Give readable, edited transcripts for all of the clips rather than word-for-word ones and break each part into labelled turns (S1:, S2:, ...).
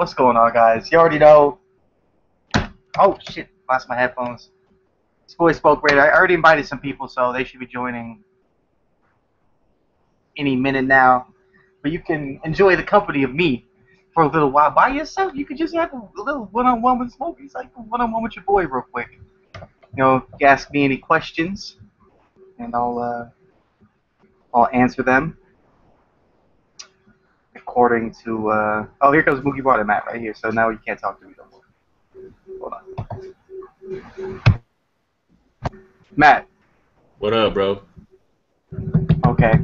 S1: What's going on, guys? You already know. Oh shit! Lost my headphones. This boy spoke great. I already invited some people, so they should be joining any minute now. But you can enjoy the company of me for a little while by yourself. You could just have a little one-on-one with Smoakers, like one-on-one with your boy, real quick. Ask me any questions, and I'll answer them according to. Oh, here comes Mookie Bar and Matt right here. So now you can't talk to me no more. Hold on. Matt.
S2: What up, bro?
S1: Okay.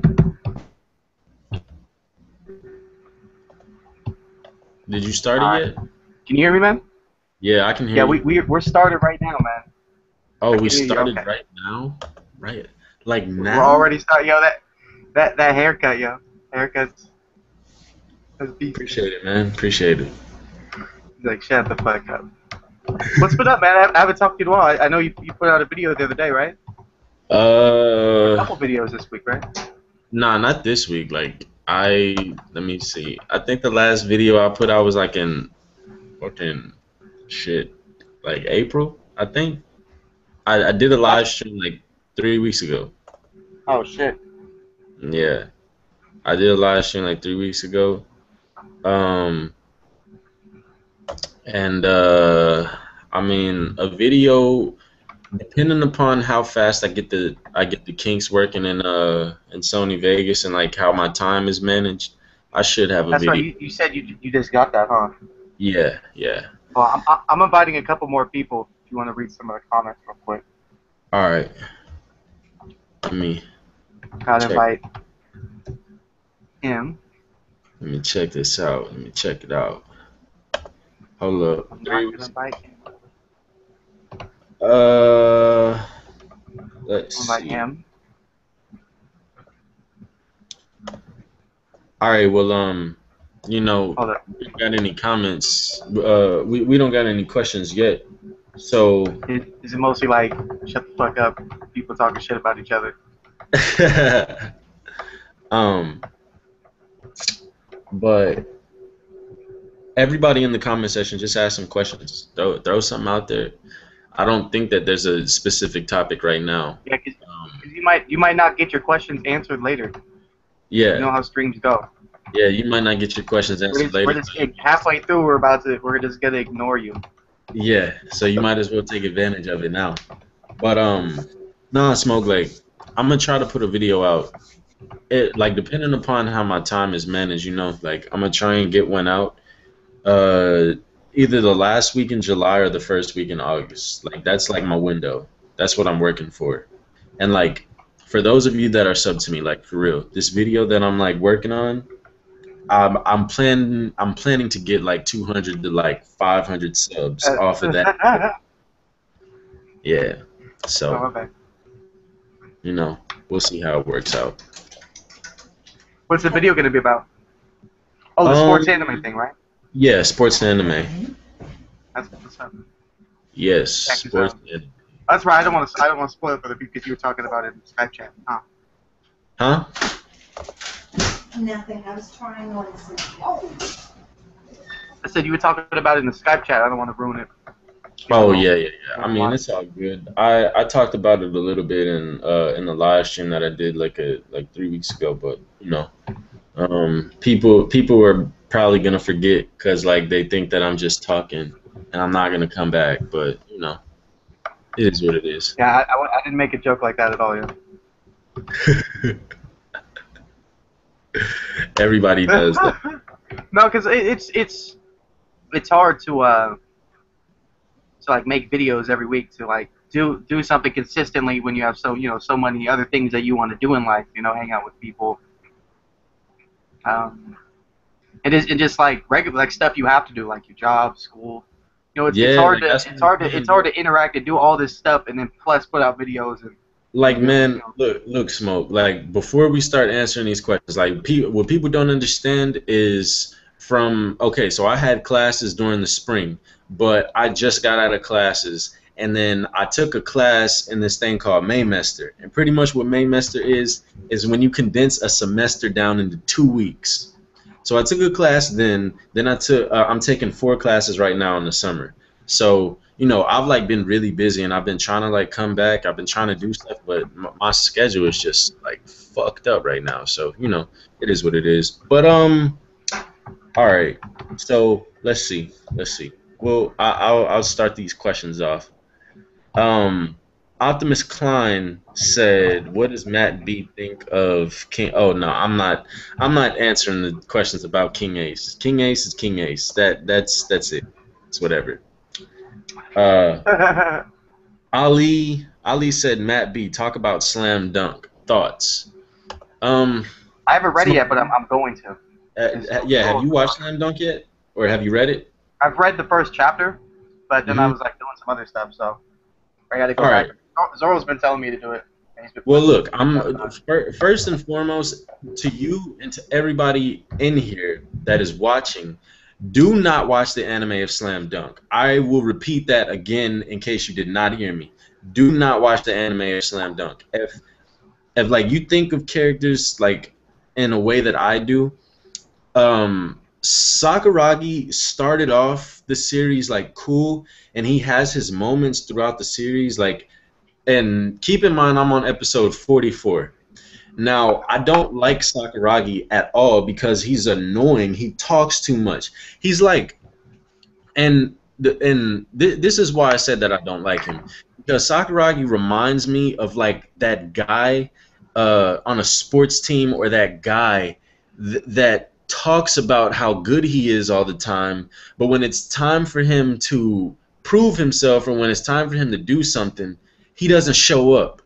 S2: Did you start it yet?
S1: Can you hear me, man?
S2: Yeah, I can hear you.
S1: Yeah, we're started right now, man.
S2: Oh, we started right now? Right. Like now?
S1: We're already started. Yo, that haircut, yo. Haircut's beef.
S2: Appreciate it, man. Appreciate it.
S1: He's like, shut the fuck up. What's been up, man? I haven't talked to you in a while. I know you put out a video the other day, right? A couple videos this week, right?
S2: Nah, not this week. Let me see. I think the last video I put out was like in fucking shit, like April, I think. I did a live stream like 3 weeks ago.
S1: Oh shit.
S2: Yeah. I did a live stream like 3 weeks ago. I mean, a video, depending upon how fast I get the kinks working in Sony Vegas and like how my time is managed, I should have a
S1: That's
S2: video.
S1: right. You said you just got that, huh?
S2: Yeah, yeah.
S1: Well, I'm inviting a couple more people. If you want to read some of the comments real quick.
S2: All right. Let me.
S1: Gotta invite him.
S2: Let me check this out. Let me check it out. Hold up.
S1: I'm not gonna invite him.
S2: Let's
S1: invite
S2: see.
S1: him.
S2: All right. Well, we don't got any comments. We don't got any questions yet. So.
S1: Is it mostly like shut the fuck up? People talking shit about each other.
S2: But everybody in the comment section, just ask some questions. Throw something out there. I don't think that there's a specific topic right now.
S1: Yeah, because you might not get your questions answered later.
S2: Yeah.
S1: You know how streams go.
S2: Yeah, you might not get your questions answered later.
S1: We're just halfway through. We're just gonna ignore you.
S2: Yeah, so you might as well take advantage of it now. But no, Smoke, like I'm gonna try to put a video out. Depending upon how my time is managed, like I'm gonna try and get one out. Either the last week in July or the first week in August. Like that's like my window. That's what I'm working for. And like for those of you that are sub to me, like for real, this video that I'm like working on, I'm planning to get like 200 to like 500 subs off of that. Yeah. So we'll see how it works out.
S1: What's the video gonna be about? Oh, the sports anime thing, right?
S2: Yeah, sports anime.
S1: That's what's up.
S2: Yes, sports anime.
S1: That's right. I don't want to spoil it for the people because you were talking about it in the Skype chat.
S2: Huh?
S3: Nothing. I was trying on some. Oh.
S1: I said you were talking about it in the Skype chat. I don't want to ruin it.
S2: Oh yeah. I mean, it's all good. I talked about it a little bit in the live stream that I did like 3 weeks ago, but people were probably gonna forget because like they think that I'm just talking and I'm not gonna come back, but it is what it is.
S1: Yeah, I didn't make a joke like that at all, yeah.
S2: Everybody does that.
S1: No, because it's hard to like make videos every week to like do something consistently when you have so many other things that you want to do in life. Hang out with people. It's just like regular like stuff you have to do, like your job, school. It's hard to interact and do all this stuff and then plus put out videos and.
S2: Like, man, look, Smoke. Like, before we start answering these questions, like, what people don't understand is so I had classes during the spring, but I just got out of classes, and then I took a class in this thing called Maymester. And pretty much what Maymester is when you condense a semester down into 2 weeks. So I took a class then I'm taking 4 classes right now in the summer. So, I've like been really busy and I've been trying to like come back. I've been trying to do stuff, but my schedule is just like fucked up right now. So, it is what it is. But all right. So, let's see. Well, I'll start these questions off. Um, Optimus Klein said, "What does Matt B think of King?" Oh no, I'm not answering the questions about King Ace. King Ace is King Ace. That's it. It's whatever. Uh,
S1: I
S2: Ali said, "Matt B, talk about Slam Dunk thoughts." Um,
S1: haven't read it
S2: Smoke,
S1: yet, but I'm going to.
S2: yeah, have you watched Slam Dunk yet, or have you read it?
S1: I've read the first chapter, but then I
S2: Hmm.
S1: was like doing some other stuff, so I got to go
S2: All
S1: back.
S2: right.
S1: Zoro's been telling me to do it. And he's been
S2: Well,
S1: putting
S2: look,
S1: stuff on.
S2: first and foremost to you and to everybody in here that is watching. Do not watch the anime of Slam Dunk. I will repeat that again in case you did not hear me. Do not watch the anime of Slam Dunk. If like you think of characters like in a way that I do, Sakuragi started off the series like cool, and he has his moments throughout the series like. And keep in mind, I'm on episode 44. Now, I don't like Sakuragi at all because he's annoying. He talks too much. He's like, this is why I said that I don't like him, because Sakuragi reminds me of like that guy on a sports team, or that guy that talks about how good he is all the time, but when it's time for him to prove himself, or when it's time for him to do something, he doesn't show up,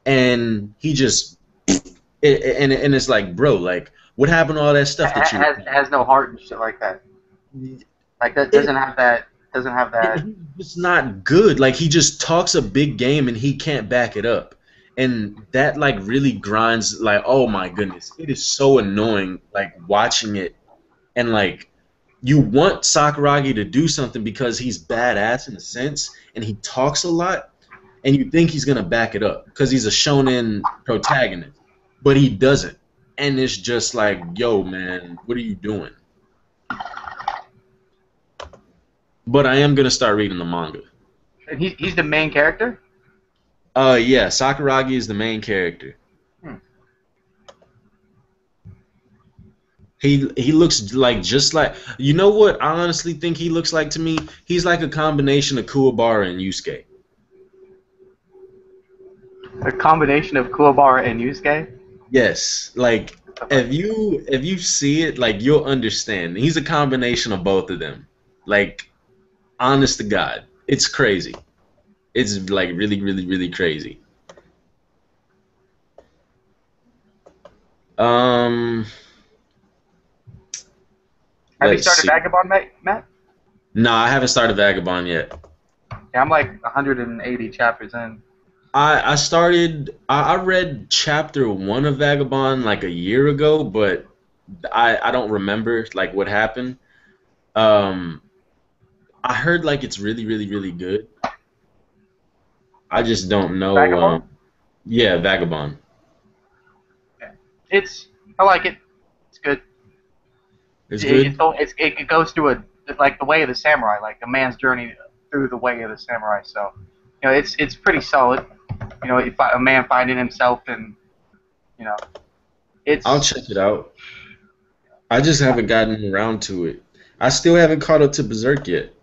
S2: and he just and it's like, bro, like, what happened to all that stuff that you were
S1: Has no heart and shit like that.
S2: doing?
S1: Like that
S2: It,
S1: doesn't have that.
S2: it's not good. Like, he just talks a big game and he can't back it up, and that like really grinds. Like, oh my goodness, it is so annoying. Like watching it, and like you want Sakuragi to do something because he's badass in a sense, and he talks a lot, and you think he's gonna back it up because he's a shonen protagonist, but he doesn't, and it's just like, yo, man, what are you doing? But I am gonna start reading the manga.
S1: And he's the main character.
S2: Yeah, Sakuragi is the main character.
S1: Hmm.
S2: He looks like, just like, you know what I honestly think he looks like to me? He's like a combination of Kuwabara and Yusuke.
S1: A combination of Kuwabara and Yusuke.
S2: Yes, like if you see it, like you'll understand. He's a combination of both of them. Like, honest to God, it's crazy. It's like really, really, really crazy. Um,
S1: Have you
S2: let's
S1: started
S2: see.
S1: Vagabond, Matt?
S2: No, I haven't started Vagabond yet.
S1: Yeah, I'm like 180 chapters in.
S2: I read chapter 1 of Vagabond like a year ago, but I don't remember like what happened. Um, I heard like it's really, really, really good. I just don't know.
S1: Vagabond.
S2: Yeah, Vagabond.
S1: Yeah. I like it. It's good.
S2: It's good.
S1: It goes through like the way of the samurai, like a man's journey through the way of the samurai. So, it's pretty solid. A man finding himself, and it's.
S2: I'll check it out. I just haven't gotten around to it. I still haven't caught up to Berserk yet.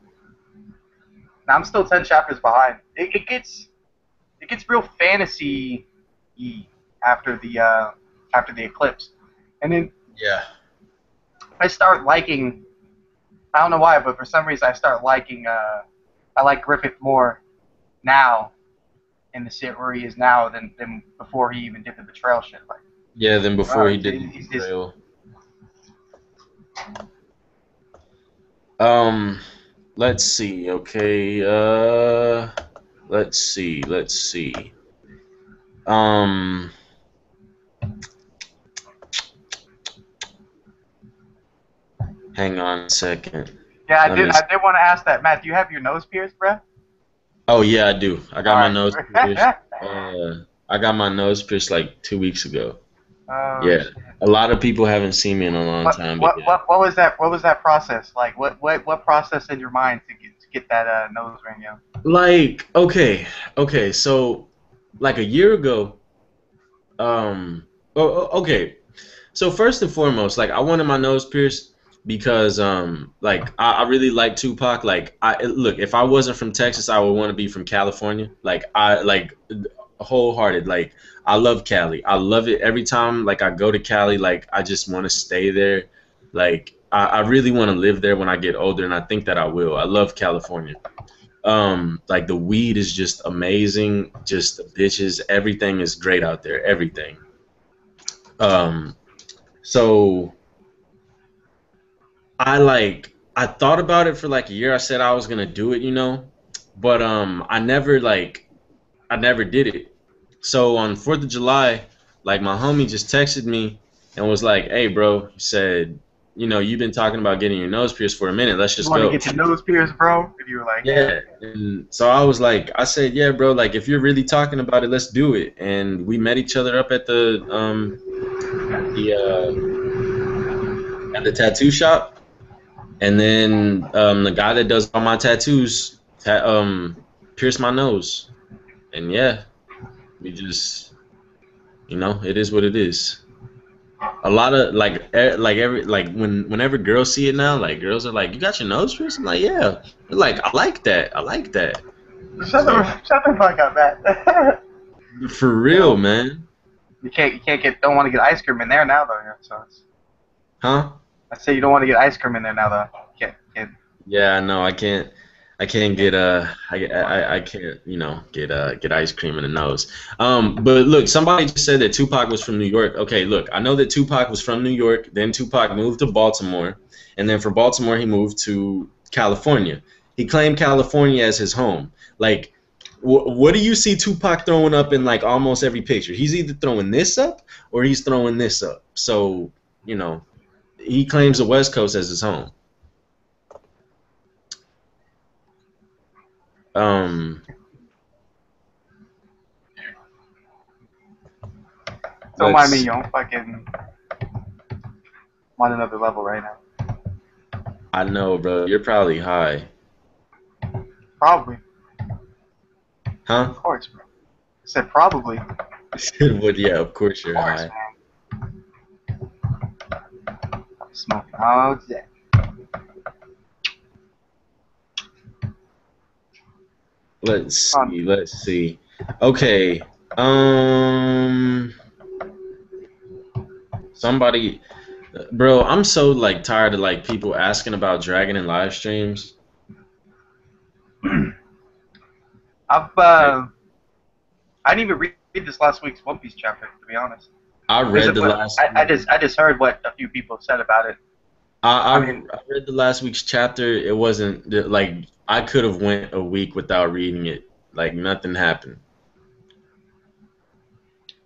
S1: I'm still 10 chapters behind. It gets real fantasy after the eclipse, and then
S2: Yeah.
S1: I start liking. I don't know why, but for some reason I start liking. I like Griffith more now in the shit where he is now than before he even did the betrayal shit. Like,
S2: Yeah, then before he
S1: he's-
S2: did
S1: he's-
S2: the
S1: he's-
S2: betrayal. Let's see. Okay. Let's see. Let's see. Um, hang on a second.
S1: Yeah, I
S2: Let
S1: did.
S2: me-
S1: I did want to ask that, Matt. Do you have your nose pierced, bruh?
S2: Oh yeah, I do. I got my
S1: Alright.
S2: nose pierced. I got my nose pierced like 2 weeks ago.
S1: Oh
S2: Yeah,
S1: shit.
S2: a lot of people haven't seen me in a long
S1: What
S2: time, but
S1: what
S2: yeah.
S1: what what was that? What was that process like? What process in your mind to get that nose ring? Yeah.
S2: Like, okay, so like a year ago, okay. So first and foremost, like I wanted my nose pierced because like I really like Tupac. Like look, if I wasn't from Texas, I would want to be from California. Like I like wholehearted. Like I love Cali. I love it every time like I go to Cali, like I just want to stay there. Like I really want to live there when I get older, and I think that I will. I love California. Like the weed is just amazing, just the bitches, everything is great out there, everything. Um so I thought about it for like a year. I said I was gonna do it, but I never did it. So on 4th of July, like my homie just texted me and was like, "Hey, bro," he said, you've been talking about getting your nose pierced for a minute. Let's
S1: You
S2: just
S1: want to
S2: go."
S1: get your nose pierced, bro? And you were like, hell
S2: Yeah. And so I was like, I said, "Yeah, bro, like if you're really talking about it, let's do it." And we met each other up at the tattoo shop. And then the guy that does all my tattoos pierced my nose. And yeah, we just, it is what it is. A lot of like every like whenever girls see it now, like girls are like, "You got your nose pierced?" I'm like, "Yeah." They're like, "I like that. I like that."
S1: yeah.
S2: So
S1: Shut the fuck up, man.
S2: for
S1: You
S2: real,
S1: know,
S2: man.
S1: you can't get don't want to get ice cream in there now though. Yeah, so
S2: Huh?
S1: I say you don't want to get ice cream in there now though. Can't.
S2: Yeah, no, I can't get I can't get ice cream in the nose. But look, somebody just said that Tupac was from New York. Okay, look, I know that Tupac was from New York. Then Tupac moved to Baltimore, and then from Baltimore he moved to California. He claimed California as his home. Like, what do you see Tupac throwing up in like almost every picture? He's either throwing this up or he's throwing this up. So he claims the West Coast as his home. Um,
S1: Don't mind me,
S2: let's.
S1: yo. I'm fucking on another level right now.
S2: I know, bro. You're probably high,
S1: Probably,
S2: huh?
S1: of course, bro. I said probably. Of
S2: But yeah, of course you're
S1: course,
S2: high.
S1: man. I'm smoking all day.
S2: Let's
S1: On
S2: see. Let's see. Okay. Um. Somebody, bro. I'm so like tired of like people asking about Dragon in live streams.
S1: I've
S2: Like,
S1: I didn't even read this last week's One Piece chapter, to be honest.
S2: I
S1: Is
S2: read
S1: it
S2: the
S1: what
S2: last.
S1: I just heard what a few people said about it.
S2: I
S1: I
S2: I,
S1: mean,
S2: I read the last week's chapter. It wasn't like I could have went a week without reading it. Like nothing happened.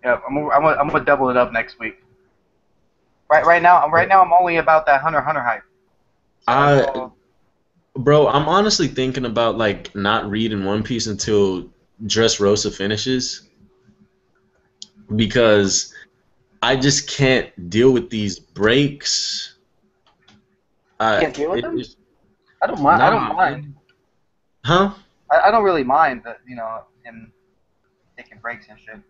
S1: yeah, I'm gonna double it up next week. Right now I'm only about that Hunter x Hunter hype. So that's
S2: I
S1: all.
S2: Bro, I'm honestly thinking about like not reading One Piece until Dressrosa finishes because I just can't deal with these breaks.
S1: Can't deal with them.
S2: It's
S1: I don't mind. I
S2: nah,
S1: don't mind.
S2: man. Huh?
S1: I don't really mind that him taking breaks and shit.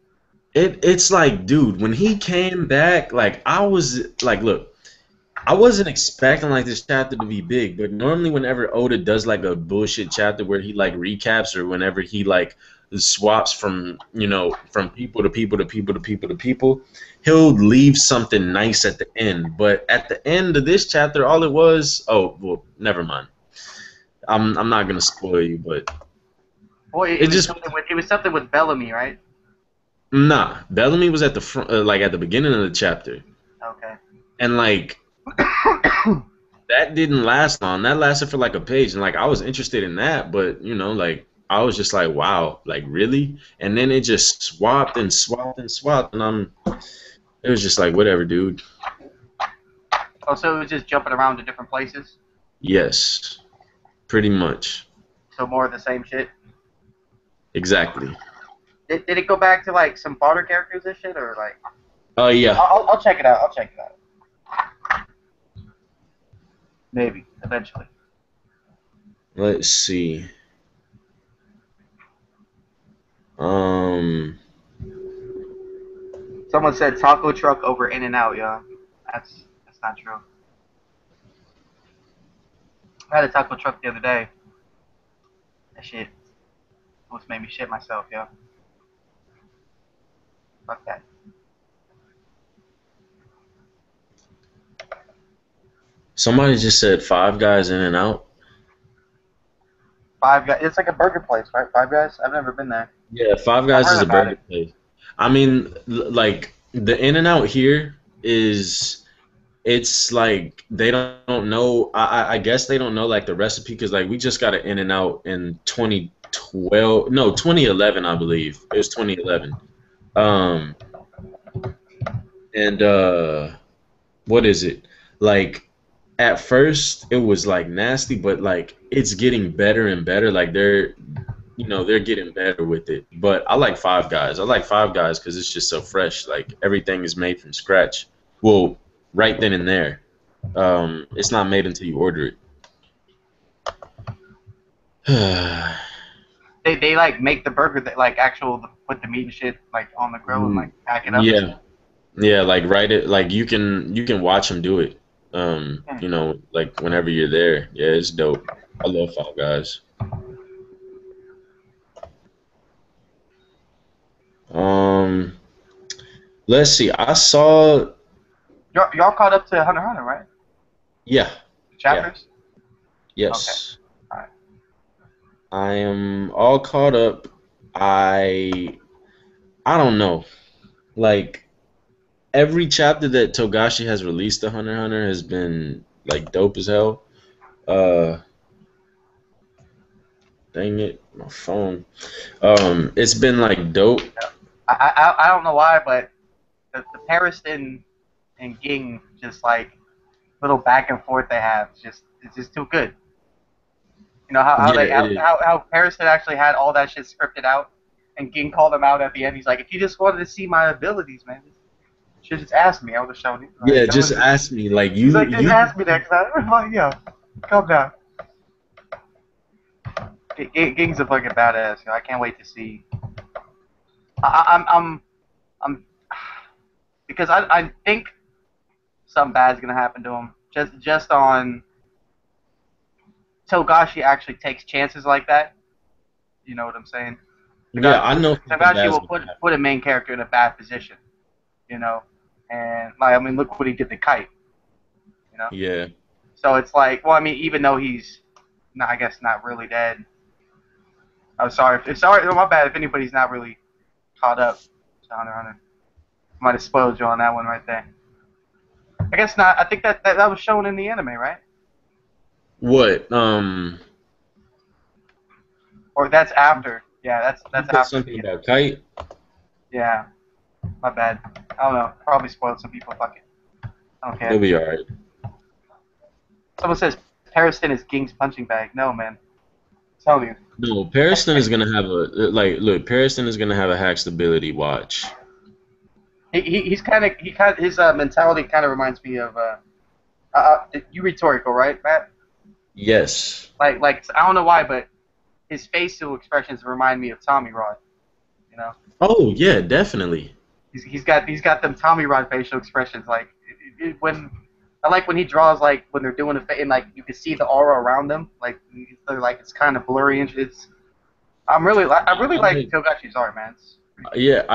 S2: It's like, dude, when he came back, like I was like, look, I wasn't expecting like this chapter to be big, but normally whenever Oda does like a bullshit chapter where he like recaps or whenever he like swaps from from people to people to people to people to people, he'll leave something nice at the end. But at the end of this chapter, all it was, oh well, never mind. I'm not gonna spoil you, but
S1: Boy,
S2: it just
S1: it was something with Bellamy, right?
S2: nah. Bellamy was at the front, like at the beginning of the chapter,
S1: Okay.
S2: and like that didn't last long. That lasted for like a page, and like I was interested in that, but like I was just like, wow, like really? And then it just swapped and swapped and swapped, and it was just like, whatever, dude.
S1: Oh, so it was just jumping around to different places.
S2: Yes, pretty much,
S1: So more of the same shit.
S2: exactly.
S1: Did it go back to like some fodder characters and shit, or like?
S2: Oh yeah.
S1: I'll check it out. I'll check it out. Maybe eventually.
S2: Let's see. Um.
S1: Someone said taco truck over In and Out, yeah. That's not true. I had a taco truck the other day. That shit almost made me shit myself, yo. Fuck that.
S2: Somebody just said Five Guys In and Out.
S1: Five Guys. It's like a burger place, right? Five Guys. I've never been there.
S2: Yeah, Five
S1: I've
S2: Guys is
S1: heard
S2: a
S1: about
S2: burger
S1: it.
S2: place. I mean, like the In and Out here is, it's like they don't know. I guess they don't know like the recipe because like we just got an In and Out in 2012, no 2011 I believe. It was 2011. Um, and what is it? Like at first it was like nasty, but like it's getting better and better. Like they're getting better with it. But I like Five Guys. I like Five Guys because it's just so fresh. Like everything is made from scratch. Well, right then and there. It's not made until you order it.
S1: They like make the burger that like actual put the meat and shit like on the grill and like pack it up and
S2: Yeah,
S1: shit.
S2: yeah. Like right it. Like you can watch them do it. Like whenever you're there. Yeah, it's dope. I love Five Guys. Um, let's see. I saw.
S1: Y'all caught up to Hunter x Hunter, right?
S2: Yeah, yeah,
S1: Chapters? Okay.
S2: yes.
S1: Alright.
S2: I am all caught up. I I don't know. Like every chapter that Togashi has released to Hunter x Hunter has been like dope as hell. Uh, dang it, my phone. It's been like dope.
S1: I don't know why, but the Paris and Ging just like little back and forth they have it's just too good. You know how
S2: Yeah,
S1: they
S2: it is.
S1: how Paris had actually had all that shit scripted out, and Ging called him out at the end. He's like, if you just wanted to see my abilities, man, you should just ask me. I would have shown you.
S2: Yeah,
S1: Like,
S2: just ask me. Like
S1: he's
S2: you
S1: like, just
S2: you
S1: ask me next time. I'm like, yo, calm down. Ging's a fucking badass. You know, I can't wait to see. I'm because I think something bad's gonna happen to him. Just on Togashi actually takes chances like that. You know what I'm saying?
S2: yeah, I know something
S1: Togashi
S2: bad's
S1: will
S2: gonna happen.
S1: put a main character in a bad position. You know, and like I mean, look what he did to Kite. You know,
S2: Yeah.
S1: so it's like, well, I mean, even though he's, not, I guess, not really dead. I'm sorry. Sorry, my bad. If anybody's not really caught up to Hunter x Hunter, might have spoiled you on that one right there. I guess not. I think that was shown in the anime, right?
S2: What?
S1: Or that's after. Yeah,
S2: You
S1: that's
S2: said
S1: after
S2: something
S1: the.
S2: about Kite?
S1: Yeah, my bad. I don't know. Probably spoiled some people. Fuck it. I don't
S2: They'll
S1: care.
S2: be alright.
S1: Someone says Pariston is Ging's punching bag. No, man. I'm telling you.
S2: No, Pariston is gonna have a like. Look, Pariston is gonna have a hack stability watch.
S1: He's kind of his mentality kind of reminds me of you read Toriko, right, Matt?
S2: Yes.
S1: Like I don't know why, but his facial expressions remind me of Tommy Rod. You know,
S2: Oh yeah, definitely.
S1: he's got them Tommy Rod facial expressions. Like when I like when he draws like when they're doing and like you can see the aura around them. Like it's kind of blurry and it's. I really
S2: I
S1: like
S2: like.
S1: Togashi's art, man. It's pretty good.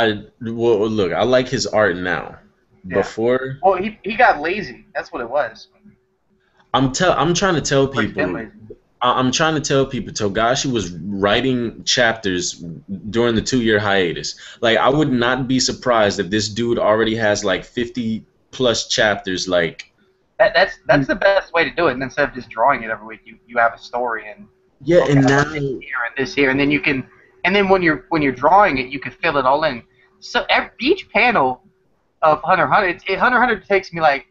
S2: Yeah, well look, I like his art now.
S1: Yeah.
S2: Before,
S1: Well, he got lazy. That's what it was.
S2: I'm trying to tell
S1: Or he's been
S2: people.
S1: lazy.
S2: I'm trying to tell people Togashi was writing chapters during the 2 year hiatus. Like I would not be surprised if this dude already has like 50 plus chapters. Like
S1: That's the best way to do it. And instead of just drawing it every week, you have a story and
S2: yeah,
S1: okay,
S2: and
S1: I
S2: now
S1: want this here and this here, and then you can, and then when you're drawing it, you can fill it all in. So each panel of Hunter x Hunter, Hunter x Hunter takes me like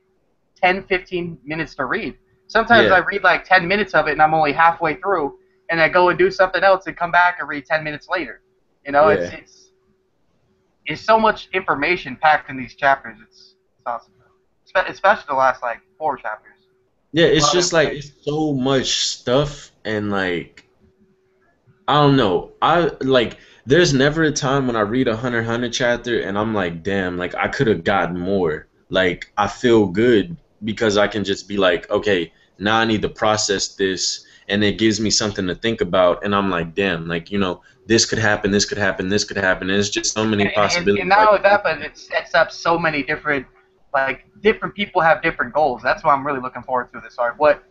S1: 10, 15 minutes to read. Sometimes I
S2: yeah,
S1: read like 10 minutes of it, and I'm only halfway through, and I go and do something else and come back and read 10 minutes later. You know,
S2: yeah.
S1: It's so much information packed in these chapters. It's awesome, especially the last like 4 chapters.
S2: Yeah,
S1: A
S2: it's
S1: lot of
S2: just like
S1: information.
S2: it's so much stuff and like I don't know. I like there's never a time when I read a Hunter x Hunter chapter and I'm like, damn, like I could have gotten more. Like I feel good because I can just be like, okay, now I need to process this and it gives me something to think about and I'm like, damn, like, this could happen, this could happen, this could happen. And it's just so many
S1: And
S2: possibilities
S1: not
S2: like
S1: only that, but it sets up so many different, like different people have different goals. That's what I'm really looking forward to this arc. What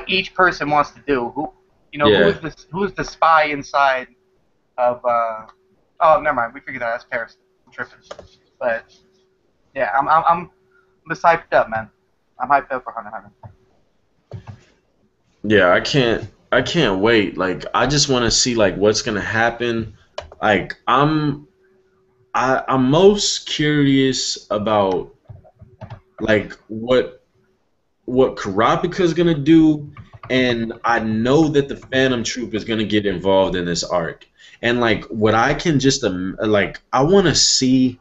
S1: each person wants to do.
S2: yeah.
S1: Who's the spy inside of oh, never mind. We figured that out. That's Paris. I'm tripping. But yeah, I'm just hyped up, man. I'm hyped up for Hunter x Hunter.
S2: Yeah, I can't wait. Like I just want to see like what's going to happen. Like I'm most curious about like what Karapika's gonna do, and I know that the Phantom Troop is gonna get involved in this arc. And like what I can just like I want to see.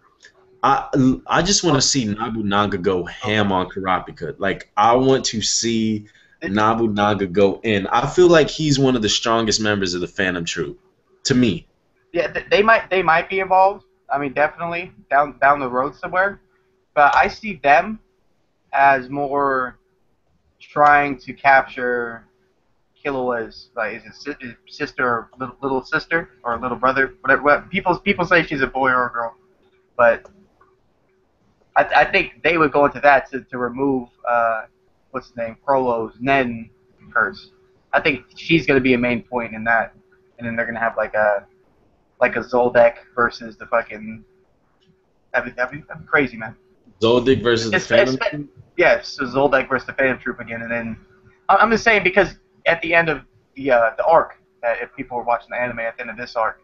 S2: I I just want to see Nobunaga go ham on Karapika. Like I want to see Nobunaga go in. I feel like he's one of the strongest members of the Phantom Troop, to me.
S1: Yeah, they might be involved. I mean, definitely down the road somewhere. But I see them as more trying to capture Killua's like is it sister or little sister or little brother, whatever. What people say she's a boy or a girl, but I think they would go into that to remove what's his name Frollo's Nen curse. I think she's going to be a main point in that, and then they're going to have like a Zoldyck versus the fucking that'd be crazy, man.
S2: Zoldyck versus the
S1: It's
S2: Phantom Troop.
S1: yeah, so Zoldyck versus the Phantom Troop again, and then I'm just saying because at the end of the arc, that if people were watching the anime at the end of this arc,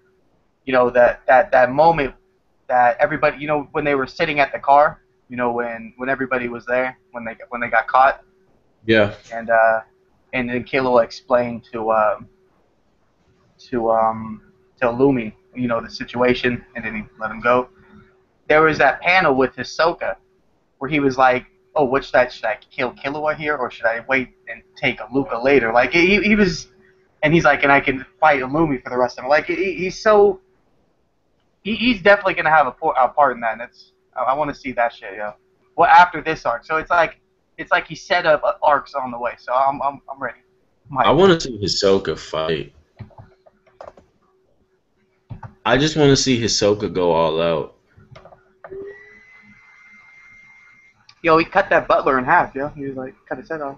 S1: that moment that everybody, when they were sitting at the car, when everybody was there, when they got caught,
S2: Yeah.
S1: and and then Killua explained to um to Lumi, the situation, and then he let him go. There was that panel with Hisoka where he was like, "Oh, should I kill Killua here, or should I wait and take Luca later?" Like he was, and he's like, "And I can fight Illumi for the rest of him." Like he's definitely gonna have a part in that, and I want to see that shit, yo. Well, after this arc, so it's like he set up arcs on the way, so I'm ready. I'm
S2: I
S1: hyped.
S2: want to see Hisoka fight. I just want to see Hisoka go all out.
S1: Yo, he cut that butler in half, yo. He was like, cut his head off.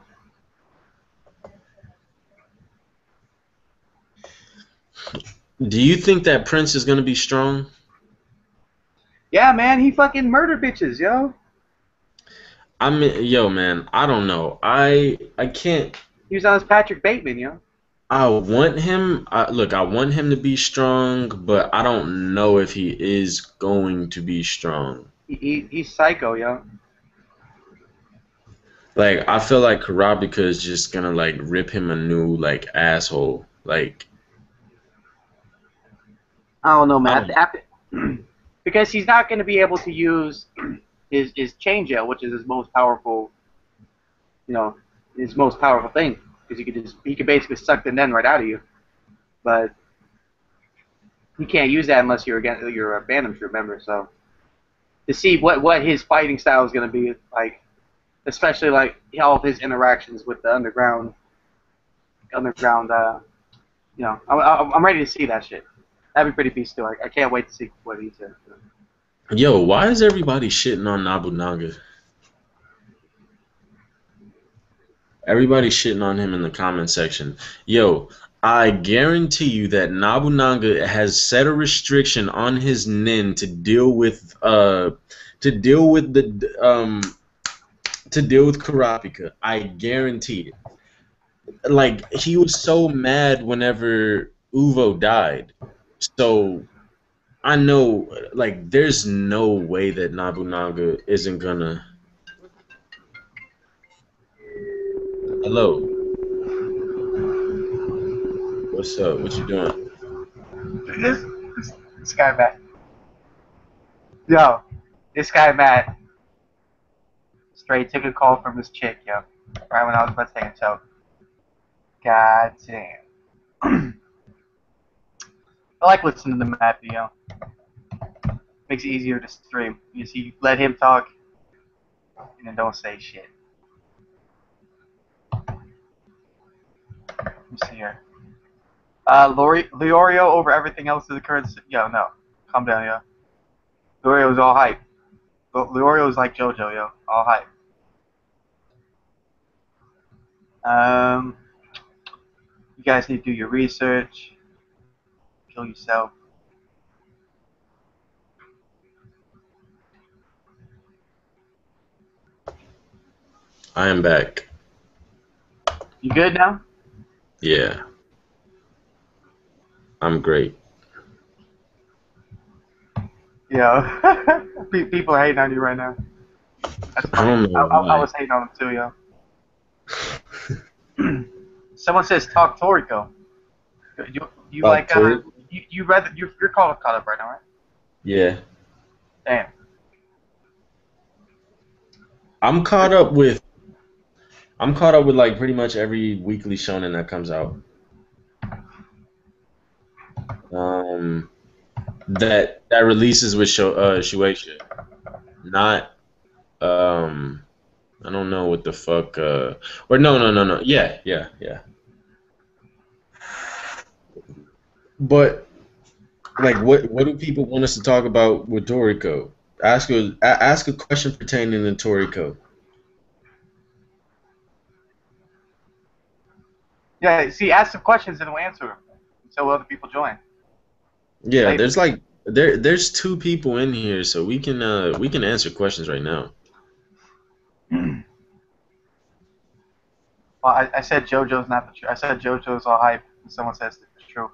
S2: Do you think that Prince is gonna be strong?
S1: Yeah, man, he fucking murdered bitches, yo.
S2: I mean, yo, man, I don't know. I can't.
S1: He was on his Patrick Bateman, yo.
S2: I want him. Look, I want him to be strong, but I don't know if he is going to be strong.
S1: He's psycho, yo.
S2: Like, I feel like Karabika is just gonna like rip him a new like asshole. Like,
S1: I don't know,
S2: I
S1: man.
S2: don't.
S1: Because he's not going to be able to use his chain gel, which is his most powerful, his most powerful thing. Because he could basically suck the nen right out of you. But you can't use that unless you're a Phantom Troop member. So to see what his fighting style is going to be like, especially like all of his interactions with the underground. I'm ready to see that shit. That'd be pretty beast too. I can't wait to see what he says.
S2: Yo, why is everybody shitting on Nobunaga? Everybody shitting on him in the comment section. Yo, I guarantee you that Nobunaga has set a restriction on his nin to deal with Karapika. I guarantee it. Like he was so mad whenever Uvo died. So I know like there's no way that Nobunaga isn't gonna. Hello, what's up? What you doing?
S1: This guy back. Yo, this guy Matt straight took a call from his chick, yo. Right when I was about to take a choke. God damn. I like listening to Matt, yo. Makes it easier to stream. You see, let him talk, and then don't say shit. Let me see here. Leorio over everything else in the current. Yo, no. Calm down, yo. Leorio's all hype. Leorio's like JoJo, yo. All hype. You guys need to do your research. Kill yourself.
S2: I am back.
S1: You good now?
S2: Yeah. I'm great.
S1: Yeah. People are hating on you right now. That's
S2: I don't know
S1: I
S2: why.
S1: was hating on them too, yo. Someone says talk Toriko. You like
S2: Toriko?
S1: you read that you're caught up right now, right?
S2: Yeah.
S1: Damn.
S2: I'm caught up with like pretty much every weekly shonen that comes out. That releases with Shueisha. Not I don't know what the fuck or no. Yeah. But like what do people want us to talk about with Toriko? Ask a question pertaining to Toriko.
S1: Yeah, see, ask some questions and we'll answer them. So will other people join.
S2: Yeah,
S1: Later.
S2: there's like there's two people in here, so we can answer questions right now.
S1: Well, I said JoJo's not the truth. I said JoJo's all hype. And someone says it's true.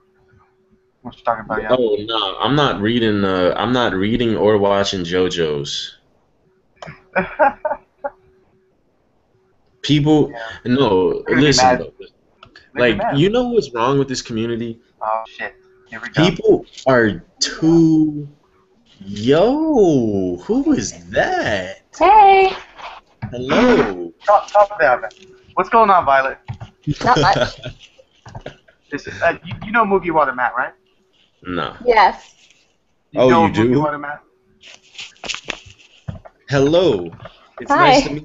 S1: What you talking about, yeah?
S2: Oh no, I'm not reading. I'm not reading or watching JoJo's. People, no,
S1: They're gonna be
S2: listen
S1: mad.
S2: though.
S1: They're gonna be
S2: Like,
S1: mad.
S2: you know what's wrong with this community?
S1: Oh shit! Here we go.
S2: People are too. Yo, who is that?
S4: Hey,
S2: Hello.
S1: Talk down, man. What's going on, Violet?
S4: not much.
S1: This is you know Mugiwara Matt, right?
S2: No.
S4: Yes.
S2: Oh,
S1: know
S2: you do?
S1: Mugiwara Matt?
S2: Hello. It's
S4: Hi.
S2: nice to meet.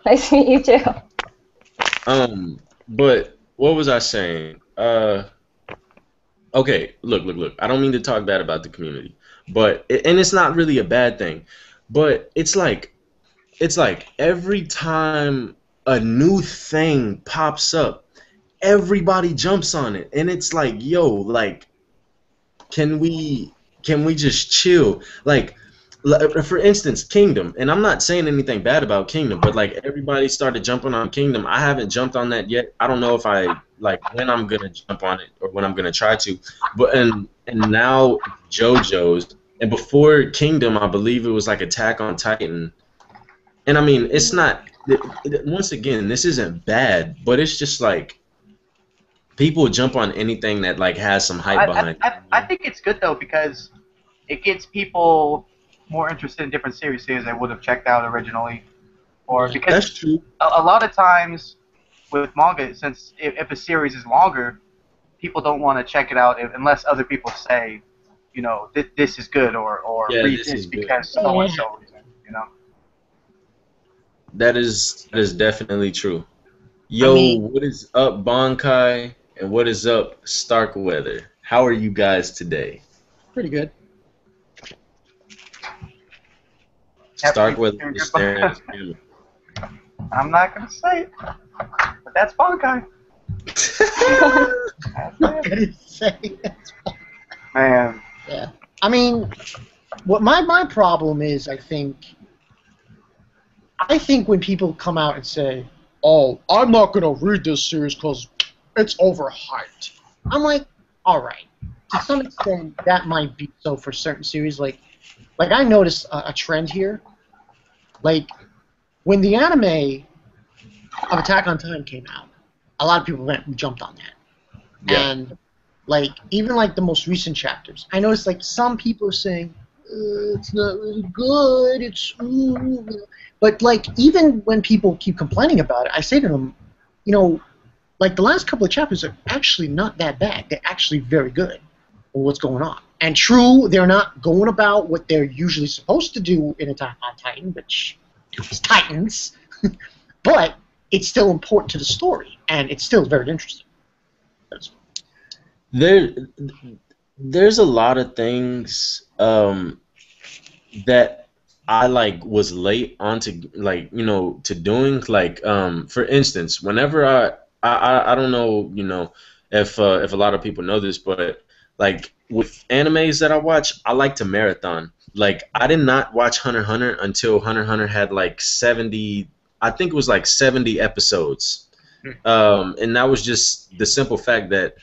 S4: Nice to meet you too.
S2: But what was I saying? Okay, look. I don't mean to talk bad about the community, but and it's not really a bad thing, but it's like every time a new thing pops up, everybody jumps on it, and it's like, yo, like, can we just chill? Like, for instance, Kingdom, and I'm not saying anything bad about Kingdom, but like everybody started jumping on Kingdom. I haven't jumped on that yet. I don't know if I when I'm gonna jump on it or when I'm gonna try to. But and now JoJo's, and before Kingdom, I believe it was like Attack on Titan. And I mean, it's not. Once again, this isn't bad, but it's just like people jump on anything that like has some hype behind it.
S1: I think it's good though because it gets people more interested in different series they would have checked out originally, or because
S2: That's true.
S1: a lot of times with manga, since if a series is longer, people don't want to check it out unless other people say, you know, this is good or
S2: Yeah,
S1: read
S2: this
S1: this
S2: is good.
S1: because so and so reason, you know.
S2: That is definitely true. Yo,
S5: I mean-
S2: what is up, Bonkai? And what is up, Starkweather? How are you guys today?
S5: Pretty good.
S2: Starkweather is staring at his
S1: I'm not gonna say it, but that's Bonkai.
S5: I'm not gonna say it.
S1: Man,
S5: Yeah. I mean, what my problem is, I think when people come out and say, "Oh, I'm not gonna read this series because it's overhyped," I'm like, all right. To some extent, that might be so for certain series. Like I noticed a trend here. Like when the anime of Attack on Titan came out, a lot of people jumped on that.
S2: Yeah.
S5: And like even like the most recent chapters, I noticed like some people are saying, it's not really good. It's but like even when people keep complaining about it, I say to them, you know, like the last couple of chapters are actually not that bad. They're actually very good for what's going on. And true, they're not going about what they're usually supposed to do in Attack on Titan, which is Titans, but it's still important to the story, and it's still very interesting.
S2: There, there's a lot of things that I like was late onto like to doing like for instance whenever I don't know if a lot of people know this, but like with animes that I watch, I like to marathon. Like I did not watch Hunter x Hunter until Hunter x Hunter had like 70, I think it was like 70 episodes. And that was just the simple fact that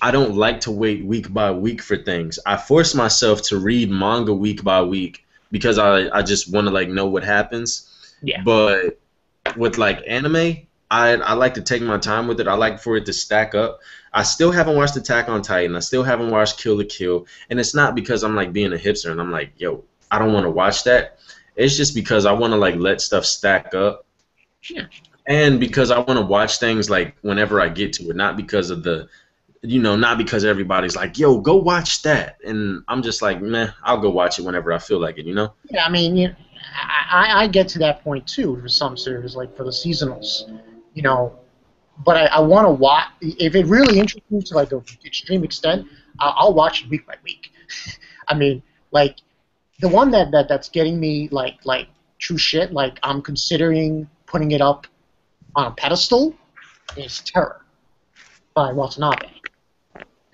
S2: I don't like to wait week by week for things. I force myself to read manga week by week because I just want to like know what happens.
S5: Yeah.
S2: But with like anime, I like to take my time with it. I like for it to stack up. I still haven't watched Attack on Titan. I still haven't watched Kill la Kill, and it's not because I'm like being a hipster and I'm like, yo, I don't want to watch that. It's just because I want to like let stuff stack up.
S5: Yeah.
S2: And because I want to watch things like whenever I get to it, not because of the not because everybody's like, yo, go watch that. And I'm just like, meh, I'll go watch it whenever I feel like it,
S5: Yeah, I mean, I get to that point too for some series, like for the seasonals, But I want to watch, if it really interests me to like an extreme extent, I'll watch it week by week. I mean, like, the one that's getting me, like true shit, like, I'm considering putting it up on a pedestal is Terror by Watanabe.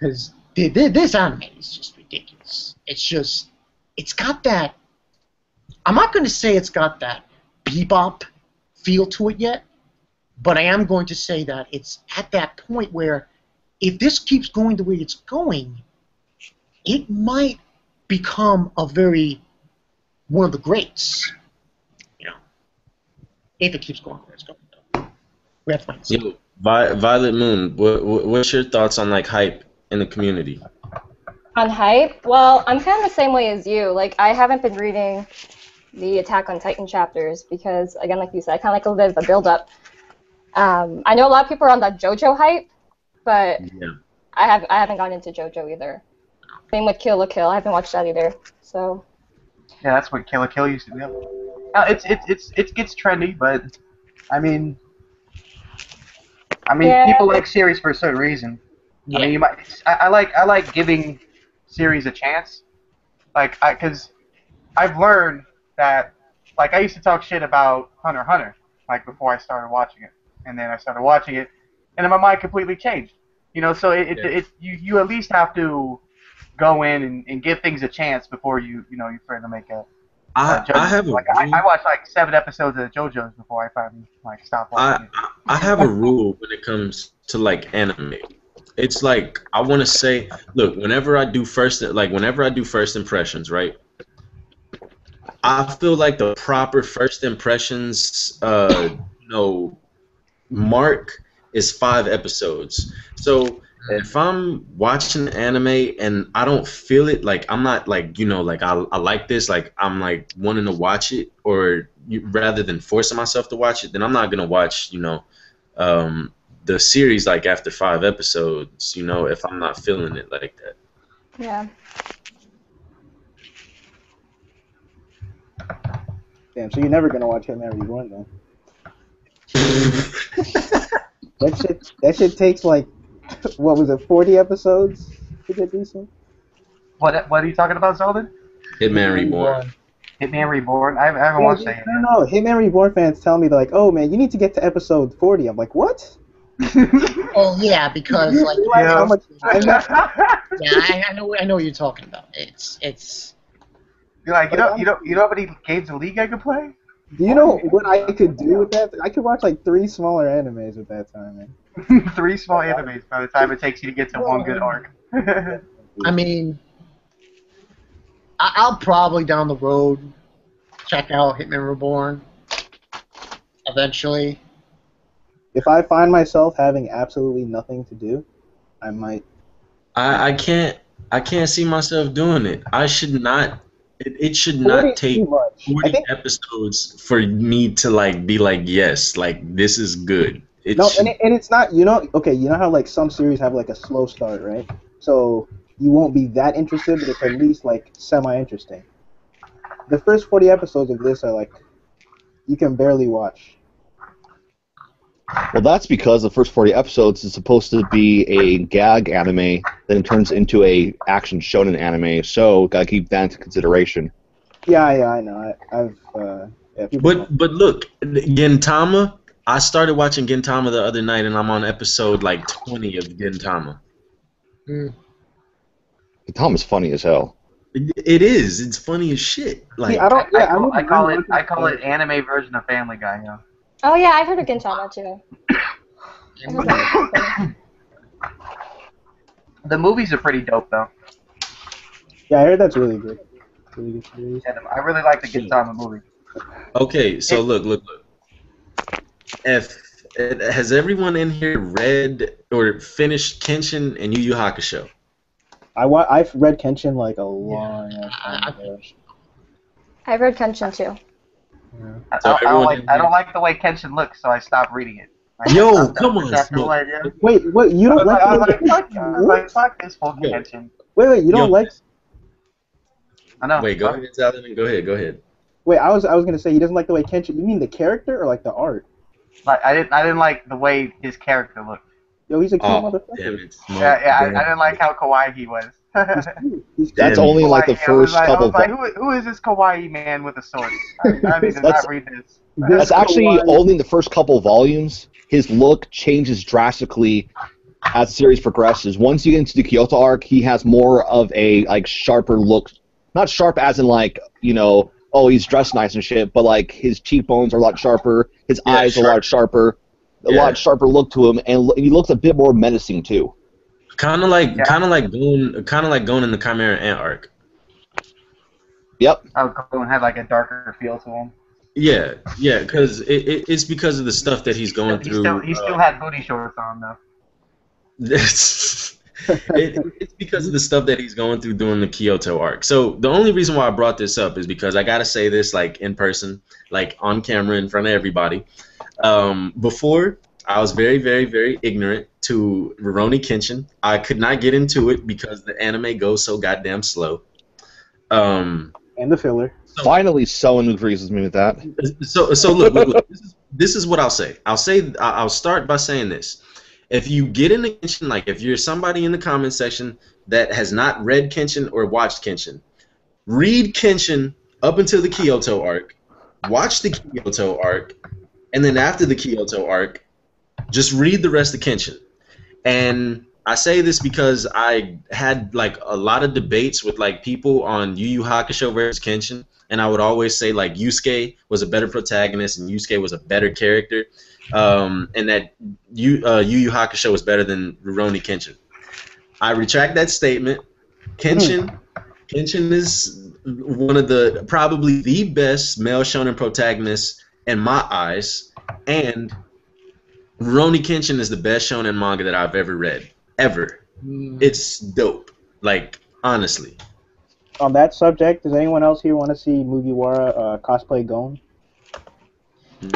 S5: Because this anime is just ridiculous. It's got that, I'm not going to say it's got that bebop feel to it yet, but I am going to say that it's at that point where if this keeps going the way it's going, it might become one of the greats, if it keeps going the way it's going. We have to find
S2: Yo, Violet Moon, what's your thoughts on like hype in the community?
S4: On hype? Well, I'm kind of the same way as you. Like, I haven't been reading the Attack on Titan chapters because, again, like you said, I kind of like a little bit of a build-up. I know a lot of people are on that JoJo hype, but
S2: Yeah.
S4: I haven't gotten into JoJo either. Same with Kill la Kill. I haven't watched that either. So
S1: Yeah, that's what Kill la Kill used to be. It gets trendy, but I mean,
S4: Yeah.
S1: people like series for a certain reason.
S5: Yeah.
S1: I mean, I like giving series a chance, because I've learned that, like, I used to talk shit about Hunter x Hunter, like, before I started watching it, and then I started watching it, and then my mind completely changed. So you at least have to go in and give things a chance before you try to make a
S2: I
S1: judgment.
S2: have a
S1: Like, I watched like 7 episodes of JoJo's before I finally like stopped watching it.
S2: I have a rule when it comes to like anime. It's like I want to say, look, whenever I do first impressions, right? I feel like the proper first impressions, mark is 5 episodes. So if I'm watching anime and I don't feel it, like I'm not like like I like this, like I'm like wanting to watch it, or rather than forcing myself to watch it, then I'm not gonna watch the series like after 5 episodes, if I'm not feeling it like that.
S4: yeah.
S6: Damn, so you're never gonna watch Hitman Reborn then? That shit takes like, what was it, 40 episodes to get decent?
S1: What are you talking about, Zeldin?
S2: Hitman Reborn.
S1: Hitman Reborn? I haven't watched that yet.
S6: No, Hitman Reborn fans tell me, they're like, oh man, you need to get to episode 40. I'm like, what?
S5: Oh yeah, because like
S6: Realize how much time that-
S5: yeah, I know what you're talking about. It's
S1: You're like, you know how many games of League I could play?
S6: Do you know what I could do with that? I could watch like 3 smaller animes at that time, man.
S1: 3 small animes by the time it takes you to get to one good arc.
S5: I mean, I'll probably down the road check out Hitman Reborn eventually.
S6: If I find myself having absolutely nothing to do, I might.
S2: I can't see myself doing it. I should not It should
S6: 40
S2: not
S6: is
S2: take
S6: too much. I
S2: 40
S6: think
S2: episodes for me to like be like, yes, like this is good. It
S6: no,
S2: should.
S6: and it's not. Okay, you know how like some series have like a slow start, right? So you won't be that interested, but it's at least like semi-interesting. The first 40 episodes of this are like you can barely watch.
S7: Well, that's because the first 40 episodes is supposed to be a gag anime, then it turns into a action shonen anime. So gotta keep that into consideration.
S6: Yeah, I know. I've yeah, people know.
S2: But look, Gintama. I started watching Gintama the other night, and I'm on episode like 20 of Gintama.
S5: Mm.
S7: Tom is funny as hell.
S2: It is. It's funny as shit. Like
S6: See, I don't. Yeah, I wouldn't
S1: call
S6: mind
S1: it I
S6: watching
S1: call it anime version of Family Guy. Yeah.
S4: Oh yeah, I've heard of Gintama too. I heard that.
S1: The movies are pretty dope though.
S6: Yeah, I heard that's really good. Really good series.
S1: Yeah, I really like the Gintama movie.
S2: okay, so look. If has everyone in here read or finished Kenshin and Yu Yu Hakusho?
S6: I've read Kenshin like a long time ago.
S4: I've read Kenshin too.
S2: So
S1: I don't like the way Kenshin looks, so I stopped reading it.
S2: Yo, come on, Smoke.
S6: Wait, you don't like?
S1: I was like, fuck this full Kenshin.
S6: Wait, you don't like?
S1: I know.
S2: Wait, go ahead, Saladin. Go ahead.
S6: Wait, I was gonna say he doesn't like the way Kenshin. You mean the character or like the art?
S1: Like I didn't like the way his character looked.
S6: Yo, he's a cute
S2: Oh,
S6: motherfucker.
S2: damn it, Smoke.
S1: Yeah,
S2: Damn.
S1: I didn't like how kawaii he was.
S6: He's cute. He's
S7: That's
S2: Damn.
S7: only like the
S1: Kawaii,
S7: first
S1: I
S7: couple.
S1: was like, who is this kawaii man with a sword? I need to
S7: That's-
S1: not read this.
S7: That's actually only in the first couple volumes. His look changes drastically as the series progresses. Once you get into the Kyoto arc, he has more of a like sharper look. Not sharp as in like, oh, he's dressed nice and shit, but like his cheekbones are a lot sharper, his eyes are a lot sharper, a lot sharper look to him, and he looks a bit more menacing too.
S2: Kind of like going in the Chimera Ant arc.
S7: Yep.
S1: Oh, Golden had like a darker feel to him.
S2: Yeah, because it's because of the stuff that he's going through.
S1: He still had booty shorts on though.
S2: It's because of the stuff that he's going through during the Kyoto arc. So the only reason why I brought this up is because I gotta say this like in person, like on camera in front of everybody. Before I was very, very, very ignorant to Rurouni Kenshin. I could not get into it because the anime goes so goddamn slow.
S6: and the filler.
S7: Finally, someone agrees with me with that.
S2: So look. This is what I'll say. I'll start by saying this. If you get into Kenshin, like if you're somebody in the comment section that has not read Kenshin or watched Kenshin, read Kenshin up until the Kyoto arc, watch the Kyoto arc, and then after the Kyoto arc, just read the rest of Kenshin. And I say this because I had like a lot of debates with like people on Yu Yu Hakusho versus Kenshin, and I would always say like Yusuke was a better protagonist and Yusuke was a better character, and that Yu Yu Hakusho was better than Rurouni Kenshin. I retract that statement. Kenshin is one of the probably the best male shonen protagonists in my eyes, and Rurouni Kenshin is the best shonen manga that I've ever read. Ever. It's dope. Like, honestly.
S6: On that subject, does anyone else here want to see Mugiwara cosplay Gon?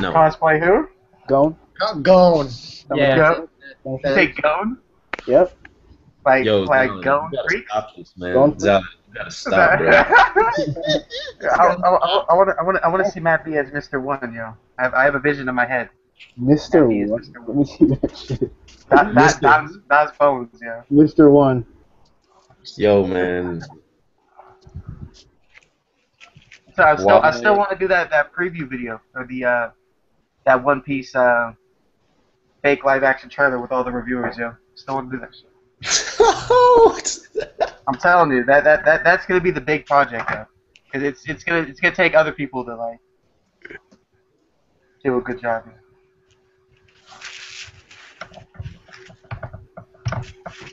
S2: No.
S1: Cosplay who?
S6: Gon?
S5: Gone.
S6: Yeah.
S1: Go. You say Gon?
S6: Yep.
S1: Like
S2: Yo,
S1: like
S2: Zala,
S1: Gon
S2: you gotta
S1: Freak?
S2: stop this, man.
S6: Gon
S2: Zala, you gotta stop, bro.
S1: I want to see Matt B as Mr. One, yo. I have a vision in my head.
S6: Mr.
S1: He is
S6: One.
S1: Mr.
S6: Let me see that shit.
S1: That's Bones, yeah.
S6: Mr. One.
S2: Yo, man.
S1: So I still want to do that preview video or the that One Piece fake live action trailer with all the reviewers, yo. Still want to do that shit. I'm telling you that's gonna be the big project, though, because it's gonna take other people to like do a good job.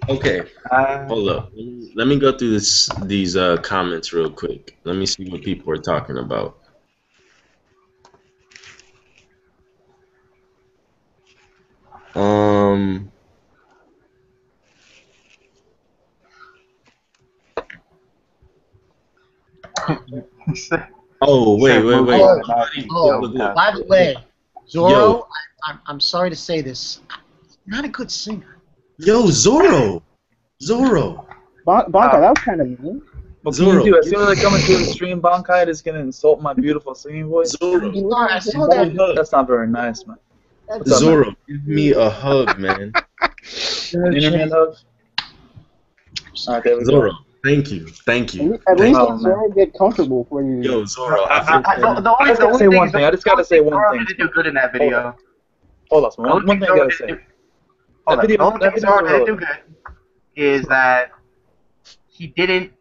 S2: Okay. Hold up. Let me go through these comments real quick. Let me see what people are talking about. Oh, wait.
S5: Oh,
S2: Look, look.
S5: by the way, Zoro, I'm sorry to say this, not a good singer.
S2: Yo, Zoro.
S6: Bankai, that was kind of mean.
S8: What can you do? As soon as I come into the stream, Bankai is gonna insult my beautiful singing voice.
S2: Zoro.
S5: Sorry, I saw that.
S8: That's not very nice, man. What's up,
S2: Zoro, give me a hug, man.
S8: Internet hug. Alright, there we go.
S2: Zoro, thank you.
S6: At least
S8: Oh,
S6: it's Zoro get comfortable for you.
S2: Yo, Zoro, I
S8: I just gotta say one thing. I just gotta say one
S1: Zoro
S8: thing.
S1: didn't do good in that video.
S8: Hold on, one thing I gotta say.
S1: Hold on. The only
S8: that
S1: thing
S8: video
S1: Zoro didn't do
S8: irrelevant.
S1: good is that he didn't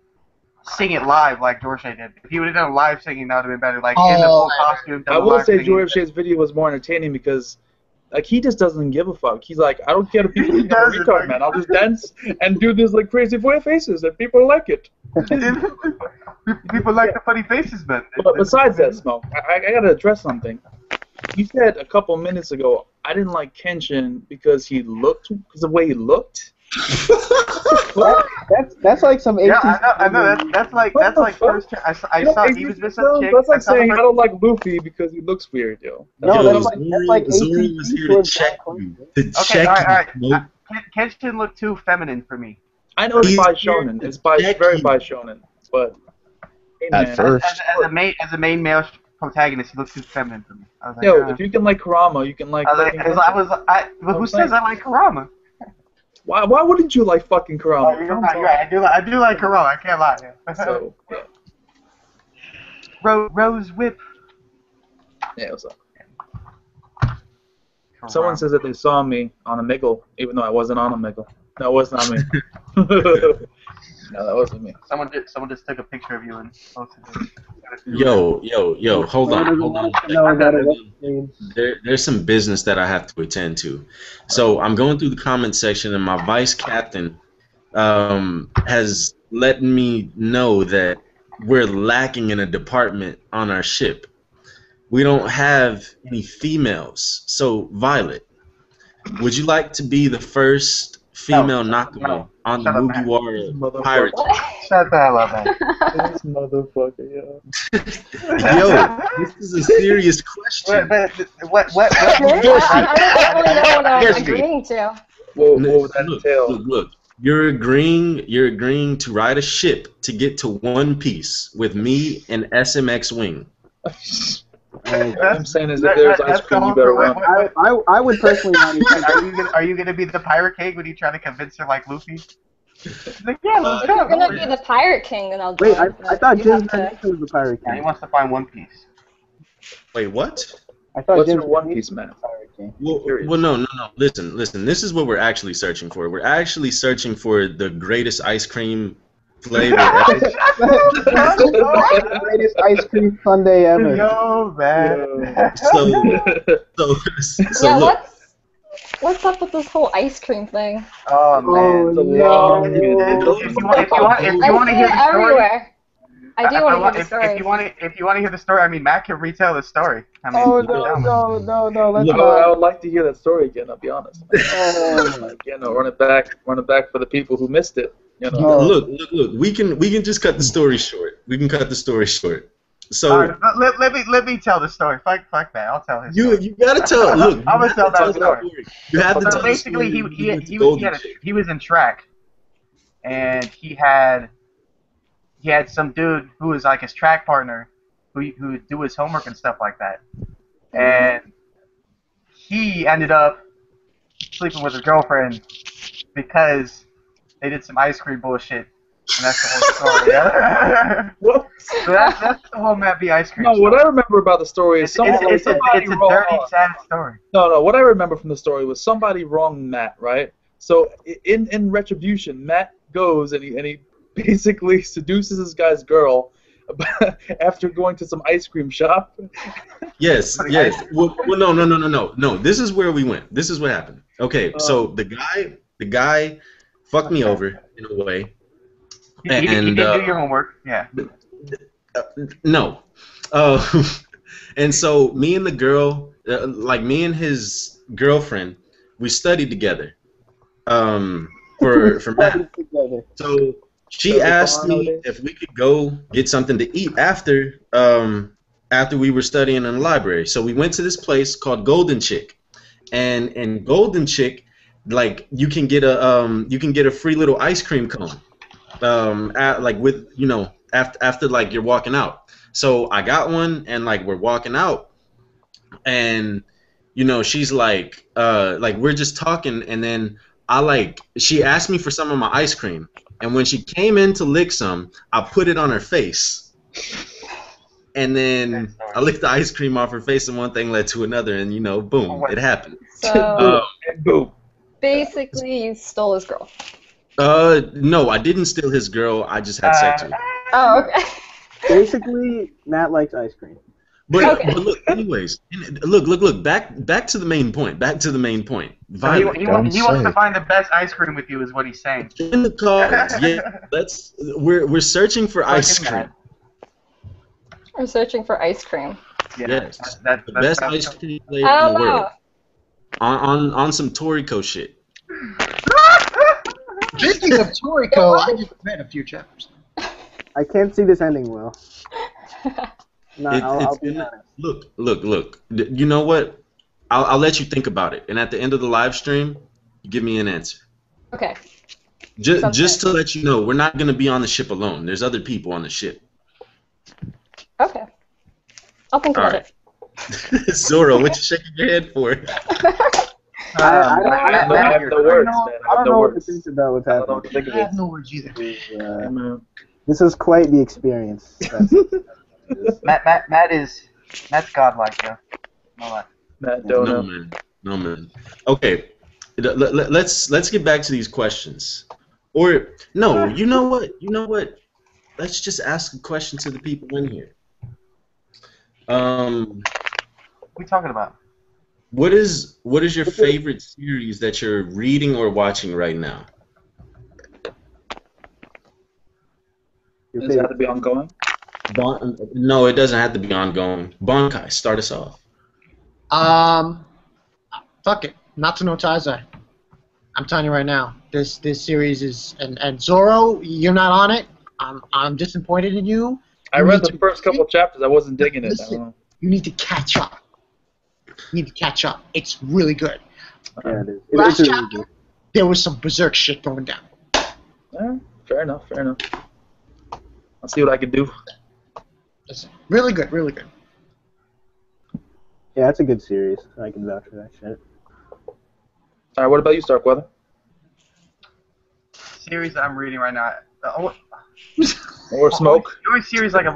S1: sing it live like George did. If he would have done live singing, that would have been better. Like in the full costume.
S8: I will say George Shay's video was more entertaining because like he just doesn't give a fuck. He's like, I don't care if people think I'm a retard, man. I'll just dance and do this like crazy boy faces and people like it.
S1: People like the funny faces, man.
S8: But besides that, Smoke, I gotta address something. You said a couple minutes ago I didn't like Kenshin because of the way he looked.
S6: That's like some 18.
S1: Yeah, I know. That's like first. I saw he was with some chick.
S8: That's like saying I don't like Luffy because he looks weird, yo.
S6: No,
S2: Yo,
S6: that's like
S2: Zoro
S6: 18
S2: was here to check you.
S1: Okay, alright. Kenshin looked too feminine for me.
S8: I know it's by shonen. It's very by shonen, but hey,
S7: At
S8: man.
S7: first.
S1: As a main male protagonist, he looks too feminine for me. I was like,
S8: Yo, if you can like Kurama, you can like.
S1: But who says I like Kurama?
S8: Why wouldn't you like fucking Kurama?
S1: Oh, you're right. I do like Kurama. I can't lie.
S8: So, yeah.
S1: Rose Whip.
S8: Yeah, what's up? Someone says that they saw me on a Miggle, even though I wasn't on a Miggle. No, it was not me. No, that wasn't me.
S1: Someone just took a picture of you and posted it.
S2: Yo, hold on. There's some business that I have to attend to. So I'm going through the comment section, and my vice captain has let me know that we're lacking in a department on our ship. We don't have any females. So, Violet, would you like to be the first female Nakumo on the Mugiwara pirate?
S1: Shut the hell up, man.
S8: This motherfucker, yo.
S2: Yo, this is a serious question.
S1: What?
S4: I don't really know what I'm agreeing to.
S8: What would that entail?
S2: Look. You're agreeing to ride a ship to get to One Piece with me and SMX Wing.
S8: What I'm saying is that there's ice cream, you better run.
S6: I would personally not even.
S1: Are you gonna be the pirate king when you try to convince her like Luffy? Like, yeah, let's
S4: If
S1: go.
S4: you're gonna be the pirate king, then I'll do
S6: Wait,
S4: it.
S6: I thought
S4: You
S6: James
S4: have to-
S6: was the pirate
S1: Yeah, he
S6: king.
S1: wants to find One Piece.
S2: Wait, what?
S6: I thought
S8: What's
S6: James
S8: your One Piece, man?
S6: pirate king.
S2: Well, no. Listen. This is what we're actually searching for. We're actually searching for the greatest ice cream flavor ever.
S6: The greatest ice cream sundae ever.
S1: Yo, man.
S2: So
S4: Yeah,
S2: look.
S4: what's up with this whole ice cream thing?
S1: Oh man.
S6: no.
S1: If you want to
S4: I
S1: hear
S4: see it
S1: the story,
S4: everywhere. I do want to hear the story.
S1: If you want to hear the story, I mean, Matt can retell the story. I mean,
S6: Oh no! Let's
S8: I
S6: not.
S8: would like to hear that story again, I'll be honest. Again, run it back for the people who missed it. You know.
S6: Oh.
S2: Look. We can just cut the story short. We can cut the story short. So
S1: all right, let me tell the story. Fuck that. I'll tell his story.
S2: you gotta tell. Look,
S1: I'm gonna tell that story.
S2: You have to
S1: So
S2: tell.
S1: basically,
S2: the story
S1: he
S2: with the
S1: was in track, and he had some dude who was like his track partner, who would do his homework and stuff like that, and he ended up sleeping with his girlfriend because they did some ice cream bullshit, and that's the whole story. Yeah?
S8: What?
S1: So that's the whole Matt B ice cream.
S8: No, what
S1: story.
S8: I remember about the story is
S1: It's a
S8: somebody
S1: dirty, sad story.
S8: No, what I remember from the story was somebody wronged Matt, right? So in retribution, Matt goes and he basically seduces this guy's girl after going to some ice cream shop.
S2: Yes. Well, no. This is where we went. This is what happened. Okay, so the guy fucked me over in a way.
S1: You didn't do your homework. Yeah.
S2: No. And so me and the girl, me and his girlfriend, we studied together. For math. So She asked me if we could go get something to eat after we were studying in the library. So we went to this place called Golden Chick, and in Golden Chick, like you can get a free little ice cream cone, like with after like you're walking out. So I got one, and like we're walking out, and she's like we're just talking, and then she asked me for some of my ice cream. And when she came in to lick some, I put it on her face. And then I licked the ice cream off her face, and one thing led to another, and boom, it happened.
S4: So
S8: Boom.
S4: basically, you stole his girl.
S2: No, I didn't steal his girl. I just had sex with her.
S4: Oh, okay.
S6: Basically, Matt likes ice cream.
S2: But,
S4: Okay.
S2: but look, anyways, look. Back to the main point.
S1: So he
S2: Violet.
S1: wants to find the best ice cream with you, is what he's saying.
S2: In the cards, yeah. We're searching for ice cream.
S4: We're searching for ice cream.
S2: Yes,
S1: That's
S2: the best
S1: that's-
S2: ice cream flavor in the world.
S4: Oh,
S2: On some Toriko shit.
S5: Speaking of Toriko, I just read a few chapters.
S6: I can't see this ending well. No, I'll be
S2: gonna,
S6: honest.
S2: look. You know what? I'll let you think about it, and at the end of the live stream, you give me an answer.
S4: okay.
S2: Just to let you know, we're not gonna be on the ship alone. There's other people on the ship.
S4: Okay. I'll think about
S2: Alright. Zoro, what you shaking your head for?
S1: I
S8: have no words, man.
S6: I don't know what to
S8: words.
S6: think about what's
S8: I don't know what
S6: happening.
S8: to think
S5: I
S8: of
S5: have
S8: it.
S5: no words either.
S6: This is quite the experience.
S1: Matt's godlike, though. No lie.
S8: Matt
S2: No
S8: Dono.
S2: man. Okay, let's get back to these questions. Or no, you know what? Let's just ask a question to the people in here.
S1: What are we talking about?
S2: What is your favorite series that you're reading or watching right now?
S6: Your
S8: Does it have
S6: favorite-
S8: to be ongoing?
S2: No, it doesn't have to be ongoing. Bankai, start us off.
S5: Fuck it. Natsu no Taizai. I'm telling you right now, this series is and Zoro, you're not on it. I'm disappointed in you.
S8: I read the first couple chapters. I wasn't digging it. I don't know.
S5: You need to catch up. It's really good.
S6: Yeah, it is.
S5: Last
S6: It's really
S5: chapter,
S6: good.
S5: there was some berserk shit going down.
S8: Yeah, fair enough. I'll see what I can do.
S5: Listen, really good.
S6: Yeah, it's a good series. I can vouch for that shit.
S8: All right, what about you, Starkweather?
S1: Series that I'm reading right now.
S8: Or Smoke?
S1: Your series like a.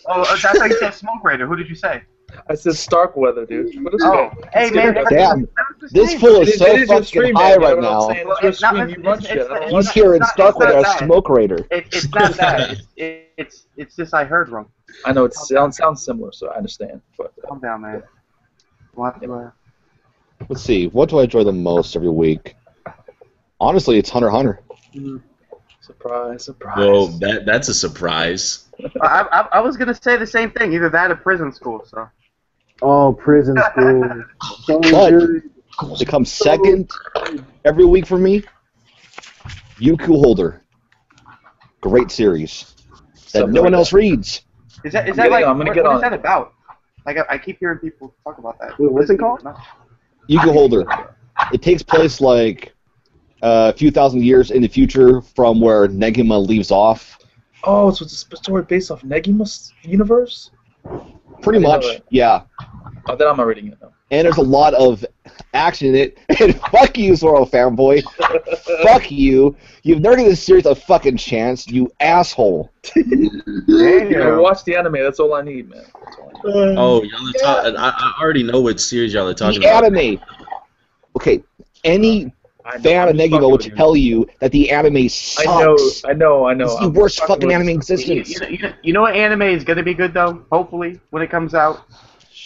S1: Oh, that's how you said Smoke Raider. Who did you say?
S8: I said Starkweather, dude. What is
S1: Oh, hey man.
S7: Damn.
S1: that was the
S7: This
S1: same.
S7: fool
S8: It
S7: is
S8: is
S7: so
S8: your
S7: fucking
S8: stream,
S7: high
S8: man. You know
S7: right
S8: what I'm
S7: now.
S8: saying?
S1: Well,
S8: It's your
S1: it's not-
S8: stream. You run
S1: it's-
S8: shit. I don't
S1: it's-
S8: want
S7: He's
S8: shit.
S7: here in
S1: not-
S7: Starkweather
S1: it's not
S7: as Smoke Raider.
S1: It's not that. It's just I heard wrong.
S8: I know it sounds similar, so I understand. But
S1: Calm down, man. What do I?
S7: Let's see. What do I enjoy the most every week? Honestly, it's Hunter x Hunter.
S8: surprise.
S2: Well, that's a surprise.
S1: I was gonna say the same thing. Either that or prison school. So.
S6: Oh, prison school. So
S7: But-
S6: good.
S7: It comes second every week for me. Yuku Holder. Great series that no one else reads.
S1: Is that
S8: getting
S1: like
S8: on- I'm gonna
S1: what
S8: get on
S1: is that
S8: it.
S1: about? Like I keep hearing people talk about that.
S6: Wait, what's it called?
S7: Yuku Holder. It takes place like a few thousand years in the future from where Negima leaves off.
S8: Oh, so it's a story based off Negima's universe?
S7: Pretty
S8: I didn't know
S7: much,
S8: that.
S7: yeah.
S8: Oh, then I'm not reading it though.
S7: And there's a lot of action in it. And fuck you, Zoro fanboy. Fuck you. You've nerded this series a fucking chance, you asshole.
S8: I watch the anime. That's all I need, man. That's all I need.
S2: Oh, y'all are talking. I already know what series y'all are talking
S7: The
S2: about.
S7: anime. Okay, any
S8: I know,
S7: fan of
S8: I'm just
S7: Negima
S8: fucking
S7: will
S8: with you.
S7: tell you that the anime sucks.
S8: I know.
S7: It's the
S8: I'm
S7: worst
S8: fucking
S7: fucking
S8: with
S7: anime
S8: you.
S7: in existence.
S1: You know what anime is gonna be good though? Hopefully, when it comes out,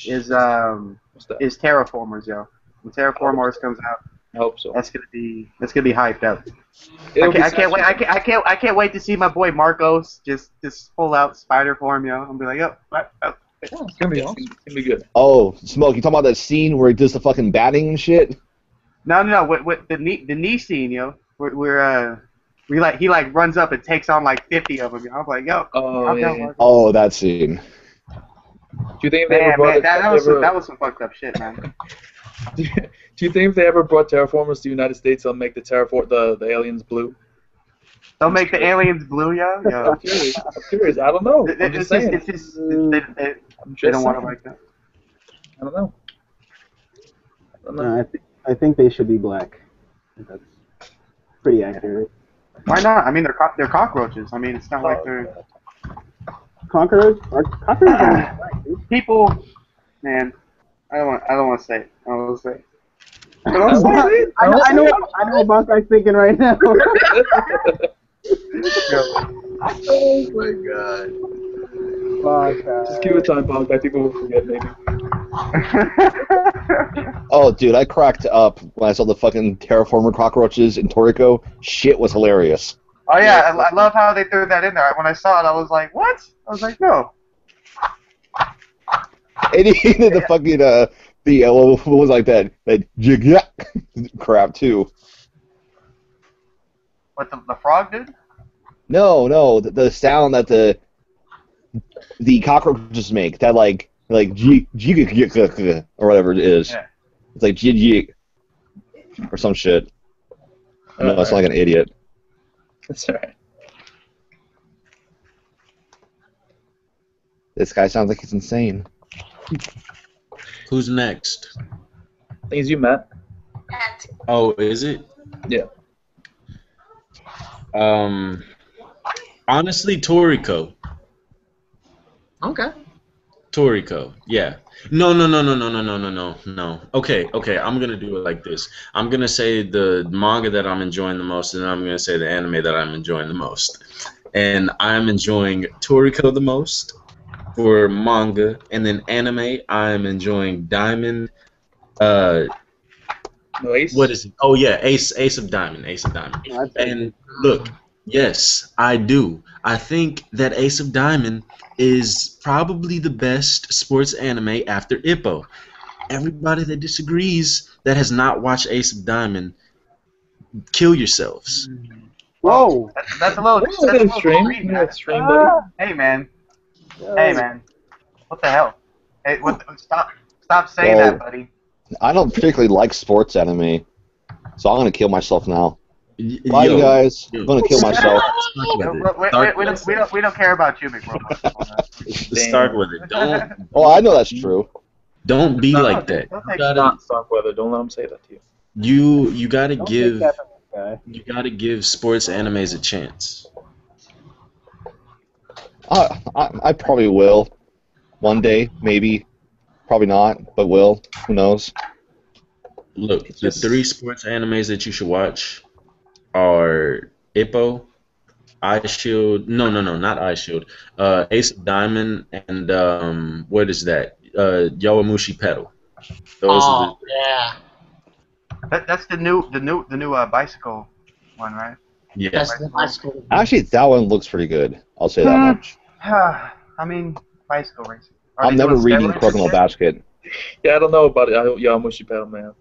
S1: is
S8: What's that?
S1: Terraformers, yo. When Terraformers comes out,
S8: I hope so.
S1: that's gonna be hyped up.
S8: It'll be
S1: I can't wait. I can't wait to see my boy Marcos just pull out spider form, yo. I'm be like, oh.
S5: It's gonna be
S8: It's
S5: awesome.
S8: gonna be good.
S7: Oh, Smoke, you talking about that scene where he does the fucking batting and shit?
S1: No. With the knee scene, yo. Where He like runs up and takes on like 50 of them. I'm like, yo,
S8: Oh,
S1: I'm
S8: yeah,
S1: down,
S8: yeah.
S1: Marco.
S7: Oh, that scene.
S8: Do you think if they ever
S1: Man,
S8: brought
S1: man, that was some fucked up shit, man.
S8: Do you think if they ever brought terraformers to the United States, they'll make the aliens blue?
S1: Don't make the aliens blue, yo.
S8: I'm curious. I'm curious. I don't know. I'm just saying.
S1: It's just
S8: I'm
S1: they
S8: just
S1: don't want it
S8: saying.
S1: like that.
S8: I don't know. I don't know.
S6: No, I think they should be black. That's pretty accurate.
S1: Why not? I mean, they're cockroaches. I mean, it's not like they're
S6: Conquerors? Conquerors are black, dude.
S1: people. Man, I don't want to say it. I don't want to say it.
S6: I know what Boss Guy's thinking right now.
S8: Oh my god.
S6: Boss Guy.
S8: Just give it time, Punk. I think we'll forget maybe.
S7: Oh, dude, I cracked up when I saw the fucking terraformer cockroaches in Toriko. Shit was hilarious.
S1: Oh yeah, I love how they threw that in there. When I saw it, I was like, what? I was like, no.
S7: And even the fucking what was like that jig crap too.
S1: What the frog did?
S7: No, the sound that the cockroaches make, that like jig or whatever it is.
S1: Yeah.
S7: It's like jig or some shit. No, it's like an idiot.
S8: That's alright.
S7: This guy sounds like he's insane.
S2: Who's next?
S8: I think it's you, Matt.
S2: Oh, is it?
S8: Yeah.
S2: Honestly, Toriko.
S5: Okay.
S2: Toriko, yeah. No. Okay, I'm gonna do it like this. I'm gonna say the manga that I'm enjoying the most, and then I'm gonna say the anime that I'm enjoying the most. And I'm enjoying Toriko the most for manga, and then anime, I'm enjoying Diamond.
S8: No, Ace?
S2: What is it? Oh yeah, Ace of Diamond. And look, yes, I do. I think that Ace of Diamond is probably the best sports anime after Ippo. Everybody that disagrees, that has not watched Ace of Diamond, kill yourselves.
S6: Whoa!
S1: That's a little.
S8: That's a bit extreme.
S1: man.
S8: Extreme, buddy.
S1: Hey man. Hey man. What the hell? Hey, stop saying
S7: Well,
S1: that, buddy.
S7: I don't particularly like sports anime, so I'm gonna kill myself now. Bye,
S2: Yo,
S7: you guys.
S2: yo.
S7: I'm gonna kill myself.
S1: We don't care about you, McRobot.
S2: Start with it.
S7: Oh, I know that's true.
S2: Don't be like that.
S1: Don't
S2: You
S1: take
S2: gotta,
S8: Not Starkweather. Don't let him say that to you.
S2: you gotta
S6: Don't
S2: give
S6: take that from this guy.
S2: you gotta give sports animes a chance.
S7: I probably will. One day, maybe. Probably not, but will. Who knows?
S2: Look,
S8: It's
S2: the
S8: just-
S2: 3 sports animes that you should watch are Ippo, Eye Shield. No, not Eye Shield. Ace of Diamond and what is that? Yowamushi Pedal. Those are the
S5: yeah.
S1: That's the new bicycle one, right?
S2: yeah.
S5: That's the high school.
S7: Actually, that one looks pretty good. I'll say that much.
S1: I mean, bicycle racing. Are
S7: I'm
S1: they
S7: never
S1: doing
S7: reading
S1: steroids
S7: Crocodile
S1: and shit?
S7: Basket.
S8: Yeah, I don't know about it. Yamushi Pedal, man.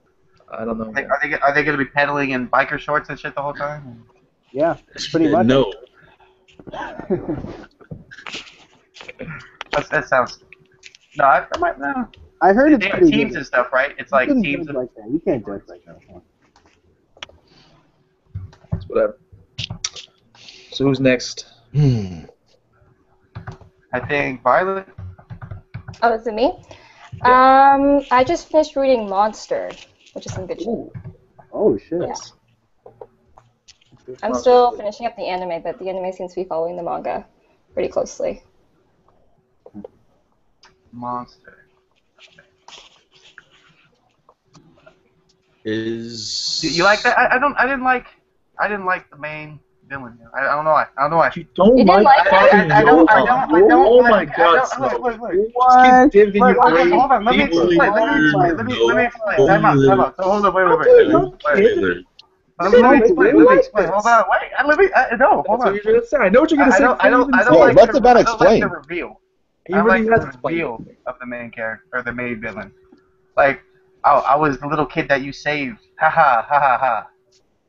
S8: I don't know.
S1: Like,
S8: Man.
S1: are they going to be pedaling in biker shorts and shit the whole time?
S6: Yeah, pretty much.
S2: No.
S1: That sounds. No, I might no.
S6: I heard it's
S1: They have
S6: pretty
S1: teams
S6: good.
S1: and stuff, right? It's
S6: You
S1: like
S6: shouldn't
S1: teams
S6: judge
S1: of.
S6: like that. You can't judge like that.
S8: It's whatever. So who's next?
S1: I think Violet.
S4: Oh, is it me? I just finished reading Monster, which is some good shit.
S6: Oh shit.
S4: Yeah. I'm still finishing up the anime, but the anime seems to be following the manga pretty closely.
S1: Monster.
S2: Is
S1: You like that? I didn't like the main villain. I don't know why.
S8: You don't
S4: You didn't like
S8: fucking
S1: I don't.
S8: Oh
S1: like-
S8: my
S1: I
S8: god,
S1: don't-
S8: Smoke.
S1: look.
S6: What?
S8: Keep digging
S1: Look,
S8: your
S1: hold
S8: grave
S1: on, let me
S8: deeper.
S1: explain. Let me explain. Time out. So hold on, wait. Let me explain. Hold on, wait. No, hold
S8: That's what
S1: on.
S8: you're gonna say. I know what you're gonna say.
S1: I don't
S7: Well,
S1: like
S7: let the man explain.
S1: the reveal.
S8: He
S1: I
S8: really
S1: like
S8: has
S1: the
S8: explained
S1: reveal
S8: it.
S1: of the main character or the main villain. Like, oh, I was the little kid that you saved. Ha ha ha ha ha.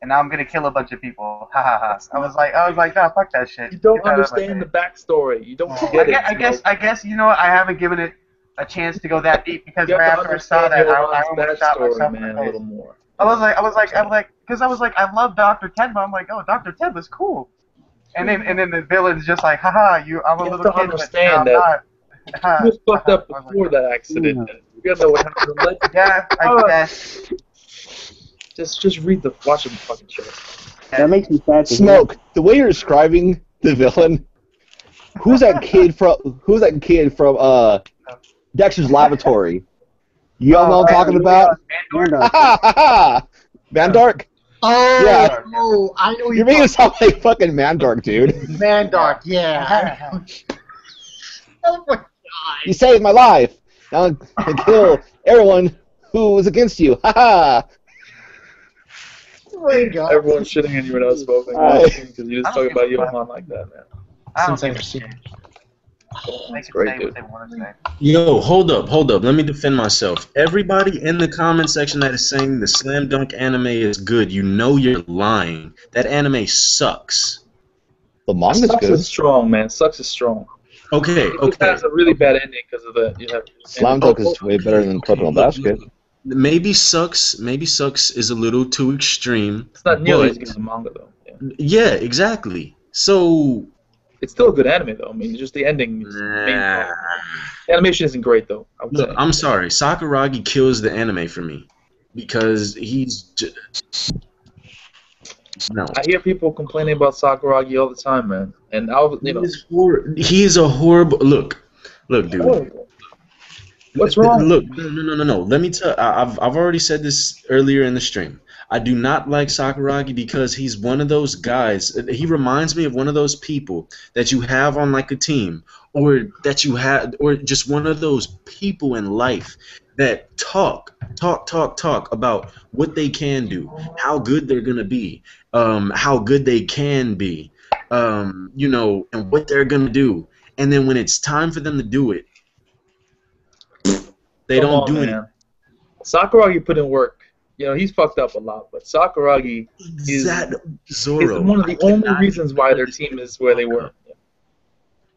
S1: and now I'm gonna kill a bunch of people. Ha ha ha. I was like, nah, fuck that shit.
S8: You don't
S1: Get that out of my
S8: understand the
S1: head.
S8: backstory. You don't get it.
S1: I guess you know what? I haven't given it a chance to go that deep because
S8: You
S1: right
S8: have to
S1: after I saw
S8: understand
S1: that, I
S8: Yohan's
S1: almost shot
S8: backstory,
S1: myself in
S8: man,
S1: the
S8: a
S1: face.
S8: little more.
S1: I was like, because I was like, I love Dr. Tenma. I'm like, oh, Dr. Tenma's cool. And then the villain's just like, haha, I'm a
S8: You
S1: little
S8: have to
S1: kid, but
S8: understand
S1: no, I'm
S8: that
S1: not.
S8: he was fucked up
S1: I was like,
S8: before that accident. You gotta know what happened.
S1: yeah, I guess.
S8: Just watch the fucking show.
S6: That makes me sad to hear.
S7: Smoke, the way you're describing the villain, who's that kid from Dexter's Laboratory? You all know what I'm talking about? Mandark?
S5: Oh,
S7: Yeah.
S5: oh, I know
S7: You're making it sound like fucking Mandark, dude.
S5: Mandark, yeah. Oh my god.
S7: You saved my life. Now I kill everyone who was against you. Ha
S5: Oh my god.
S8: Everyone's shitting on you when I was smoking because you just talk about Johan like that, man.
S5: Since I've seen it.
S1: They can
S8: great,
S1: say
S8: dude.
S1: what they want to say.
S2: Yo, hold up. Let me defend myself. Everybody in the comment section that is saying the Slam Dunk anime is good, you know you're lying. That anime sucks.
S7: The manga's
S8: Sucks
S7: good.
S8: is strong, man. Sucks is strong.
S2: Okay,
S8: It just
S2: okay.
S8: has a really bad ending because of the.
S7: Slam Dunk is way better than Purple Basket.
S2: Maybe sucks is a little too extreme.
S8: It's not nearly
S2: but-
S8: as good as the manga, though. Yeah.
S2: Yeah, exactly. So
S8: It's still a good anime, though. I mean, just the ending. Is the main part. The animation isn't great, though. I would
S2: look,
S8: say.
S2: I'm sorry. Sakuragi kills the anime for me because he's no.
S8: I hear people complaining about Sakuragi all the time, man. And I was,
S2: He is a horrible look, dude.
S8: horrible. What's wrong?
S2: Look, no. Let me tell. I've already said this earlier in the stream. I do not like Sakuragi because he's one of those guys. He reminds me of one of those people that you have on like a team, or that you have, or just one of those people in life that talk about what they can do, how good they're gonna be, how good they can be, and what they're gonna do. And then when it's time for them to do it, they
S8: Come
S2: don't
S8: on,
S2: do
S8: man.
S2: anything.
S8: Sakuragi put in work. He's fucked up a lot, but Sakuragi is
S2: Zoro.
S8: one of the only reasons why their team is where they were. Yeah.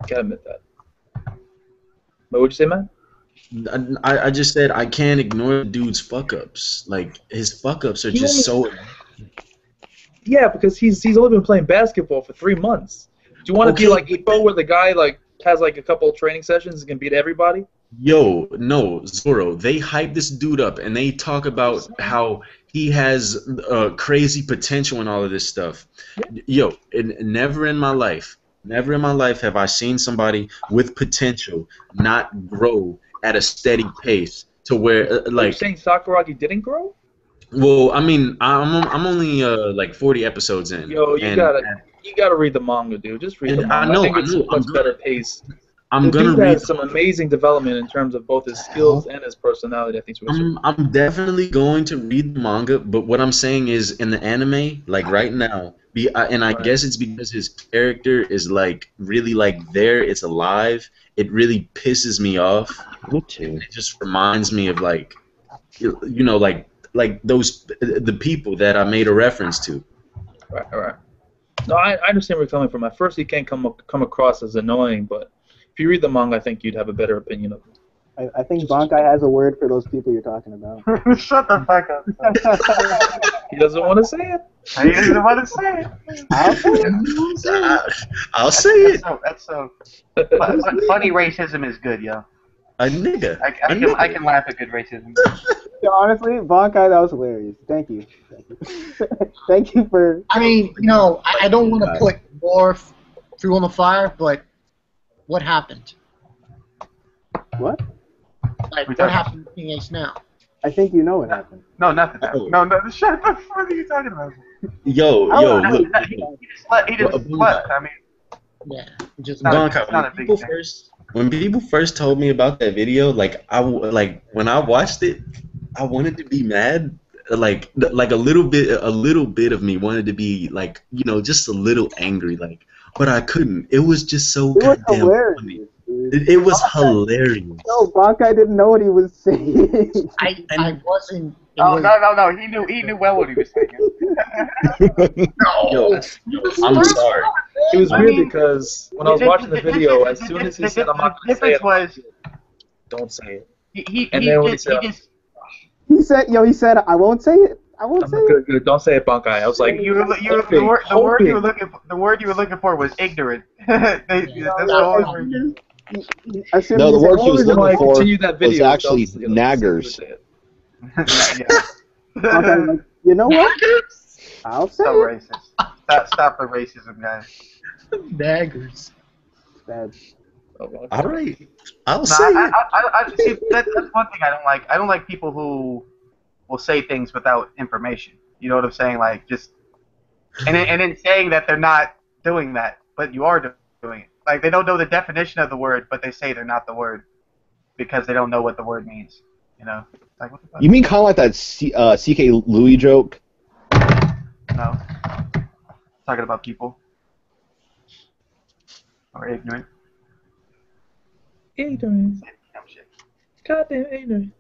S8: Gotta admit that. What would you say, man?
S2: I just said I can't ignore the dude's fuck ups. Like his fuck ups are just so.
S8: Yeah, because he's only been playing basketball for 3 months. Do you want to be like Ippo, where the guy has a couple of training sessions and can beat everybody?
S2: Yo, no, Zoro. They hype this dude up and they talk about how he has crazy potential and all of this stuff. Yo, never in my life have I seen somebody with potential not grow at a steady pace to where
S8: You're saying Sakuragi didn't grow?
S2: Well, I mean, I'm only 40 episodes in.
S8: Yo, you gotta read the manga, dude. Just read the manga. I think it's a much better pace.
S2: I'm
S8: the
S2: gonna
S8: dude
S2: read
S8: has some amazing development in terms of both his skills and his personality. I think.
S2: I'm definitely going to read the manga, but what I'm saying is in the anime, like right now, and I guess it's because his character is really there, it's alive. It really pisses me off.
S7: Me too.
S2: It just reminds me of like those the people that I made a reference to.
S8: Right. No, I understand where you're coming from. At first, he can come across as annoying, but if you read the manga, I think you'd have a better opinion of him.
S6: I think Bankai has a word for those people you're talking about.
S1: Shut the fuck up.
S8: He doesn't want to say it.
S1: He doesn't want to say it.
S2: I'll say it.
S1: That's so. Funny racism is good, yo.
S2: A nigga.
S1: I can laugh at good racism.
S6: Yeah, honestly, Bankai, that was hilarious. Thank you. Thank you for.
S5: I mean, I don't want to put more fuel on the fire, but what happened?
S6: What?
S5: What happened to King Ace now?
S6: I think you know what happened.
S1: No, nothing. No, shut the fuck are you talking about?
S2: Yo, look.
S1: He just slept. I mean,
S5: yeah, just
S2: When people first told me about that video, when I watched it, I wanted to be mad. Like a little bit of me wanted to be just a little angry, but I couldn't. It was just so goddamn funny. It was hilarious.
S6: No, Bankai didn't know what he was saying.
S5: I wasn't.
S1: Oh no! He knew well what he was saying.
S2: Yo, I'm sorry.
S8: It was
S1: I
S8: weird
S1: mean,
S8: because when I was watching the video, as soon as he said, "I'm not going to say it," don't say it. And then when he said,
S6: He said, I won't say it. I won't say it.
S8: good, don't say it, Bunkai. I was like,
S1: the word you were looking for was ignorant. That's the only word.
S7: No, the word he was looking for
S8: continue that
S7: was
S8: video,
S7: actually
S8: don't- you know,
S7: naggers.
S8: say it.
S6: Bankai's like, you know what? I'll say
S1: So
S6: it.
S1: racist. Stop the racism, guys.
S5: Daggers.
S6: Bad.
S2: All right, I'll
S1: No,
S2: say it.
S1: see, that's one thing I don't like. I don't like people who will say things without information. You know what I'm saying? Like just and then saying that they're not doing that, but you are doing it. Like they don't know the definition of the word, but they say they're not the word because they don't know what the word means. You know? Like what the fuck?
S7: You mean kind of like that CK Louis joke?
S1: No. Talking about people or ignorant.
S8: Ignorant.
S1: Dumb shit.
S8: Goddamn ignorant.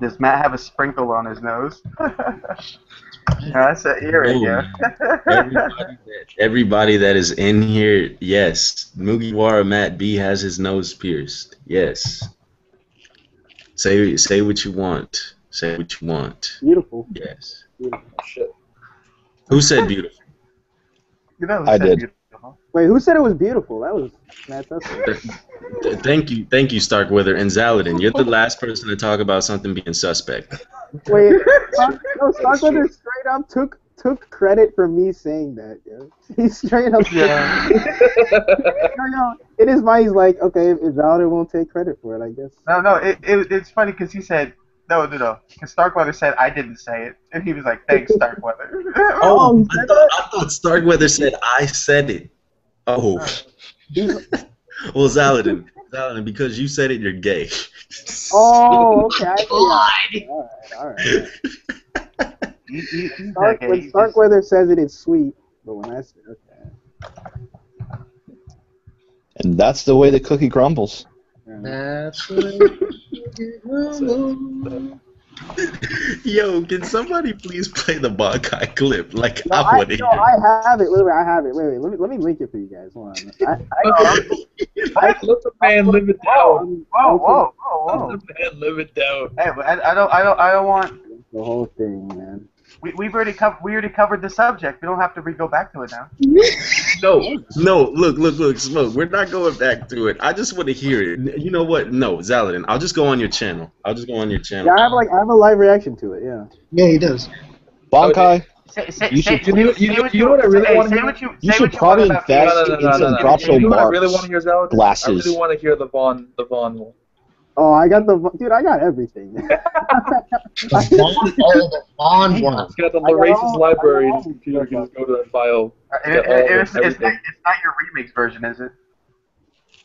S1: Does Matt have a sprinkle on his nose? That's an earring, yeah.
S2: Everybody that is in here, yes. Mugiwara Matt B has his nose pierced. Yes. Say what you want. Say what you want.
S6: Beautiful.
S2: Yes.
S6: Beautiful.
S8: Shit.
S2: Who said beautiful?
S1: You know,
S7: I did.
S1: beautiful.
S6: Wait, who said it was beautiful? That was Matt Tussle.
S2: Thank you, Starkweather and Zaladin. You're the last person to talk about something being suspect.
S6: Wait, Starkweather straight up took credit for me saying that. Yo. He straight up.
S1: Yeah.
S6: No, in his mind, he's like, okay, if Zaladin won't take credit for it, I guess.
S1: No. It's funny because he said no. Because Starkweather said I didn't say it, and he was like, "Thanks, Starkweather."
S2: Oh, I thought Starkweather said I said it. Oh. Well, Zaladin, because you said it, you're gay.
S6: Oh, okay. All right. When Starkweather says it, it's sweet, but when I say okay.
S7: And that's the way the cookie crumbles.
S5: That's the
S2: Yo, can somebody please play the Bankai clip? Like,
S6: No,
S2: I want to hear.
S6: I have it. Wait, I have it. Wait. Let me link it for you guys. Hold on.
S8: Let the man live it down.
S1: Whoa.
S8: Let the man live it down.
S1: Hey, but I don't want.
S6: The whole thing, man.
S1: We already covered the subject. We don't have to go back to it now.
S2: No, look, Smoke. We're not going back to it. I just want to hear it. You know what? No, Zaladin, I'll just go on your channel.
S6: Yeah, I have a live reaction to it. Yeah.
S5: Yeah, he does.
S7: Bankai,
S1: You
S8: know what I really want to hear?
S7: you should probably invest in some drop show
S8: You know what I
S7: marks.
S8: really want to hear, Zaladin?
S7: Glasses.
S8: I really want to hear the Vaughn one.
S6: Oh, I got I got everything.
S5: The Vaughn one.
S8: It's got the racist library in his computer. You can just go to that file.
S1: It's not your remix version, is it?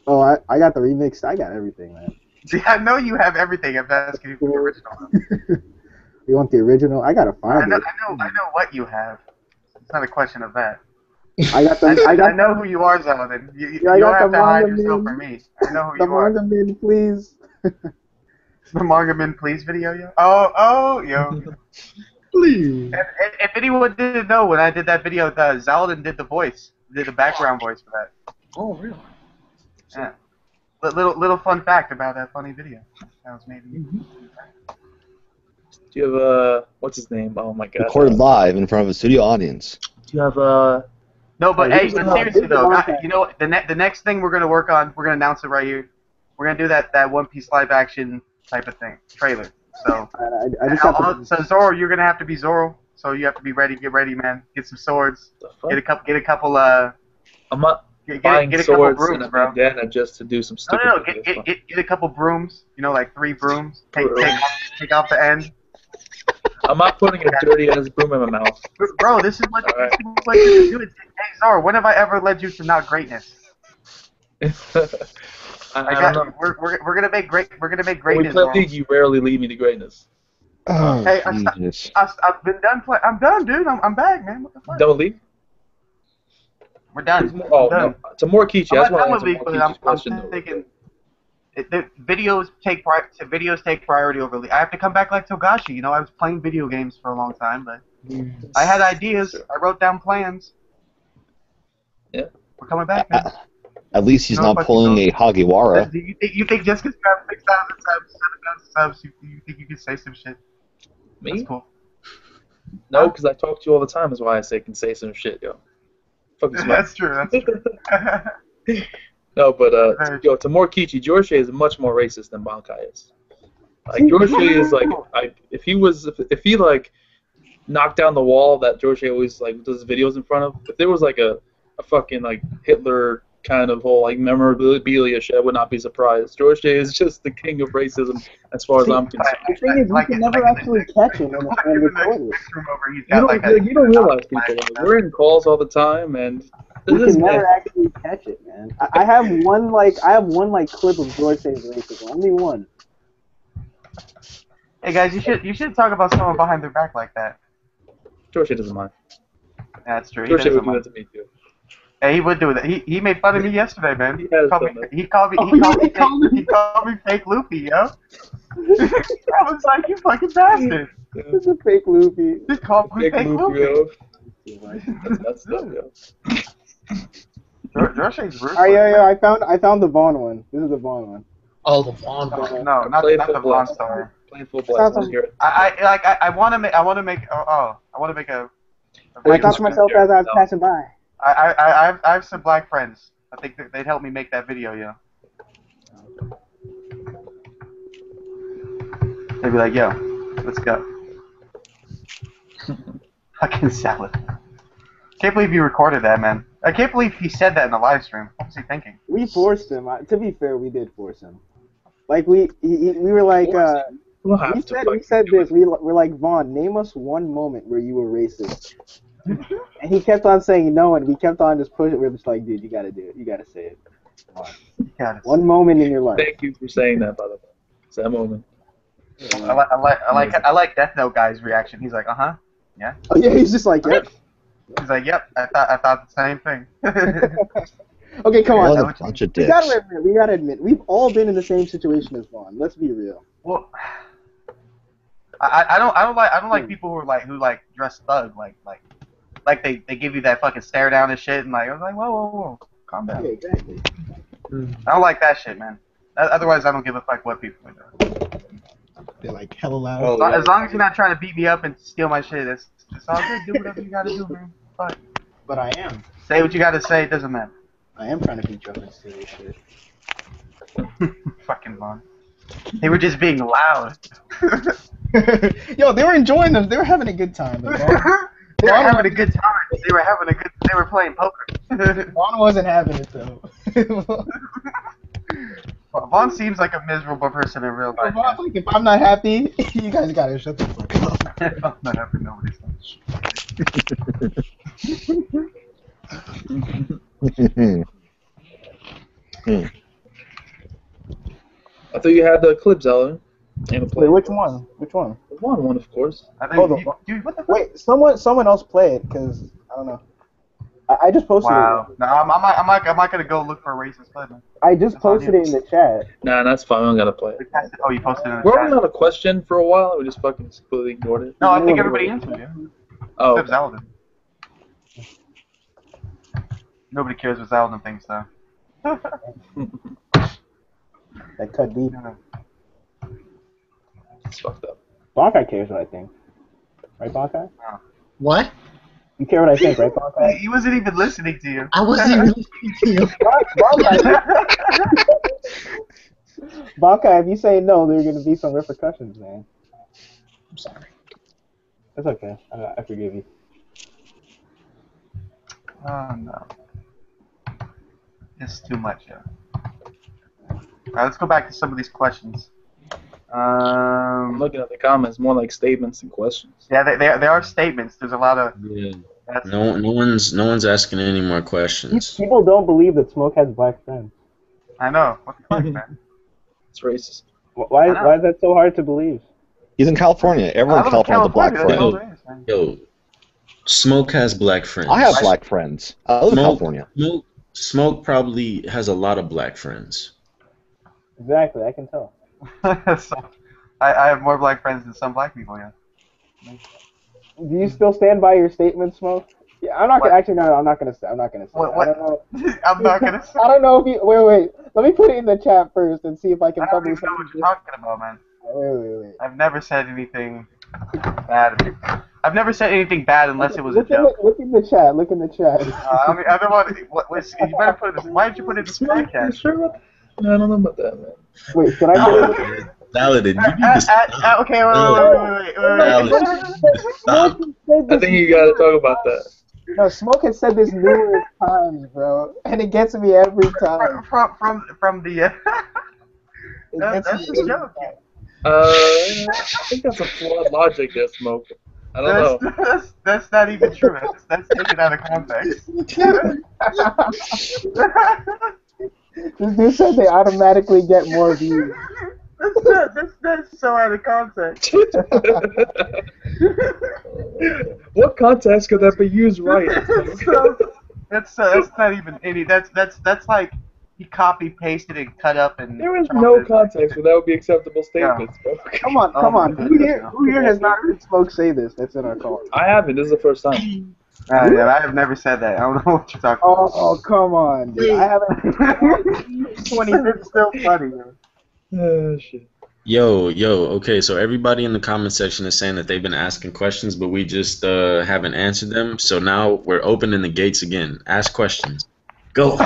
S6: Oh, I got the remix. I got everything, man.
S1: See, I know you have everything. I'm asking you for the original.
S6: You want the original? I gotta
S1: I
S6: find
S1: know
S6: it.
S1: what you have. It's not a question of that.
S6: I got the.
S1: I know who you are, Zaladin. You
S6: I
S1: don't
S6: got
S1: have
S6: the
S1: to hide
S6: manga
S1: yourself
S6: man.
S1: from me. I know who
S6: The
S1: you are.
S6: manga man, please.
S1: The Manga Man Please video, yo. Oh, yo.
S5: Please.
S1: If anyone didn't know, when I did that video, Zaladin did the background voice for that.
S5: Oh, really?
S1: Yeah. Little fun fact about that funny video. That was maybe.
S8: Do you have what's his name? Oh my god.
S7: Recorded live in front of a studio audience.
S8: Do you have
S1: No, but hey, but seriously though,
S6: Okay.
S1: you know the next thing we're gonna work on, we're gonna announce it right here. We're gonna do that One Piece live action type of thing, trailer. So,
S6: I just have to.
S1: so Zoro, you're gonna have to be Zoro. So you have to be ready. Get ready, man. Get some swords.
S8: the fuck?
S1: Get a couple.
S8: I'm not
S1: Get
S8: buying
S1: a couple
S8: swords
S1: brooms,
S8: and a
S1: bro.
S8: bandana just to do some stupid.
S1: No,
S8: videos.
S1: get a couple brooms. You know, like 3 brooms. Take off the end.
S8: I'm not putting a dirty ass broom in my mouth.
S1: Bro, this is what
S8: Alright.
S1: you do. Hey, Zoro, when have I ever led you to not greatness?
S8: I don't know.
S1: We're gonna make great. We're gonna make
S8: When we
S1: greatness.
S8: play
S1: Zoro.
S8: League, you rarely lead me to greatness.
S7: Oh,
S1: Hey,
S7: Jesus.
S1: I've been done. I'm done, dude. I'm back, man. What the fuck?
S8: Double League?
S1: We're done.
S8: Oh,
S1: We're done.
S8: no. To Morkichi,
S1: I'm
S8: that's
S1: not
S8: why I
S1: done with
S8: answered
S1: League, but
S8: Morkichi's
S1: I'm
S8: question, though.
S1: thinking the videos take priority over League. I have to come back like Togashi. You know, I was playing video games for a long time, but I had ideas. I wrote down plans.
S8: Yeah.
S1: We're coming back, man.
S7: At least he's
S1: No
S7: not
S1: fucking
S7: pulling a Hagiwara.
S1: You think just because you have 6,000 subs, 7,000 subs, you think you can say some shit?
S8: Me?
S1: That's cool.
S8: No, because I talk to you all the time. Is why I can say some shit, yo. Fucking smart.
S1: That's true. That's true.
S8: No, but
S1: Very
S8: yo, to Morkichi, George is much more racist than Bankai is. Like George is like, if he like knocked down the wall that George always like does videos in front of, if there was like a fucking like Hitler kind of whole like memorabilia shit, I would not be surprised. George is just the king of racism as far as I'm concerned.
S6: The thing is, we can never actually catch him and record it.
S8: You don't realize people. Like, we're in calls all the time, and
S6: We
S8: this
S6: can never
S8: guy-
S6: actually catch it, man. I have one clip of George saying racism. Only one.
S1: Hey guys, you should talk about someone behind their back like that.
S8: George doesn't mind.
S1: Yeah, that's true. He
S8: George
S1: doesn't
S8: would do
S1: mind.
S8: that to me too.
S1: Hey, he would do that. He made fun of me yesterday, man.
S8: He has done that.
S1: He called me fake Luffy, yo. I was like, you fucking bastard.
S6: It's a fake Luffy.
S1: He called me
S8: Big
S1: fake
S8: move,
S1: Luffy.
S8: yo. That's stuff, yo.
S1: George is rude.
S6: Oh yeah, I found the Vaughn one. This is the Vaughn one.
S5: Oh, the Vaughn one.
S1: No, not
S8: Play
S1: the
S8: full
S1: Vaughn
S8: blast.
S1: star.
S8: Playing full blast. Let's hear it.
S1: I want to make a
S6: And I thought to myself as I was passing by.
S1: I have some black friends. I think that they'd help me make that video, yo. They'd be like, yo, let's go. Fucking salad. Can't believe you recorded that, man. I can't believe he said that in the live stream. What was he thinking?
S6: We forced him. To be fair, we did force him. Like we were like
S8: We'll have
S6: we
S8: to
S6: said
S8: fucking do
S6: this. We're like, Vaughn, name us one moment where you were racist. And he kept on saying no, and we kept on just pushing. We're just like, dude, you gotta do it. You gotta say it.
S1: Yeah,
S6: One moment in your life.
S8: Thank you for saying that, by the way. It's that moment.
S1: I like Death Note guy's reaction. He's like,
S6: Oh yeah, he's just like, yep.
S1: He's like, yep. I thought the same thing.
S6: Okay, come on.
S7: What
S6: Now.
S7: a bunch of
S6: We
S7: dicks.
S6: gotta admit, we've all been in the same situation as Vaughn. Let's be real.
S1: Well, I don't like people who dress thug like they give you that fucking stare down and shit and like I was like whoa calm down.
S6: Yeah, exactly.
S1: I don't like that shit, man. Otherwise I don't give a fuck what people are doing.
S6: They're like hella loud.
S1: As long as you're not trying to beat me up and steal my shit, it's all good. Do whatever you gotta do, man. Fuck.
S6: But I am.
S1: Say what you gotta say. It doesn't matter.
S6: I am trying to beat you up and steal your shit.
S1: Fucking Vaughn. They were just being loud.
S6: Yo, they were enjoying them. They were having a good time. But
S1: They were having a good time. They were playing poker.
S6: Vaughn wasn't having it though.
S1: Vaughn seems like a miserable person in real life.
S6: Vaughn's like, if I'm not happy, you guys gotta shut the fuck up.
S1: I'm not happy. Nobody's
S8: I thought you had the clips, Alan. And
S6: Wait, which one? Which one?
S8: The one, of course.
S1: I think
S6: Hold on.
S1: dude, what the fuck?
S6: Wait, someone else play it, cause I don't know. I just posted
S1: Wow.
S6: it.
S1: No, I'm not gonna go look for a racist play, man.
S6: I just
S1: That's on
S6: posted
S1: you.
S6: it in the chat.
S8: Nah, that's fine. We don't gotta play it.
S1: Oh, you posted it in the
S8: We're
S1: chat.
S8: only on a question for a while. We just fucking completely ignored it.
S1: No, I think everybody answered it.
S8: Oh,
S1: Except Zeldin. Nobody cares what Zeldin thinks, though.
S6: That cut deep.
S8: it's fucked up.
S6: Bonkai cares what I think. Right, Bonkai?
S5: What?
S6: You care what I think, right, Bonkai?
S1: He wasn't even listening to you.
S5: I wasn't even listening to you.
S6: Bonkai, if you say no, there are going to be some repercussions, man.
S5: I'm sorry.
S6: It's okay. I forgive you.
S1: Oh, no. It's too much, yeah. Alright, let's go back to some of these questions.
S8: I'm looking at the comments, more like statements and questions.
S1: Yeah, they are statements. There's a lot of...
S2: Yeah.
S1: That's,
S2: No one's asking any more questions.
S6: People don't believe that Smoke has black friends.
S1: I know. What the fuck, man?
S8: It's racist.
S6: Why is that so hard to believe?
S7: He's in California. Everyone in
S1: I live in
S7: California has a black
S1: California,
S7: friend.
S1: that's all there is, man.
S2: Yo, Smoke has black friends.
S7: I have black friends. I live in California.
S2: Smoke probably has a lot of black friends.
S6: Exactly, I can tell.
S1: So, I have more black friends than some black people, yeah.
S6: Do you still stand by your statement, Smoke? Yeah, I'm not
S1: What?
S6: gonna. Actually, no, I'm not gonna say. I'm not gonna say.
S1: What?
S6: I don't know.
S1: I'm not gonna say.
S6: I don't know if you. Wait. Let me put it in the chat first and see if I can
S1: I don't
S6: publish
S1: even know what
S6: something.
S1: you're talking about, man.
S6: Wait.
S1: I've never said anything bad. I've never said anything bad unless it was a
S6: Look in
S1: joke.
S6: the, look in the chat. Look in the chat.
S1: I mean, I don't want. You better put it. Why did you put it in the
S8: Smoke, you
S1: podcast?
S8: sure about that? No, I don't know about that, man.
S6: Wait, should I put it?
S2: Saladin, you need to stop.
S1: Okay, wait.
S2: Stop.
S8: I think you gotta talk about that.
S6: No, Smoke has said this numerous times, bro, and it gets me every time.
S1: From the.
S6: It gets
S1: That's
S6: me
S1: a joke.
S8: I think that's a flawed logic there, Smoke. I don't know.
S1: That's not even true. That's taken out of context.
S6: This dude said they automatically get more views.
S1: That's so out of context.
S8: What context could that be used right?
S1: That's not even any. That's like he copy pasted and cut up and.
S8: There is no context where that would be acceptable statements, bro.
S6: Come on. Who here has not heard Smoke say this? That's in our call.
S8: I haven't. This is the first time.
S1: Yeah, I have never said that. I don't know what you're talking about.
S6: Oh, come on, dude. I haven't.
S1: 20. It's still funny.
S8: Shit.
S2: Yo, okay, so everybody in the comment section is saying that they've been asking questions, but we just haven't answered them. So now we're opening the gates again. Ask questions. Go.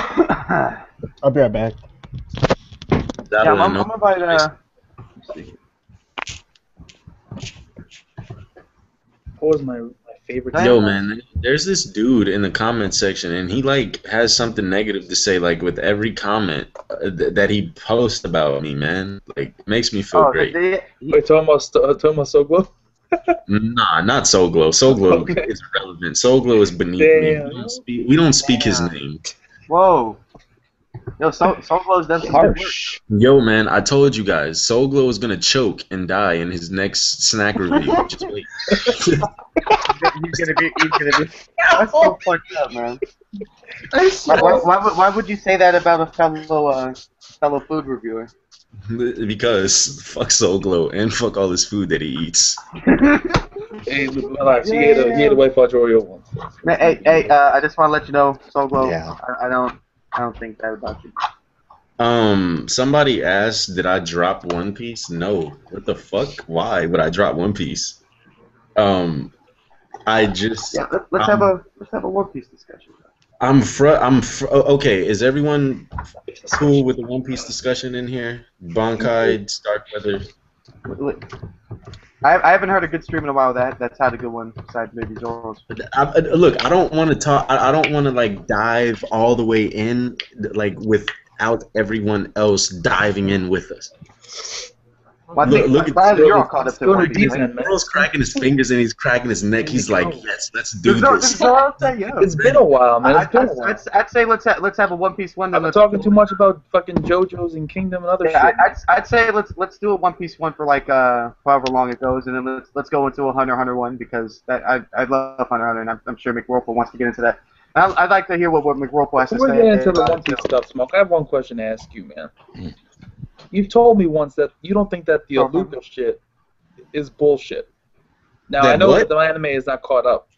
S6: I'll be right back.
S1: Yeah, I'm gonna buy the.
S8: What was my favorite?
S2: Yo, man, there's this dude in the comment section, and he like has something negative to say, like with every comment that he posts about me, man. Like makes me feel great.
S8: Wait, talking about Soglo?
S2: Nah, not Soulglow. Soulglow
S8: Okay.
S2: is irrelevant. Soulglow is beneath me. We don't speak his name.
S1: Whoa. Yo, Soulglow's done some good work.
S7: Harsh.
S2: Yo, man, I told you guys, Soulglow is gonna choke and die in his next snack review. Just wait.
S1: He's gonna be. That's so fucked up, man. Why would you say that about a fellow food reviewer?
S2: Because fuck Soulglow and fuck all his food that he eats.
S8: Hey, relax. He ate a White Fudge Oreo once.
S1: Hey, I just want to let you know, Soulglow.
S7: Yeah.
S1: I don't think that about you.
S2: Somebody asked, did I drop One Piece? No. What the fuck? Why would I drop One Piece? I just.
S1: Yeah, let's have a One Piece discussion.
S2: Okay, is everyone cool with the One Piece discussion in here? Bankai, Starkweather.
S1: I haven't heard a good stream in a while. That's had a good one besides maybe Zoro's.
S2: Look, I don't want to talk. I don't want to like dive all the way in, like without everyone else diving in with us.
S1: Well,
S2: Look at
S1: you're all caught up to One Piece.
S2: Zoro's cracking his fingers and he's cracking his neck. He's like, yes, let's do this.
S8: It's been a while, man. It's been a while.
S1: I'd say let's have a One Piece one.
S8: I'm talking too much about fucking JoJo's and Kingdom and other shit.
S1: I'd say let's do a One Piece one for like however long it goes, and then let's go into a Hunter x Hunter one because I love Hunter x Hunter, and I'm sure McWhirlpool wants to get into that. I'd like to hear what McWhirlpool has to say.
S8: Before we get into the One Piece stuff, Smoke, I have one question to ask you, man. You've told me once that you don't think that the Aluka shit is bullshit. Now, I know that the anime is not caught up.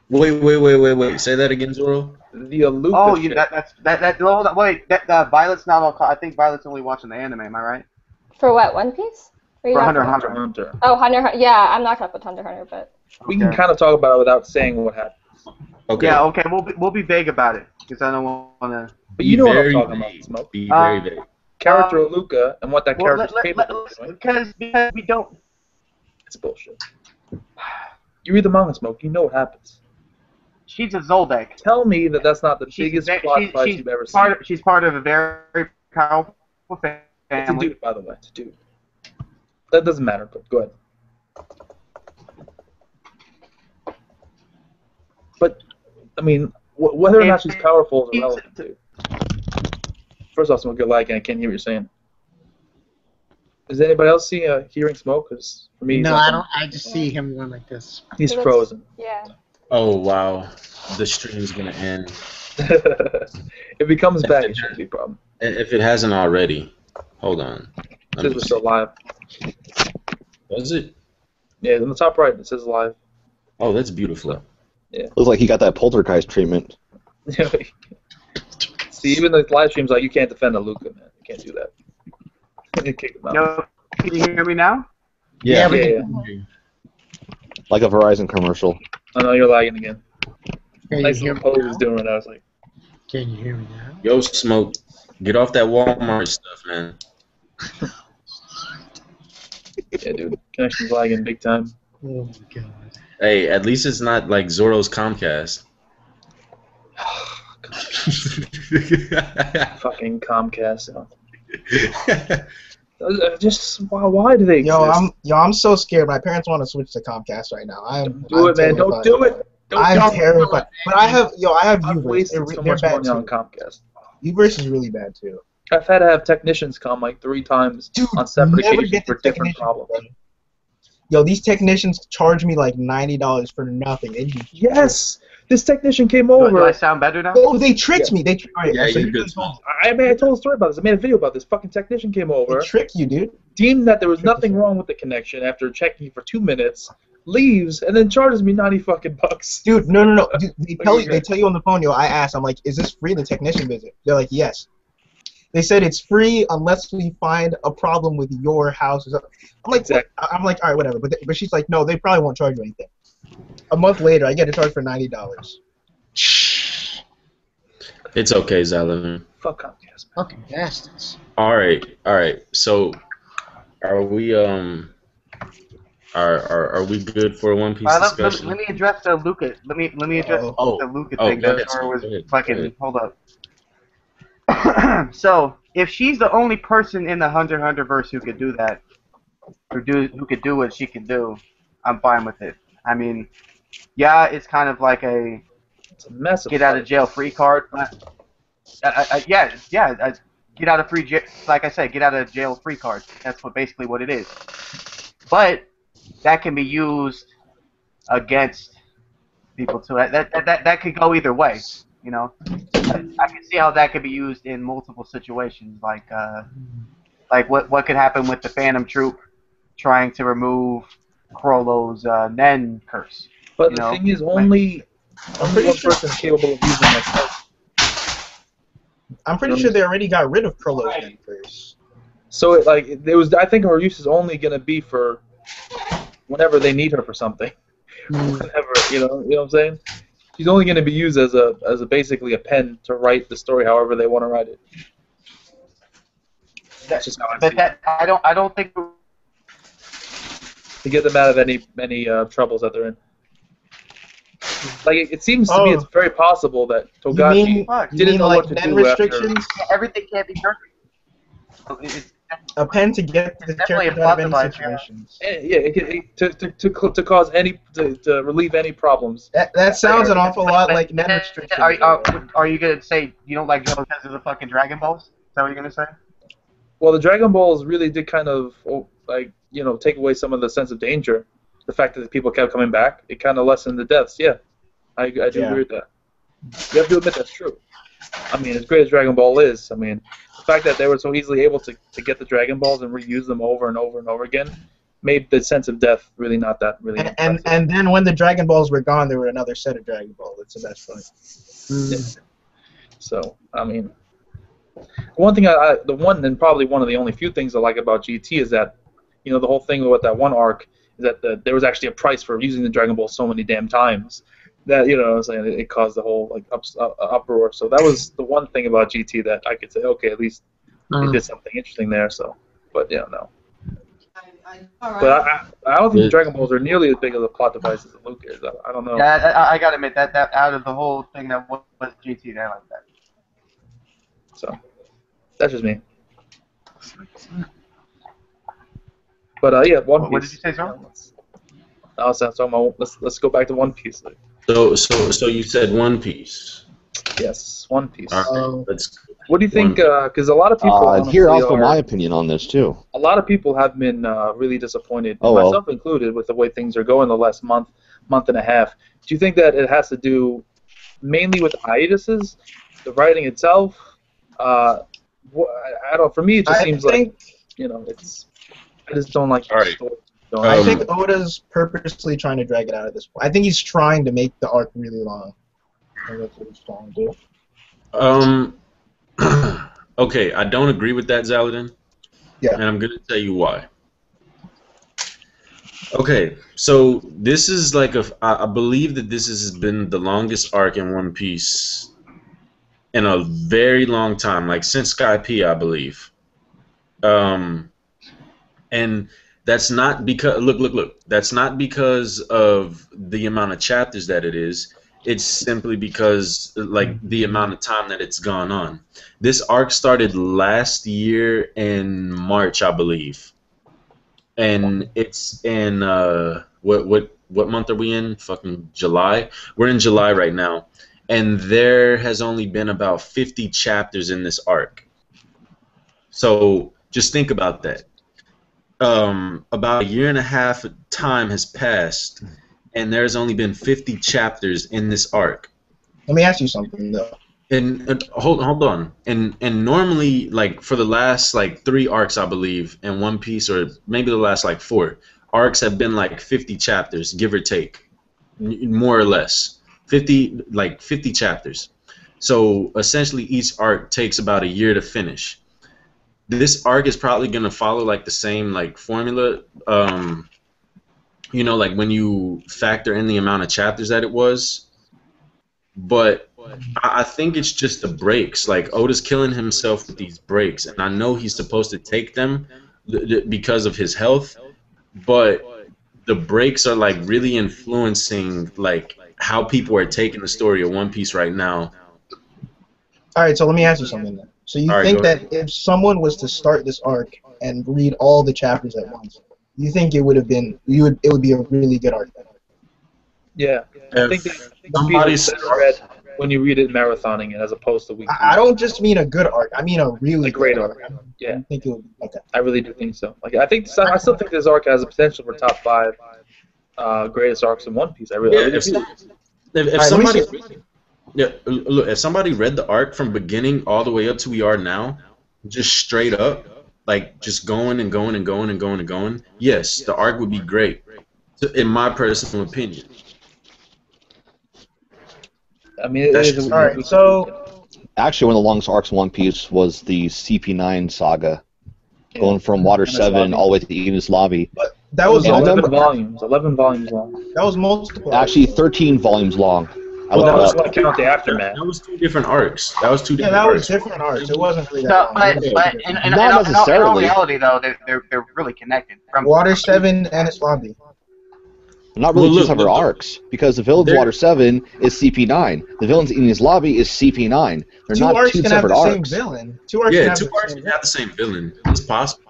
S2: Wait. Say that again, Zoro.
S8: The Aluka shit.
S1: Wait, Violet's not all caught. I think Violet's only watching the anime, am I right?
S4: For what, One Piece?
S1: For Hunter x Hunter.
S4: Oh, Hunter. Yeah, I'm not caught up with Hunter x Hunter, but.
S8: We can kind of talk about it without saying what happens.
S2: Okay.
S1: Yeah, okay, we'll be vague about it because I don't want to.
S8: But you know what I'm talking about, Smoke.
S2: Be very vague.
S8: Character Aluka and what that character's capable of doing.
S1: Because we don't.
S8: It's bullshit. You read the manga, Smoke. You know what happens.
S1: She's a Zoldyck.
S8: Tell me that that's not the biggest plot fight you've ever seen.
S1: She's part of a very powerful family.
S8: It's a dude, by the way. It's a dude. That doesn't matter, but go ahead. But, I mean, whether or not she's powerful is irrelevant, dude. First off, Smoke, you're lagging. I can't hear what you're saying. Does anybody else hearing Smoke? Because for me,
S5: No, I don't. I just see him going like this.
S8: He's frozen.
S4: Yeah.
S2: Oh wow, the stream's gonna end.
S8: If it comes back, it shouldn't be a problem.
S2: If it hasn't already. Hold on.
S8: It
S2: Let
S8: says
S2: me
S8: we're
S2: see.
S8: still live.
S2: Was it?
S8: Yeah, on the top right, it says live.
S2: Oh, that's beautiful.
S7: Looks like he got that poltergeist treatment.
S8: See, even the live streams, like, you can't defend a Luca, man. You can't do that. You kick him out.
S1: Yo, can you hear me now?
S7: Yeah,
S8: Yeah.
S7: like a Verizon commercial.
S8: I know you're lagging again.
S5: Can
S8: Nice
S5: you hear
S8: little
S5: me
S8: pose he's
S5: now?
S8: doing right now. It's like,
S5: Can you hear me now?
S2: Yo, Smoke, get off that Walmart stuff, man.
S8: yeah, dude, connection's lagging big time.
S5: Oh my god.
S2: Hey, at least it's not like Zorro's Comcast.
S8: Fucking Comcast. Just why do they exist?
S9: I'm so scared. My parents want to switch to Comcast right now. I'm
S8: Do it, man. Don't do it.
S9: I'm terrified. But I have
S8: I've
S9: Uverse.
S8: wasted so much
S9: They're bad
S8: money on
S9: too.
S8: Comcast.
S9: Uverse is really bad too.
S8: I've had to have technicians come like 3 times
S9: Dude,
S8: on separate
S9: never
S8: occasions
S9: get
S8: for
S9: the
S8: different
S9: technician,
S8: problems.
S9: brother. Yo, these technicians charge me like $90 for nothing.
S8: Yes, this technician came
S1: Do
S8: over.
S1: I sound better now?
S9: Oh, they tricked me. They
S2: Yeah,
S9: so
S2: you're
S9: you
S2: good,
S9: really
S2: Smoke.
S8: I told a story about this. I made a video about this. Fucking technician came over,
S9: they trick you, dude.
S8: deemed that there was
S9: Trick
S8: nothing
S9: you.
S8: wrong with the connection after checking for 2 minutes, leaves, and then charges me 90 fucking bucks.
S9: Dude, no. Dude, they
S8: What
S9: tell
S8: do
S9: you.
S8: you
S9: They
S8: get?
S9: tell you on the phone. Yo, I asked. I'm like, is this free? The technician visit. They're like, yes. They said it's free unless we find a problem with your house. Or something. I'm like,
S8: Exactly.
S9: I'm like, all right, whatever. But she's like, no, they probably won't charge you anything. A month later, I get a charge for $90.
S2: It's okay, Zalman.
S8: Fuck Comcast, man.
S5: Fucking bastards.
S2: All right. So, are we are we good for a One Piece discussion?
S1: Let me address the Luca. Let me address
S2: Oh.
S1: the Luca
S2: Oh,
S1: thing.
S2: go
S1: That
S2: ahead,
S1: Sora was
S2: go ahead,
S1: fucking.
S2: go ahead.
S1: Hold up. So, if she's the only person in the Hunter x Hunter verse who could do that, who could do what she can do, I'm fine with it. I mean, yeah, it's kind of like a
S8: It's a mess of
S1: get out of jail free card. But, get out of like I said, get out of jail free card. That's basically what it is. But that can be used against people too. That could go either way, you know. I can see how that could be used in multiple situations, like what could happen with the Phantom Troop trying to remove Crollo's Nen curse.
S8: But
S1: you
S8: the
S1: know,
S8: thing is, only one person is capable of using that card.
S9: I'm pretty sure they already got rid of Krollo's name first.
S8: So I think her use is only gonna be for whenever they need her for something. Whenever, you know what I'm saying? She's only gonna be used as a basically a pen to write the story however they want to write it. That's just how I see it.
S1: I don't think.
S8: To get them out of any troubles that they're in. Like it seems to me, it's very possible that Togashi didn't know what to
S9: Nen
S8: do
S9: restrictions?
S1: Everything can't be perfect. It's
S9: A pen to get the
S1: definitely a
S9: character out of any
S1: plot device,
S9: situations.
S8: to relieve any problems.
S9: That sounds an awful lot like Nen restrictions.
S1: Are you gonna say you don't like Joe because of the fucking Dragon Balls? Is that what you're gonna say?
S8: Well, the Dragon Balls really did kind of take away some of the sense of danger. The fact that the people kept coming back, it kind of lessened the deaths. Yeah, I do agree with that. You have to admit that's true. I mean, as great as Dragon Ball is, I mean, the fact that they were so easily able to get the Dragon Balls and reuse them over and over and over again made the sense of death really not that really impressive.
S9: And then when the Dragon Balls were gone, there were another set of Dragon Balls. That's the best part.
S8: Yeah. So, I mean, one thing the one and probably one of the only few things I like about GT is that, the whole thing with that one arc is that there was actually a price for using the Dragon Ball so many damn times that, it caused the whole uproar. So that was the one thing about GT that I could say, okay, at least they did something interesting there. So, but no. But I don't think the Dragon Balls are nearly as big of a plot device as Luke is. I don't know.
S1: Yeah, I gotta admit that out of the whole thing that was GT, I like that.
S8: So that's just me. But yeah, One Piece.
S1: What did you say, sir?
S8: Let's go back to One Piece.
S2: So you said One Piece.
S8: Yes, One Piece.
S2: All right,
S8: What do you think? Because a lot of people
S7: Here, also my opinion on this too.
S8: A lot of people have been really disappointed,
S7: Oh, well.
S8: myself included, with the way things are going the last month. month and a half. Do you think that it has to do mainly with the hiatuses, the writing itself? I don't. For me, it just seems like it's. I just don't like the story.
S9: I think Oda's purposely trying to drag it out at this point. I think he's trying to make the arc really long. I think that's what he's trying to do.
S2: Okay, I don't agree with that, Zaladin.
S9: Yeah.
S2: And I'm going to tell you why. Okay, so this is like I believe that this has been the longest arc in One Piece in a very long time, like since Sky P, I believe. And that's not because look. That's not because of the amount of chapters that it is. It's simply because like the amount of time that it's gone on. This arc started last year in March, I believe, and it's in what month are we in? Fucking July. We're in July right now, and there has only been about 50 chapters in this arc. So just think about that. About a year and a half time has passed, and there's only been 50 chapters in this arc.
S9: Let me ask you something though.
S2: And hold on. And normally, like for the last like 3 arcs, I believe, in One Piece, or maybe the last like 4 arcs have been like 50 chapters, give or take, more or less, 50 chapters. So essentially, each arc takes about a year to finish. This arc is probably gonna follow like the same like formula. You know, like when you factor in the amount of chapters that it was. But I think it's just the breaks. Like Oda's killing himself with these breaks, and I know he's supposed to take them because of his health. But the breaks are like really influencing like how people are taking the story of One Piece right now.
S9: All right, so let me ask you something then. So you
S2: All right,
S9: think
S2: go
S9: that if someone was to start this arc and read all the chapters at once, you think it would have been it would be a really good arc then?
S8: Yeah, I think
S2: Somebody's
S8: read when you read it marathoning it as opposed to weekly.
S9: I don't just mean a good arc. I mean a really
S8: great
S9: good
S8: arc. Yeah,
S9: I think it would be okay.
S8: I really do think so. Like I still think this arc has the potential for top 5 greatest arcs in One Piece. I really do.
S2: If somebody look, if somebody read the arc from beginning all the way up to we are now, just straight up, like just going and going and going and going and going, yes, the arc would be great, in my personal opinion.
S8: I mean,
S2: That's
S9: all right. So
S7: Actually, one of the longest arcs in One Piece was the CP9 saga, going from Water 7 all the way to Enos Lobby.
S9: but that was
S8: 11 volumes. 11 volumes long.
S9: That was multiple.
S7: Actually, 13 volumes long. I
S8: Well,
S7: looked
S8: that was
S7: it up.
S8: like count the aftermath.
S2: That was 2 different arcs. That was 2
S9: Yeah,
S2: different
S9: that
S2: arcs.
S9: was different arcs. It wasn't really that
S1: No,
S9: long.
S1: but in
S7: Not
S1: all
S7: necessarily.
S1: reality, though, they're really connected. From
S9: Water 7 and Islambi.
S7: Not really
S2: Well,
S7: two
S2: look,
S7: separate
S2: look.
S7: arcs, because the villain's
S2: They're-
S7: Water 7 is CP9. The villain's Enos Lobby is CP9. They're
S9: Two
S7: not
S9: arcs
S7: two
S9: can have
S7: separate
S9: the same
S7: arcs.
S9: villain. Two arcs
S2: Yeah,
S9: can have
S2: 2
S9: the
S2: arcs
S9: same
S2: can have the same villain. It's possible.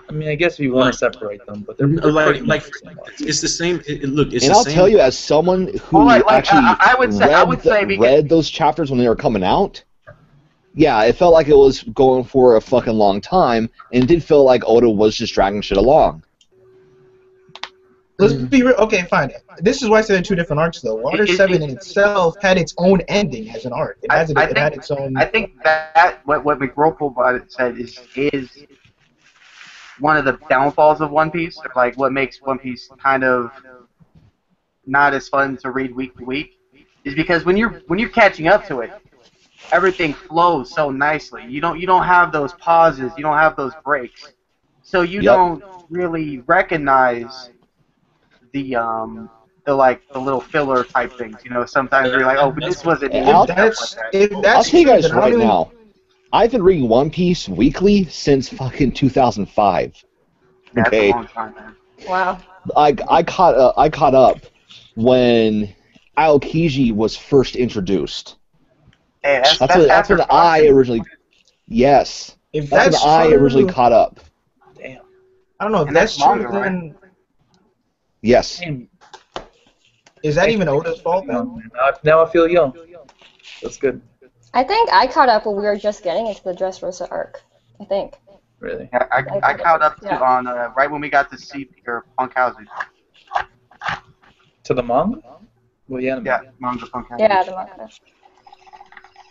S8: I mean, I guess if you want to separate them, but they're
S2: Like
S8: pretty much the same arc.
S2: it's the same. Look, it's
S7: And
S2: the
S7: I'll
S2: same.
S7: tell you, as someone who
S1: Well, like,
S7: actually
S1: I would say because-
S7: read those chapters when they were coming out, yeah, it felt like it was going for a fucking long time, and it did feel like Oda was just dragging shit along.
S9: Let's be real. Okay, fine. This is why I said they're 2 different arcs, though. Water 7 in itself had its own ending as an arc. It had its own.
S1: I think that what McRople said is one of the downfalls of One Piece, or like what makes One Piece kind of not as fun to read week to week, is because when you're catching up to it, everything flows so nicely. You don't have those pauses, you don't have those breaks, so you don't really recognize the little filler type things. You know, sometimes you're like, oh, but this wasn't.
S7: And
S1: needed,
S7: I'll-
S1: stuff like that.
S9: If
S7: I'll
S9: that's
S7: tell you
S9: true,
S7: guys
S9: then I don't
S7: right
S9: even-
S7: now, I've been reading One Piece weekly since fucking 2005.
S1: That's
S7: Okay.
S1: a long time, man.
S4: Wow.
S7: I caught up when Aokiji was first introduced.
S1: Hey,
S7: That's
S1: after
S7: when I
S1: Foxy.
S7: originally. Yes,
S9: If
S7: that's
S9: that's
S7: when I
S9: true,
S7: originally caught up.
S8: Damn.
S9: I don't know if
S1: And
S9: that's
S1: that's longer,
S9: true.
S1: right?
S9: Then
S7: Yes.
S8: Damn.
S9: is that even Oda's fault? Then?
S8: Young, man. Now I feel young. That's good.
S4: I think I caught up when we were just getting into the Dressrosa arc. I think.
S8: Really.
S1: Yeah, I caught up to
S4: Yeah.
S1: on right when we got to see or Punk Housing.
S8: To the manga? Well, the anime.
S1: Yeah, manga Punk Anime.
S4: Yeah, the manga.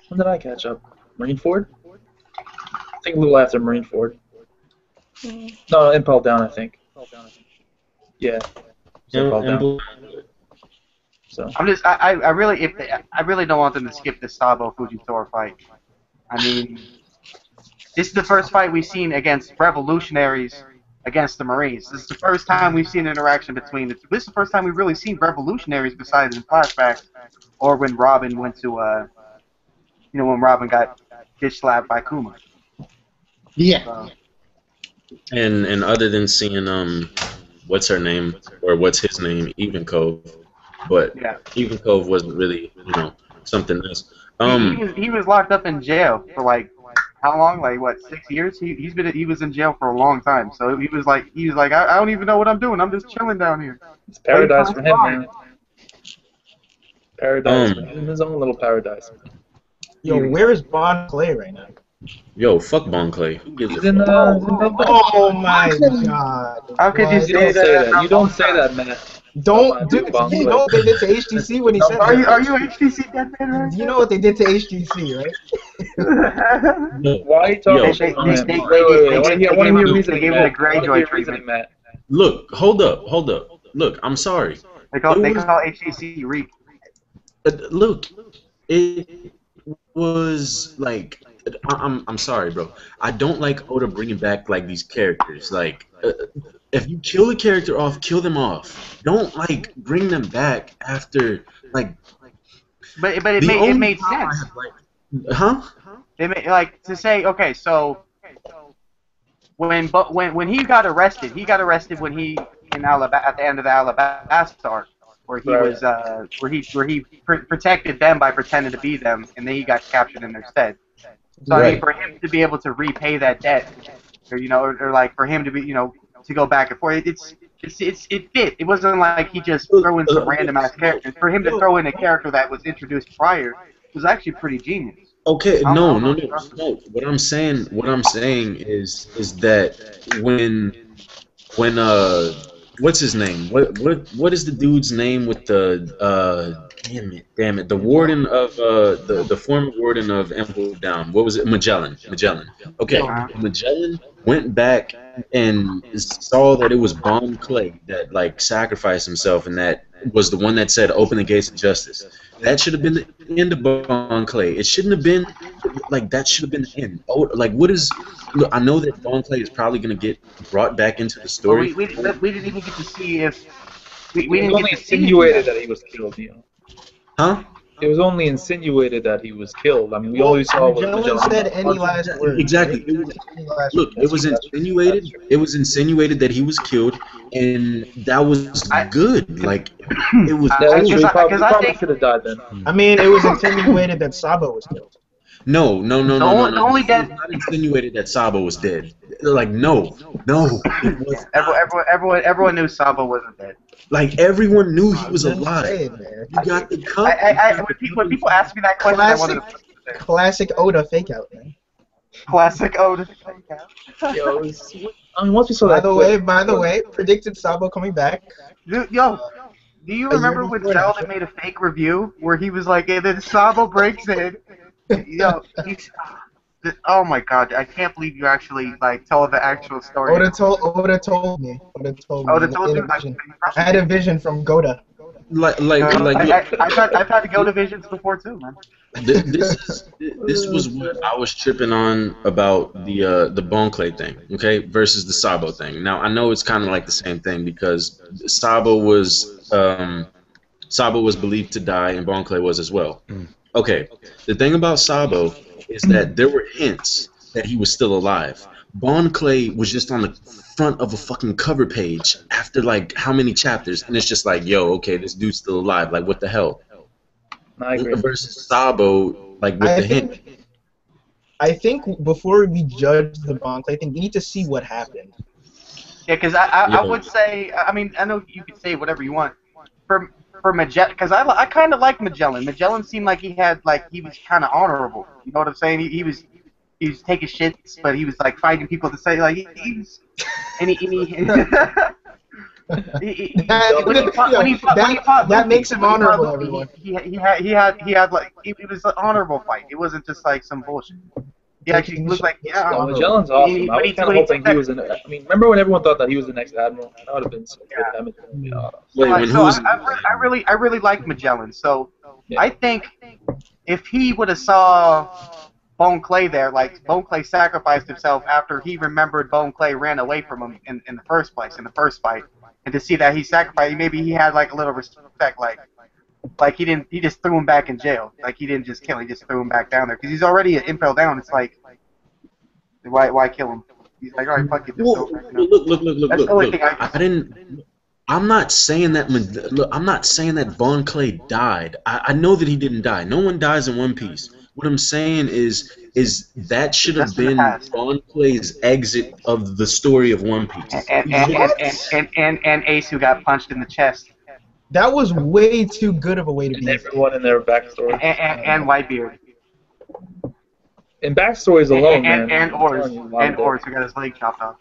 S8: When did I catch up? Marineford? I think a little after Marineford.
S4: Mm.
S8: No, Impel Down, I think. Yeah. Impel Down. So.
S1: I really don't want them to skip the Sabo Fujitora fight. I mean, this is the first fight we've seen against revolutionaries against the Marines. This is the first time we've seen an interaction between the two. This is the first time we've really seen revolutionaries besides in flashbacks or when Robin went to, when Robin got dish slapped by Kuma.
S5: Yeah.
S1: So,
S2: And other than seeing what's her name or what's his name, Even Cove, but
S1: yeah.
S2: Even Cove wasn't really something else.
S1: He was locked up in jail for like how long? Like what, 6 years? He was in jail for a long time. So he was like I don't even know what I'm doing. I'm just chilling down here.
S8: It's paradise for him, man. Paradise for him. His own little paradise.
S9: Yo, where is Bon Clay right now?
S2: Yo, fuck Bon Clay. Who gives
S8: He's
S2: a
S8: in
S2: fuck?
S9: Oh my god.
S1: How could you
S9: What?
S8: You don't say that. You don't say that, man.
S9: Don't do
S8: Bon
S9: you
S8: Clay.
S9: know what they did to HTC when he said
S1: Are you
S9: that?
S1: HTC dead man right
S9: You know what they did to HTC, right?
S2: No.
S8: Why are you talking
S2: Yo,
S8: shit on
S1: they-
S8: him?
S1: they-
S8: Wait. I want to hear
S1: they
S8: reasoning,
S1: gave him the
S8: Matt. I want to
S1: Greyjoy
S8: hear
S1: treatment.
S8: reasoning, Matt.
S2: Look, hold up. Look, I'm sorry.
S1: They call
S2: It was-
S1: HTC Reek.
S2: Look, it was like I'm sorry, bro. I don't like Oda bringing back like these characters. Like, if you kill a character off, kill them off. Don't like bring them back after like.
S1: But it
S2: the only
S1: made
S2: time I
S1: sense.
S2: have, like, huh?
S1: They made, like, to say, okay, so when he got arrested when he in Alabama at the end of the Alabasta arc, where he was where he protected them by pretending to be them, and then he got captured in their stead. So I mean,
S2: Right.
S1: for him to be able to repay that debt, or like for him to be to go back and forth, it fit. It wasn't like he just threw in some random ass characters. For him to throw in a character that was introduced prior was actually pretty genius.
S2: Okay,
S1: I
S2: no.
S1: don't know.
S2: What I'm saying is that when what's his name? What is the dude's name with the damn it, the warden of the former warden of Emperor Down. What was it? Magellan. Okay, Magellan went back and saw that it was Bon Clay that like sacrificed himself, and that was the one that said open the gates of justice. That should have been the end of Bon Clay. It shouldn't have been like that. Should have been the end. Oh, like what is? Look, I know that Bon Clay is probably gonna get brought back into the story.
S1: We didn't even get to see if we
S8: It was
S1: didn't
S8: only
S1: get to see
S8: insinuated that he was killed,
S2: Huh?
S8: It was only insinuated that he was killed. I mean, we always saw what
S9: Magellan said any last word.
S2: Exactly.
S9: right?
S2: It was,
S9: Any last
S2: look,
S9: word.
S2: it was insinuated. It was insinuated that he was killed, and that was good. Like it was.
S8: Yeah, that's true. He
S1: Because I
S8: probably
S1: think
S8: should have died then.
S9: I mean, it was insinuated that Sabo was killed.
S2: No.
S1: the only
S2: It
S1: dead.
S2: was not insinuated that Sabo was dead. Like no. It was
S1: Everyone knew Sabo wasn't dead.
S2: like everyone knew he was
S9: Just
S2: alive.
S9: saying, man.
S2: You got the cup.
S1: When people ask me that question, I wanted to
S9: Classic Oda fake out, man.
S1: classic Oda.
S8: Yo, I mean, once we saw
S9: By
S8: that.
S9: the way, predicted Sabo coming back.
S1: Yo, do you
S9: A year
S1: remember when
S9: before
S1: Zelda
S9: that.
S1: made a fake review where he was like, and then Sabo breaks in? Yo, oh my god, I can't believe you actually like tell the actual story.
S9: Oda told me. Oda told me.
S1: Oda told
S9: in
S1: you?
S9: a vision. I had a vision from Goda.
S2: Like
S1: I've had to go to Visions before too, man.
S2: this was what I was tripping on about the Bon Clay thing, okay, versus the Sabo thing. Now I know it's kind of like the same thing because Sabo was believed to die and Bon Clay was as well. Okay, the thing about Sabo is that there were hints that he was still alive. Bon Clay was just on the front of a fucking cover page after like how many chapters, and it's just like, yo, okay, this dude's still alive. Like, what the hell?
S8: I agree.
S2: Versus Sabo, like with the hint.
S9: I think before we judge the Bon Clay thing, we need to see what happened.
S1: Yeah, because I would say, I mean, I know you could say whatever you want. For Magellan, because I kind of like Magellan. Magellan seemed like he was kind of honorable. You know what I'm saying? He was taking shits, but he was like fighting people to say like he was, and he
S5: That makes him honorable, everyone.
S1: He had like it was an honorable fight. It wasn't just like some bullshit. He actually looked like
S8: No, Magellan's awesome. I was kind of hoping he was in. I mean, remember when everyone thought that he was the next admiral? That would have been so good. That would be awesome.
S2: Wait, when who's?
S1: I really like Magellan. So
S8: Yeah.
S1: I think if he would have saw Bone Clay there, like Bone Clay sacrificed himself after he remembered Bone Clay ran away from him in the first place, in the first fight, and to see that he sacrificed, maybe he had like a little respect, like he just threw him back in jail, like he didn't just kill him, he just threw him back down there, because he's already impaled down. It's like, why kill him? He's like, all right, fuck it.
S2: Well, look. I didn't. I'm not saying that. Look, I'm not saying that Bon Clay died. I know that he didn't die. No one dies in One Piece. What I'm saying is that should have been Bon Clay's exit of the story of One Piece.
S1: And Ace, who got punched in the chest.
S5: That was way too good of a way to be.
S8: Everyone in their backstory.
S1: And Whitebeard.
S8: In backstories alone, man.
S1: And Oars, who got his leg chopped off.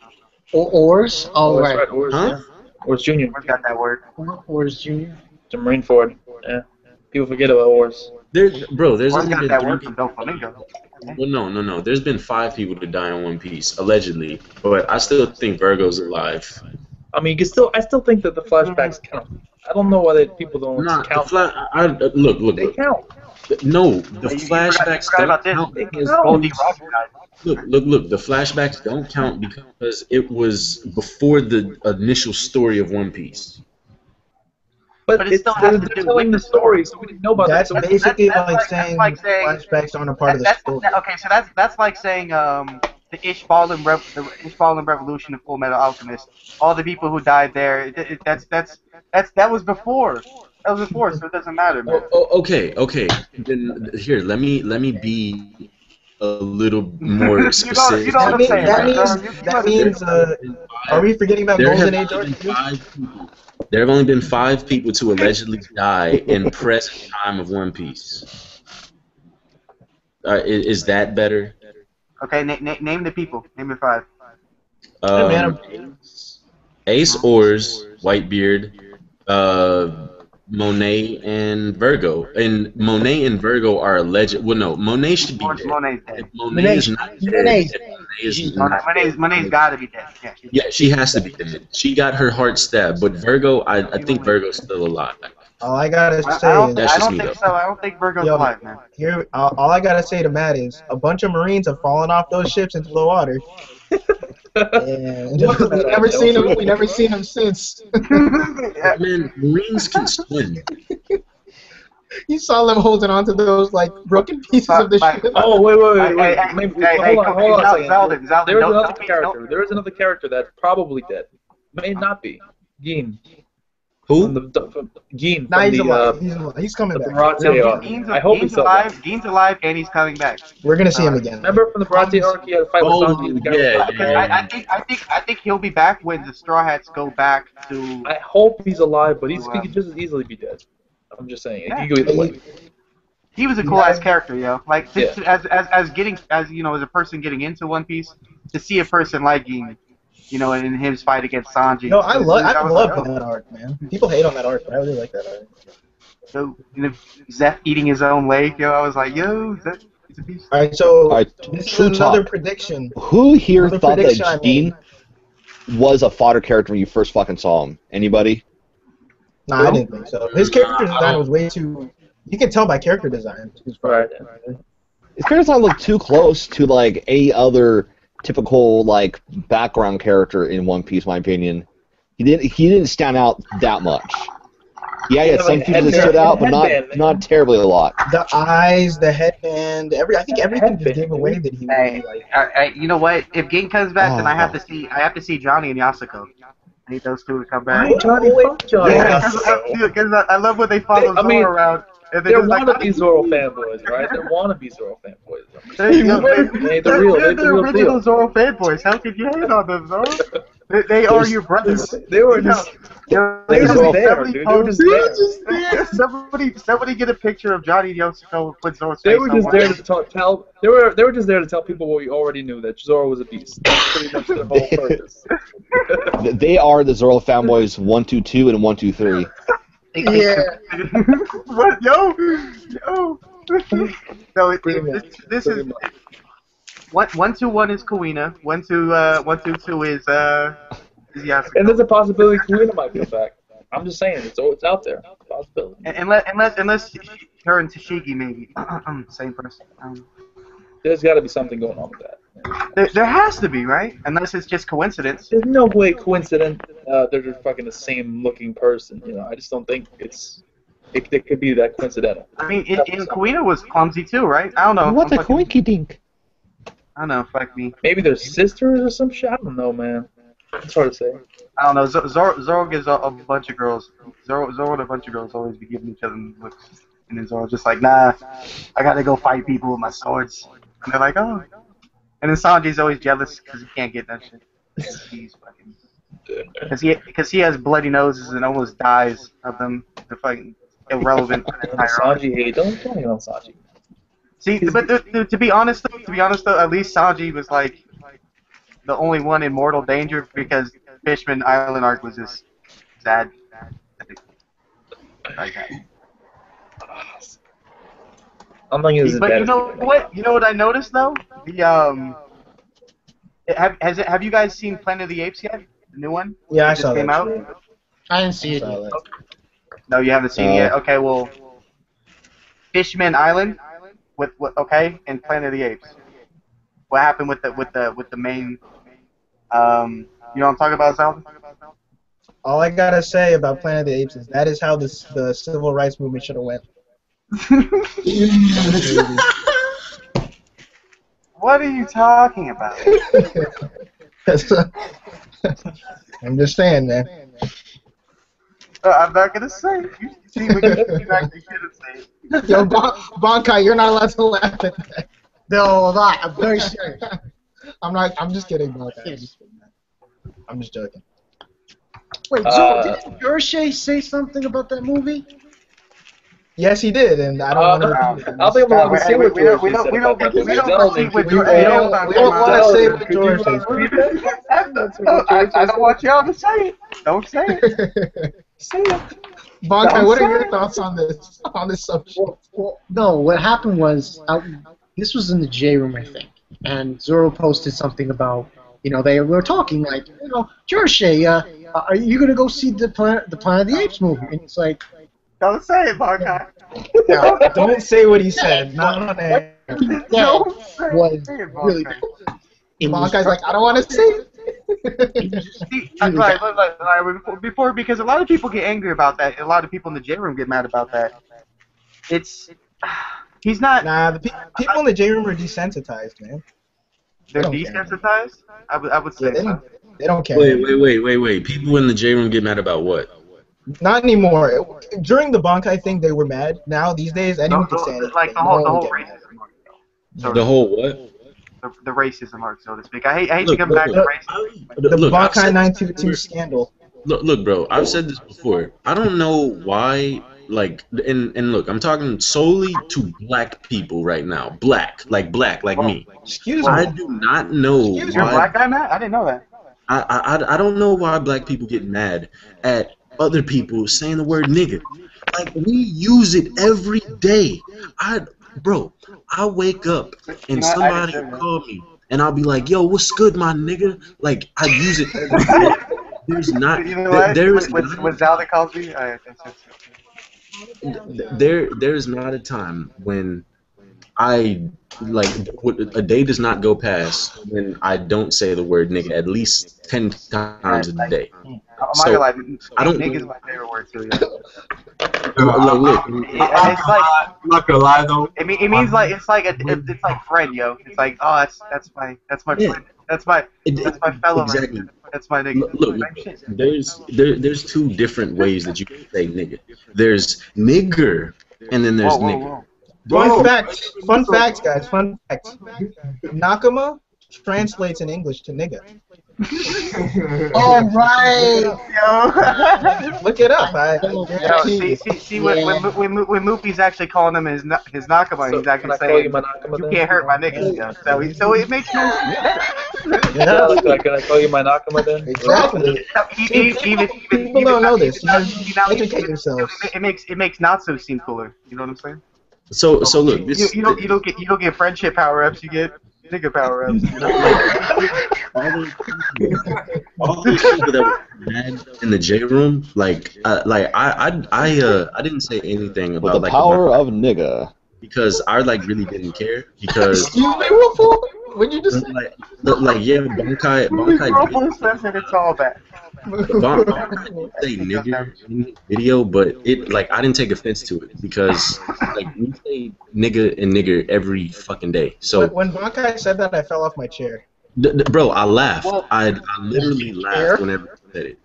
S5: Oars? Oh, right.
S8: Right. Oars,
S2: Huh?
S8: yeah. Oars Jr.
S1: Oars got that word.
S5: Oars Jr.
S8: To Marineford. Yeah. People forget about Oars.
S2: There's
S1: Oars
S2: only
S1: got
S2: been
S1: that
S2: 3
S1: word from Doflamingo.
S2: Well, no. There's been 5 people to die in One Piece, allegedly. But I still think Virgo's alive.
S8: I mean, I still think that the flashbacks count. I don't know why people don't count.
S2: Look.
S8: They count.
S2: No, the flashbacks don't count because
S1: Goldie Roger died.
S2: Look. The flashbacks don't count because it was before the initial story of One Piece.
S1: But it still has to
S8: they're
S1: do
S8: telling
S1: with
S8: the story, so we didn't know about
S5: That's
S8: that. So
S5: basically
S1: that's
S5: saying
S1: like saying-
S5: flashbacks aren't a part of the story.
S1: Okay, so that's like saying the Ishbalin Revolution of Full Metal Alchemist. All the people who died there. That was before. That was before, so it doesn't matter, man.
S2: Okay. Then here, let me be a little more specific.
S1: you know what I'm saying,
S5: That means. Are we forgetting about Golden Age RPG?
S2: There have only been 5 people to allegedly die in present time of One Piece. Is that better?
S1: Okay, name the people. Name the 5.
S2: Ace, Oars, Whitebeard, Monet, and Virgo. And Monet and Virgo are alleged. Well, no, Monet should be dead.
S1: Monet's dead.
S2: If Monet is not dead.
S1: Monet's gotta be dead.
S2: Yeah, she has to be dead. She got her heart stabbed, but Virgo, I think Virgo's still alive.
S5: All I gotta say
S1: I
S5: is,
S1: don't think so. I don't think Virgo's alive, man.
S5: here, all I gotta say to Matt is, a bunch of Marines have fallen off those ships into the water. And we never seen them since.
S2: Man, Marines can swim.
S5: You saw them holding on to those like broken pieces of the ship.
S8: Oh wait! Hold on a second.
S1: Zeldin,
S8: There is another character. There is another character that's probably dead. May not be. Gin.
S2: Who?
S8: Gin.
S5: Nah, he's alive. He's coming back.
S8: I hope he's alive.
S1: Gin's alive, and he's coming back.
S5: We're gonna see him again.
S8: Remember from the Baratie arc, he had a fight with Sanji.
S1: I think he'll be back when the Straw Hats go back to.
S8: I hope he's alive, but he could just as easily be dead. I'm just saying. He could go either way.
S1: He was a cool ass character, yo. Like as a person getting into One Piece, to see a person like Gin, in his fight against Sanji.
S5: No, I love that arc, man. People hate on that arc, but I really like that arc.
S1: So, Zeph eating his own leg, yo. I was like, yo, Zeph, he's a beast.
S5: All right, so this
S7: true
S5: is another
S7: talk.
S5: prediction.
S7: Who here
S5: Another
S7: thought
S5: prediction
S7: that
S5: I made.
S7: Gene was a fodder character when you first fucking saw him? Anybody?
S5: Nah, I didn't think so. His character design was way too. You can tell by character design.
S8: Right.
S7: His character design looked too close to like any other typical like background character in One Piece, in my opinion. He didn't stand out that much. Yeah, he had some features that stood out, but not terribly a lot.
S5: The eyes, the headband, I think everything just gave away that he was like.
S1: You know what? If Gin comes back, then I have to see Johnny and Yasuko. I need those two to come back.
S8: Johnny.
S1: Yeah, because I love when they follow Zoro around. And
S8: They're wannabe Zoro fanboys, right? They're wannabe Zoro fanboys.
S1: They're
S8: the real
S1: original
S8: deal.
S1: Zoro fanboys. How could you hate on them, Zoro? They are your brothers.
S8: They were just
S1: You know,
S8: they were just
S1: somebody
S8: there. Dude. They were just there.
S1: somebody get a picture of Johnny Yoshiko with Zoro's
S8: They
S1: face
S8: were
S1: on
S8: just
S1: one.
S8: there to tell. They were just there to tell people what we already knew, that Zoro was a beast. That's pretty much their whole purpose.
S7: They are the Zoro fanboys 122 and 123.
S5: Yeah.
S1: What? Yo. No,
S8: Pretty much.
S1: this is 121 is Kuina. 122 is Yasuko.
S8: And there's a possibility Kuina might come back. I'm just saying, it's out there. It's a possibility.
S1: Unless her and Tashigi maybe same person.
S8: There's got to be something going on with that.
S1: There has to be, right? Unless it's just coincidence.
S8: There's no way coincident they're just fucking the same looking person. You know, I just don't think it could be that coincidental.
S1: I mean, Kuina was clumsy too, right? I don't know.
S7: What a coinky dink.
S1: I don't know. Fuck me.
S8: Maybe they're sisters or some shit. I don't know, man. It's hard to say.
S1: I don't know. Zoro gives a bunch of girls. Zoro and a bunch of girls always be giving each other looks, and then Zoro's just like, nah, I gotta go fight people with my swords. And they're like, oh. And then Sanji's always jealous because he can't get that shit. He's fucking. Because he has bloody noses and almost dies of them. They're fucking irrelevant.
S8: Sanji hate. Don't hate on Sanji.
S1: See, but to be honest though, at least Sanji was like the only one in mortal danger because Fishman Island arc was just sad. Like that.
S8: I'm not using
S1: But
S8: that.
S1: you know what? You know what I noticed though? The have you guys seen Planet of the Apes yet? The new one?
S9: Yeah, I
S1: It just
S9: saw
S1: came
S9: that.
S1: out?
S9: shit.
S5: I didn't see it
S9: Saw
S5: yet.
S9: that.
S1: No, you haven't seen it yet. Okay, well, Fishman Island with okay, and Planet of the Apes. What happened with the main? You know what I'm talking about, Zelda?
S9: All I gotta say about Planet of the Apes is that is how the civil rights movement should have went.
S1: What are you talking about?
S9: I'm just saying, man.
S1: I'm not gonna say it. You see what you actually should have said.
S9: Yo, Bankai, you're not allowed to laugh at that.
S5: No, I'm not. I'm very serious.
S9: I'm just kidding, Bankai. I'm just joking.
S5: Wait, so didn't Gershay say something about that movie?
S9: Yes, he did, and I don't want to.
S8: I don't think I'm allowed to say what George said about that.
S1: We don't proceed with
S9: We don't want to say what George said.
S1: I don't want y'all to say it. Don't say it.
S8: Say it.
S9: Bankai, what are your thoughts on this subject?
S5: Well, no, what happened was, this was in the J room, I think, and Zoro posted something about, they were talking like, Gershay, are you gonna go see the Planet of the Apes movie? And it's like,
S1: Don't say it, Barkai.
S9: No, don't say what he said. Not on air.
S1: Don't say
S5: was
S1: it,
S5: really
S1: Barkai.
S9: Bankai's like, I don't want to say it.
S1: See, before, because a lot of people get angry about that. A lot of people in the J room get mad about that. He's not.
S9: Nah, the people in the J room are desensitized, man.
S1: They're
S9: They don't care.
S1: desensitized. I would say so.
S9: They don't care.
S2: Wait. People in the J room get mad about what?
S9: Not anymore. During the Bankai thing, they were mad. Now, these days, anyone can say anything.
S1: Like the
S9: No
S1: whole
S9: one will get mad.
S1: racism arc, though.
S2: The whole what?
S1: The racism arc, so to speak. I hate to
S2: Look,
S1: come
S2: look,
S1: back to
S2: look.
S1: racism.
S9: The
S2: Look, I've
S9: Bankai
S2: said this
S9: 922
S2: before.
S9: scandal.
S2: Look, bro. I've said this before. I don't know why. Like, and look, I'm talking solely to black people right now. Black, like me.
S9: Excuse me.
S2: I do not know
S1: You're a
S2: why.
S1: black guy, Matt? I didn't know that.
S2: I don't know why black people get mad at other people saying the word nigga. Like, we use it every day. Bro, I wake up and somebody call me and I'll be like, yo, what's good, my nigga? Like, I use it every day. There's not,
S1: You know what?
S2: there's
S1: When Zelda calls me,
S2: there's not a time when a day does not go past when I don't say the word nigga at least 10 times a day.
S1: I'm not
S2: So,
S1: gonna lie.
S2: I don't-
S1: Nigga's my favorite word too.
S2: Look,
S1: It's like
S10: I'm not gonna lie though.
S1: it means like it's like friend, yo. It's like, oh, that's my
S2: Yeah.
S1: friend. That's my fellow.
S2: Exactly.
S1: Man. That's my nigga.
S2: Look, there's two different ways that you can say nigga. There's nigger, and then there's nigga.
S1: whoa.
S9: Fun facts, guys. Fun facts. Nakama translates in English to nigga.
S5: Oh right.
S1: Yo.
S9: Look it up. I
S1: Yo,
S9: guarantee you.
S1: see, when Luffy's actually calling him his Nakama,
S8: So
S1: he's
S8: can
S1: actually
S8: I call you
S1: saying,
S8: my Nakama
S1: "You
S8: then?
S1: can't hurt my niggas." Yo. So it makes no sense.
S9: Yeah,
S8: Can I call you my Nakama then?
S9: exactly. People don't know this. Educate yourselves.
S1: It makes Natsu seem cooler. You know what I'm saying?
S2: So look, this
S1: You don't get friendship power ups. You get nigga power ups. You know?
S2: all those people that were mad in the J room, I didn't say anything
S7: With
S2: about
S7: the
S2: like
S7: power
S2: about,
S7: of nigga.
S2: because I like really didn't care because
S9: Excuse me, Ruffle? What'd you just say?
S2: yeah, Bankai
S1: Ruffles says that it's all bad.
S2: Bankai did say nigger in the video, but it like I didn't take offense to it because like we say nigger every fucking day. So
S9: When Bankai said that, I fell off my chair.
S2: bro, I laughed. I literally laughed whenever he said it.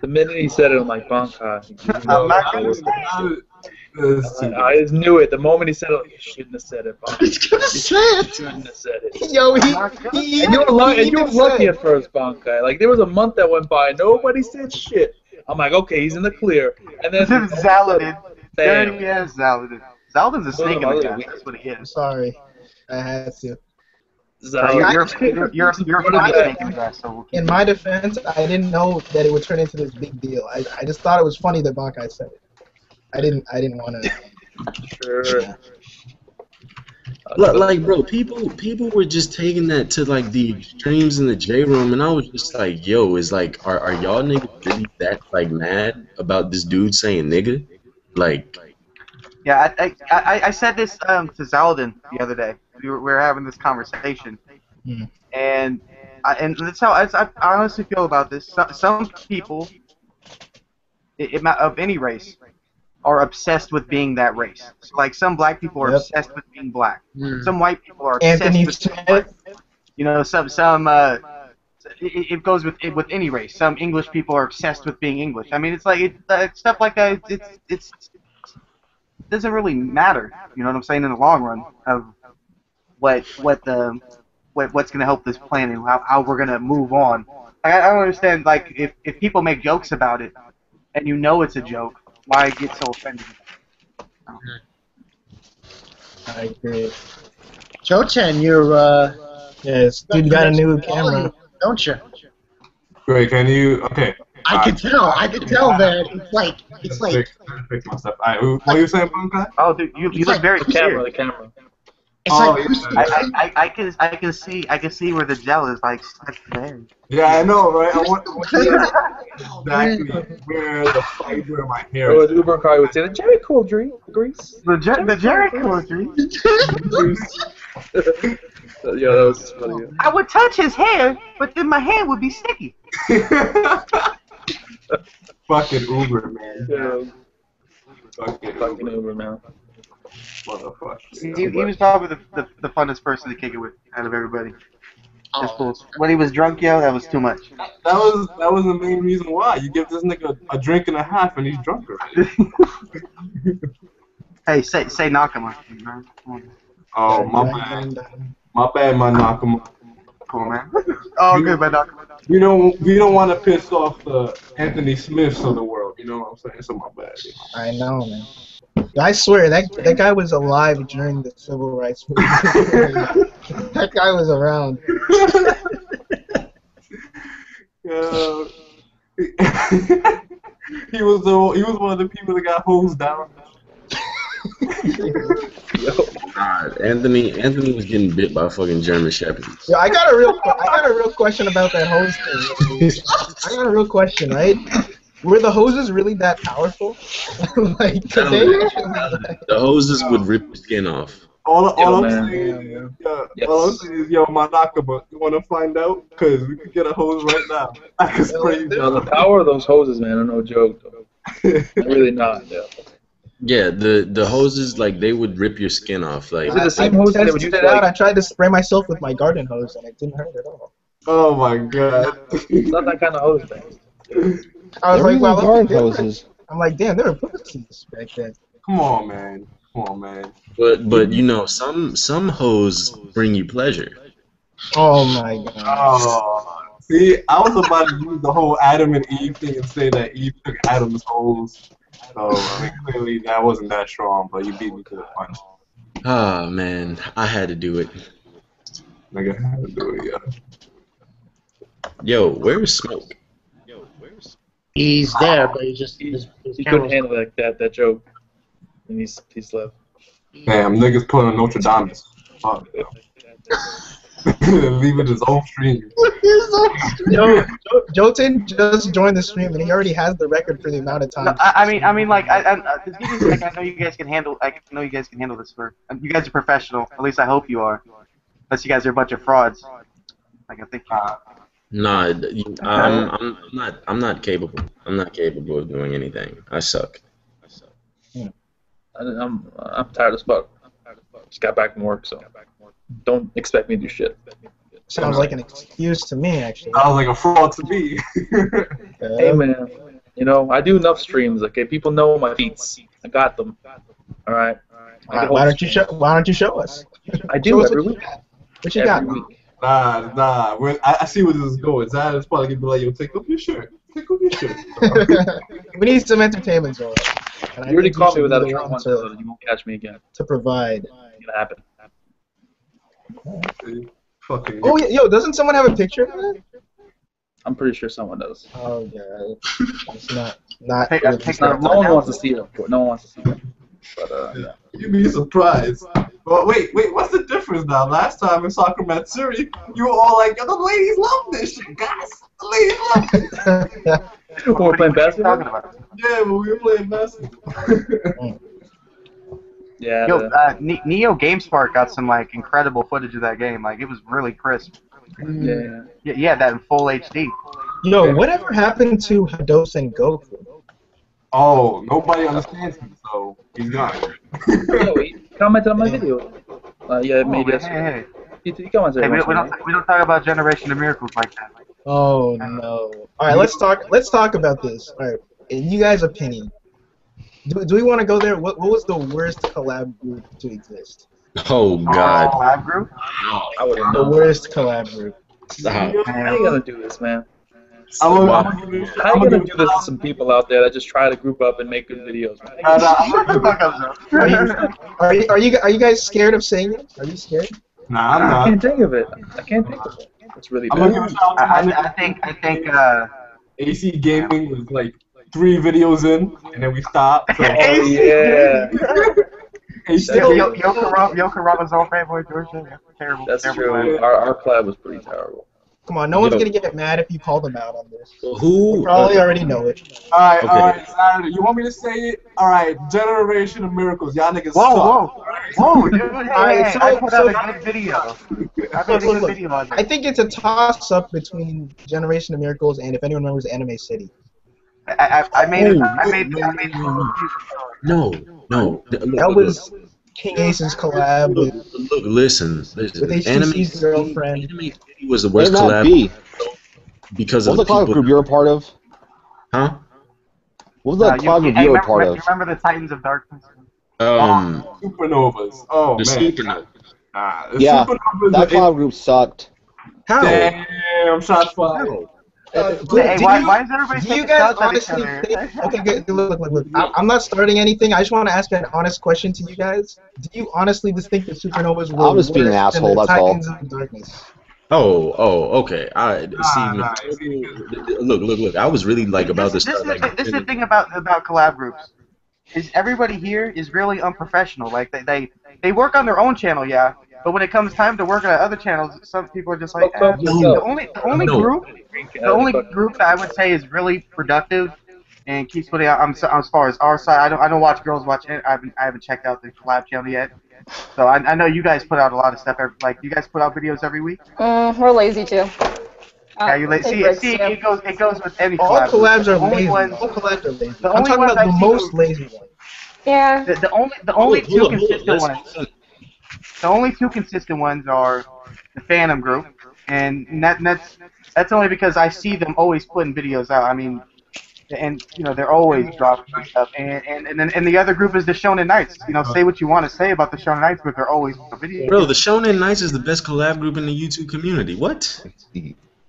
S8: The minute he said it, I'm like, Bankai.
S1: I'm not gonna
S8: I just knew it. The moment he said it, like, you shouldn't have said it, Bankai. You shouldn't have said it.
S9: Yo,
S8: And you were lucky at first, Bankai. Like, there was a month that went by, nobody said shit. I'm like, okay, he's in the clear. And then
S1: Zaladin.
S8: bam.
S1: Dirty ass Zaladin. Zaladin's a snake in the grass. That's what he
S9: I'm
S1: is.
S9: sorry. I had to.
S1: You're a snake in the grass. So
S9: In my defense, I didn't know that it would turn into this big deal. I just thought it was funny that Bankai said it. I didn't want to.
S8: Sure.
S2: Like, bro, people were just taking that to like the extremes in the J room, and I was just like, yo, is like, are y'all niggas really that like mad about this dude saying nigga? Like,
S1: yeah, I said this to Zaladin the other day. We were having this conversation, and that's how I honestly feel about this. Some people, of any race, are obsessed with being that race. So, like some black people are obsessed with being black. Some white people are obsessed
S9: Anthony
S1: with
S9: Smith.
S1: being white. You know, it goes with any race. Some English people are obsessed with being English. I mean, it's like stuff like that. It doesn't really matter. You know what I'm saying in the long run of what's gonna help this planet, how we're gonna move on. I don't understand. Like if people make jokes about it, and you know it's a joke, why get so offended?
S9: I agree. Cho-Chen, you're yes, dude got a new camera, don't you?
S10: Great, can you? Okay.
S5: I can tell, that it's like
S10: Fix my stuff. Alright, what are you saying, Bankai?
S1: Oh, dude, you look very
S8: The
S1: serious.
S8: camera.
S5: it's
S10: Oh,
S5: like
S10: yeah.
S1: I can see where the gel is like stuck there.
S10: Yeah, I know, right? I want to exactly where the fiber of my hair
S8: Or
S10: is.
S8: as Uber car would say, the Jerry Cool grease.
S1: The Jericho tree.
S8: Yeah, that was funny.
S1: I would touch his hair, but then my hand would be sticky.
S10: Fucking Uber, man.
S8: Yeah,
S10: Fucking
S8: fucking
S10: Uber,
S8: Uber, man.
S10: motherfucker.
S1: He was probably the funnest person to kick it with out of everybody. When he was drunk, yo, that was too much.
S10: That was the main reason why. You give this nigga a drink and a half and he's drunk already.
S1: Hey, say Nakama.
S10: Oh, my bad. My bad, my Nakama.
S1: Cool, man. Oh, good, my Nakama.
S10: We don't want to piss off the Anthony Smiths of the world. You know what I'm saying? So my bad.
S9: I know, man. I swear that guy was alive during the civil rights movement. That guy was around.
S10: He was one of the people that got hosed down.
S2: Anthony was getting bit by fucking German shepherds.
S9: Yo, I got a real question about that hose thing. I got a real question, right? Were the hoses really that powerful? Like, could they
S2: The hoses would rip your skin off.
S10: All I'm
S8: man.
S10: saying is, yo, my Nakama, you want to find out? Because we could get a hose right now. I can spray you
S8: Yo, the
S10: down.
S8: power of those hoses, man, are no joke, though. Really not, yeah.
S2: Yeah, the hoses, like, they would rip your skin off. Like,
S8: Is it the
S9: I
S8: same hose they would
S9: tested
S8: use
S9: it
S8: for,
S9: out. I
S8: like,
S9: tried to spray myself with my garden hose, and it didn't hurt at all.
S10: Oh my god.
S8: it's not that kind of hose, man.
S9: I was
S7: There
S9: like,
S7: were
S9: wow,
S7: garden
S9: look at this.
S7: hoses.
S9: I'm like, damn, there were pussies back then.
S10: Come on, man.
S2: but you know, some hoes bring you pleasure.
S9: Oh my god.
S10: Oh, see, I was about to use the whole Adam and Eve thing and say that Eve took Adam's holes. So, I mean, clearly that wasn't that strong, but you beat me to the punch.
S2: Ah, man, I had to do it.
S10: Nigga had to do it, yeah.
S2: Yo, where's Smoke?
S5: He's there, but he just
S8: He,
S5: his
S8: he couldn't
S5: camera's-
S8: handle that joke, and he's left.
S10: Damn, niggas pulling Notre Dame. Fuck. Leaving his own stream.
S9: Yo, Jotun just joined the stream and he already has the record for the amount of time.
S1: No, I mean, like, like, I know you guys can handle. I know you guys can handle this. You guys are professional. At least I hope you are. Unless you guys are a bunch of frauds. Like I think.
S2: Nah, I'm not capable. I'm not capable of doing anything. I suck.
S8: I'm tired as fuck. Just got back from work, so don't expect me to do shit.
S9: Sounds like an excuse to me, actually.
S10: Sounds like a fraud to me.
S8: Hey man, you know I do enough streams. Okay, people know my feats. I got them. All right.
S9: Why don't you show us?
S8: I
S9: Show
S8: do
S9: us
S8: every
S9: what you
S8: week.
S9: got. What you got?
S8: Every week.
S10: Nah. I see where this is going. Zad is probably gonna be like, yo, take off your shirt. Take off your shirt.
S9: We need some entertainment, Joel. And I
S8: You already
S9: think
S8: caught me
S9: should
S8: without
S9: be
S8: a
S9: the
S8: drunk
S9: one
S8: once, so you won't catch me again.
S9: to provide.
S8: It's gonna happen.
S10: Fucking.
S9: Oh, yeah, yo, doesn't someone have a picture of that?
S8: I'm pretty sure someone does.
S9: Oh, yeah. It's not.
S1: Hey,
S9: really-
S1: take
S8: No one wants to see it, of course. No one wants to see it. But
S10: Yeah. You'd be surprised. Well, wait, what's the difference now? Last time in Soccer Met Siri, you were all like, yo, the ladies love this shit, guys. The ladies love it.
S8: we're playing basketball.
S1: Talking about?
S10: Yeah, but we were playing basketball.
S8: Yeah.
S1: Yo, Neo GameSpark got some like incredible footage of that game. Like it was really crisp.
S8: Yeah.
S1: Yeah, that in full HD.
S9: Yo, whatever happened to Hadosen Goku?
S10: Oh, nobody understands him, so he's gone.
S8: Yo, he commented on my video. Yeah,
S1: Oh,
S8: maybe
S1: man,
S8: that's.
S1: hey.
S8: He commented.
S1: Hey, we
S8: once in a
S1: don't we don't talk about Generation of Miracles like that.
S9: Oh no! All right, let's talk about this. All right, in you guys' opinion, do we want to go there? What was the worst collab group to exist?
S2: Oh God.
S1: Collab group?
S8: I wouldn't
S9: The
S8: know.
S9: worst collab group.
S2: Stop.
S8: How you gonna do this, man?
S10: I'm
S2: Wow.
S10: gonna give it.
S8: How you gonna do this to some people out there that just try to group up and make good videos? Man?
S1: Shut the fuck up, Joe.
S9: Are you guys scared of saying it? Are you scared?
S10: Nah, I'm
S8: I
S10: not.
S8: can't think of it. I can't think of it. It's really
S10: I'm gonna
S8: bad.
S10: give a shout out to
S1: I think
S10: AC Gaming was like 3 videos in, and then we stopped. So.
S8: Oh yeah.
S10: AC
S8: That's-
S10: Gaming.
S1: Yokohama's own fanboy Georgia. Terrible.
S8: That's
S1: terrible
S8: true.
S1: plan.
S8: Our collab was pretty terrible.
S9: Come on, no one's
S2: Yo.
S9: gonna get mad if you call them out on this.
S2: Who?
S9: They probably already know it.
S10: Alright,
S2: Okay.
S10: alright, you want me to say it? Alright, Generation of Miracles, y'all niggas
S1: Whoa,
S10: suck.
S1: whoa, dude! Hey,
S9: Alright,
S1: hey,
S9: so-
S1: I put out a
S9: so-
S1: good video. I made a good
S9: Look,
S1: video on
S9: I
S1: that.
S9: think it's a toss-up between Generation of Miracles and, if anyone remembers, Anime City.
S1: I made it.
S2: Oh,
S1: I made.
S2: No. Look,
S9: That
S2: look,
S9: was King Ace's collab with
S2: Look, listen.
S9: with
S2: Anime
S9: HTC's girlfriend.
S2: Anime City was the
S7: Where
S2: worst
S7: did that
S2: collab
S7: be?
S2: because
S7: What
S2: of
S7: was
S2: the
S7: the cloud
S2: people.
S7: group you were a part of?
S2: Huh?
S7: What was that cloud group
S1: hey,
S7: you were a
S1: remember,
S7: part of?
S1: you remember the Titans of Darkness?
S10: Supernovas. Oh,
S2: The
S10: man.
S2: Supernova.
S10: Nah, the
S7: Yeah,
S10: Supernovas
S7: That
S10: are
S7: cloud group sucked.
S2: How?
S10: Damn, shots fired.
S1: Hey, why is everybody
S9: Do
S1: taking
S9: you guys
S1: shots at each
S9: honestly
S1: other?
S9: think? Okay, good, look. I'm not starting anything. I just want to ask an honest question to you guys. Do you honestly just think the supernovas were
S7: I'm just being an
S9: worse than
S7: asshole,
S9: the
S7: that's all.
S9: Titans of Darkness?
S2: Oh, okay. I
S10: Nah,
S2: see. Look. I was really like about this.
S1: This is the thing about collab groups. Is everybody here is really unprofessional. Like they work on their own channel, yeah. But when it comes time to work on other channels, some people are just like,
S8: Fuck
S1: the
S8: yourself.
S1: only
S2: No.
S1: group that I would say is really productive and keeps putting out. As far as our side, I don't watch girls watch it. I haven't checked out the collab channel yet. So I know you guys put out a lot of stuff. Like you guys put out videos every week.
S4: We're lazy too.
S1: Yeah, you
S4: Take
S1: see,
S4: breaks,
S1: see,
S4: yeah.
S1: it goes with any
S9: All
S1: collab.
S9: collabs are
S1: The only
S9: lazy.
S1: ones-
S9: All collabs are lazy.
S1: the
S9: I'm
S1: only
S9: talking
S1: ones
S9: about the
S1: I've seen
S9: most
S1: who-
S9: lazy ones.
S4: Yeah.
S1: The only two
S2: Hold
S1: consistent
S2: on,
S1: ones. The only two consistent ones are the Phantom group, and that's only because I see them always putting videos out. I mean, and they're always dropping stuff. And the other group is the Shonen Knights. Say what you want to say about the Shonen Knights, but they're always video.
S2: Bro, the Shonen Knights is the best collab group in the YouTube community. What?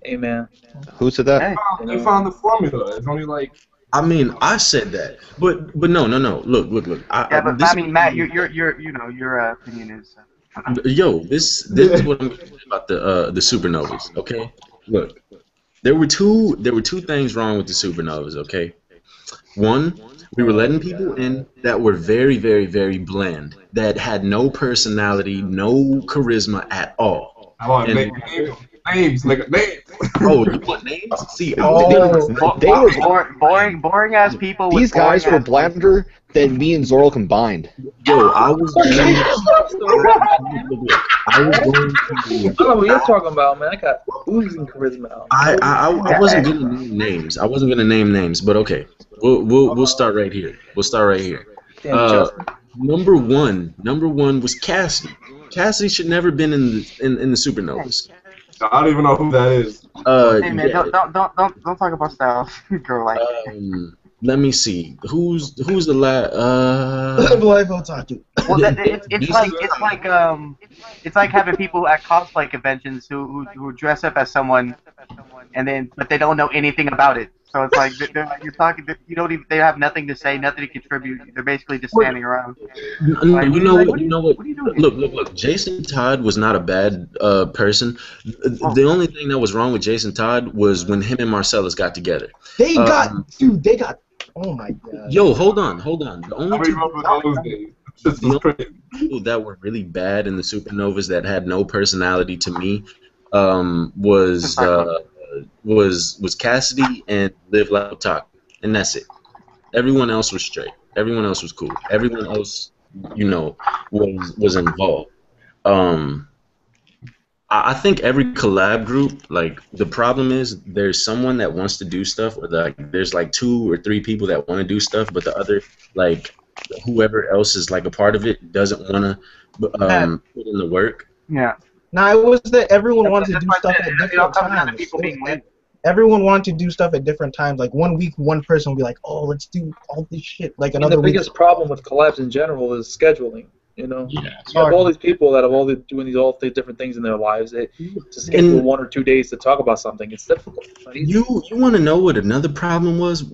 S8: Hey man.
S7: Who said that?
S1: Hey.
S10: They found the formula. It's only like.
S2: I mean, I said that, but no. Look.
S1: Yeah, but I mean, Matt, your opinion is.
S2: Yo, this is what I'm gonna say about the supernovas. Okay, look, there were two things wrong with the supernovas. Okay, one, we were letting people in that were very, very, very bland, that had no personality, no charisma at all.
S10: I want names, like names.
S2: Oh, you want names? See,
S1: boring ass people.
S7: These guys were blander than me and Zorro combined.
S2: Yo, I was going
S8: I don't know what you're talking about, man. I got oozing charisma.
S2: I wasn't gonna name names. I wasn't gonna name names, but okay, we'll start right here.
S8: Damn,
S2: number one was Cassidy. Cassidy should never been in the supernovas.
S10: I don't even know who that is.
S1: Hey man,
S2: Yeah.
S1: don't talk about Styles, girl. Like,
S2: Let me see. Who's the last?
S5: Life Otaku.
S1: well, it's like having people at cosplay conventions who dress up as someone, but they don't know anything about it. So it's like you're talking. They have nothing to say, nothing to contribute. They're basically just standing around.
S2: You know what?
S1: What are you doing?
S2: Look. Jason Todd was not a bad person. The only thing that was wrong with Jason Todd was when him and Marcellus got together.
S5: They got. Oh my god.
S2: Yo, hold on. The only
S10: I
S2: two
S10: remember those days. This was crazy.
S2: people that were really bad in the supernovas that had no personality to me was Cassidy and Live Loud Talk, and that's it. Everyone else was straight. Everyone else was cool. Everyone else, was involved. I think every collab group, like, the problem is there's someone that wants to do stuff, or there's like 2 or 3 people that want to do stuff, but the other, like, whoever else is like a part of it doesn't want to put in the work.
S1: Yeah.
S5: No, it was that everyone wanted to do stuff at different times. Everyone wanted to do stuff at different times. Like one week, one person would be like, "Oh, let's do all this shit." Like another
S8: the
S5: week.
S8: biggest problem with collabs in general is scheduling. You have
S5: hard.
S8: all these people that have doing all these different things in their lives. To schedule 1 or 2 days to talk about something, it's difficult.
S2: You want to know what another problem was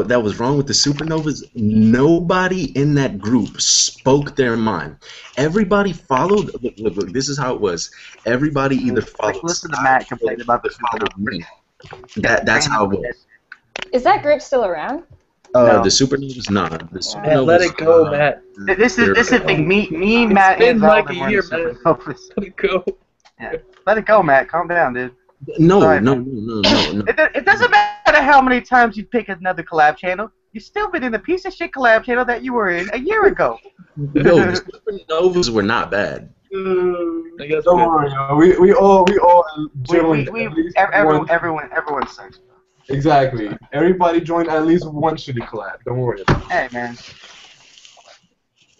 S2: that was wrong with the supernovas? Nobody in that group spoke their mind. Everybody followed. Look, this is how it was. Everybody either followed.
S1: Listen to Matt complain about the
S2: supernovas. That's how it was.
S4: Is that group still around?
S1: No.
S2: The supernovas, nah. The supernovas,
S8: Man, let it go, Matt.
S1: This is the thing. Me, Matt,
S8: been
S1: and
S8: like
S1: Zalman
S8: a
S1: were
S8: year,
S1: in the
S8: man.
S1: supernovas.
S8: Let it go.
S1: Yeah. Let it go, Matt. Calm down, dude.
S2: No.
S1: Sorry,
S2: No.
S1: It doesn't matter how many times you pick another collab channel. You've still been in the piece of shit collab channel that you were in a year ago.
S2: Yo, the supernovas were not bad.
S10: Don't worry, yo. We all joined.
S1: Everyone sucks.
S10: Exactly. Everybody joined at least one shitty collab. Don't worry about it.
S1: Hey, man.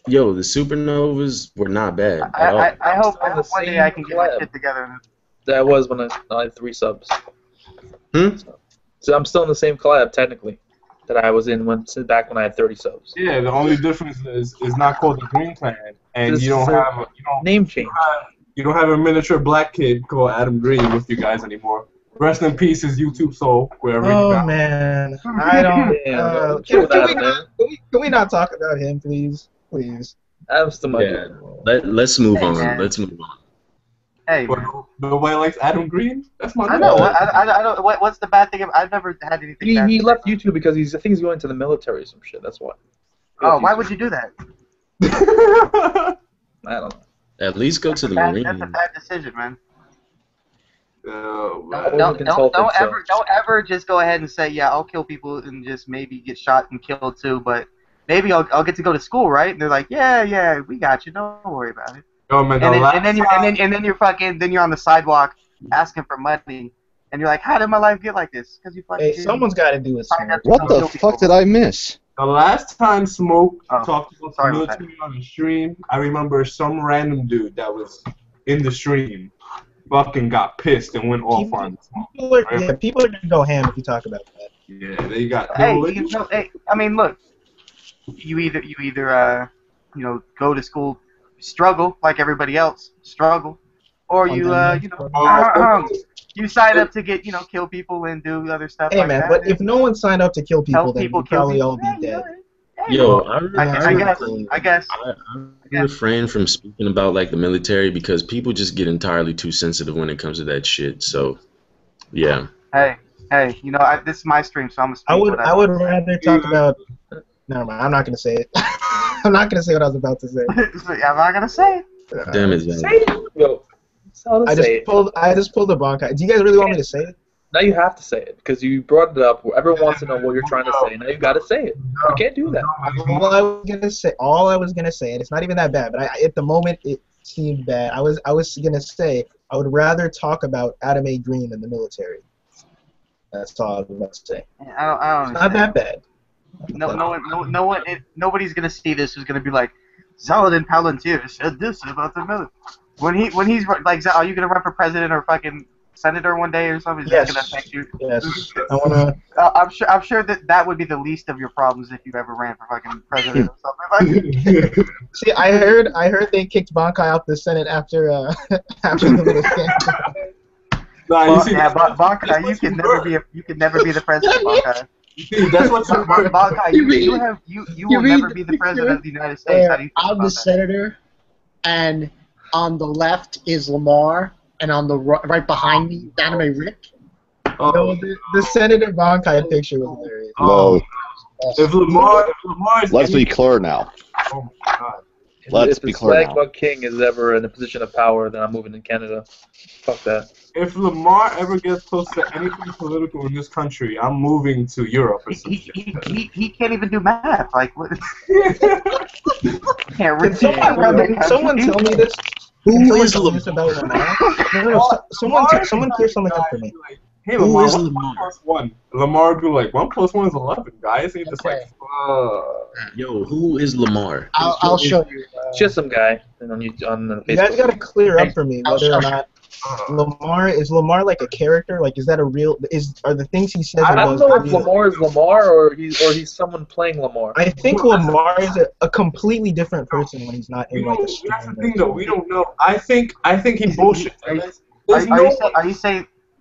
S2: Yo, the supernovas were not bad at all.
S1: I hope one day I can get my shit together.
S8: That was when I had 3 subs. So I'm still in the same collab technically that I was in back when I had 30 subs.
S10: Yeah, the only difference is it's not called the Green Clan, and you don't have
S8: name change.
S10: You don't have a miniature black kid called Adam Green with you guys anymore. Rest in peace, his YouTube soul, wherever he got.
S5: Man, I don't.
S8: Chill with
S5: Can
S8: that,
S5: we not talk about him, please? Please.
S8: I'm still my
S2: Yeah. Let's move on.
S1: man.
S2: Let's move on.
S1: Hey,
S10: But
S1: man.
S10: nobody likes Adam Green? That's my
S1: I know. I don't. What's the bad thing? I've never had anything. bad
S8: He
S1: to
S8: left
S1: say.
S8: YouTube because I think he's going to the military or some shit. That's why.
S1: Oh, why would you do that?
S8: I don't know.
S2: At least go to the
S1: That's a
S2: Marine.
S1: bad decision, man.
S8: I
S1: Don't
S8: overconsulted, so-
S1: ever just go ahead and say, yeah, I'll kill people and just maybe get shot and killed too, but maybe I'll get to go to school, right? And they're like, yeah, we got you. Don't worry about it.
S10: Yo, man,
S1: And then you're on the sidewalk asking for money, and you're like, how did my life get like this? Because you fucking.
S5: Hey, someone's got to do it.
S1: Signed up to
S7: What
S1: kill
S7: the
S1: people.
S7: fuck did I miss?
S10: the last time Smoke
S1: Oh,
S10: talked about the
S1: sorry about
S10: military on the stream, I remember some random dude that was in the stream fucking got pissed and went off on.
S5: People are gonna go ham if you talk about that.
S10: Yeah, they got.
S1: Hey, hey, I mean, look, you either go to school, struggle like everybody else, struggle, or you sign up to get kill people and do other stuff
S9: Hey
S1: like
S9: man,
S1: that.
S9: but if no one signed up to kill people,
S1: Help
S9: then
S1: people
S9: we'd
S1: kill
S9: probably
S1: people.
S9: all be dead.
S2: Yo,
S1: I guess.
S2: I refrain from speaking about like the military because people just get entirely too sensitive when it comes to that shit. So, yeah.
S1: Hey, this is my stream, so I'm gonna speak.
S9: I would rather talk about. Never mind. I'm not gonna say it. I'm not gonna say what I was about to say.
S1: I'm not gonna say it.
S2: Damn it,
S8: Say it. Yo,
S9: I just pulled the Bankai. Do you guys really want me to say it?
S8: Now you have to say it because you brought it up. Everyone wants to know what you're trying to say. Now you got to say it. You can't do that.
S9: All I was gonna say, and it's not even that bad, but at the moment it seemed bad. I was gonna say I would rather talk about Anime Dream in the military. That's all I was about to say.
S1: I don't
S9: It's not that bad.
S1: Nobody's gonna see this who's gonna be like, Zaladin Palantir said this about the military. When he's like, are you gonna run for president or fucking senator one day or something? Is that gonna affect you?
S9: Yes. I wanna.
S1: I'm sure that would be the least of your problems if you ever ran for fucking president or something.
S9: See, I heard they kicked Bankai out the Senate after the little scandal.
S1: Bankai, you can never be the president, Bankai.
S10: That's what
S1: Bankai, you will never be the president of the United States. How do you think
S5: I'm
S1: about
S5: the
S1: that?
S5: senator, and on the left is Lamar, and on the right behind me, Anime Rick.
S9: No, the Senator Bankai picture was hilarious.
S7: Whoa.
S10: If Lamar is
S7: Let's be clear now.
S10: Oh my god.
S7: Let's
S8: if
S7: be
S8: the
S7: clear
S8: Swag
S7: now.
S8: Bug King is ever in a position of power, then I'm moving to Canada. Fuck that.
S10: If Lamar ever gets close to anything political in this country, I'm moving to Europe or some shit.
S1: He can't even do math. Like, what?
S9: Can someone tell me this? Who is this about Lamar? No, someone clear something up for me.
S10: Hey,
S2: Who
S10: Lamar,
S2: is
S10: what's
S2: Lamar?
S10: 1 plus 1? Lamar would be like, 1 plus 1 is 11, guys. Ain't just like,
S2: Yo, who is Lamar?
S5: I'll show you.
S8: Just some guy on Facebook.
S9: You guys gotta clear up for me whether or not is Lamar like a character? Like, is that a real? Are the things he says?
S8: I don't know if Lamar is Lamar or he's someone playing Lamar.
S9: I think Lamar is a completely different person when he's not in like a stream.
S10: That's the thing, though. We don't know. I think he bullshit.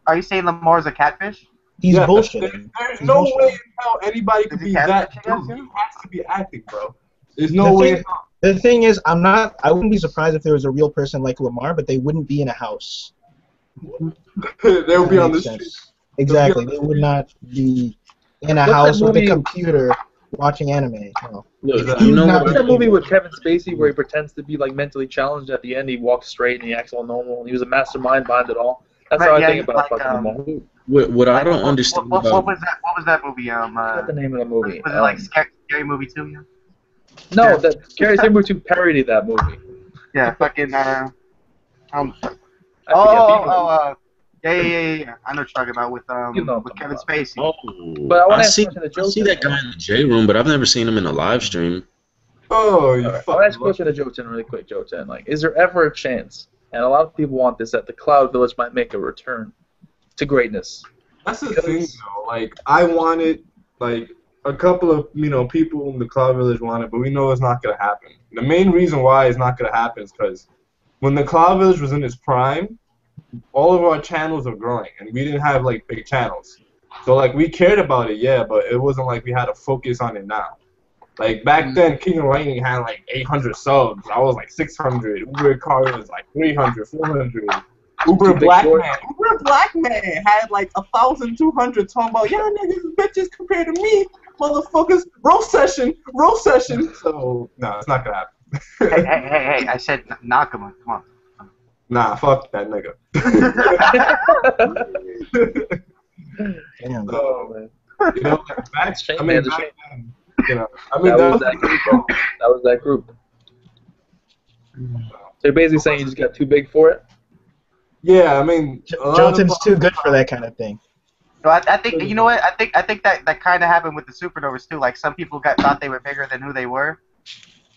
S1: Are you saying Lamar's a catfish?
S9: He's bullshitting.
S10: There's no way in hell anybody could be that dumb. He has to be acting, bro. There's no way.
S9: The thing is, I wouldn't be surprised if there was a real person like Lamar, but they wouldn't be in a house.
S10: They would be on the street.
S9: Exactly. They would not be in a house with a computer watching anime. No.
S2: Look, you know
S8: What's that movie with Kevin Spacey where he pretends to be like mentally challenged? At the end, he walks straight and he acts all normal, and he was a mastermind behind it all. That's how I think about fucking Lamar.
S2: What I don't understand
S1: what
S2: about
S1: was that movie?
S8: What's the name of the movie?
S1: Was it like Scary Movie 2? Yeah.
S8: No, that Scary Movie 2 parodied that movie.
S1: Yeah, fucking yeah. I know what you're talking about with Kevin Spacey.
S2: Oh,
S8: but I want to
S2: see that guy in the J room, but I've never seen him in a live stream.
S10: Oh, you
S8: I want to ask a question to Joe Chen really quick, Joe Chen. Like, is there ever a chance, and a lot of people want this, that the Cloud Village might make a return to greatness?
S10: That's the thing, though. Like, I want it, like, a couple of, people in the Cloud Village want it, but we know it's not going to happen. The main reason why it's not going to happen is because when the Cloud Village was in its prime, all of our channels were growing, and we didn't have, like, big channels. So, like, we cared about it, yeah, but it wasn't like we had to focus on it now. Like, back then, King of Lightning had, like, 800 subs. I was, like, 600. Uber Car was, like, 300, 400. Uber Black Man had, like, 1,200 talking about, yeah, niggas, bitches compared to me. Motherfuckers, roast session. So, no, it's not gonna happen.
S1: hey, I said knock him. Come on.
S10: Nah, fuck that nigga.
S9: Damn.
S10: So, back then,
S8: that was that group. So you're basically saying you just got too big for it?
S10: Yeah, I mean,
S9: Jonathan's too good for that kind of thing.
S1: So I think you know what I think that kind of happened with the Supernovas too. Like some people thought they were bigger than who they were.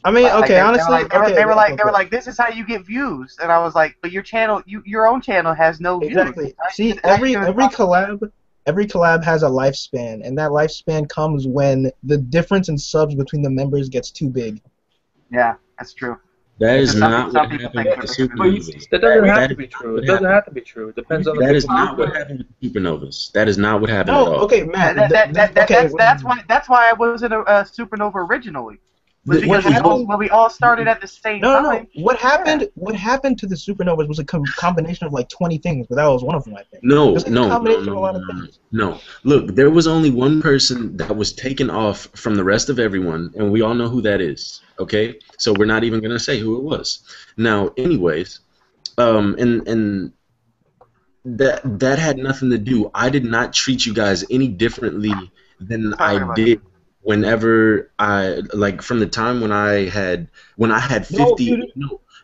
S9: I mean, okay, honestly,
S1: they were like, this is how you get views, and I was like, but your channel, your own channel has no views.
S9: Exactly. See, every collab every collab has a lifespan, and that lifespan comes when the difference in subs between the members gets too big.
S1: Yeah, that's true.
S2: That is
S1: Some
S2: not
S1: some
S2: what
S1: people
S2: happened
S1: think
S2: with the
S1: they're bigger than
S2: supernovas.
S8: That doesn't have
S2: That
S8: to
S2: is
S8: be
S2: not
S8: true.
S2: what
S8: It doesn't
S2: happened.
S8: have to be true. It depends on the
S2: That is
S8: people.
S2: not what happened with the supernovas. That is not what happened
S9: No,
S2: at all.
S9: okay, Matt. Okay,
S1: That's why I wasn't a supernova originally. Was
S9: What
S1: because
S9: happened?
S1: when we all started at the same
S9: No, no,
S1: time.
S9: no. What happened? What happened to the supernovas was a combination of like 20 things, but that was one of them, I think.
S2: No,
S9: It was like a
S2: no, no,
S9: combination
S2: no,
S9: of a lot
S2: no,
S9: of
S2: no,
S9: things.
S2: no. Look, there was only one person that was taken off from the rest of everyone, and we all know who that is. Okay, so we're not even gonna say who it was. Now, anyways, and that had nothing to do. I did not treat you guys any differently than I did whenever I like from the time when I had 50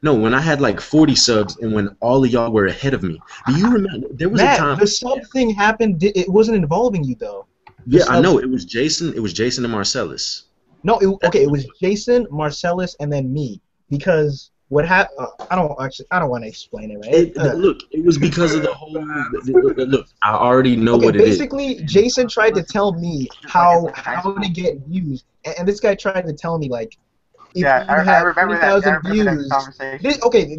S2: when I had like 40 subs and when all of y'all were ahead of me. Do you remember there was
S9: Matt,
S2: a time
S9: the sub thing happened. It wasn't involving you though.
S2: Yeah, I know it was Jason and Marcellus.
S9: No, it was Jason, Marcellus, and then me. Because what happened? I don't want to explain it, right?
S2: Look, it was because of the whole. Look, I already know what it is.
S9: Basically, Jason tried to tell me how to get views, and this guy tried to tell me like, if you have 20,000 views.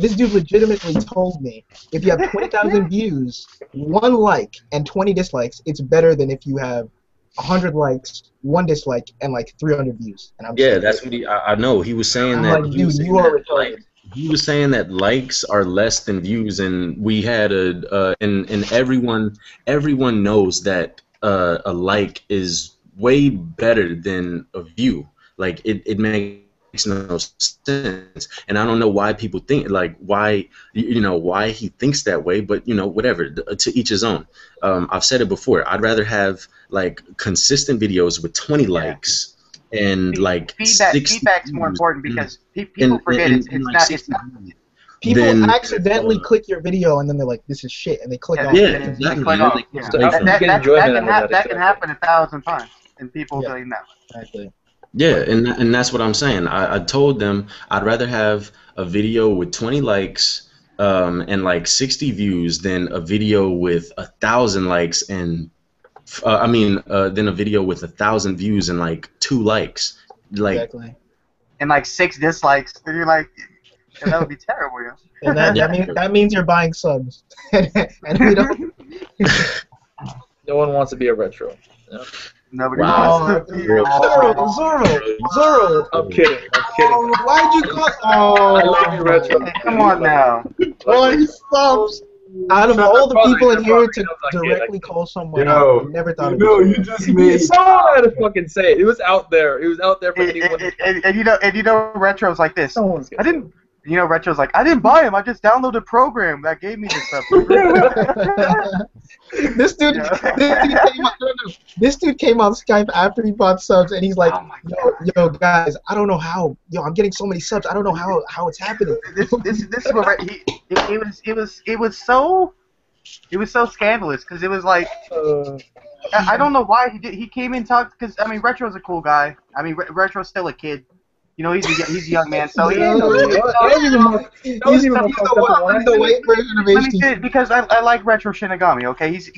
S9: This dude legitimately told me if you have 20,000 views, 1 like, and 20 dislikes, it's better than if you have 100 likes, 1 dislike, and like 300 views. And
S2: That's what I know. He was saying that.
S9: Like, dude, you are retarded.
S2: He was saying that likes are less than views, and we had and everyone knows that a like is way better than a view. Like it makes no sense, and I don't know why people think why he thinks that way, but whatever. To each his own. I've said it before. I'd rather have like consistent videos with 20 likes. And like
S1: feedback's more important because people forget it's not.
S9: People accidentally click your video and then they're like, "This is shit," and they click off.
S1: Yeah, exactly. That can happen 1,000 times, and people say no.
S9: Exactly.
S2: Yeah, and that's what I'm saying. I told them I'd rather have a video with 20 likes and like 60 views than a video with 1,000 likes and than a video with 1,000 views and like 2 likes,
S9: exactly.
S1: And like 6 dislikes. And you're like, that would be terrible.
S9: And that means you're buying subs, and we don't.
S8: No one wants to be a retro. You know?
S1: Nobody wants to be
S9: Zoro.
S8: I'm kidding.
S9: Why'd you call?
S8: I love you, retro.
S1: Come on now.
S9: 20 subs. Out of all the people in here to directly call someone out, I never thought of it.
S10: You just made.
S8: Someone had to fucking say it. It was out there. It was out there for anyone.
S1: And Retro's like this. I didn't. Retro's like, I didn't buy him. I just downloaded a program that gave me this stuff.
S9: This dude came on Skype after he bought subs, and he's like, yo, guys, I don't know how. I'm getting so many subs. I don't know how it's happening.
S1: This is what it was so scandalous because it was like I don't know why he came in talked because Retro's a cool guy. Retro's still a kid. He's a young man, so he's the white version of HD. Because I like Retro Shinigami. Okay, he's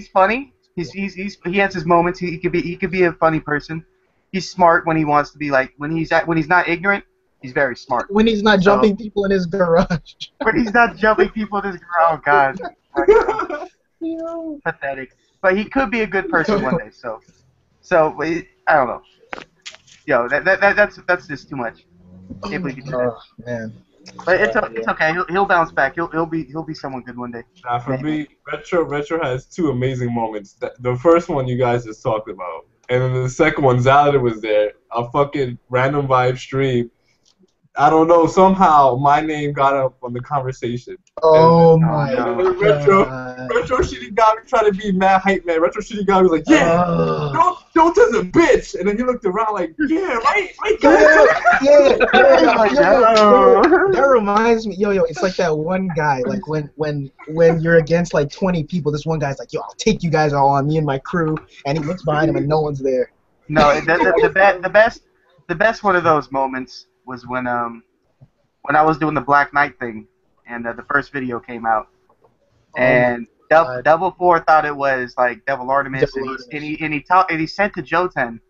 S1: funny. He has his moments. He could be a funny person. He's smart when he wants to be. Like when he's not ignorant, he's very smart.
S9: When he's not jumping people in his garage.
S1: When he's not jumping people in his garage. Oh God. Pathetic. But he could be a good person one day. So I don't know. Yo, that's just too much. Can't believe you did that.
S9: Man.
S1: But it's okay. He'll bounce back. He'll be someone good one day.
S10: For me, Retro has 2 amazing moments. The first one you guys just talked about, and then the second one, Zalada was there. A fucking random vibe stream. I don't know. Somehow my name got up on the conversation.
S9: Oh my God.
S10: Retro Shinigami tried to be mad hype man. Retro Shinigami was like, yeah, don't tell the bitch. And then he looked around like, yeah, right,
S9: That reminds me, it's like that one guy, like when you're against like 20 people, this one guy's like, yo, I'll take you guys all on, me and my crew, and he looks behind him and no one's there.
S1: No, the best one of those moments was when I was doing the Black Knight thing, and the first video came out, and Double Four thought it was like Devil Artemis,
S5: Devil
S1: and he said to Joten,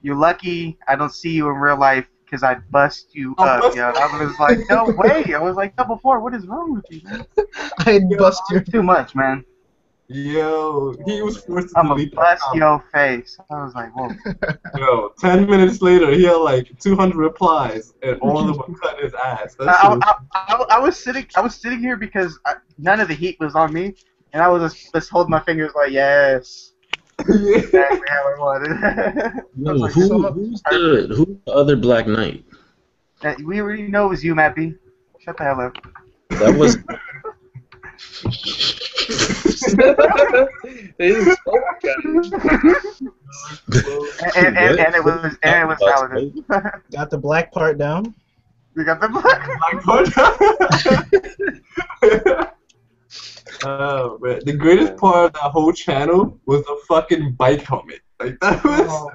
S1: "You're lucky I don't see you in real life because I'd bust you up." Yeah, I was like, "No way!" I was like, "Double Four, what is wrong with you, man?
S9: I'd bust your.
S1: Too much, man.
S10: Yo, he was forced to
S1: I'm gonna
S10: delete that
S1: bust
S10: comment.
S1: your face." I was like, "Whoa."
S10: Yo, 10 minutes later, he had like 200 replies, and all of them were cut his ass. That shit was
S1: I was sitting here because none of the heat was on me, and I was just holding my fingers like, yes, exactly how I wanted. I
S2: Yo,
S1: was like,
S2: who's the other Black Knight?
S1: we already know it was you, Matt B. Shut the hell up.
S2: That was
S8: They just spoke at
S1: and it was Paladin.
S9: Got the black part down.
S1: We got the black.
S10: Oh man, the greatest part of that whole channel was the fucking bike helmet. Like that was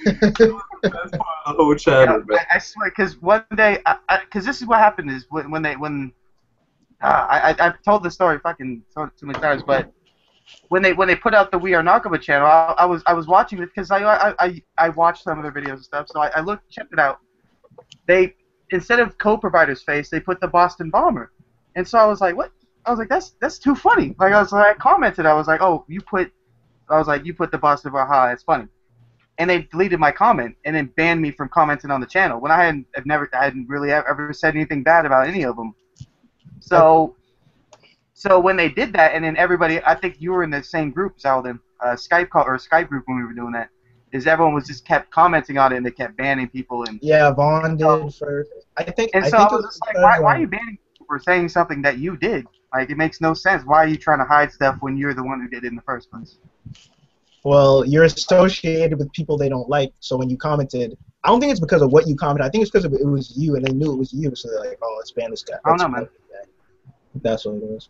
S10: the best part of the whole channel, man.
S1: I swear, because one day, because this is what happened is when I've told the story fucking so too many times, but when they put out the We Are Nakaba channel, I was watching it because I watched some of their videos and stuff, so I checked it out. They, instead of co-provider's face, they put the Boston Bomber, and so I was like, what? I was like, that's too funny. Like I commented, I was like, oh, you put the Boston Bomber, it's funny. And they deleted my comment and then banned me from commenting on the channel when I hadn't really ever said anything bad about any of them. So when they did that, and then everybody, I think you were in the same group, Zeldin, Skype group when we were doing that, is everyone was just kept commenting on it and they kept banning people and.
S9: Yeah, Vaughn did first. I think
S1: I was just like, why are you banning people for saying something that you did? Like, it makes no sense. Why are you trying to hide stuff when you're the one who did it in the first place?
S9: Well, you're associated with people they don't like, so when you commented, I don't think it's because of what you commented. I think it's because it was you, and they knew it was you, so they're like, "Oh, let's ban this guy."
S1: I don't know, man.
S9: That's what it was.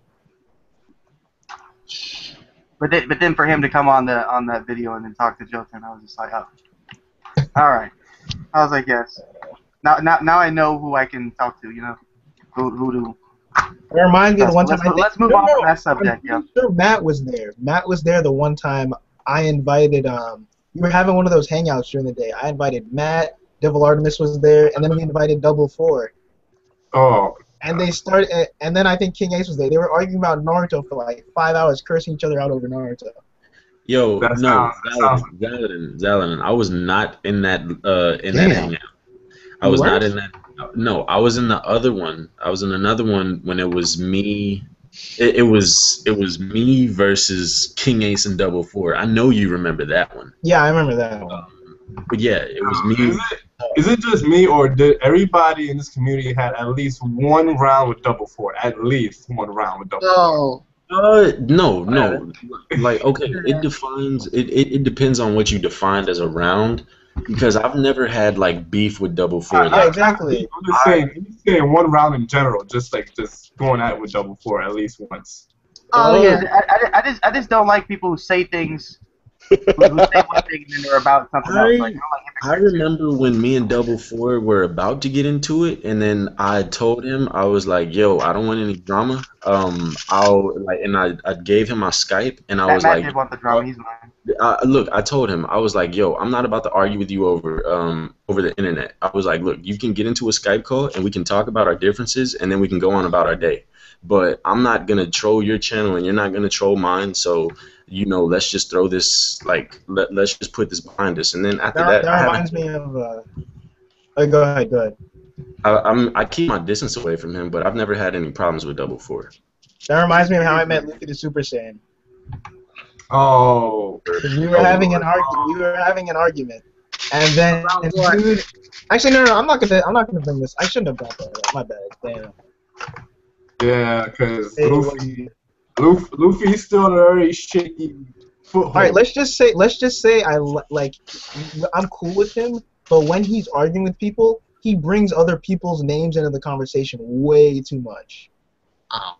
S1: But then for him to come on that video and then talk to Joten, I was just like, oh, all right. I was like, yes. Now I know who I can talk to. You know, who to.
S9: It reminds me of the one time.
S1: Let's move on from that subject.
S9: I'm sure Matt was there. Matt was there the one time I invited. We were having one of those hangouts during the day. I invited Matt. Devil Artemis was there, and then we invited Double Four.
S10: Oh.
S9: And they started, and then I think King Ace was there. They were arguing about Naruto for like 5 hours, cursing each other out over Naruto.
S2: Yo, Zaladin, I was not in that hangout. I was not in that. No, I was in the other one. I was in another one when it was me. It was me versus King Ace and Double Four. I know you remember that one.
S9: Yeah, I remember that one.
S2: But yeah, it was me.
S10: Is it just me, or did everybody in this community had at least one round with Double Four? At least one round with Double Four.
S2: No. Like, okay, it depends on what you defined as a round. Because I've never had like beef with Double Four.
S9: Yeah, exactly.
S10: I'm just saying one round in general, just going at it with Double Four at least once.
S1: Oh yeah, I just don't like people who say things. Who say one thing and then they're about something else. Like,
S2: I remember when me and Double Four were about to get into it, and then I told him, I was like, "Yo, I don't want any drama." I gave him my Skype, and I was
S1: Matt
S2: like,
S1: did want the drama. He's mine.
S2: Look, I told him, I was like, "Yo, I'm not about to argue with you over the internet." I was like, "Look, you can get into a Skype call and we can talk about our differences, and then we can go on about our day. But I'm not gonna troll your channel, and you're not gonna troll mine. So." Let's just throw this, let's just put this behind us. And then after that
S9: reminds me of, go ahead.
S2: I keep my distance away from him, but I've never had any problems with Double Four.
S9: That reminds me of how I met Luffy the Super Saiyan.
S10: Oh.
S9: We were having an argument. And then, dude, actually, no, I'm not gonna bring this. I shouldn't have brought that up. My bad. Damn.
S10: Yeah, because Luffy's still on a very shaky foothold.
S9: All right, let's just say I'm cool with him, but when he's arguing with people, he brings other people's names into the conversation way too much.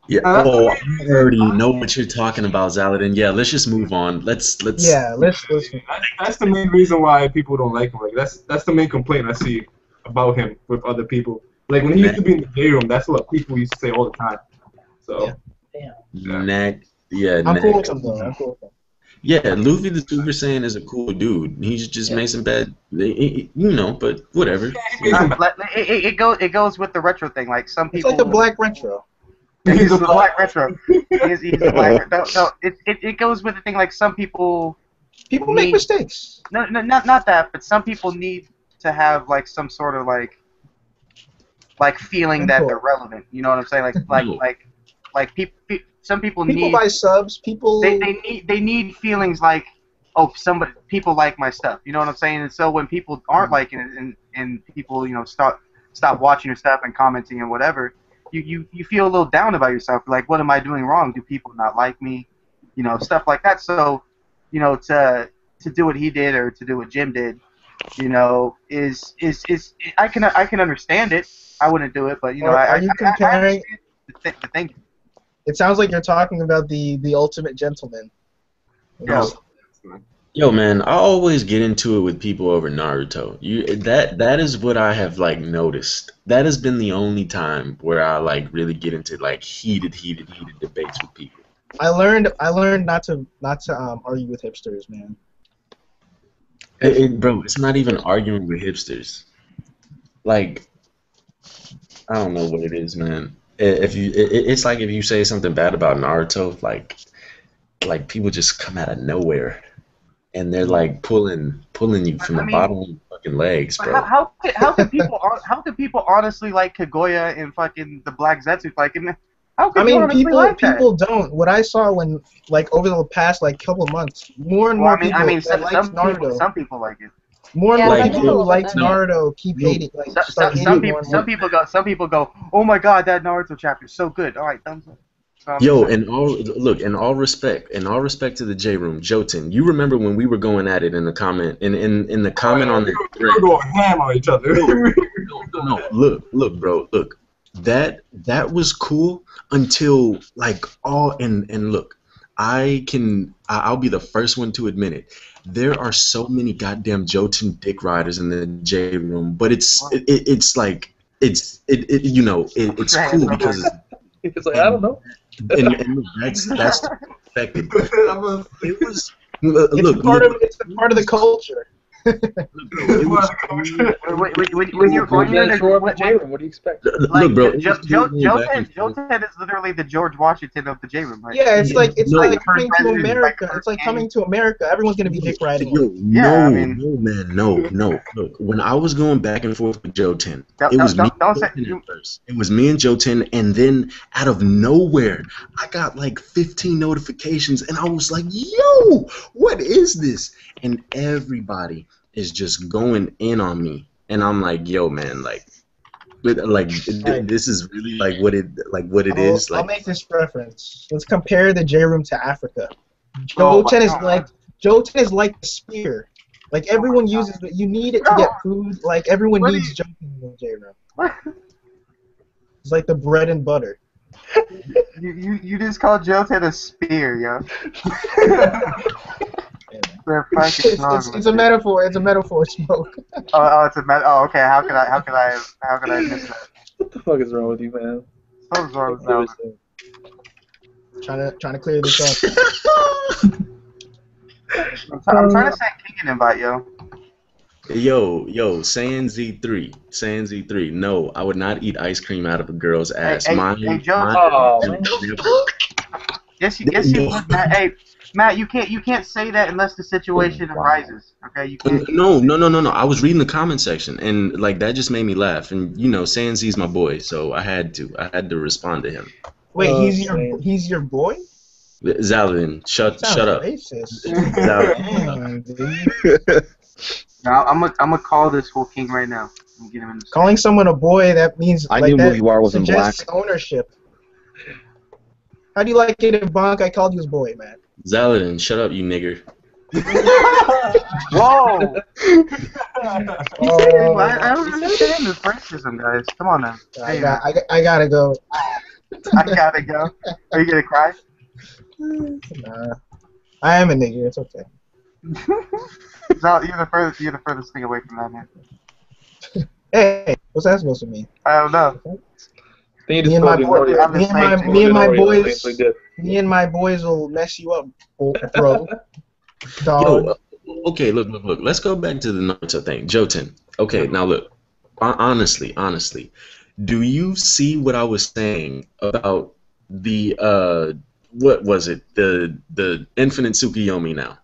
S2: Yeah. Oh, I already know what you're talking about, Zaladin. Yeah, let's just move on. Let's.
S9: Yeah, let's.
S10: That's the main reason why people don't like him. Like that's the main complaint I see about him with other people. Like when he used to be in the day room, that's what people used to say all the time. So.
S9: Yeah.
S2: Next. Yeah,
S9: I'm cool with
S2: next.
S9: him though. I'm cool with him.
S2: Yeah, Luffy the Super Saiyan is a cool dude. He's just made some bad, but whatever.
S1: It goes with the retro thing. Like some
S9: It's
S1: people.
S9: like the black retro.
S1: He's a black retro. He's a black. No, it goes with the thing. Like some people.
S9: People make mistakes.
S1: No, not that. But some people need to have like some sort of like feeling that they're relevant. You know what I'm saying? Like people. Some people
S9: People
S1: need.
S9: buy subs. People.
S1: They need feelings like, oh, people like my stuff. You know what I'm saying? And so when people aren't liking it and people stop watching your stuff and commenting and whatever, you feel a little down about yourself. Like, what am I doing wrong? Do people not like me? Stuff like that. So, to do what he did or to do what Jim did, is I can understand it. I wouldn't do it, but
S9: Are you comparing?
S1: The thing.
S9: It sounds like you're talking about the ultimate gentleman.
S2: Yo, man, I always get into it with people over Naruto. That is what I have noticed. That has been the only time where I really get into heated debates with people.
S9: I learned not to argue with hipsters, man.
S2: Bro, it's not even arguing with hipsters. I don't know what it is, man. It's like if you say something bad about Naruto, like people just come out of nowhere, and they're pulling you from the bottom of your fucking legs, bro.
S1: How could people honestly like Kaguya and fucking the Black Zetsu? How could
S9: people don't. What I saw when over the past couple of months, more and more people Naruto.
S1: Some people like it.
S9: More and more
S4: Yeah,
S9: people who liked Naruto keep hating.
S1: Some people go, oh my god, that Naruto chapter is so good. All right, thumbs up.
S2: Yo, in all respect to the J Room, Jotun, you remember when we were going at it in the comment on the
S10: we were going ham on each other.
S2: No, look, bro, look. That was cool until look, I'll be the first one to admit it. There are so many goddamn Jotun dick riders in the J Room, but it's cool because
S8: it's I don't know.
S2: And that's affected. It was
S9: it's part of the culture.
S1: When you're in
S8: the J Room, what do you expect?
S2: Look, bro,
S1: Jotun is literally the George Washington of the J Room, right?
S9: Yeah, it's like coming to America. It's like coming to America. Everyone's gonna be dick riding.
S2: No. Look, when I was going back and forth with Jotun, it was me at first. It was me and Jotun, and then out of nowhere, I got 15 notifications, and I was like, "Yo, what is this?" And everybody is just going in on me, and I'm like, "Yo, man, this is really what it is."
S9: I'll make this reference. Let's compare the J Room to Africa. Jotun is like a spear. Everyone uses it. You need it to get food. Everyone needs Jotun in the J Room. It's like the bread and butter.
S1: You just called Jotun a spear, yo.
S9: It's a metaphor. It's a metaphor, Smoke.
S1: Oh, it's a metaphor. Oh, okay. How could I miss that?
S8: What the fuck is wrong with you, man?
S1: What's wrong with that?
S9: Trying to clear this up.
S1: I'm trying to send King an invite, yo.
S2: Yo, Saiyan Z3. No, I would not eat ice cream out of a girl's ass.
S1: Yes, you would, Matt. Hey, Matt, you can't say that unless the situation arises. Okay, you can't.
S2: No. I was reading the comment section, and that just made me laugh. And Saiyan Z's my boy, so I had to respond to him.
S9: Wait, he's your boy?
S2: Zaladin, shut up.
S9: Racist.
S1: No, I'm gonna call this whole King right now. I'm get him in the
S9: Calling someone a boy, that means
S7: I knew Mugiwara was in black.
S9: Ownership. How do you like it if Bonk I called you his boy, man?
S2: Zaladin, shut up, you nigger.
S1: Whoa! I don't understand this racism, guys. Come on now.
S9: I gotta go.
S1: I gotta go. Are you gonna cry?
S9: Nah. I am a nigger. It's okay.
S1: No, you're the furthest thing away from that, man.
S9: Hey, what's that supposed to mean?
S1: I don't know.
S8: Then
S9: Me
S8: you
S9: and
S8: just
S9: my
S8: called
S9: boy,
S8: the Oreo.
S9: me and my,
S8: Just
S9: me and my
S8: called the Oreo.
S9: boys,
S8: That's what he did.
S9: me and my boys will mess you up, bro.
S2: Yo,
S9: Dog.
S2: okay, look. Let's go back to the Naruto thing. Jotun. Okay, now look. Honestly, do you see what I was saying about the what was it? The infinite Tsukuyomi now?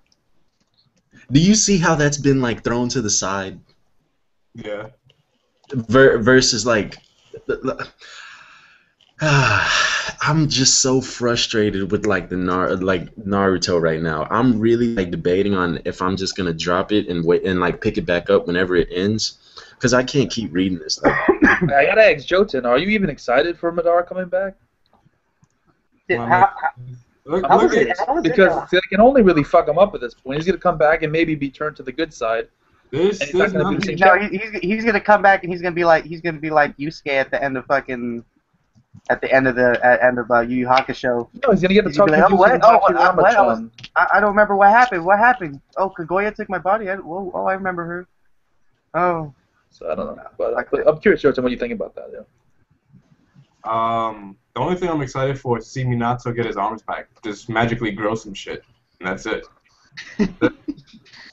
S2: Do you see how that's been like thrown to the side
S10: Yeah.
S2: versus like I'm just so frustrated with like Naruto right now. I'm really like debating on if I'm just gonna drop it and wait and like pick it back up whenever it ends, because I can't keep reading this thing.
S8: I gotta ask Jotun, are you even excited for Madara coming back?
S10: Look,
S8: I'm
S10: look
S8: serious,
S10: at
S8: because they can only really fuck him up at this point. He's gonna come back and maybe be turned to the good side.
S10: this.
S8: And he's not gonna do the same
S1: No,
S8: shit.
S1: he's gonna come back and he's gonna be like Yusuke at the end of Yu Yu Hakusho.
S8: No, he's gonna get to
S1: He's gonna
S8: talk
S1: be
S8: to
S1: like, oh, what?
S8: Yusuke
S1: Oh, what?
S8: Hachirama-chan.
S1: I don't remember what happened. What happened? Oh, Kaguya took my body. I remember her. Oh.
S8: So I don't know, but I'm curious, Jotun, what you think about that? Yeah.
S10: The only thing I'm excited for is to see Minato get his arms back. Just magically grow some shit, and that's it. That's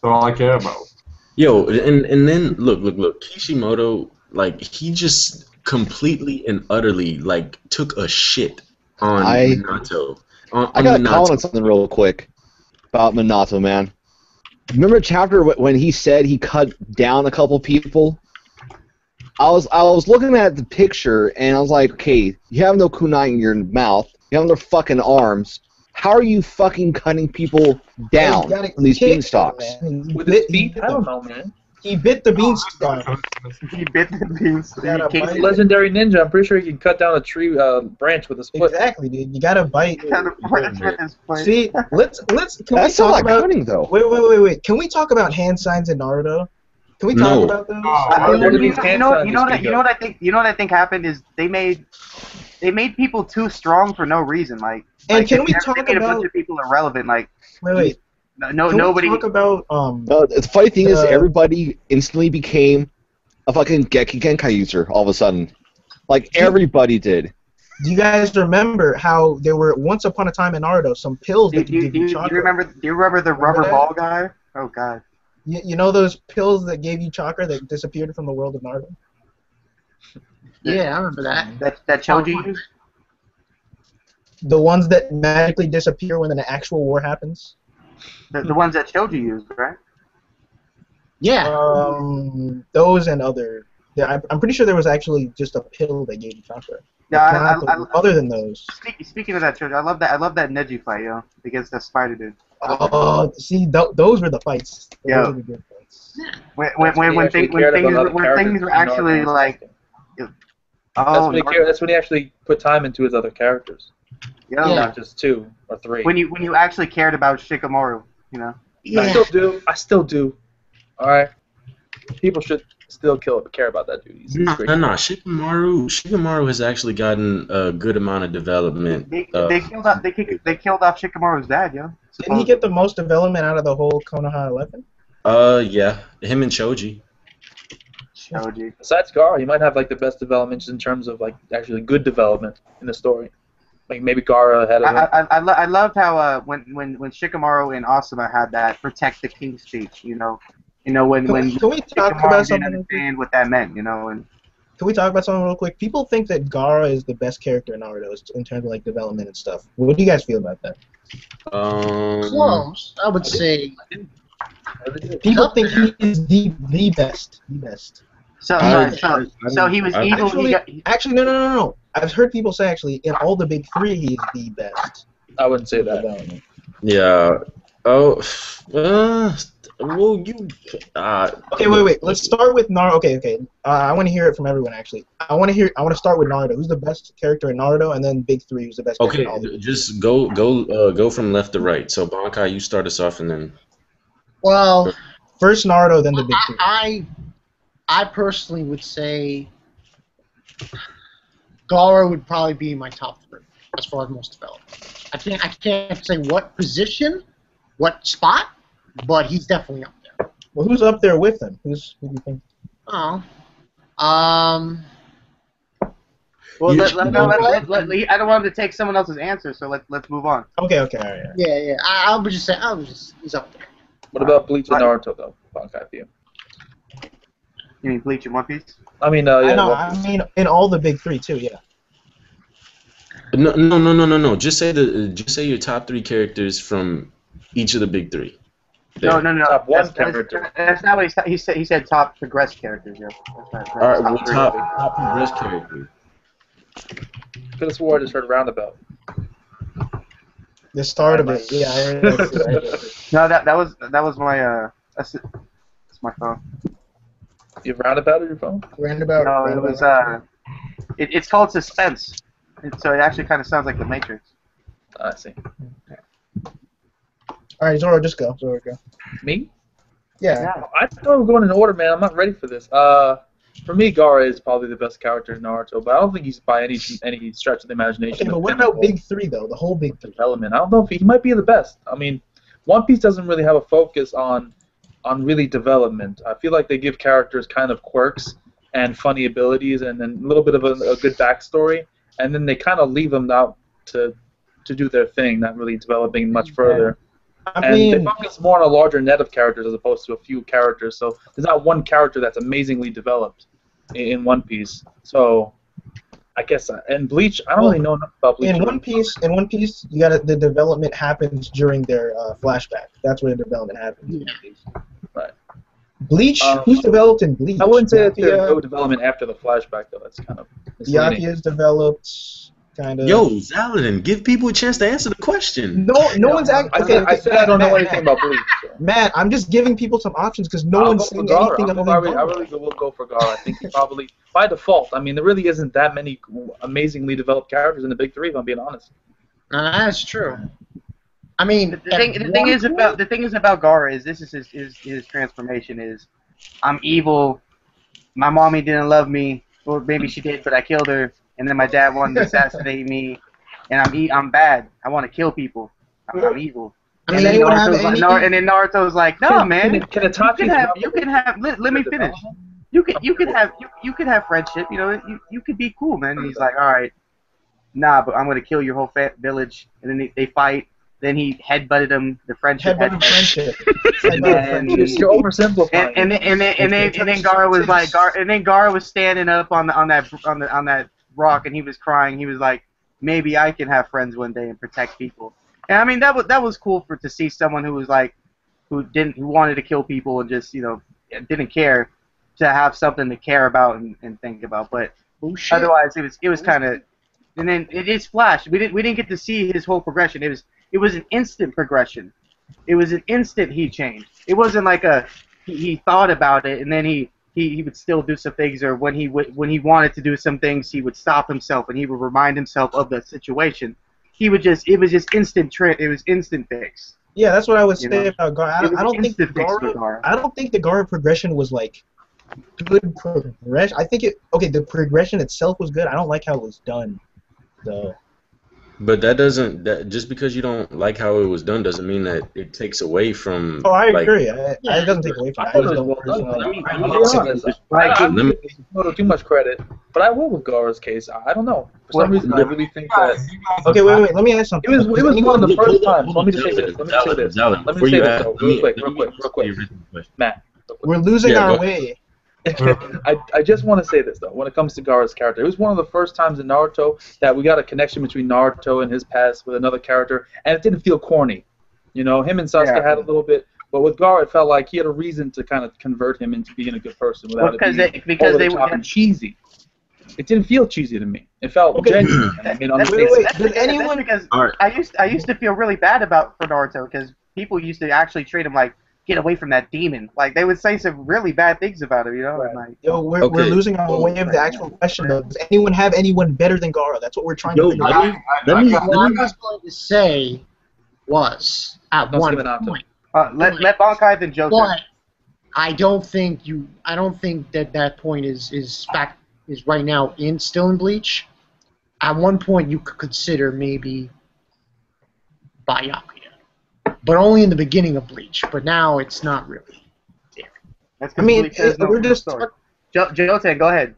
S10: all I care about.
S2: Yo, and then look. Kishimoto, like he just completely and utterly like took a shit on Minato.
S7: I gotta comment on something real quick about Minato, man. Remember the chapter when he said he cut down a couple people? I was looking at the picture and I was like, okay, you have no kunai in your mouth, you have no fucking arms. How are you fucking cutting people down from these beanstalks?
S8: With his feet? I don't know, man.
S9: He bit the beanstalk.
S1: He bit the beanstalk.
S8: He's a legendary ninja. I'm pretty sure he can cut down a tree branch with his foot.
S9: Exactly, dude. You gotta bite.
S1: See,
S9: See, let's. Can
S7: That's
S9: we
S7: not
S9: talk
S7: like
S9: about?
S7: cutting though.
S9: Wait. Can we talk about hand signs in Naruto? Can we talk
S2: No.
S9: about those?
S1: You know what I think happened is they made people too strong for no reason. Like,
S9: And can we
S1: they
S9: talk
S1: made a bunch
S9: about?
S1: of people irrelevant. Like,
S9: Wait.
S1: nobody.
S9: Can we talk about
S7: The funny thing is,
S9: the-
S7: everybody instantly became a fucking Genkai user all of a sudden. Like, everybody did.
S9: Do you guys remember how there were once upon a time in Naruto some pills that could give you
S1: Do
S9: chakra?
S1: you remember the rubber
S9: that?
S1: ball guy? Oh God.
S9: You know those pills that gave you chakra that disappeared from the world of Naruto?
S5: Yeah, I remember that.
S1: That Choji used?
S9: The ones that magically disappear when an actual war happens?
S1: The ones that Choji used, right?
S5: Yeah.
S9: Those and other. Yeah, I'm pretty sure there was actually just a pill that gave you chakra.
S1: Yeah,
S9: Other than those.
S1: Speaking of that, Choji, I love that Neji fight, yo, against that spider dude.
S9: Oh, see, those were the fights. Those were the good fights.
S1: When things were actually like. Oh,
S8: that's when he actually put time into his other characters.
S1: Yeah.
S8: Not just 2 or 3.
S1: When you actually cared about Shikamaru, you know.
S8: I still do. All right. People should still care about that dude.
S2: No. Shikamaru has actually gotten a good amount of development.
S1: They killed off Shikamaru's dad, yo.
S9: Didn't he get the most development out of the whole Konoha 11?
S2: Yeah, him and Choji.
S8: Besides Gaara, he might have like the best developments in terms of like actually good development in the story. Like maybe Gaara had.
S1: I loved how when Shikamaru and Asuma had that protect the king speech, you know when
S9: Can we talk
S1: Shikamaru
S9: about
S1: didn't
S9: something?
S1: understand what that meant, you know, and.
S9: Can we talk about something real quick? People think that Gaara is the best character in Naruto in terms of like development and stuff. What do you guys feel about that?
S5: Close, I would say.
S9: People think he is the best. The best.
S1: So he was evil.
S9: Actually, no. I've heard people say actually in all the big 3 he's the best.
S8: I wouldn't say that.
S2: Yeah. Oh. Well, you.
S9: Okay, wait. Let's start with Naruto. Okay. I want to hear it from everyone. Actually, I want to start with Naruto. Who's the best character in Naruto, and then big 3. Who's the best?
S2: Okay,
S9: character in all
S2: just go from left to right. So Bankai, you start us off, and then.
S5: Well,
S9: first Naruto, then the big 3.
S5: I personally would say Gaara would probably be my top 3 as far as most developed. I can't say what position, what spot, but he's definitely up there.
S9: Well, who's up there with him? Who do you think?
S5: Oh,
S1: Well,
S2: You-
S1: I don't want him to take someone else's answer, so let's move on.
S5: Okay, all right.
S11: Yeah. I would just say, he's up there.
S8: What about Bleach and Naruto though? Bankai for you.
S1: You mean Bleach and One Piece?
S8: I mean,
S5: I
S8: yeah.
S5: know.
S8: One
S5: I
S8: Piece.
S5: mean, in all the big three too. Yeah.
S2: No. Just say your top 3 characters from each of the big 3.
S1: No.
S8: Top one
S1: That's
S8: character.
S1: That's not what he said. He said top progressed characters. Yeah. That's
S2: All right, well,
S1: three.
S2: top progressed character.
S8: Could have swore I just heard roundabout.
S5: The start of it. Yeah, I heard that.
S1: No, that was my that's my phone.
S8: You have roundabout on your phone?
S5: Roundabout.
S1: No, it was it's called suspense. So it actually kind of sounds like The Matrix.
S8: I see.
S5: All right, Zoro, just go. Zoro, go.
S8: Me?
S5: Yeah.
S8: I thought we were going in order, man. I'm not ready for this. For me, Gaara is probably the best character in Naruto, but I don't think he's by any stretch of the imagination.
S5: Okay, but what about big three though? The whole big three.
S8: Development. I don't know if he might be the best. I mean, One Piece doesn't really have a focus on really development. I feel like they give characters kind of quirks and funny abilities and then a little bit of a good backstory, and then they kind of leave them out to do their thing, not really developing much further.
S5: I mean,
S8: they focus more on a larger net of characters as opposed to a few characters. So there's not one character that's amazingly developed in One Piece. So I guess and Bleach, I don't really know enough about Bleach.
S5: In One Piece, you got the development happens during their flashback. That's where the development happens.
S8: Right.
S5: Bleach, who's developed in Bleach?
S8: I wouldn't say that there's no development after the flashback, though. That's kind of
S5: Yaki is developed, kind of.
S2: Yo, Zaladin, give people a chance to answer the question.
S5: No one's actually.
S8: I said I don't know anything about Bleach. So.
S5: Matt, I'm just giving people some options because no one's saying anything other than
S8: I really will go for Gaara. I think he probably, by default, I mean, there really isn't that many amazingly developed characters in the big three, if I'm being honest.
S11: That's true. I mean,
S1: the thing is about Gaara is this is his transformation is, I'm evil, my mommy didn't love me, or maybe she did, but I killed her, and then my dad wanted to assassinate me, and I'm bad. I want to kill people. I'm evil.
S11: I mean, anyone have anything?
S1: And then Naruto's like, no, man.
S8: Can Itachi
S1: You can have. Let me finish. You could have friendship. You know, you could be cool, man. And he's like, all right, nah, but I'm gonna kill your whole village. And then they fight. Then he headbutted him. The friendship.
S5: friendship.
S8: You're oversimplifying.
S1: And then Gaara was like, Gaara was standing up on that rock, and he was crying. He was like, maybe I can have friends one day and protect people. And I mean that was cool to see someone who was like, who wanted to kill people and just didn't care, to have something to care about and think about. But otherwise it was kind of, and then it is Flash. We didn't get to see his whole progression. It was an instant progression. It was an instant he changed. It wasn't like he thought about it and then he would still do some things, or when he wanted to do some things he would stop himself and he would remind himself of the situation. It was just instant it was instant fix.
S5: Yeah, that's what I would say about Gaara. I don't think the Gaara progression was like good progression. I think the progression itself was good. I don't like how it was done, though.
S2: But just because you don't like how it was done doesn't mean that it takes away from.
S5: Oh, I agree. It doesn't take away from.
S8: I just don't personally. I'm giving too much credit, but I will with Gaara's case. I don't know. For some reason, I really think that.
S5: Okay, wait. Let me ask something.
S8: It was one of the first times. Let me just say this. Let me say this real quick. Matt.
S5: We're losing our way.
S8: I just want to say this, though, when it comes to Gaara's character. It was one of the first times in Naruto that we got a connection between Naruto and his past with another character, and it didn't feel corny. Him and Sasuke had a little bit, but with Gaara, it felt like he had a reason to kind of convert him into being a good person without it being cheesy. It didn't feel cheesy to me. It felt genuine.
S1: Does anyone? Because I used to feel really bad for Naruto because people used to actually treat him like, get away from that demon. Like, they would say some really bad things about him,
S5: Right.
S1: Like,
S5: we're losing our way of the actual question, though. Does anyone have anyone better than Gaara? That's what we're trying to figure out.
S11: What I was going to say was, at one point...
S1: let Bankai then Joe.
S11: But I don't think that point is right now still in Bleach. At one point, you could consider maybe Byakuya. But only in the beginning of Bleach. But now it's not really there.
S1: We're just...
S11: Story.
S1: Joten, go ahead.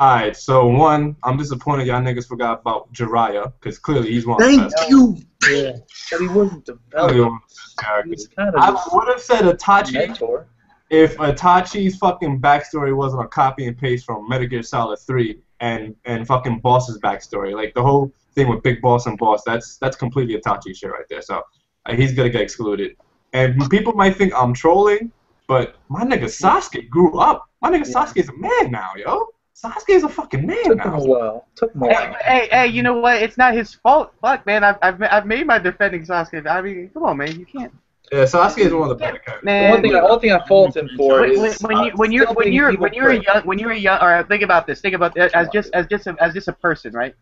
S10: Alright, so one, I'm disappointed y'all niggas forgot about Jiraiya, because clearly he's one of the
S9: Thank
S10: best.
S9: you.
S11: Yeah.
S8: But he wasn't
S10: Clearly one
S8: developed.
S10: of the best characters.
S8: He's kind of
S10: I
S8: just
S10: would have said
S8: a
S10: Itachi
S8: mentor.
S10: if Itachi's fucking backstory wasn't a copy and paste from Metal Gear Solid 3 and fucking Boss's backstory. Like the whole thing with Big Boss and Boss, that's completely Itachi shit right there. So he's gonna get excluded. And people might think I'm trolling, but my nigga Sasuke grew up. My nigga Sasuke's a man now, yo. Sasuke's a fucking man
S8: Took him
S10: now.
S8: a while. Took him a while.
S1: Hey, you know what? It's not his fault. Fuck, man. I've made my defending Sasuke. I mean, come on, man. You can't.
S10: Yeah, Sasuke is one of the better characters.
S1: Man,
S8: The only thing I fault him for is
S1: when you're a young, or think about this. Think about it as just a person, right?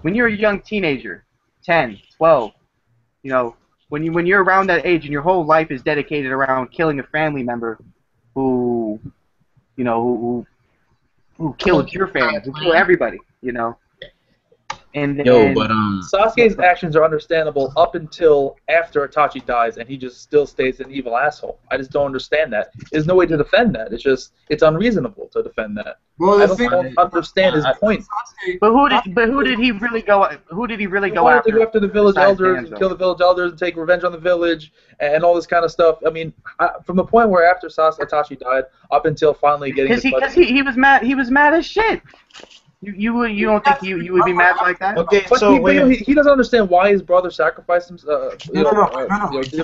S1: When you're a young teenager, 10, 12, you know, when you're around that age and your whole life is dedicated around killing a family member who, you know, who killed your family, who killed everybody, you know. And then,
S8: Sasuke's actions are understandable up until after Itachi dies, and he just still stays an evil asshole. I just don't understand that. There's no way to defend that. It's unreasonable to defend that.
S10: Well,
S8: I don't understand his point.
S1: But who did he really go? Who did he really
S8: He
S1: go
S8: wanted
S1: after?
S8: to go after the village
S1: besides
S8: elders and
S1: Danzo?
S8: kill the village elders and take revenge on the village and all this kind of stuff. I mean, from the point where after Itachi died up until finally getting
S1: Because he was mad. He was mad as shit. You don't think you would be mad like that?
S9: Okay,
S8: But
S9: so
S8: he doesn't understand why his brother sacrificed him. Did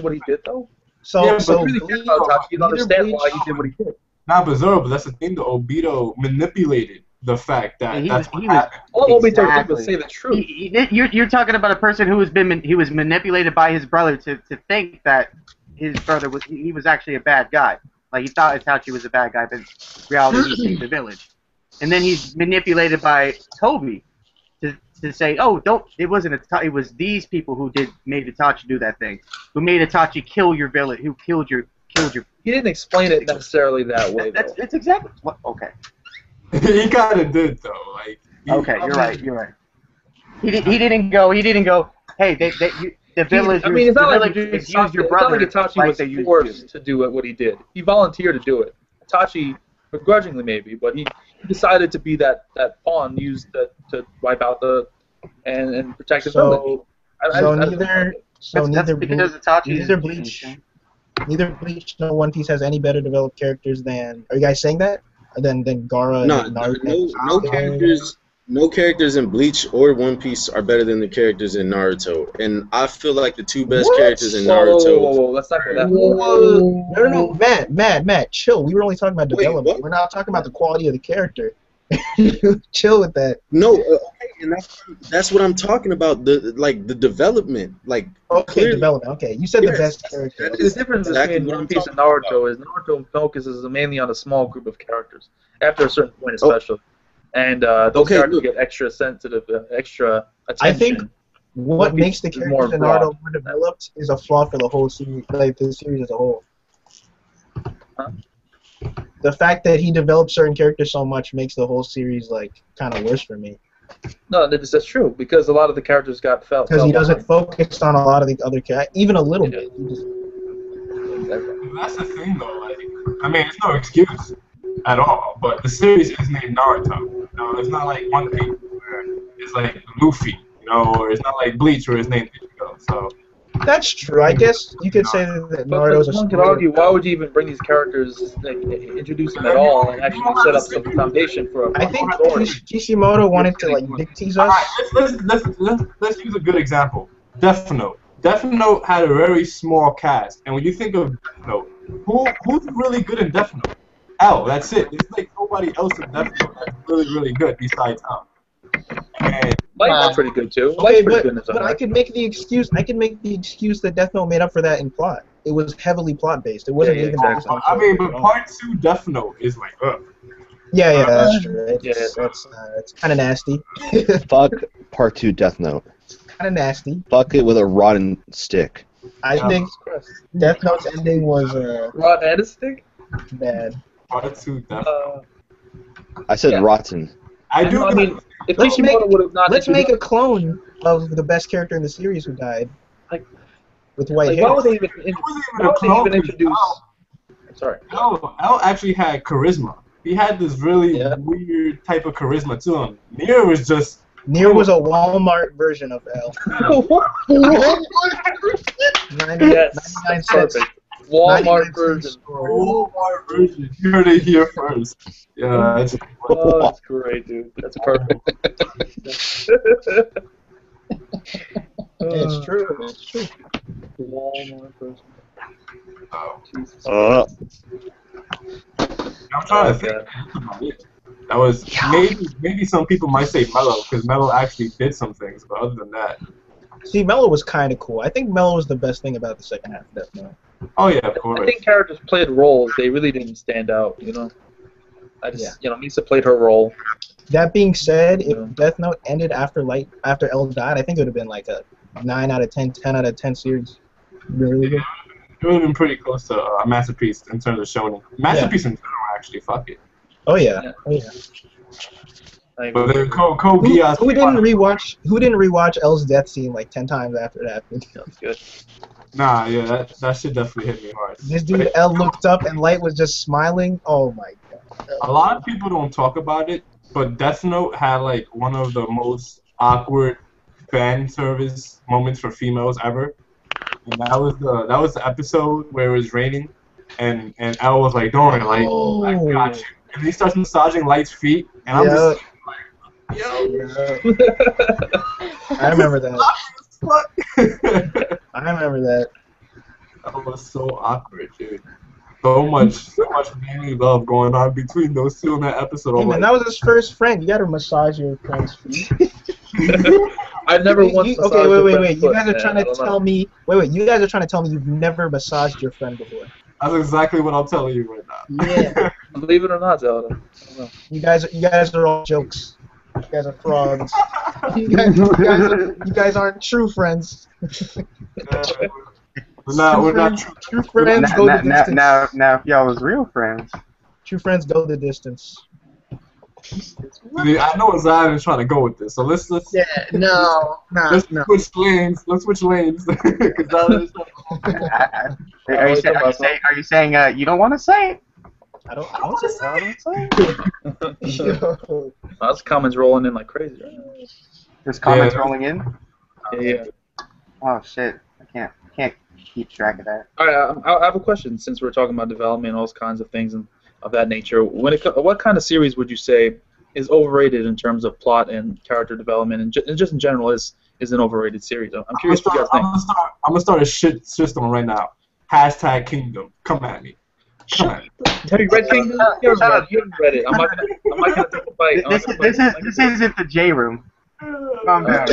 S8: what he did though.
S9: So
S10: Yeah,
S9: so
S8: He really cared about Itachi. He doesn't understand why he did what he did.
S10: Nah, but Zoro, but that's the thing. The Obito manipulated the fact that that's what happened.
S8: All Obito did
S1: Exactly.
S8: was say the truth.
S1: You're talking about a person who was manipulated by his brother to think that his brother was actually a bad guy. Like he thought Itachi was a bad guy, but in reality he saved the village. And then he's manipulated by Toby to say, oh, it wasn't Itachi, it was these people who made Itachi do that thing, who made Itachi kill your village, who killed your.
S8: He didn't explain it necessarily that way.
S1: That's exactly what. Okay.
S10: He kind of did though. Like.
S1: Okay, you're right. You're right. He didn't go. Hey, the villagers.
S8: I mean, it's not like
S1: used your brother.
S8: It's not like Itachi was forced to do what he did. He volunteered to do it. Itachi, begrudgingly maybe, but he decided to be that pawn used to wipe out and protect his village.
S9: Neither Bleach nor One Piece has any better developed characters than. Are you guys saying that? Than Gaara and Naruto?
S2: No characters in Bleach or One Piece are better than the characters in Naruto, and I feel like the two best characters in Naruto.
S8: Whoa, let's not go that
S9: far. No, Matt, chill. We were only talking about development. We're not talking about the quality of the character. Chill with that.
S2: No, okay, and that's what I'm talking about. The development, like
S9: development. Okay, you said the best character.
S8: The difference between One Piece and Naruto is Naruto focuses mainly on a small group of characters after a certain point, especially. And those characters get extra sensitive, extra attention.
S9: I think what makes the characters in Naruto more developed is a flaw for the whole series, like the series as a whole.
S8: Huh?
S9: The fact that he developed certain characters so much makes the whole series like kind of worse for me.
S8: No, that's true because a lot of the characters got felt.
S9: Because he doesn't focus on a lot of the other characters, even a little bit.
S10: That's the thing, though. Like, I mean, it's no excuse at all, but the series is named Naruto. You know, it's not like One Piece where it's like Luffy, you know, or it's not like Bleach where it's named Ichigo. So
S9: that's true. I guess you could say that Naruto's.
S8: One could argue, why would you even bring these characters, like, introduce them at all, and actually set up some foundation for a
S9: I think
S8: story?
S9: Kishimoto wanted to like dick tease us.
S10: Let's use a good example. Death Note. Death Note had a very small cast, and when you think of Death Note, who's really good in Death Note? L. That's it. There's like nobody else in Death Note that's really good besides L.
S8: Light's pretty good too.
S9: Okay, but I could make the excuse. That Death Note made up for that in plot. It was heavily plot based. It wasn't even.
S10: Exactly. I mean, but Part 2 Death Note is like,
S9: Yeah, that's true. It's kind of nasty.
S7: Fuck Part 2 Death Note.
S9: Kind of nasty.
S7: Fuck it with a rotten stick.
S9: I think Death Note's ending was
S8: rotten and a stick.
S9: Bad.
S10: Part 2 Death Note.
S7: I said rotten.
S10: I mean,
S8: if Kishimoto would have not.
S9: Let's make a clone of the best character in the series who died.
S8: Like,
S9: with white hair.
S8: Why would they even introduce? Sorry.
S10: L actually had charisma. he had this really weird type of charisma to him. Nier was just.
S9: Nier was a Walmart version of L.
S8: What?
S9: 99 cents.
S8: Perfect. Walmart
S9: 99
S8: version.
S9: cents store.
S10: Walmart version. You heard it here first. Yeah, that's
S8: Oh, that's great, dude. That's perfect.
S9: It's true. It's true.
S8: Walmart version.
S10: Oh.
S8: Jesus.
S10: I'm trying to think. That was maybe some people might say Mello because Mello actually did some things, but other than that.
S9: See, Mello was kind of cool. I think Mello was the best thing about the second half of Death Note.
S10: Oh yeah, of course.
S8: I think characters played roles. They really didn't stand out, you know. Misa played her role.
S9: That being said, if Death Note ended after L died, I think it would have been like a 9 out of 10, 10 out of 10 series. Really good.
S10: It would have been pretty close to a masterpiece in terms of shonen. Masterpiece in general, actually. Fuck it.
S9: Oh yeah. Oh yeah.
S10: But then Code Geass.
S9: Who didn't rewatch L's death scene like 10 times after that?
S8: That's good.
S10: Nah, yeah, that shit definitely hit me hard.
S9: This dude L looked up and Light was just smiling. Oh my god.
S10: A lot of people don't talk about it, but Death Note had like one of the most awkward fan service moments for females ever. And that was the episode where it was raining, and L was like, "Don't worry, Light, I got you." And he starts massaging Light's feet, and I'm just like, "Yo."
S9: I remember that. I remember that.
S10: That was so awkward, dude. So much manly love going on between those two in that episode.
S9: Hey, man, that was his first friend. You gotta massage your friend's feet.
S8: I've never once.
S9: Okay, wait. You guys are trying to tell me. Wait. You guys are trying to tell me you've never massaged your friend before.
S10: That's exactly what I'm telling you right now.
S9: Yeah.
S8: Believe it or not, Zelda.
S9: You guys are all jokes. You guys are frauds. You guys aren't true friends.
S10: We're not true.
S9: True friends go the distance.
S1: Now, if y'all was real friends.
S9: True friends go the distance.
S10: See, I know Zion is trying to go with this, so let's
S9: Yeah, no.
S10: switch lanes. Let's switch lanes.
S1: Are you saying you don't want to say it?
S9: I don't say it. Yo.
S8: Those comments rolling in like crazy right now.
S1: There's comments rolling in.
S8: Yeah.
S1: Oh shit! I can't keep track of that.
S8: All right, I have a question. Since we're talking about development and all those kinds of things and of that nature, what kind of series would you say is overrated in terms of plot and character development, and just in general is an overrated series? I'm curious what you guys think.
S10: I'm gonna start a shit system right now. # Kingdom. Come at me. Come at me.
S8: Have you read Kingdom? You haven't read it. I'm not gonna take a bite.
S1: This isn't the J room. Calm down.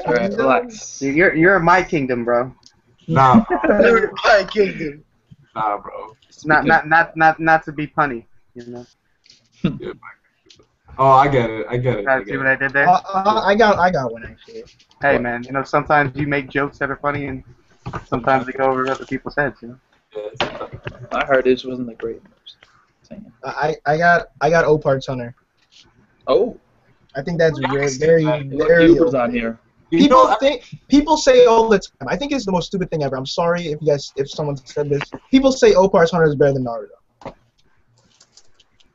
S8: All right, relax.
S1: You're my kingdom, bro.
S10: Nah.
S9: You're my kingdom.
S10: Nah, bro.
S1: Not to be punny, you know.
S10: Oh, I get it.
S1: See what I did there?
S9: I got one actually.
S1: Hey man, sometimes you make jokes that are funny, and sometimes they go over other people's heads, you know.
S8: I heard it wasn't that great.
S9: I got Opart's Hunter.
S8: Oh.
S9: I think that's very
S8: on here.
S9: People say all the time. I think it's the most stupid thing ever. I'm sorry if someone said this. People say Opart's Hunter is better than Naruto.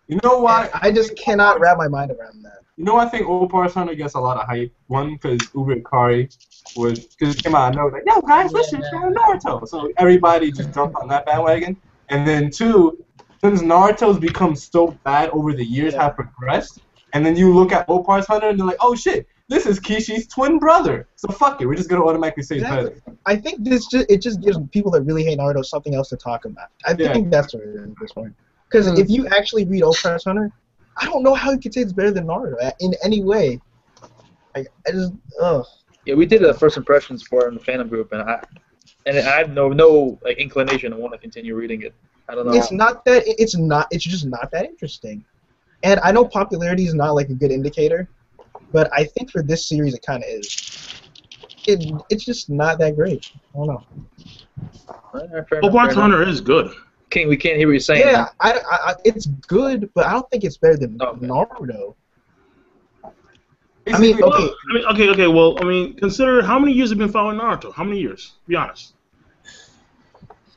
S10: You know why?
S9: I just cannot wrap my mind around that.
S10: You know, I think Opart's Hunter gets a lot of hype. One, because Ubikari it came out of nowhere, like, yo guys, listen, it's Naruto. So everybody just jumped on that bandwagon. And then two, since Naruto's become so bad over the years, have progressed. And then you look at Opart's Hunter and they're like, oh shit, this is Kishi's twin brother. So fuck it, we're just gonna automatically say it's better.
S9: I think it just gives people that really hate Naruto something else to talk about. I think that's what it is at this point. Because if you actually read Opart's Hunter, I don't know how you could say it's better than Naruto in any way. I just
S8: Yeah, we did a first impressions for it in the fandom group, and I have no like inclination to want to continue reading it. I don't know.
S9: It's just not that interesting. And I know popularity is not like a good indicator, but I think for this series it kind of is. It's just not that great. I don't know.
S12: Opart's Hunter is good.
S8: We can't hear what you're saying.
S9: Yeah, it's good, but I don't think it's better than Naruto. I mean,
S12: okay. Well, consider how many years have been following Naruto? How many years? Be honest.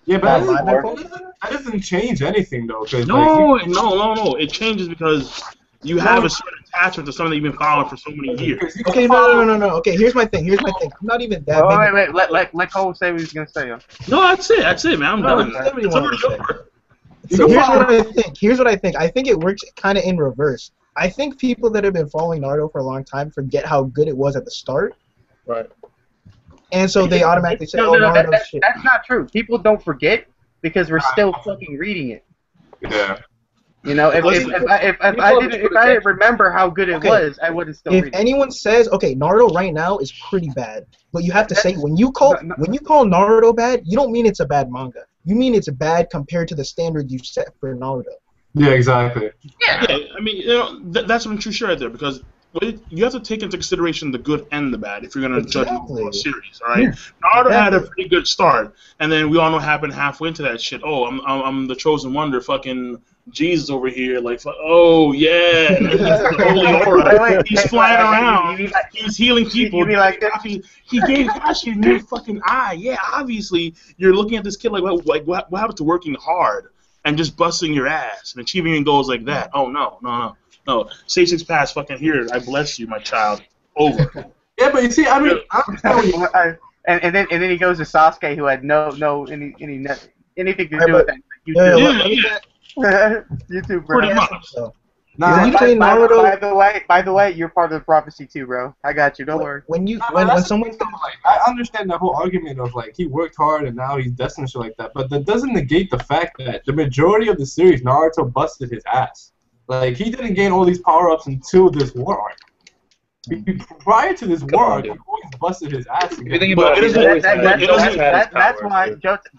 S10: Yeah, but
S6: Not
S10: that
S6: vibe
S10: doesn't, that doesn't change anything though, because
S12: No, no. It changes because you have
S10: No.
S12: a certain attachment to something that you've been following for so many years.
S10: you
S9: Okay,
S10: can follow-
S9: no. Okay, here's my thing. I'm not even that
S1: Oh,
S9: big.
S1: wait. Let Cole say what he's gonna say. Yo.
S12: No, that's it, man. I'm
S9: No,
S12: done.
S9: say what you
S12: It's
S9: wanted to say.
S12: over.
S9: So here's what I think. I think it works kind of in reverse. I think people that have been following Naruto for a long time forget how good it was at the start,
S8: Right.
S9: and so they automatically say,
S1: No,
S9: "Oh,
S1: no,
S9: Naruto's shit."
S1: that's not true. People don't forget because we're still fucking reading it.
S10: Yeah.
S1: You know, if I didn't remember how good it
S9: Okay.
S1: was, I wouldn't still
S9: If
S1: read it.
S9: anyone says, "Okay, Naruto right now is pretty bad," but you have to say when you call Naruto bad, you don't mean it's a bad manga. You mean it's bad compared to the standard you set for Naruto.
S10: Yeah, exactly.
S12: Yeah, I mean, you know, that's what I'm true sure right there because you have to take into consideration the good and the bad if you're going to judge a series, all right? Naruto had a pretty good start, and then we all know what happened halfway into that shit. Oh, I'm the chosen wonder, fucking Jesus over here, like, oh yeah, and he's the holy aura. He's flying around, he's healing people.
S1: You be like
S12: he gave Kashi a new fucking eye. Yeah, obviously you're looking at this kid like what happened to working hard and just busting your ass and achieving your goals like that? Oh no. Stage 6 pass, fucking here. I bless you, my child. Over.
S10: Yeah, but you see, I mean,
S1: and then he goes to Sasuke, who had anything to do with that. You too, bro.
S12: Pretty much.
S10: Nah,
S9: you say Naruto,
S1: by the way, you're part of the prophecy too, bro. I got you. Don't worry.
S9: when someone
S10: like, I understand the whole argument of like he worked hard and now he's destined shit like that, but that doesn't negate the fact that the majority of the series Naruto busted his ass. Like he didn't gain all these power ups until this war arc. Prior to this war arc, he always busted his ass.
S8: If you think about it,
S1: that's why.
S12: Exactly.
S8: Just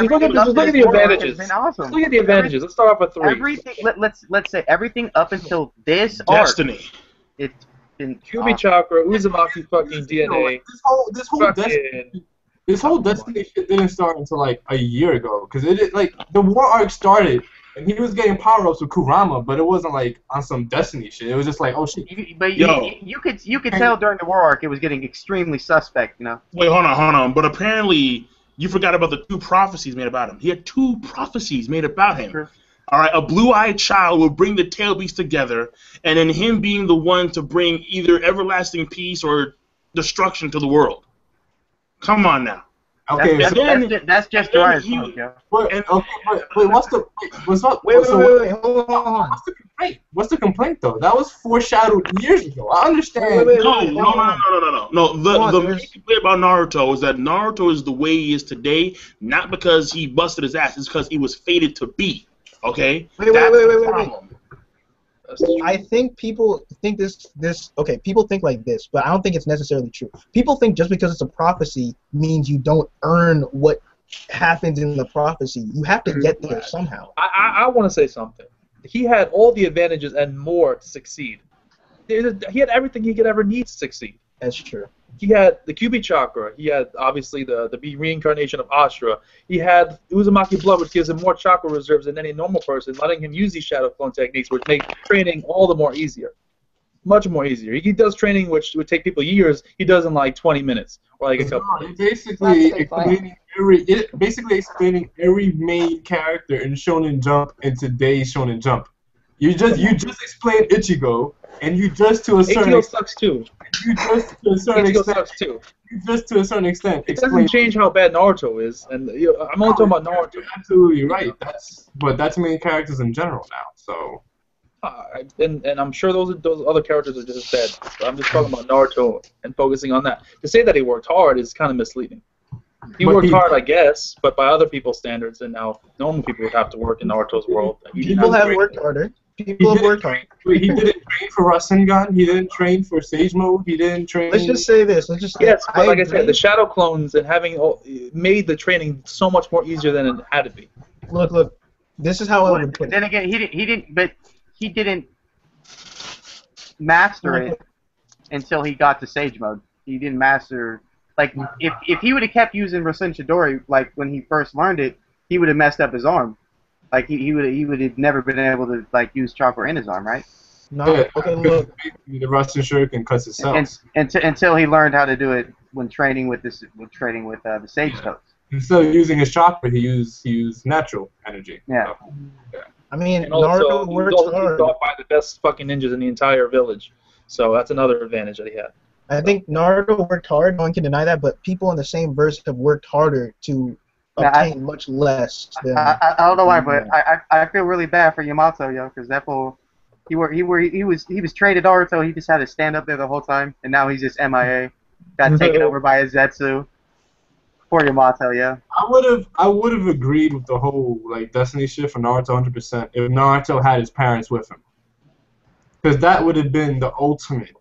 S8: look at the advantages.
S1: Awesome.
S8: Look at the advantages. Let's start off with 3.
S1: Everything. Let's say everything up until this arc.
S12: Destiny.
S1: It's been
S8: QB chakra, Uzumaki fucking DNA.
S10: This whole Destiny shit didn't start until like a year ago, because the war arc started. And he was getting power-ups with Kurama, but it wasn't like on some Destiny shit. It was just like, oh shit.
S1: You could tell during the war arc it was getting extremely suspect, you know.
S12: Wait, hold on. But apparently you forgot about the 2 prophecies made about him. He had 2 prophecies made about him.
S1: Sure.
S12: All right, a blue-eyed child will bring the tail beasts together, and then him being the one to bring either everlasting peace or destruction to the world. Come on now.
S10: Okay,
S1: that's just Jiraiya's point, yo.
S10: Wait, hold on. What's the complaint though? That was foreshadowed years ago. I understand.
S12: No. The main complaint about Naruto is that Naruto is the way he is today, not because he busted his ass, it's because he was fated to be. Okay?
S9: Wait. I think people think this. Okay, people think like this, but I don't think it's necessarily true. People think just because it's a prophecy means you don't earn what happens in the prophecy. You have to get there somehow.
S8: I want to say something. He had all the advantages and more to succeed. He had everything he could ever need to succeed.
S9: That's true.
S8: He had the QB chakra. He had obviously the reincarnation of Astra. He had Uzumaki blood, which gives him more chakra reserves than any normal person, letting him use these shadow clone techniques, which make training all the more easier, much more easier. He does training which would take people years. He does in like 20 minutes or like a couple.
S10: Basically explaining every main character in Shonen Jump in today's Shonen Jump. You just explained Ichigo, and you just to a certain
S8: extent sucks too.
S10: You just to a certain extent.
S8: It doesn't change how bad Naruto is, and I'm only talking about Naruto.
S10: You're absolutely right. That's main characters in general now. So.
S8: And I'm sure those other characters are just as bad. But I'm just talking about Naruto and focusing on that. To say that he worked hard is kind of misleading. He worked hard, I guess, but by other people's standards, and now normal people would have to work in Naruto's world.
S9: People have worked harder. People have worked hard.
S10: He didn't train for Rasengan. He didn't train for Sage Mode. He didn't train.
S9: Let's just say this.
S8: Yes, but like I said, the shadow clones and having made the training so much more easier than it had to be.
S9: Look. This is how I would put it.
S1: Then again, he didn't master it until he got to Sage Mode. He didn't master. Like if he would have kept using Rasen Chidori like when he first learned it, he would have messed up his arm. Like he would have never been able to like use chakra in his arm, right?
S10: No. Okay, look. The Rasen Shuriken cuts itself.
S1: Until he learned how to do it when training with the Sage Toads.
S10: instead of using his chakra, he used natural energy.
S1: Yeah.
S10: So, yeah.
S9: I mean,
S8: And also,
S9: Naruto
S8: he
S9: works
S8: was also
S9: hard.
S8: taught by the best fucking ninjas in the entire village. So that's another advantage that he had.
S9: I think Naruto worked hard. No one can deny that. But people in the same verse have worked harder to obtain much less than.
S1: I don't know why, but I feel really bad for Yamato, yo, because that fool, he was trained at Naruto. He just had to stand up there the whole time, and now he's just MIA. Got taken over by a Zetsu. Poor Yamato, yeah.
S10: I would have agreed with the whole like destiny shit for Naruto 100% if Naruto had his parents with him, because that would have been the ultimate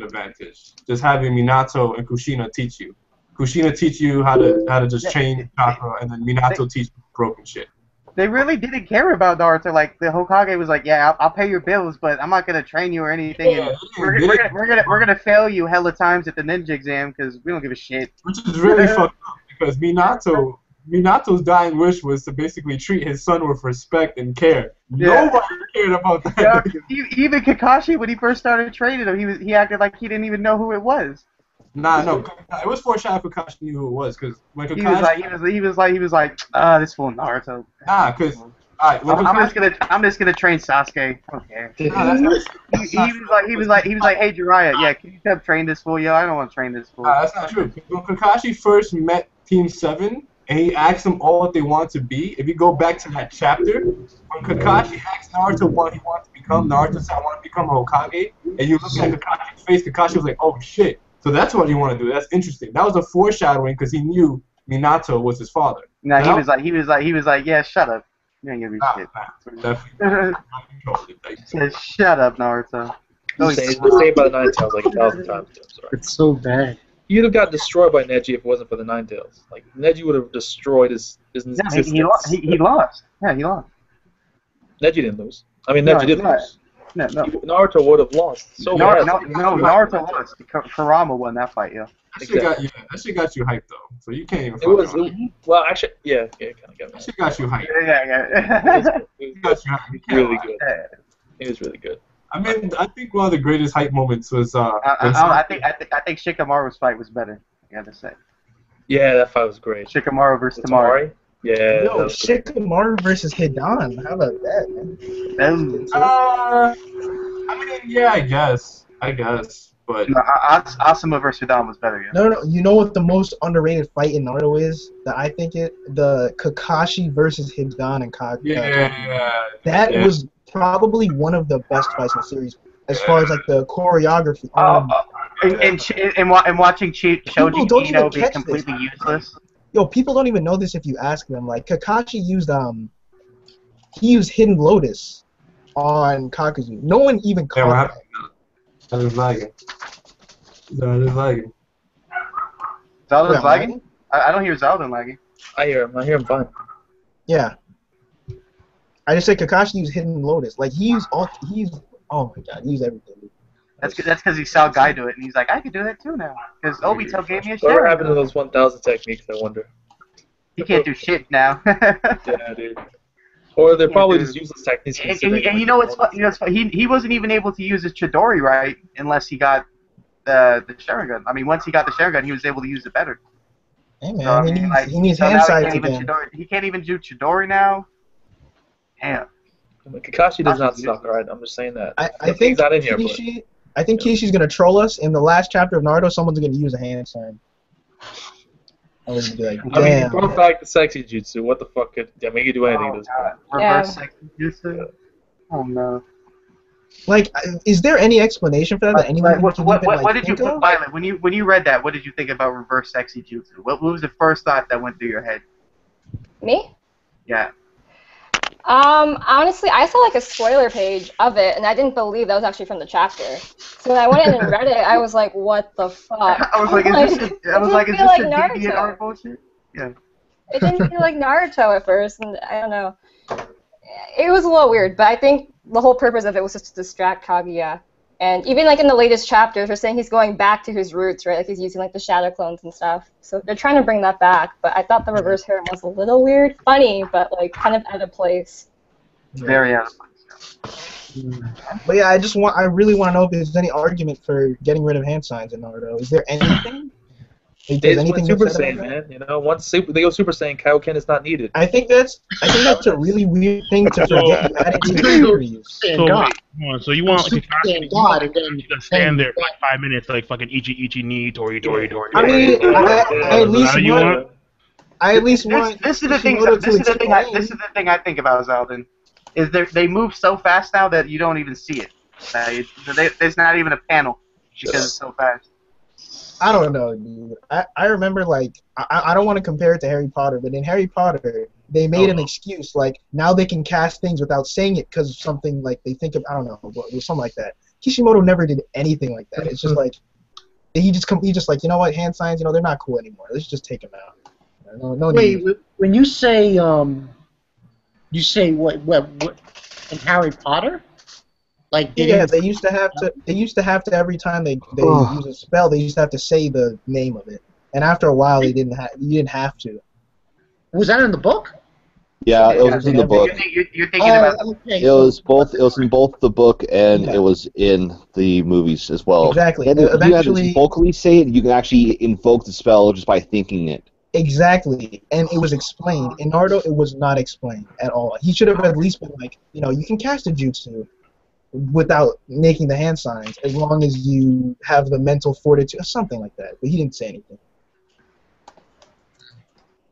S10: advantage. Just having Minato and Kushina teach you. Kushina teach you how to just chain chakra, and then Minato teach you broken shit.
S1: They really didn't care about Naruto. Like the Hokage was like, yeah, I'll pay your bills, but I'm not gonna train you or anything.
S10: Yeah,
S1: we're gonna fail you hella times at the ninja exam because we don't give a shit.
S10: Which is really fucked up because Minato's dying wish was to basically treat his son with respect and care.
S1: Yeah.
S10: Nobody cared about that.
S1: Yeah, even Kakashi, when he first started training him, he acted like he didn't even know who it was.
S10: Nah, no, it was foreshadowed Kakashi knew who it was because when Kakashi
S1: he was like, this fool Naruto.
S10: Nah, because alright,
S1: I'm just gonna train Sasuke. Okay. He was like, hey Jiraiya, yeah, can you come train this fool? Yo, I don't want to train this fool.
S10: That's not true. When Kakashi first met Team 7 and he asked them all what they want to be, if you go back to that chapter, when Kakashi asked Naruto what he wanted to become, Naruto said, I want to become a Hokage, and you look at Kakashi's face, Kakashi was like, oh shit. So that's what you want to do. That's interesting. That was a foreshadowing because he knew Minato was his father.
S1: No, he was like, yeah, shut up. You ain't gonna be shit. Said, shut up, Naruto.
S8: The same by the Nine Tails like 1,000 times. I'm sorry.
S11: It's so bad.
S8: You'd have got destroyed by Neji if it wasn't for the Nine Tails. Like Neji would have destroyed his existence.
S1: He lost. Yeah, he lost.
S8: Neji didn't lose. I mean, Neji did lose.
S1: No.
S8: Naruto would have lost. So
S1: Naruto lost. Kurama won that fight, yeah.
S10: That shit got you hyped though, so you can't even.
S8: Well, actually, yeah, it kind of got me.
S10: That shit got you hyped.
S1: Yeah.
S8: It got you hyped. Really good. It was really good.
S10: I mean, I think one of the greatest hype moments was.
S1: I think Shikamaru's fight was better. I gotta say.
S8: Yeah, that fight was great.
S1: Shikamaru versus Tamari.
S8: Yeah.
S9: Yo, Shikamaru versus Hidan. How about that, man?
S10: I mean, yeah, I guess, but
S1: no, Asuma versus Hidan was better. Yeah.
S9: No. You know what the most underrated fight in Naruto is? That I think the Kakashi versus Hidan and Kage.
S10: Yeah.
S9: That was probably one of the best fights in the series, as far as like the choreography.
S1: And watching Shoji Ino be completely useless.
S9: Yo, people don't even know this if you ask them. Like Kakashi used Hidden Lotus on Kakuzu. No one even caught that.
S10: That is lagging.
S1: Zelda's lagging? I don't hear Zelda lagging.
S8: I hear him fine.
S9: Yeah. I just said Kakashi used Hidden Lotus. Like he used oh my god, he used everything.
S1: That's because he saw Guy do it, and he's like, I can do that too now. Because Obito gave me a shit.
S8: What happened to those 1,000 techniques, I wonder?
S1: He can't do shit now.
S8: Yeah, dude. Or they're probably just useless techniques.
S1: And you know what's funny? He wasn't even able to use his Chidori right unless he got the Sharingan. I mean, once he got the Sharingan, he was able to use it better.
S9: Hey man, he needs hand sights again.
S1: He can't even do Chidori now. Damn.
S8: Kakashi does not suck, alright? I'm just saying that.
S9: I think
S8: not in here,
S9: I think Kishi's gonna troll us. In the last chapter of Naruto, someone's gonna use a hand sign. I was gonna be like, damn.
S8: I mean, you brought back the sexy jutsu. What the fuck could? I mean, you could do anything at this point.
S1: Reverse sexy jutsu. Yeah. Oh no.
S9: Like, is there any explanation for that? That anyone
S1: what did you, Violet? When you read that, what did you think about reverse sexy jutsu? What was the first thought that went through your head?
S4: Me?
S1: Yeah.
S4: Honestly, I saw like a spoiler page of it, and I didn't believe that was actually from the chapter. So when I went in and read it, I was like, "What the fuck?"
S1: I was like, "Is this a art bullshit?" Yeah.
S4: It didn't feel like Naruto at first, and I don't know. It was a little weird, but I think the whole purpose of it was just to distract Kaguya. And even like in the latest chapters, they're saying he's going back to his roots, right? Like he's using like the shadow clones and stuff. So they're trying to bring that back. But I thought the reverse harem was a little weird, funny, but like kind of out of place.
S1: Very out of place.
S9: But yeah, I really want to know if there's any argument for getting rid of hand signs in Naruto. Is there anything? Like,
S8: They
S9: does
S8: just went
S9: anything
S8: Super
S9: get said
S8: Saiyan,
S9: about that?
S8: man. You know, once they go Super Saiyan, Kaioken is not needed.
S9: I think that's a really weird thing to forget. You added to the series.
S12: So
S11: God.
S12: wait, hold on. So you want
S11: Super
S12: Kakashi
S11: Saiyan God, and then
S12: to stand there for like 5 minutes, like fucking Ichi ni Tori.
S9: I mean, I at least
S12: you
S9: want. I at least
S1: This,
S9: want
S1: this is the thing.
S9: Kishimoto to
S1: This is the thing.
S9: explain.
S1: This is the thing I think about Zeldin, is they move so fast now that you don't even see it. There's not even a panel because it's so fast.
S9: I don't know, dude. I remember, like, I don't want to compare it to Harry Potter, but in Harry Potter, they made an excuse, like, now they can cast things without saying it because of something, like, they think of, I don't know, it was something like that. Kishimoto never did anything like that. It's just like, he just like, you know what, hand signs, they're not cool anymore. Let's just take them out. No
S11: Wait,
S9: need.
S11: when you say what in Harry Potter? Like
S9: Yeah, they used to have to every time they use a spell, they used to have to say the name of it. And after a while, you didn't have to.
S11: Was that in the book?
S7: Yeah, it was in the book.
S1: You're thinking about.
S11: Okay,
S7: It was in both the book and it was in the movies as well.
S9: Exactly.
S7: And you had
S9: Eventually,
S7: to vocally say it, you can actually invoke the spell just by thinking it.
S9: exactly, and it was explained. In Naruto, it was not explained at all. He should have at least been like, you can cast a jutsu without making the hand signs, as long as you have the mental fortitude, or something like that. But he didn't say anything.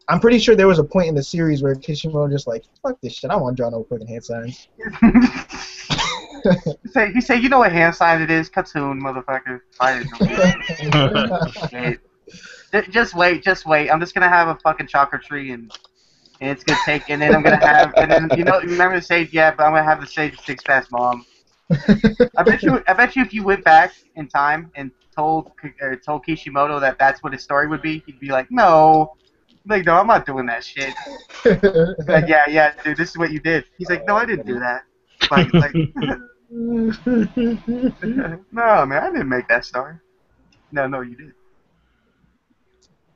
S9: I'm pretty sure there was a point in the series where Kishimoto just like, fuck this shit, I don't want to draw no fucking hand signs.
S1: You say, you know what hand sign it is? Cartoon, motherfucker. I didn't know. Just wait. I'm just gonna have a fucking chocolate tree and it's gonna take, and then I'm gonna have, and then remember the sage? Yeah, but I'm gonna have the sage six past mom. I bet you if you went back in time and told Kishimoto that that's what his story would be, he'd be like, no. Like, no, I'm not doing that shit. Like, yeah, dude, this is what you did. He's like, no, I didn't do that. Like no, man, I didn't make that story. No, you did.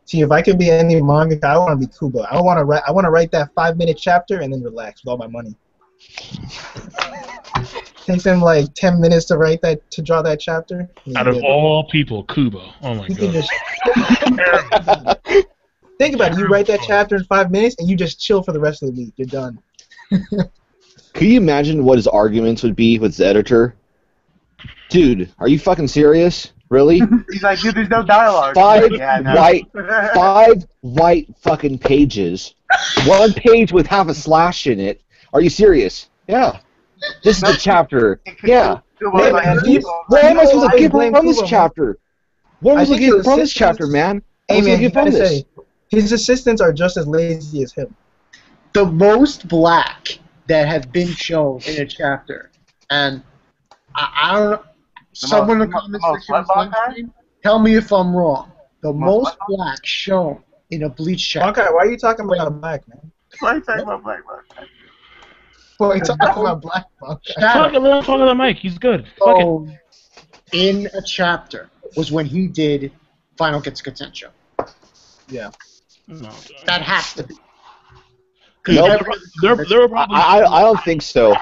S9: See, if I could be any mangaka, I want to be Kubo. I want to write that 5-minute chapter and then relax with all my money. Takes him like 10 minutes to draw that chapter.
S12: Out of all people, Kubo. Oh my god.
S9: Think about it. You write that chapter in 5 minutes and you just chill for the rest of the week. You're done.
S7: Could you imagine what his arguments would be with his editor? Dude, are you fucking serious? Really?
S1: He's like, dude, there's no dialogue.
S7: Five
S1: Yeah,
S7: white fucking pages. One page with half a slash in it. Are you serious? Yeah. This is the chapter. Yeah. Where am I supposed to get from this chapter? What am I supposed to get from this chapter, man?
S9: Hey, man, you gotta say, his assistants are just as lazy as him.
S11: The most black that have been shown in a chapter, and I don't know. Someone in the comments section, tell me if I'm wrong. The most black shown in a Bleach chapter.
S9: Okay, why are you talking about black, man?
S1: Why are you talking about black?
S9: Why are you talking about black?
S12: Talk to the mic. He's good.
S11: So, in a chapter was when he did Final Getsuga Tensho.
S9: Yeah.
S12: No,
S11: that has to be.
S7: Nope.
S12: They're probably
S7: I don't think so.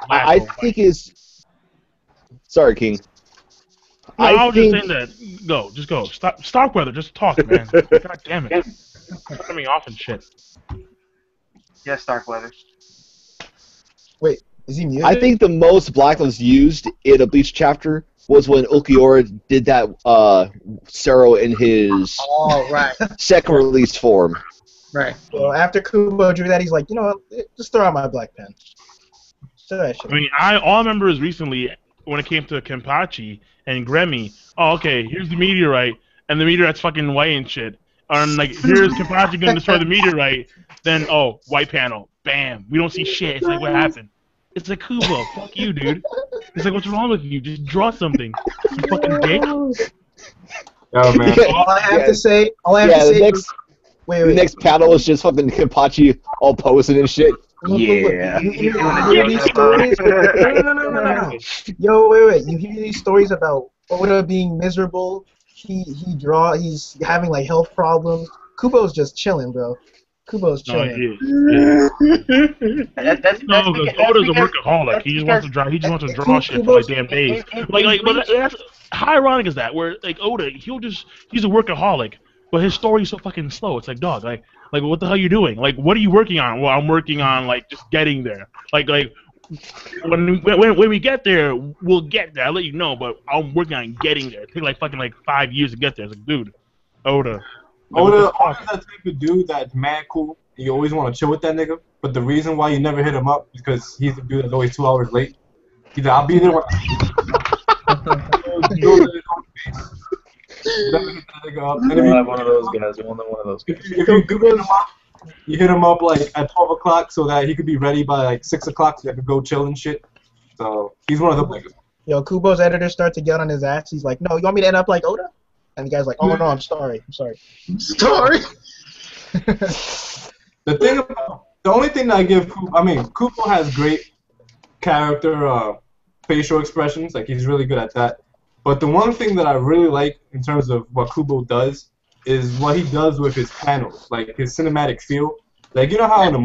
S7: I think is. Sorry, King.
S12: No, I was just saying that. Just go. Stop, brother. Just talk, man. God damn it. Cutting me off and shit.
S1: Yes, Starkweather.
S9: Wait, is he muted?
S7: I think the most black that was used in a Bleach chapter was when Ulquiorra did that Sero in his second release form.
S11: Right.
S9: So after Kubo drew that, he's like, you know what? Just throw out my black pen.
S12: I mean, all I remember is recently when it came to Kenpachi and Gremmy. Oh, okay, here's the meteorite, and the meteorite's fucking white and shit. And like, here's Kenpachi gonna destroy the meteorite. Then, white panel, bam. We don't see shit. It's like, what happened? It's like, Kubo, fuck you, dude. It's like, what's wrong with you? Just draw something. You fucking dick.
S10: Oh man.
S9: All I have to say.
S7: The next panel was just fucking Kenpachi all posing and shit. Yeah.
S9: You hear these stories? No. Yo, wait. You hear these stories about Oda being miserable? He's having like health problems. Kubo's just chilling, bro. Kubo's chilling.
S12: Oda's a workaholic. He just wants to draw shit for like damn days. But that's how ironic is that? Where like Oda, he's a workaholic, but his story's so fucking slow. It's like, dog, like what the hell are you doing? Like, what are you working on? Well, I'm working on like just getting there. Like when we get there, we'll get there. I'll let you know, but I'm working on getting there. It took like fucking like 5 years to get there. It's like, dude, Oda's
S10: that type of dude that's mad cool. You always want to chill with that nigga, but the reason why you never hit him up is because he's the dude that's always 2 hours late. He's like, I'll be there when never hit that nigga up. And if
S8: You're one of those guys. You're one of those guys.
S10: if you do hit him up, you hit him up like at 12 o'clock so that he could be ready by like 6 o'clock so you could go chill and shit. So he's one of the niggas.
S9: Yo, Kubo's editors start to get on his ass. He's like, no, you want me to end up like Oda? And the guy's like, oh no, I'm sorry.
S11: Sorry.
S10: The only thing that I give Kubo has great character facial expressions. Like, he's really good at that. But the one thing that I really like in terms of what Kubo does is what he does with his panels, like his cinematic feel. Like, you know how in a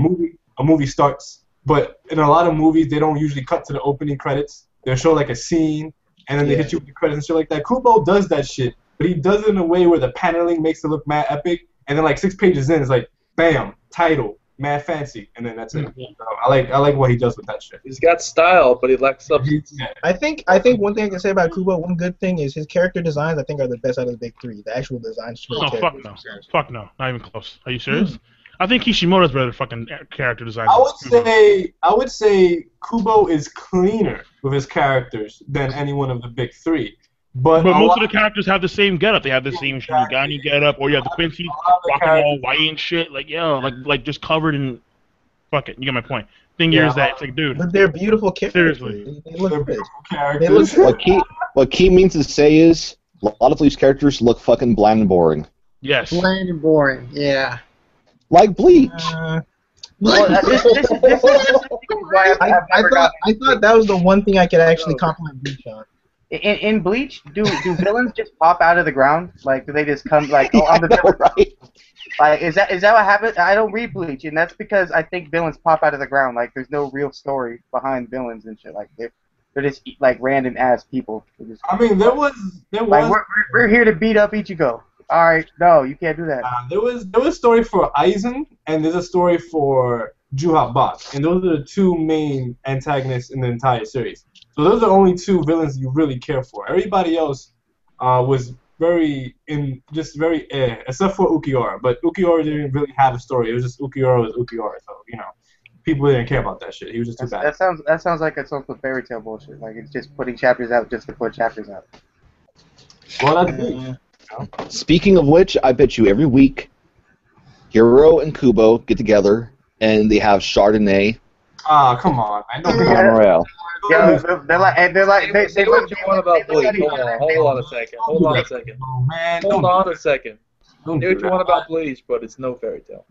S10: movie starts, but in a lot of movies they don't usually cut to the opening credits. They'll show like a scene, and then they hit you with the credits and shit like that. Kubo does that shit, but he does it in a way where the paneling makes it look mad epic, and then like 6 pages in, it's like, bam, title, mad fancy, and then that's it. So I like what he does with that shit.
S8: He's got style, but he lacks substance.
S9: I think one thing I can say about Kubo, one good thing is his character designs. I think are the best out of the big three. The actual designs.
S12: Oh fuck no, not even close. Are you serious? I think Kishimoto's better fucking character design.
S10: I would say Kubo is cleaner with his characters than any one of the big three. But
S12: most of the characters have the same getup. They have the same Shinigami getup, or you have the Quincy rocking all white and shit. Like, like just covered in. Fuck it, you get my point. Thing is that it's like, dude.
S9: But they're beautiful characters.
S12: Seriously,
S9: they look good.
S10: They look
S7: what Key means to say is a lot of these characters look fucking bland and boring.
S12: Yes.
S11: Bland and boring. Yeah.
S7: Like Bleach.
S1: Well, this is why
S9: I thought that was the one thing I could actually compliment Bleach on.
S1: In Bleach, do villains just pop out of the ground? Like, do they just come like, oh, I'm the villain?
S7: Right.
S1: Like, is that what happens? I don't read Bleach, and that's because I think villains pop out of the ground. Like, there's no real story behind villains and shit. Like, they're just like random ass people. Just,
S10: there was.
S1: Like, we're here to beat up Ichigo. All right, no, you can't do that.
S10: There was a story for Aizen, and there's a story for Juhabak, and those are the two main antagonists in the entire series. So those are the only two villains you really care for. Everybody else was except for Ukiura. But Ukiura didn't really have a story. It was just Ukiura was Ukiura. So people didn't care about that shit. He was just too bad.
S1: That sounds like it's some fairy tale bullshit. Like, it's just putting chapters out just to put chapters out.
S10: Well, that's it.
S7: Speaking of which, I bet you every week, Hiro and Kubo get together and they have Chardonnay.
S10: Ah, come on! I know.
S7: Morale.
S1: Yeah, they're like they
S8: Say what you want about Bleach. Hold on a second. Hold on a second.
S10: Oh, man,
S8: Hold on a second.
S10: Don't
S8: Say
S10: do
S8: what you
S10: that.
S8: want about Bleach, but it's no fairy tale.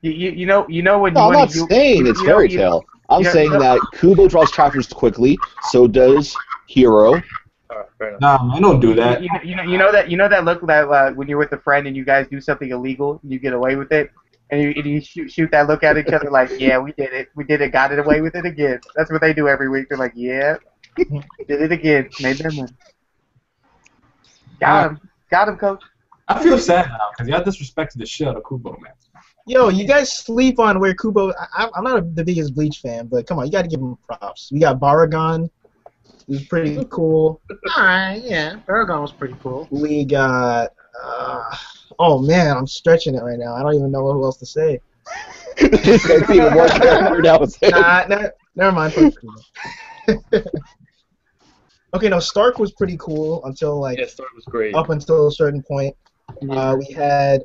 S1: You know when
S7: No, I'm not saying it's fairy tale. I'm saying that Kubo draws chapters quickly, so does Hiro.
S8: All right, fair enough.
S10: Nah, man, don't do that.
S1: You know that look that when you're with a friend and you guys do something illegal and you get away with it, and you shoot that look at each other like, yeah, we did it, got it away with it again. That's what they do every week. They're like, yeah, did it again, made them win. Got him, coach.
S10: I feel sad now because y'all disrespected the shit out of Kubo, man.
S9: Yo, you guys sleep on where Kubo. I'm not the biggest Bleach fan, but come on, you got to give him props. We got Baragon. It was pretty cool.
S11: Alright, yeah. Baragon was pretty cool.
S9: We got. Oh man, I'm stretching it right now. I don't even know who else to say.
S7: It's even more character now.
S9: Never mind. Okay, no, Stark was pretty cool until
S8: Stark was great.
S9: up until a certain point. We had.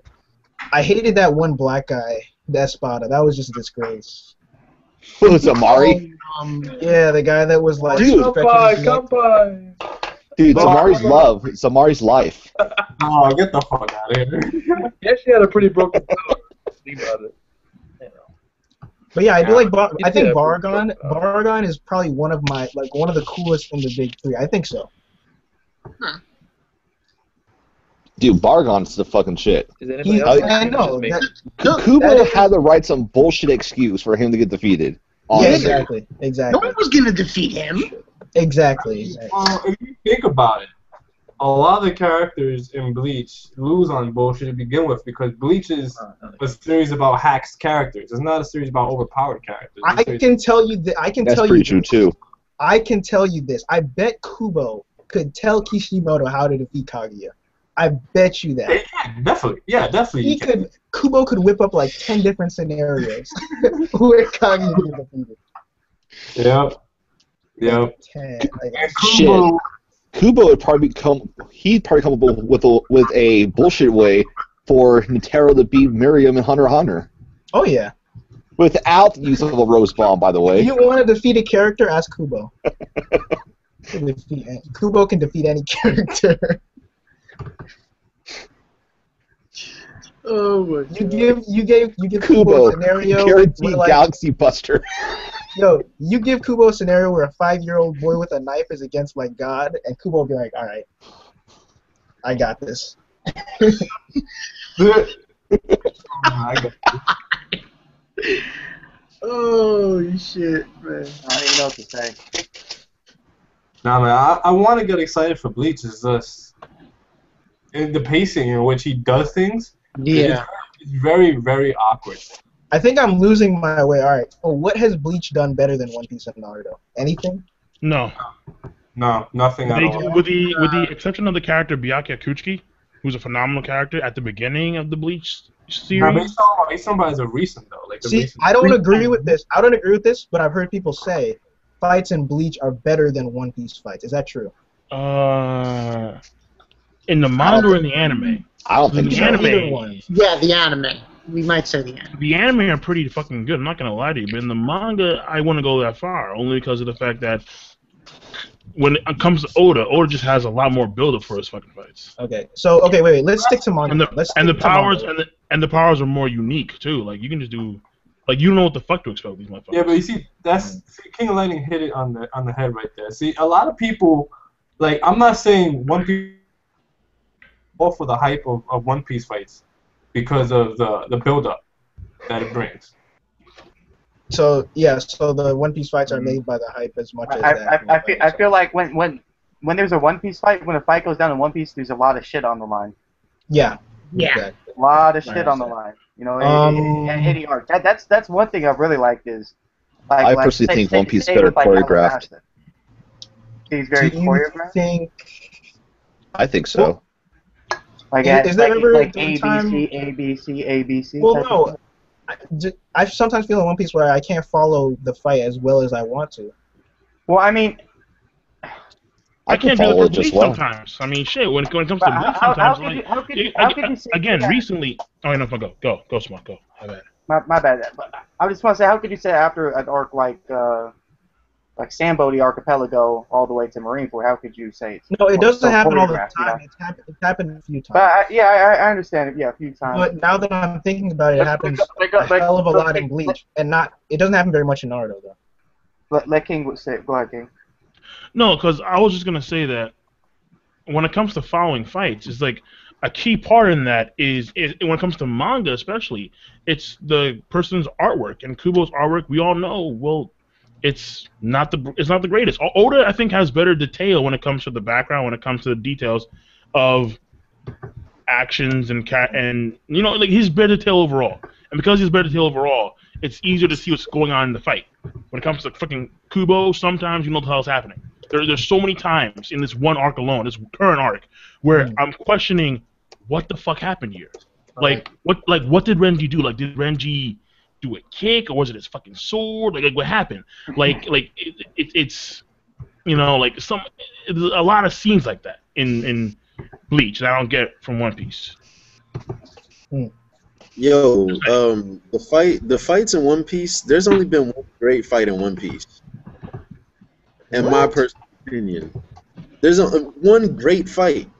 S9: I hated that one black guy, Espada. That was just a disgrace.
S7: Who was Amari?
S9: Yeah, the guy that was like.
S7: Dude,
S8: Come by.
S7: Dude, it's Amari's love. It's Amari's life.
S10: Oh, get the fuck out of here.
S8: He actually had a pretty broken power. Think about it.
S9: But yeah, I do like. I think Baragon. Baragon is probably one of the coolest in the big three. I think so.
S7: Dude, Baragon's the fucking shit.
S8: Is anybody else?
S9: I know.
S7: Kubo had to write some bullshit excuse for him to get defeated.
S9: Yeah,
S7: Honestly.
S9: exactly.
S11: No one was gonna defeat him.
S9: Exactly.
S10: Well, if you think about it, a lot of the characters in Bleach lose on bullshit to begin with because Bleach is a series about hacked characters. It's not a series about overpowered characters.
S9: I can tell you that. I can
S7: That's
S9: tell
S7: pretty
S9: you
S7: true too.
S9: I can tell you this. I bet Kubo could tell Kishimoto how to defeat Kaguya. I bet you that.
S10: Yeah, definitely. Yeah, definitely.
S9: He could. Kubo could whip up like 10 different scenarios where Kaguya could defeat it.
S10: Yep. Yep.
S9: 10.
S7: Shit. Kubo would probably come. He'd probably come up with a bullshit way for Nitaro to beat Miriam and Hunter x Hunter.
S9: Oh yeah.
S7: Without the use of a rose bomb, by the way.
S9: If you want to defeat a character, ask Kubo. Kubo can defeat any character.
S11: Oh my God.
S9: You give
S7: Kubo
S9: a scenario
S7: guaranteed
S9: where, like,
S7: Galaxy Buster.
S9: Yo, you give Kubo a scenario where a 5-year-old boy with a knife is against like God, and Kubo will be like, "All right, I got this."
S11: Oh shit, man!
S1: I don't even know what to say.
S10: Nah, man, I want to get excited for Bleach. It's just in the pacing in which he does things.
S11: Yeah,
S10: it's very, very awkward.
S9: I think I'm losing my way. All right. Well, what has Bleach done better than One Piece and Naruto? Anything?
S12: No.
S10: No, nothing at all.
S12: With the exception of the character Byakuya Kuchiki, who's a phenomenal character at the beginning of the Bleach series.
S10: No, he's talking about as a recent though. Like
S9: See, I don't agree with this. I don't agree with this, but I've heard people say fights in Bleach are better than One Piece fights. Is that true?
S12: In the manga or in the anime?
S7: I don't think
S12: the
S7: so.
S12: anime.
S11: Yeah, the anime. We might say the anime.
S12: The anime are pretty fucking good. I'm not gonna lie to you, but in the manga, I wouldn't go that far, only because of the fact that when it comes to Oda just has a lot more build-up for his fucking fights.
S9: Okay. So wait. Let's stick to manga.
S12: And the powers are more unique too. Like you can just do, like you don't know what the fuck to expect with these motherfuckers.
S10: Yeah, but you see, King of Lightning hit it on the head right there. See, a lot of people, like, I'm not saying One Piece all for the hype of One Piece fights because of the build-up that it brings.
S9: So yeah, so the One Piece fights are made by the hype as much as that.
S1: I feel like when there's a One Piece fight, when a fight goes down in One Piece, there's a lot of shit on the line.
S9: Yeah.
S11: Exactly.
S1: A lot of shit on the line. You know, any arc. That's one thing I really liked is. Like,
S7: I personally think One Piece is better choreographed.
S1: He's very choreographed.
S7: I think so.
S1: Like,
S9: is there ever
S1: like
S9: a time?
S1: ABC?
S9: Well, no. I sometimes feel in One Piece where I can't follow the fight as well as I want to.
S1: Well, I mean,
S7: I
S12: can't
S7: follow
S12: do it
S7: it just well.
S12: sometimes. I mean, shit. When it comes to Bleach, sometimes
S1: how could you say
S12: again
S1: that?
S12: recently. Oh no, go, Smart, go. My bad.
S1: My bad. But I just want to say, how could you say after an arc like Sambody Archipelago all the way to Marineford, how could you say it's
S9: No, it doesn't happen all the
S1: choreographed,
S9: time.
S1: you know?
S9: It's happened a few times.
S1: But I understand it. Yeah, a few times.
S9: But now that I'm thinking about it, it happens a hell of a lot in Bleach, and it doesn't happen very much in Naruto though.
S1: Let King say it. Go ahead, King.
S12: No, because I was just gonna say that when it comes to following fights, it's like a key part in that is when it comes to manga especially, it's the person's artwork. And Kubo's artwork, we all know, well, it's not the greatest. Oda, I think, has better detail when it comes to the background, when it comes to the details of actions and you know, like he's better detail overall. And because he's better detail overall, it's easier to see what's going on in the fight. When it comes to fucking Kubo, sometimes you know what the hell's happening. There's so many times in this one arc alone, this current arc, where I'm questioning what the fuck happened here. Like what did Renji do? Like, did Renji do a kick, or was it his fucking sword? Like what happened? It's you know, like there's a lot of scenes like that in Bleach that I don't get from One Piece.
S2: Yo, the fights in One Piece. There's only been one great fight in One Piece. In my personal opinion, there's one great fight.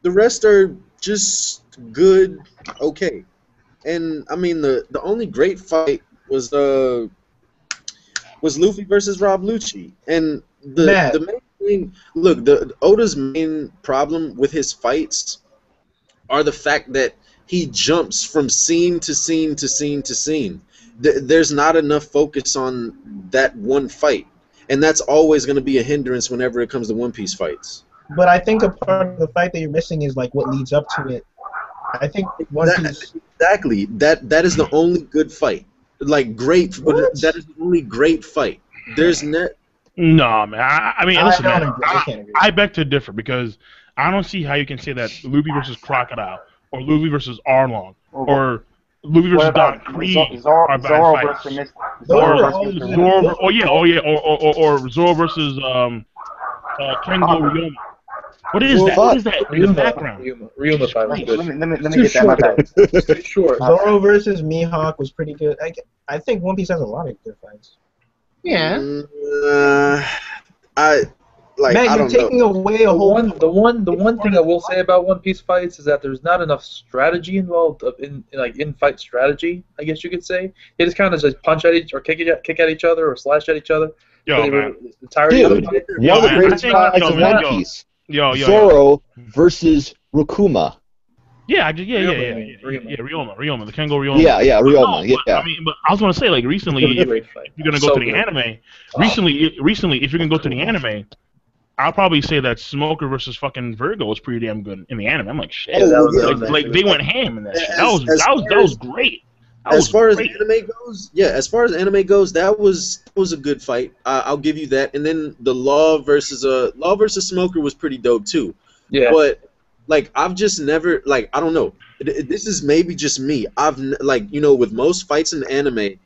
S2: The rest are just good, okay. And I mean, the only great fight was Luffy versus Rob Lucci. And the main thing, look, Oda's main problem with his fights are the fact that he jumps from scene to scene to scene to scene. There's not enough focus on that one fight. And that's always going to be a hindrance whenever it comes to One Piece fights.
S9: But I think a part of the fight that you're missing is like what leads up to it. I think One Piece.
S2: Exactly. That is the only good fight. Like great.
S9: What?
S2: That is the only great fight. There's not.
S12: No, man. I mean,
S9: I
S12: listen,
S9: don't
S12: man.
S9: agree. I can't agree.
S12: I beg to differ because I don't see how you can say that Luffy versus Crocodile or Luffy versus Arlong or Luffy
S1: What
S12: versus
S1: about
S12: Don Creed
S1: Zoro
S12: are bad
S1: Zoro
S12: fights.
S1: versus Mr.
S9: Those
S1: Zoro
S9: are
S1: versus
S9: all
S1: Mr.
S9: good.
S1: Miyagi?
S12: or Zoro versus Kengo Ryoma. What is that? What is that in the background?
S8: Ryuma fight was
S1: Let
S8: good.
S1: me
S8: Too
S1: get that. My
S8: short.
S1: bad.
S8: Too short.
S9: Zoro versus Mihawk was pretty good. I think One Piece has a lot of good fights.
S11: Yeah.
S2: I like.
S9: Man,
S2: I
S9: you're
S2: don't know.
S9: taking away a
S8: The
S9: whole.
S8: one thing I will say about One Piece fights is that there's not enough strategy involved in fight strategy. I guess you could say they just kind of just punch at each or kick at each other or slash at each other.
S12: Yo, man.
S8: The entirety of
S7: Dude,
S8: it.
S7: one of the
S12: man,
S7: greatest
S12: I think-
S7: fights
S12: yo,
S7: in
S12: man,
S7: One
S12: yo.
S7: Piece.
S12: Yo.
S7: Zoro versus Rukuma.
S12: Yeah, Ryoma, the Kengo Ryoma.
S7: Yeah, Ryoma.
S12: No,
S7: Yeah.
S12: I mean, but I was gonna say like recently, if
S8: Great fight.
S12: you're gonna go
S8: So
S12: to the
S8: good.
S12: anime, recently, if you're gonna go to the anime, I'll probably say that Smoker versus fucking Virgo was pretty damn good in the anime. I'm like, shit,
S2: Oh, yeah.
S12: like they went ham in that shit. That
S2: As
S12: was great. That
S2: As
S12: was
S2: far as
S12: great.
S2: anime goes, that was a good fight. I'll give you that. And then the Law versus Smoker was pretty dope too.
S8: Yeah.
S2: But like I've just never like I don't know. This is maybe just me. With most fights in anime,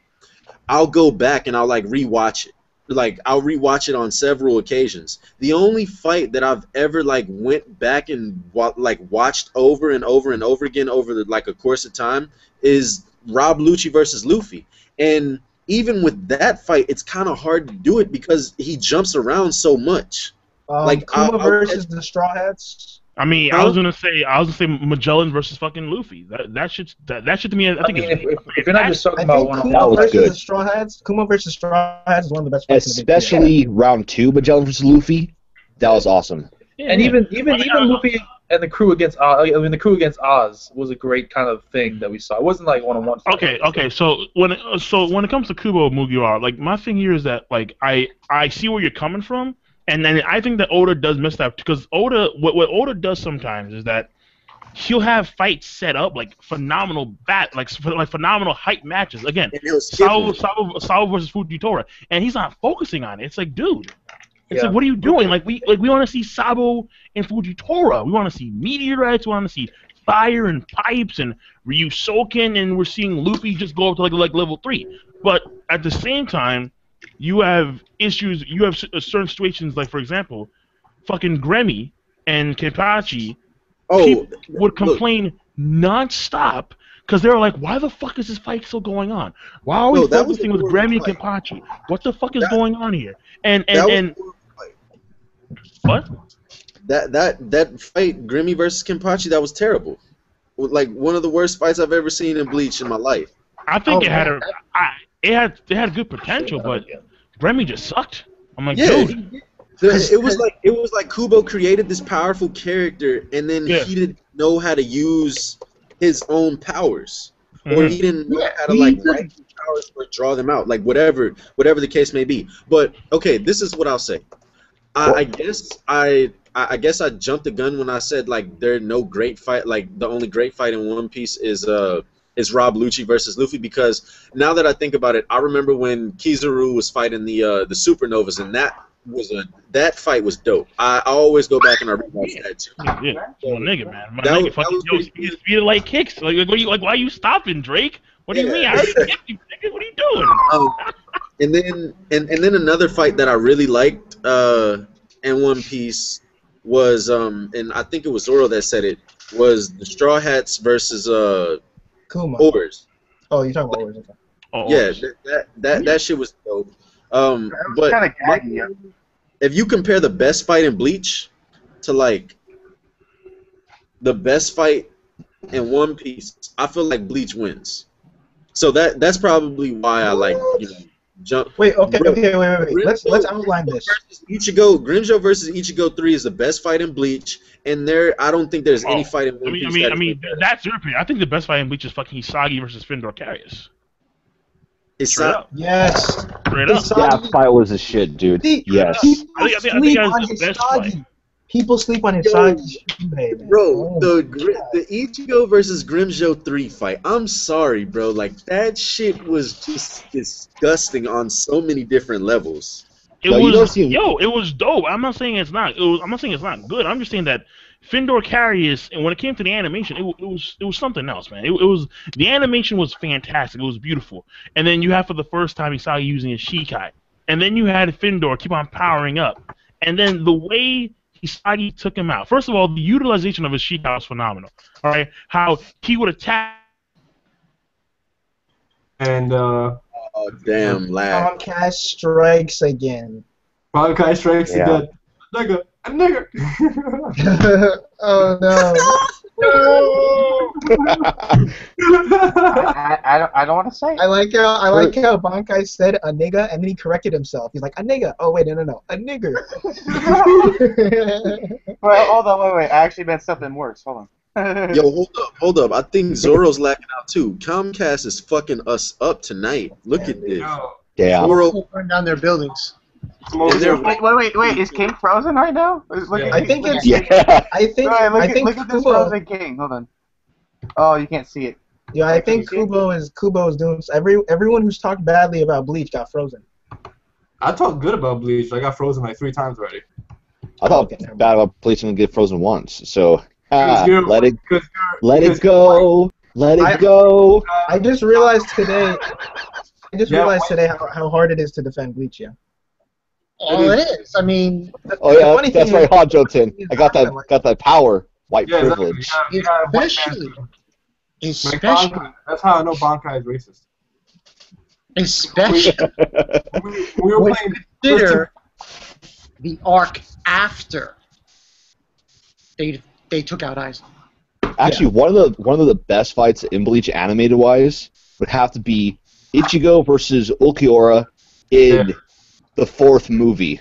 S2: I'll go back and I'll like rewatch it. Like I'll rewatch it on several occasions. The only fight that I've ever like went back and watched over and over and over again over a course of time is Rob Lucci versus Luffy. And even with that fight, it's kind of hard to do it because he jumps around so much.
S9: Kuma versus the Straw Hats.
S12: I mean, I was gonna say Magellan versus fucking Luffy. That shit to me, I think
S8: if you're not just talking
S9: I
S8: about
S9: think
S8: one
S9: Kuma
S7: was
S9: versus
S7: good.
S9: the Straw Hats. Kuma versus Straw Hats is one of the best fights in the big three.
S7: Especially round 2, Magellan versus Luffy. That was awesome.
S8: And even Luffy and the crew against Oz was a great kind of thing that we saw. It wasn't like one-on-one.
S12: Okay. So when it comes to Kubo Mugiwara, like my thing here is that like I see where you're coming from, and then I think that Oda does miss that because what Oda does sometimes is that he'll have fights set up like phenomenal phenomenal hype matches. Again, Sao versus Fujitora, and he's not focusing on it. It's like, dude. It's like, what are you doing? Like we want to see Sabo and Fujitora. We want to see meteorites. We want to see fire and pipes and Ryusoken, and we're seeing Luffy just go up to like level 3. But at the same time, you have issues. You have certain situations, like for example, fucking Gremmy and Kenpachi would complain nonstop. Because they were like, why the fuck is this fight still going on? Why are we focusing with Grammy and Kenpachi? What the fuck is going on here? And what?
S2: That fight, Grimmy versus Kenpachi, that was terrible. Like one of the worst fights I've ever seen in Bleach in my life.
S12: I think it had good potential, but Grammy just sucked. I'm like, dude.
S2: It was like Kubo created this powerful character, and then he didn't know how to use his own powers, or he didn't know how to write his powers or draw them out, like whatever the case may be. But okay, this is what I'll say. I guess I jumped the gun when I said like there are no great fight. Like the only great fight in One Piece is Rob Lucci versus Luffy, because now that I think about it, I remember when Kizaru was fighting the Supernovas, and that fight was dope. I always go back and I rewatch that too.
S12: Yeah. Well, nigga, man. My nigga fucking he speed like kicks. Like why are you stopping, Drake? What do you mean? I already kicked you, nigga. What are you doing?
S2: And then another fight that I really liked in One Piece was and I think it was Zoro that said it, was the Straw Hats versus
S9: Kuma.
S2: Oars.
S9: Oh, you're talking about Oars. Okay.
S2: Yeah, that shit was dope. But
S1: kind of gaggy, yeah.
S2: If you compare the best fight in Bleach to like the best fight in One Piece, I feel like Bleach wins. So that's probably why I like jump.
S9: Wait. Let's outline this.
S2: Grimjo versus Ichigo 3 is the best fight in Bleach, and I don't think there's any fight in One Piece.
S12: I mean, that's your opinion. I think the best fight in Bleach is fucking Hisagi versus Findor Carius.
S9: Yes.
S12: Straight up.
S7: That fight was a shit, dude. Yes.
S12: I think that's the best fight.
S9: People sleep on
S2: Yo,
S9: Hisagi's Shunbei, man.
S2: Bro,
S9: Oh
S2: the
S9: my God.
S2: the Ichigo versus Grimjo 3 fight. I'm sorry, bro. Like that shit was just disgusting on so many different levels.
S12: It
S7: No, you don't
S12: was
S7: see.
S12: it was dope. I'm not saying it's not. I'm not saying it's not good. I'm just saying that Findor Carius, and when it came to the animation, it was something else, man. It was the animation was fantastic. It was beautiful. And then you have for the first time Isagi using his Shikai, and then you had Findor keep on powering up, and then the way Isagi took him out. First of all, the utilization of his Shikai was phenomenal. All right, how he would attack.
S10: And
S2: Oh damn, lag.
S9: Comcast strikes again.
S10: Bankai strikes
S7: Yeah.
S10: again. Nigga, a nigga.
S9: Oh no.
S1: I don't want to say.
S9: I like how Bankai said a nigga and then he corrected himself. He's like a nigga. Oh wait, no, a nigger.
S1: Well, hold on, wait. I actually meant something worse. Hold on.
S2: Yo, hold up. I think Zoro's lacking out too. Comcast is fucking us up tonight. Look at this.
S10: Yo,
S7: Yeah.
S2: Zoro,
S11: People burn down their buildings.
S2: and they're
S1: Wait. Is King frozen right now?
S9: I think it's.
S7: Yeah.
S9: I think.
S1: Alright,
S9: I think
S1: look at this
S9: Kubo.
S1: frozen King. Hold on. Oh, you can't see it.
S9: Yeah, I think Kubo is doing. Everyone who's talked badly about Bleach got frozen.
S10: I talked good about Bleach. I got frozen like 3 times already.
S7: I thought
S9: Okay, never
S7: Battle of Bleach and get frozen once. So
S10: Because you're-
S7: let it
S10: because
S7: let
S10: because
S7: it go. Let it go.
S9: I just realized today.
S10: Yeah,
S9: how hard it is to defend Bleach. Yeah.
S11: All it is. I mean,
S7: Oh
S9: The
S7: yeah,
S9: funny
S7: that's
S9: thing
S7: right, Hanjo-tin.
S9: is-
S7: I got that power, white
S10: Yeah, exactly.
S7: privilege.
S10: You got a white
S11: especially,
S10: man.
S11: especially,
S10: Bankai, that's how I know Bankai is racist.
S11: especially
S10: We were
S11: when
S10: playing.
S11: you consider the arc after they took out Aizen.
S7: Actually, one of the best fights in Bleach animated wise would have to be Ichigo versus Ulquiorra in the 4th movie.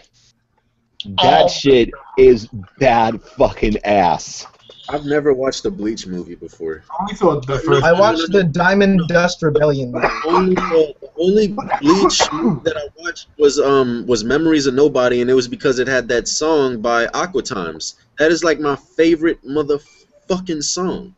S7: That
S11: Oh.
S7: shit is bad fucking ass.
S2: I've never watched a Bleach movie before.
S10: Only till the first.
S9: I watched the Diamond Dust Rebellion movie.
S2: The only Bleach movie that I watched was Memories of Nobody, and it was because it had that song by Aqua Times. That is like my favorite motherfucking song.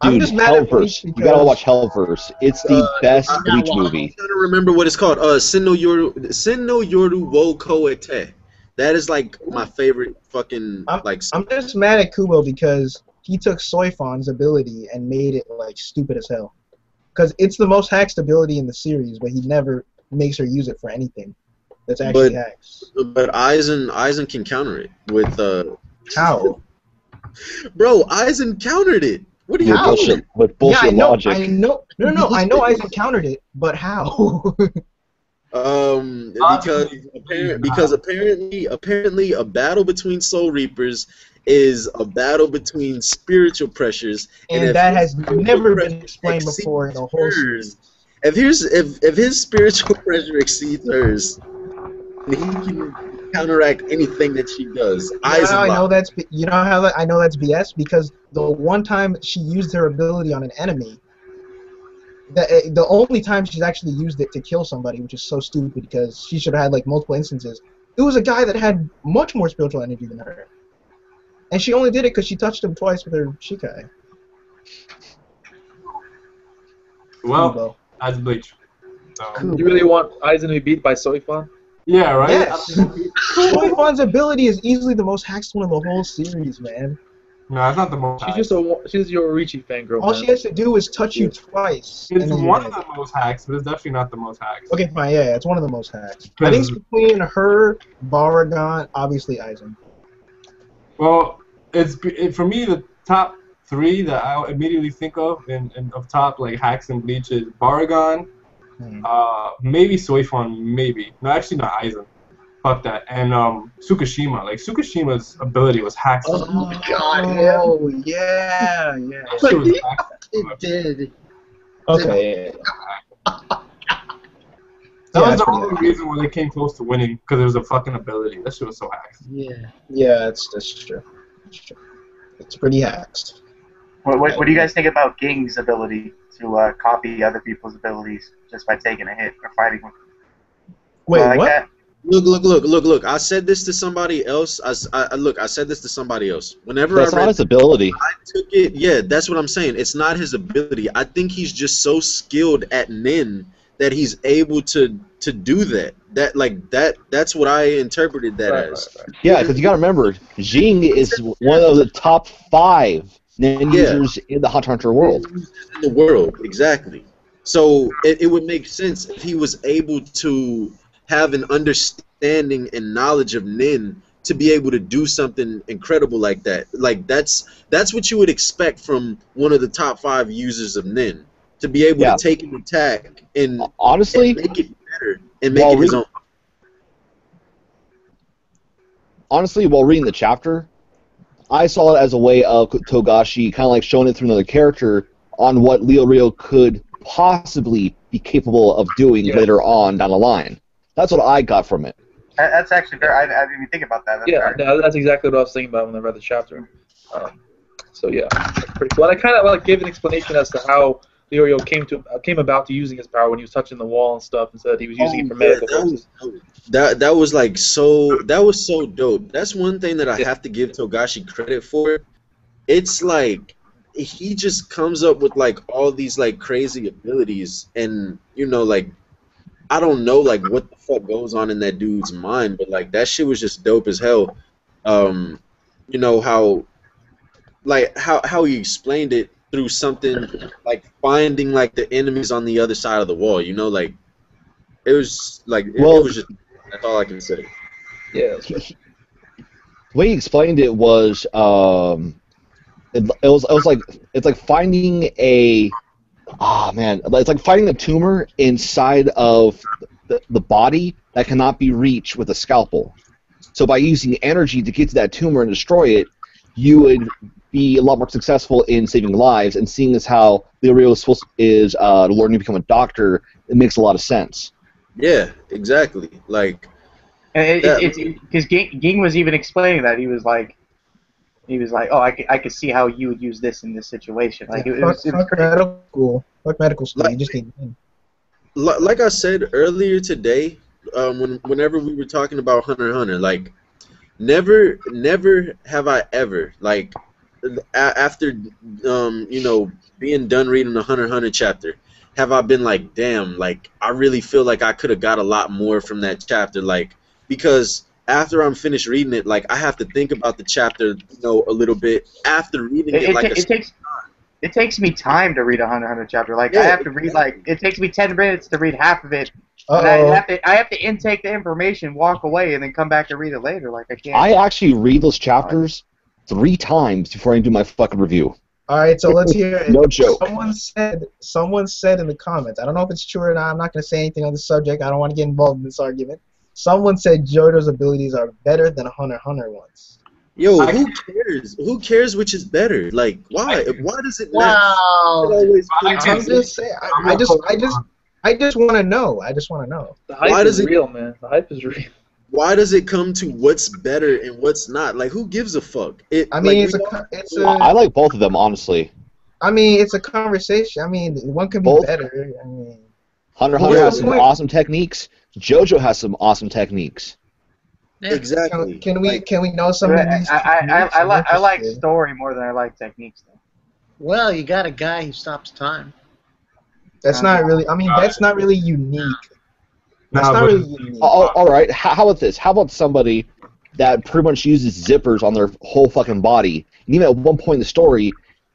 S9: I'm
S7: Dude,
S9: just mad at
S7: Hellverse.
S9: Bleach
S7: You gotta
S9: because-
S7: watch Hellverse. It's the best Bleach movie.
S2: I'm trying to remember what it's called. Sinno Yoru wo Koete. That is like my favorite fucking like.
S9: I'm just mad at Kubo because he took Soifon's ability and made it like stupid as hell. Because it's the most hacked ability in the series, but he never makes her use it for anything that's actually hacked.
S2: But Aizen can counter it with
S9: How?
S2: Bro, Aizen countered it. What are you doing?
S7: With bullshit
S9: yeah, I know,
S7: logic.
S9: I know. No, I know Aizen countered it, but how?
S2: Because apparently a battle between Soul Reapers is a battle between spiritual pressures,
S9: and
S2: if
S9: that
S2: his
S9: has
S2: spiritual
S9: never been
S2: pressure
S9: explained before in the whole series.
S2: If his spiritual pressure exceeds hers, he can counteract anything that she does.
S9: You know how I know that's I know that's BS because the one time she used her ability on an enemy, the only time she's actually used it to kill somebody, which is so stupid because she should have had like multiple instances. It was a guy that had much more spiritual energy than her, and she only did it because she touched him twice with her Shikai.
S10: Well, as Bleach.
S8: You really want Aizen to be beat by Soifon?
S10: Yeah, right?
S9: Yes. Soifon's ability is easily the most hacked one in the whole series, man.
S10: No, it's not the most.
S8: She's your Orichi fangirl.
S9: All
S8: man.
S9: she has to do is touch you twice.
S10: It's
S9: and then
S10: one
S9: you're
S10: of
S9: dead.
S10: the most hacks, but it's definitely not the most hacks.
S9: Okay, fine. Yeah, it's one of the most hacked. I think it's between her, Baragon, obviously Aizen.
S10: Well, for me the top 3 that I immediately think of of top like hacks and Bleach is Baragon, maybe Soifon, maybe. No, actually not Aizen. Fuck that. And Tsukishima. Like Tsukishima's ability was hacked.
S11: Oh my god, yeah.
S9: Oh yeah, yeah.
S10: That shit was hacked.
S11: It did.
S9: Okay.
S10: That was the only reason why they came close to winning, because it was a fucking ability. That shit was so hacked.
S11: Yeah.
S9: Yeah, that's true. That's true. It's pretty hacked.
S1: What do you guys think about Ging's ability to copy other people's abilities just by taking a hit or fighting with?
S9: Wait,
S1: like
S9: what?
S1: That?
S2: Look. I said this to somebody else. I said this to somebody else. Whenever
S7: That's
S2: I
S7: not
S2: read,
S7: his ability.
S2: I took it. Yeah, that's what I'm saying. It's not his ability. I think he's just so skilled at Nin that he's able to do that. That's what I interpreted that as.
S7: Yeah, because you got to remember, Jing is one of the top 5 Nin users in the Hunter world.
S2: In the world, exactly. So it would make sense if he was able to have an understanding and knowledge of Nin to be able to do something incredible like that. Like that's what you would expect from one of the top 5 users of Nin, to be able to take an attack and
S7: honestly
S2: make it better and make it his own.
S7: Honestly, while reading the chapter, I saw it as a way of Togashi kind of like showing it through another character on what Leo Rio could possibly be capable of doing later on down the line. That's what I got from it.
S1: That's actually very. I didn't even think about that.
S8: That's exactly what I was thinking about when I read the chapter. So yeah, that's pretty cool. And I kind of gave an explanation as to how Leo came about to using his power when he was touching the wall and stuff, and said he was using it for medical purposes.
S2: That was so dope. That's one thing that I have to give Togashi credit for. It's like he just comes up with like all these like crazy abilities, and like I don't know like what the fuck goes on in that dude's mind, but like that shit was just dope as hell. How he explained it through something like finding like the enemies on the other side of the wall. Like it was like it was just. That's all I can say.
S8: Yeah.
S7: The way he explained it was, it's like finding it's like finding a tumor inside of the body that cannot be reached with a scalpel. So by using energy to get to that tumor and destroy it, you would be a lot more successful in saving lives. And seeing as how Leo Rio is learning to become a doctor, it makes a lot of sense.
S2: Yeah, exactly. Like,
S1: because Ging was even explaining that he was like, oh, I could see how you would use this in this situation. Like, it was
S9: medical school. Fuck medical school. You just need.
S2: Like I said earlier today, whenever we were talking about Hunter x Hunter, like, never have I ever like after being done reading the Hunter x Hunter chapter. Have I been like, damn, like, I really feel like I could have got a lot more from that chapter, like, because after I'm finished reading it, like, I have to think about the chapter, a little bit after reading it.
S1: It takes me time to read a Hunter x Hunter chapter. Like, I have to read, like, it takes me 10 minutes to read half of it. And I have to intake the information, walk away, and then come back and read it later. Like, I can't.
S7: I actually read those chapters 3 times before I do my fucking review.
S9: All right, so let's hear it.
S7: No joke.
S9: Someone said in the comments, I don't know if it's true or not, I'm not going to say anything on the subject, I don't want to get involved in this argument. Someone said JoJo's abilities are better than Hunter x Hunter ones.
S2: Yo, who cares? Who cares which is better? Like, why? Why does it matter?
S11: Wow.
S9: I'm just saying, I just want to know. I just want to know.
S8: The hype is real, man. The hype is real.
S2: Why does it come to what's better and what's not? Like, who gives a fuck?
S9: I mean,
S7: I like both of them, honestly.
S9: I mean, it's a conversation. I mean, one can be better. I mean,
S7: Hunter x Hunter has some awesome techniques. JoJo has some awesome techniques.
S2: Exactly.
S9: Can we know some of these?
S1: I like story more than I like techniques, though.
S11: Well, you got a guy who stops time.
S9: That's not really. I mean, that's not really unique. That's not really unique.
S7: All right. How about this? How about somebody that pretty much uses zippers on their whole fucking body, and even at one point in the story,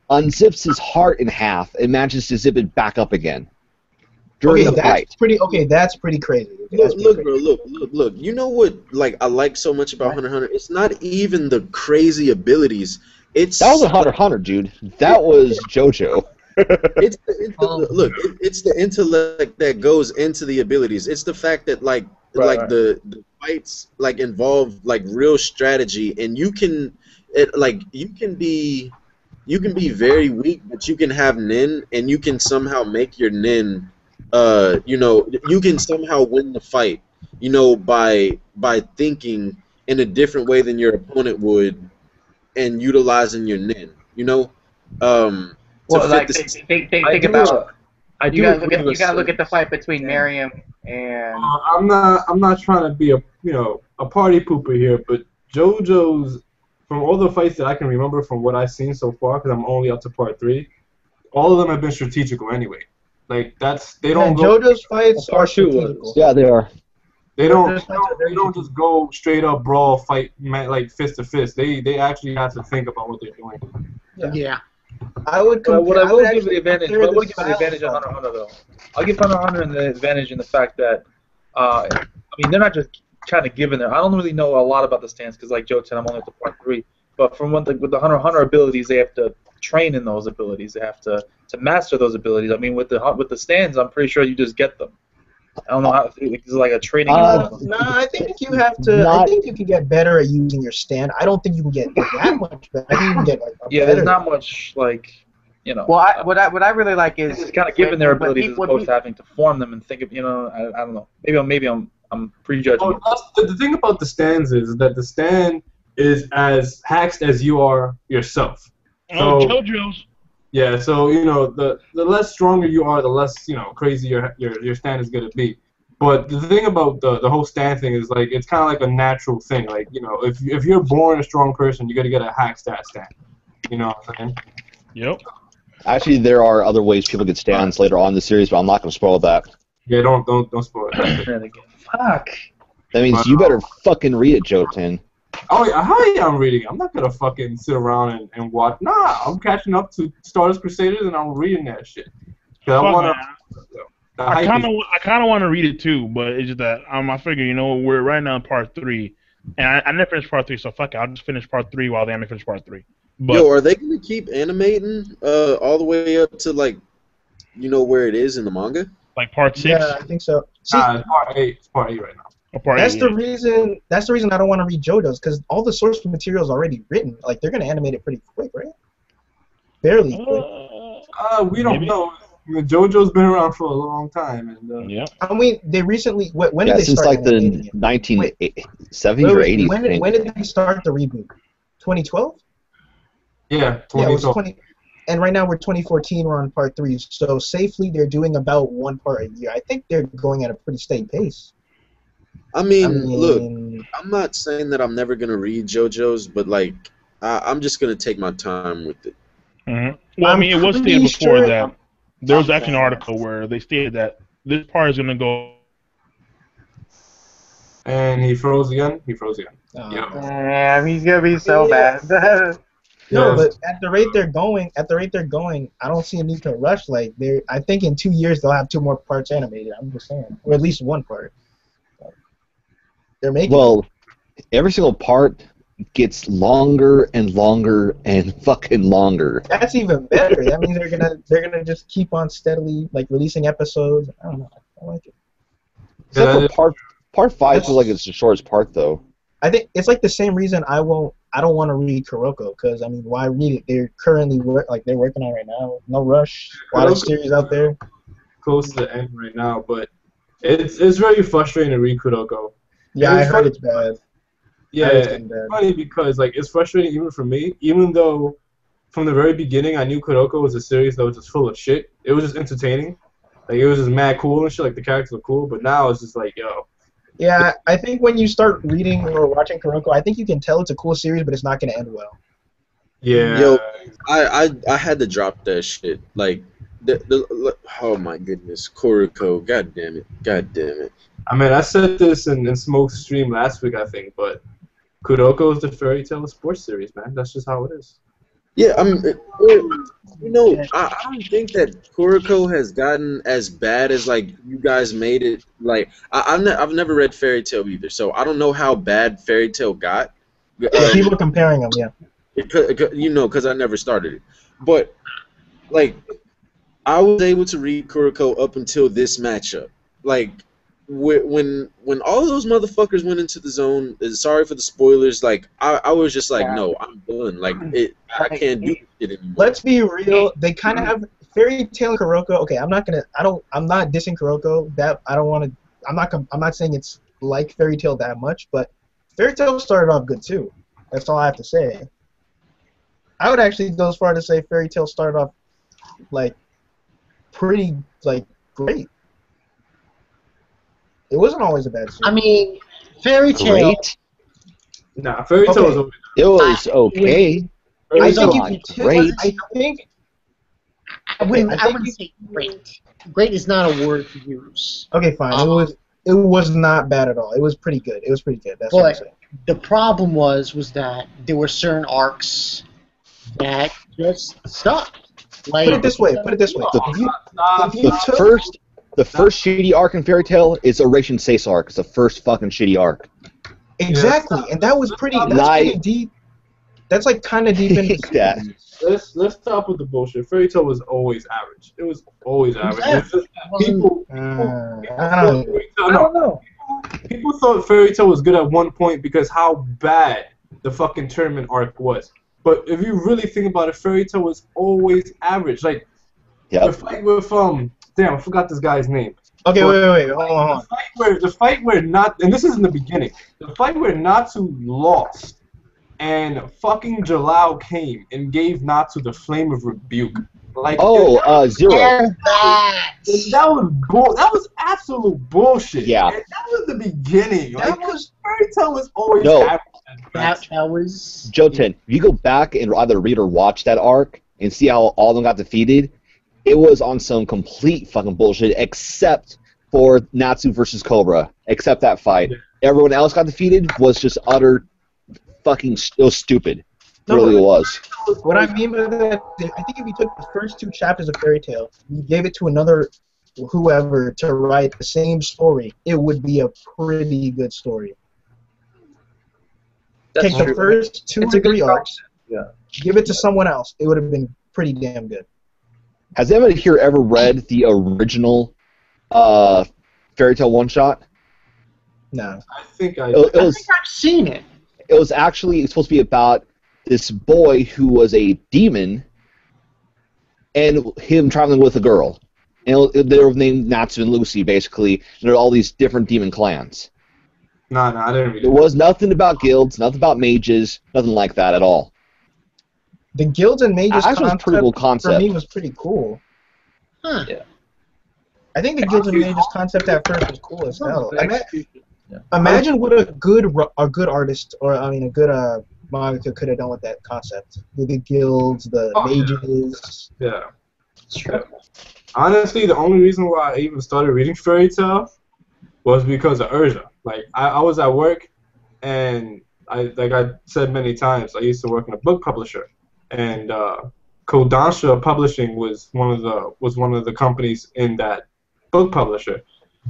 S7: unzips his heart in half and manages to zip it back up again during the fight.
S9: That's pretty crazy.
S2: Look. You know what? Like, I like so much about Hunter x Hunter. It's not even the crazy abilities. That
S7: wasn't Hunter x Hunter, dude. That was JoJo.
S2: It's the intellect that goes into the abilities. It's the fact that the fights like involve like real strategy, and you can be very weak, but you can have Nin, and you can somehow make your Nin, you can somehow win the fight, by thinking in a different way than your opponent would, and utilizing your Nin,
S1: Well, like, think about
S8: I
S1: You
S8: do
S1: gotta
S8: agree with.
S1: you gotta look at the fight between Miriam and.
S10: I'm not trying to be a party pooper here, but JoJo's from all the fights that I can remember from what I've seen so far, because I'm only up to part 3, all of them have been strategical anyway. Like they don't go.
S9: JoJo's fights are
S8: Part 2
S9: strategical.
S8: was.
S7: Yeah, they are.
S10: They
S9: JoJo's fights are very
S10: they don't just go straight up brawl fight like fist to fist. They actually have to think about what they're doing.
S11: Yeah.
S9: I would
S8: But what
S9: compare.
S8: I will give the advantage,
S9: compare
S8: what I will
S9: the
S8: give the
S9: style
S8: advantage
S9: of
S8: on Hunter x Hunter though. I'll give Hunter x Hunter the advantage in the fact that, I mean, they're not just kind of giving there. I don't really know a lot about the stance because, like Joe said, I'm only up to part 3. But from with the Hunter x Hunter abilities, they have to train in those abilities. They have to master those abilities. I mean, with the stands, I'm pretty sure you just get them. I don't know how it's like a training.
S9: No, I think you have to. I think you can get better at using your stand. I don't think you can get that much better. I think you can get like.
S8: Yeah, there's not much like, you know.
S1: Well, what I really like is
S8: it's kind of giving their abilities as opposed to having to form them and think of, you know. I don't know. Maybe I'm prejudging.
S10: The thing about the stands is that the stand is as hacked as you are yourself. So,
S12: JoJo's.
S10: Yeah, so the less stronger you are, the less crazy your stand is gonna be. But the thing about the whole stand thing is like it's kind of like a natural thing. Like if you're born a strong person, you gotta get a hack stat stand. You know what I'm saying?
S12: Yep.
S7: Actually, there are other ways people get stands later on in the series, but I'm not going to spoil that.
S10: Yeah, don't spoil it.
S8: Fuck.
S7: That means you better fucking read it, Jotin.
S10: Oh yeah, I'm reading. I'm not gonna fucking sit around and watch. Nah, I'm catching up to Stardust Crusaders and I'm reading that shit. I wanna.
S12: I kind of want to read it too, but it's just that I figure we're right now in part 3, and I never finished part 3, so fuck it, I'll just finish part 3 while they haven't finished part 3. But,
S2: yo, are they gonna keep animating all the way up to like, where it is in the manga?
S12: Like part 6?
S9: Yeah, I think so. See,
S10: it's part 8. It's part 8 right now.
S9: That's the reason. That's the reason I don't want to read JoJo's, because all the source material is already written. Like they're gonna animate it pretty quick, right? Barely quick.
S10: We don't know. JoJo's been around for a long time, and
S9: yeah. I mean, they recently. When did they
S7: since
S9: start?
S7: Like the 1970s or 80s.
S9: When did they start the reboot? 2012.
S10: Yeah, 2012.
S9: Yeah, it was 20. And right now we're 2014. We're on part 3. So safely, they're doing about 1 part a year. I think they're going at a pretty steady pace.
S2: I mean, look, I'm not saying that I'm never gonna read JoJo's, but like, I'm just gonna take my time with it.
S12: Mm-hmm. Well, I mean, it was stated before that. There was actually an article where they stated that this part is gonna go.
S10: And he froze again.
S1: Damn, he's gonna be so bad.
S9: No, but at the rate they're going, I don't see a need to rush. Like I think in 2 years they'll have 2 more parts animated. I'm just saying, or at least 1 part. They're making.
S7: Well, every single part gets longer and longer and fucking longer.
S9: That's even better. That means they're gonna just keep on steadily like releasing episodes. I don't know. I like it.
S7: Except for part 5 feels like it's the shortest part though.
S9: I think it's like the same reason I don't want to read Kuroko, because I mean, why read it? They're currently they're working on it right now. No rush. A lot of series out there.
S10: Close to the end right now, but it's very frustrating to read Kuroko.
S9: Yeah, I heard it's bad.
S10: Yeah, it's funny because like it's frustrating even for me, even though from the very beginning I knew Kuroko was a series that was just full of shit. It was just entertaining. Like it was just mad cool and shit, like the characters were cool, but now it's just like, yo.
S9: Yeah, I think when you start reading or watching Kuroko, I think you can tell it's a cool series, but it's not going to end well.
S10: Yeah.
S2: Yo, I had to drop that shit. Like, oh my goodness, Kuroko, god damn it.
S10: I mean, I said this in Smoke's stream last week, I think, but Kuroko is the fairy tale of sports series, man. That's just how it is.
S2: Yeah, I mean, I don't think that Kuroko has gotten as bad as like you guys made it. Like, I've never read Fairy Tail either, so I don't know how bad Fairy Tail got.
S9: People are comparing them, yeah.
S2: Because I never started it. But like, I was able to read Kuroko up until this matchup. Like, when all of those motherfuckers went into the zone, sorry for the spoilers, like I was just like, no, I'm done. Like I can't do it anymore.
S9: Let's be real. They kind of have Fairy Tail and Kuroko. Okay, I'm not dissing Kuroko. I'm not saying it's like Fairy Tail that much, but Fairy Tail started off good too. That's all I have to say. I would actually go as far to say Fairy Tail started off like pretty like great. It wasn't always a bad series.
S11: I mean, Fairy Tail.
S7: Great.
S10: Nah, Fairy Tail was always.
S7: It was okay.
S9: I
S7: It's
S9: think
S7: not
S9: if you
S7: great.
S9: I think
S11: I wouldn't
S9: I think
S11: say great. Great is not a word to use.
S9: okay, fine. It was not bad at all. It was pretty good. It was pretty good. That's what I'm
S11: But
S9: saying.
S11: the problem was that there were certain arcs that just sucked. Like,
S9: Put it this way. If you took
S7: The first shitty arc in Fairy Tail is Oration Sace arc. It's the first fucking shitty arc.
S9: exactly, and that was pretty. That's pretty deep. That's like kind of deep into
S7: that.
S10: Let's stop with the bullshit. Fairy Tail was always average. It was always average.
S11: Yeah.
S10: It's just people
S9: I don't know.
S10: People thought Fairy Tail was good at one point because how bad the fucking tournament arc was. But if you really think about it, Fairy Tail was always average. Like the fight with damn, I forgot this guy's name.
S9: Okay, wait, hold on.
S10: The fight where and this is in the beginning. The fight where Natsu lost, and fucking Jalal came and gave Natsu the Flame of Rebuke. Like
S7: Zero.
S10: That was absolute bullshit.
S7: Yeah.
S10: And that was the beginning. Like, Fairy Tail was always average.
S11: that was
S7: Joten, if you go back and either read or watch that arc and see how all of them got defeated, it was on some complete fucking bullshit except for Natsu versus Cobra. Except that fight. Everyone else got defeated was just utter fucking it was stupid. It really was.
S9: What I mean by that, I think if you took the first two chapters of Fairy Tail, you gave it to another whoever to write the same story, it would be a pretty good story. Take the first 2 or 3 arcs, give it to someone else, it would have been pretty damn good.
S7: Has anyone here ever read the original Fairy Tail one-shot?
S9: No.
S10: I think
S11: I think I've seen it.
S7: It was actually supposed to be about this boy who was a demon and him traveling with a girl. And they were named Natsu and Lucy, basically. And there were all these different demon clans.
S10: No, I didn't read it.
S7: There was nothing about guilds, nothing about mages, nothing like that at all.
S9: The guilds and mages
S7: Actually, was a pretty cool concept.
S9: for me was pretty cool.
S11: Huh.
S10: Yeah.
S9: I think the guilds and mages concept at first was cool as hell. Imagine what a good artist, or I mean a good manga could have done with that concept. With the guilds, the mages.
S10: Yeah. It's true. Honestly, the only reason why I even started reading Fairy Tail was because of Urza. Like, I was at work, and like I said many times, I used to work in a book publisher, and Kodansha Publishing was one of the companies in that book publisher.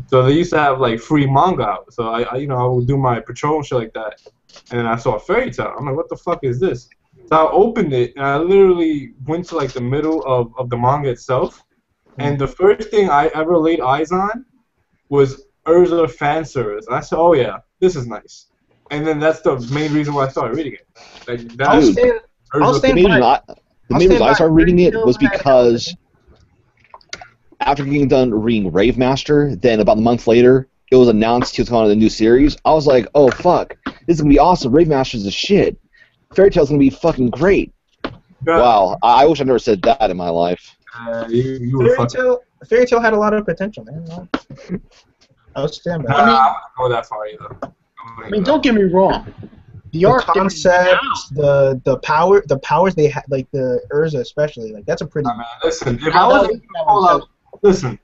S10: So they used to have like free manga out. So I would do my patrol and shit like that, and then I saw Fairy Tail. I'm like, what the fuck is this? So I opened it, and I literally went to like the middle of the manga itself, and the first thing I ever laid eyes on was Urza fan service. And I said, oh yeah, this is nice. And then that's the main reason why I started reading it. Like,
S7: The main reason I started reading it was because after getting done reading Rave Master, then about a month later, it was announced he was going on a new series. I was like, oh fuck, this is going to be awesome. Rave Master's the shit. Fairy Tail's going to be fucking great. Wow, I wish I never said that in my life.
S9: Fairy Tail had a lot of potential, man. I was stand by.
S10: I wouldn't go that far either.
S11: I mean, don't get me wrong.
S9: The concepts, the powers they had, like the Urza especially, like that's a pretty.
S10: Listen, if I was listen,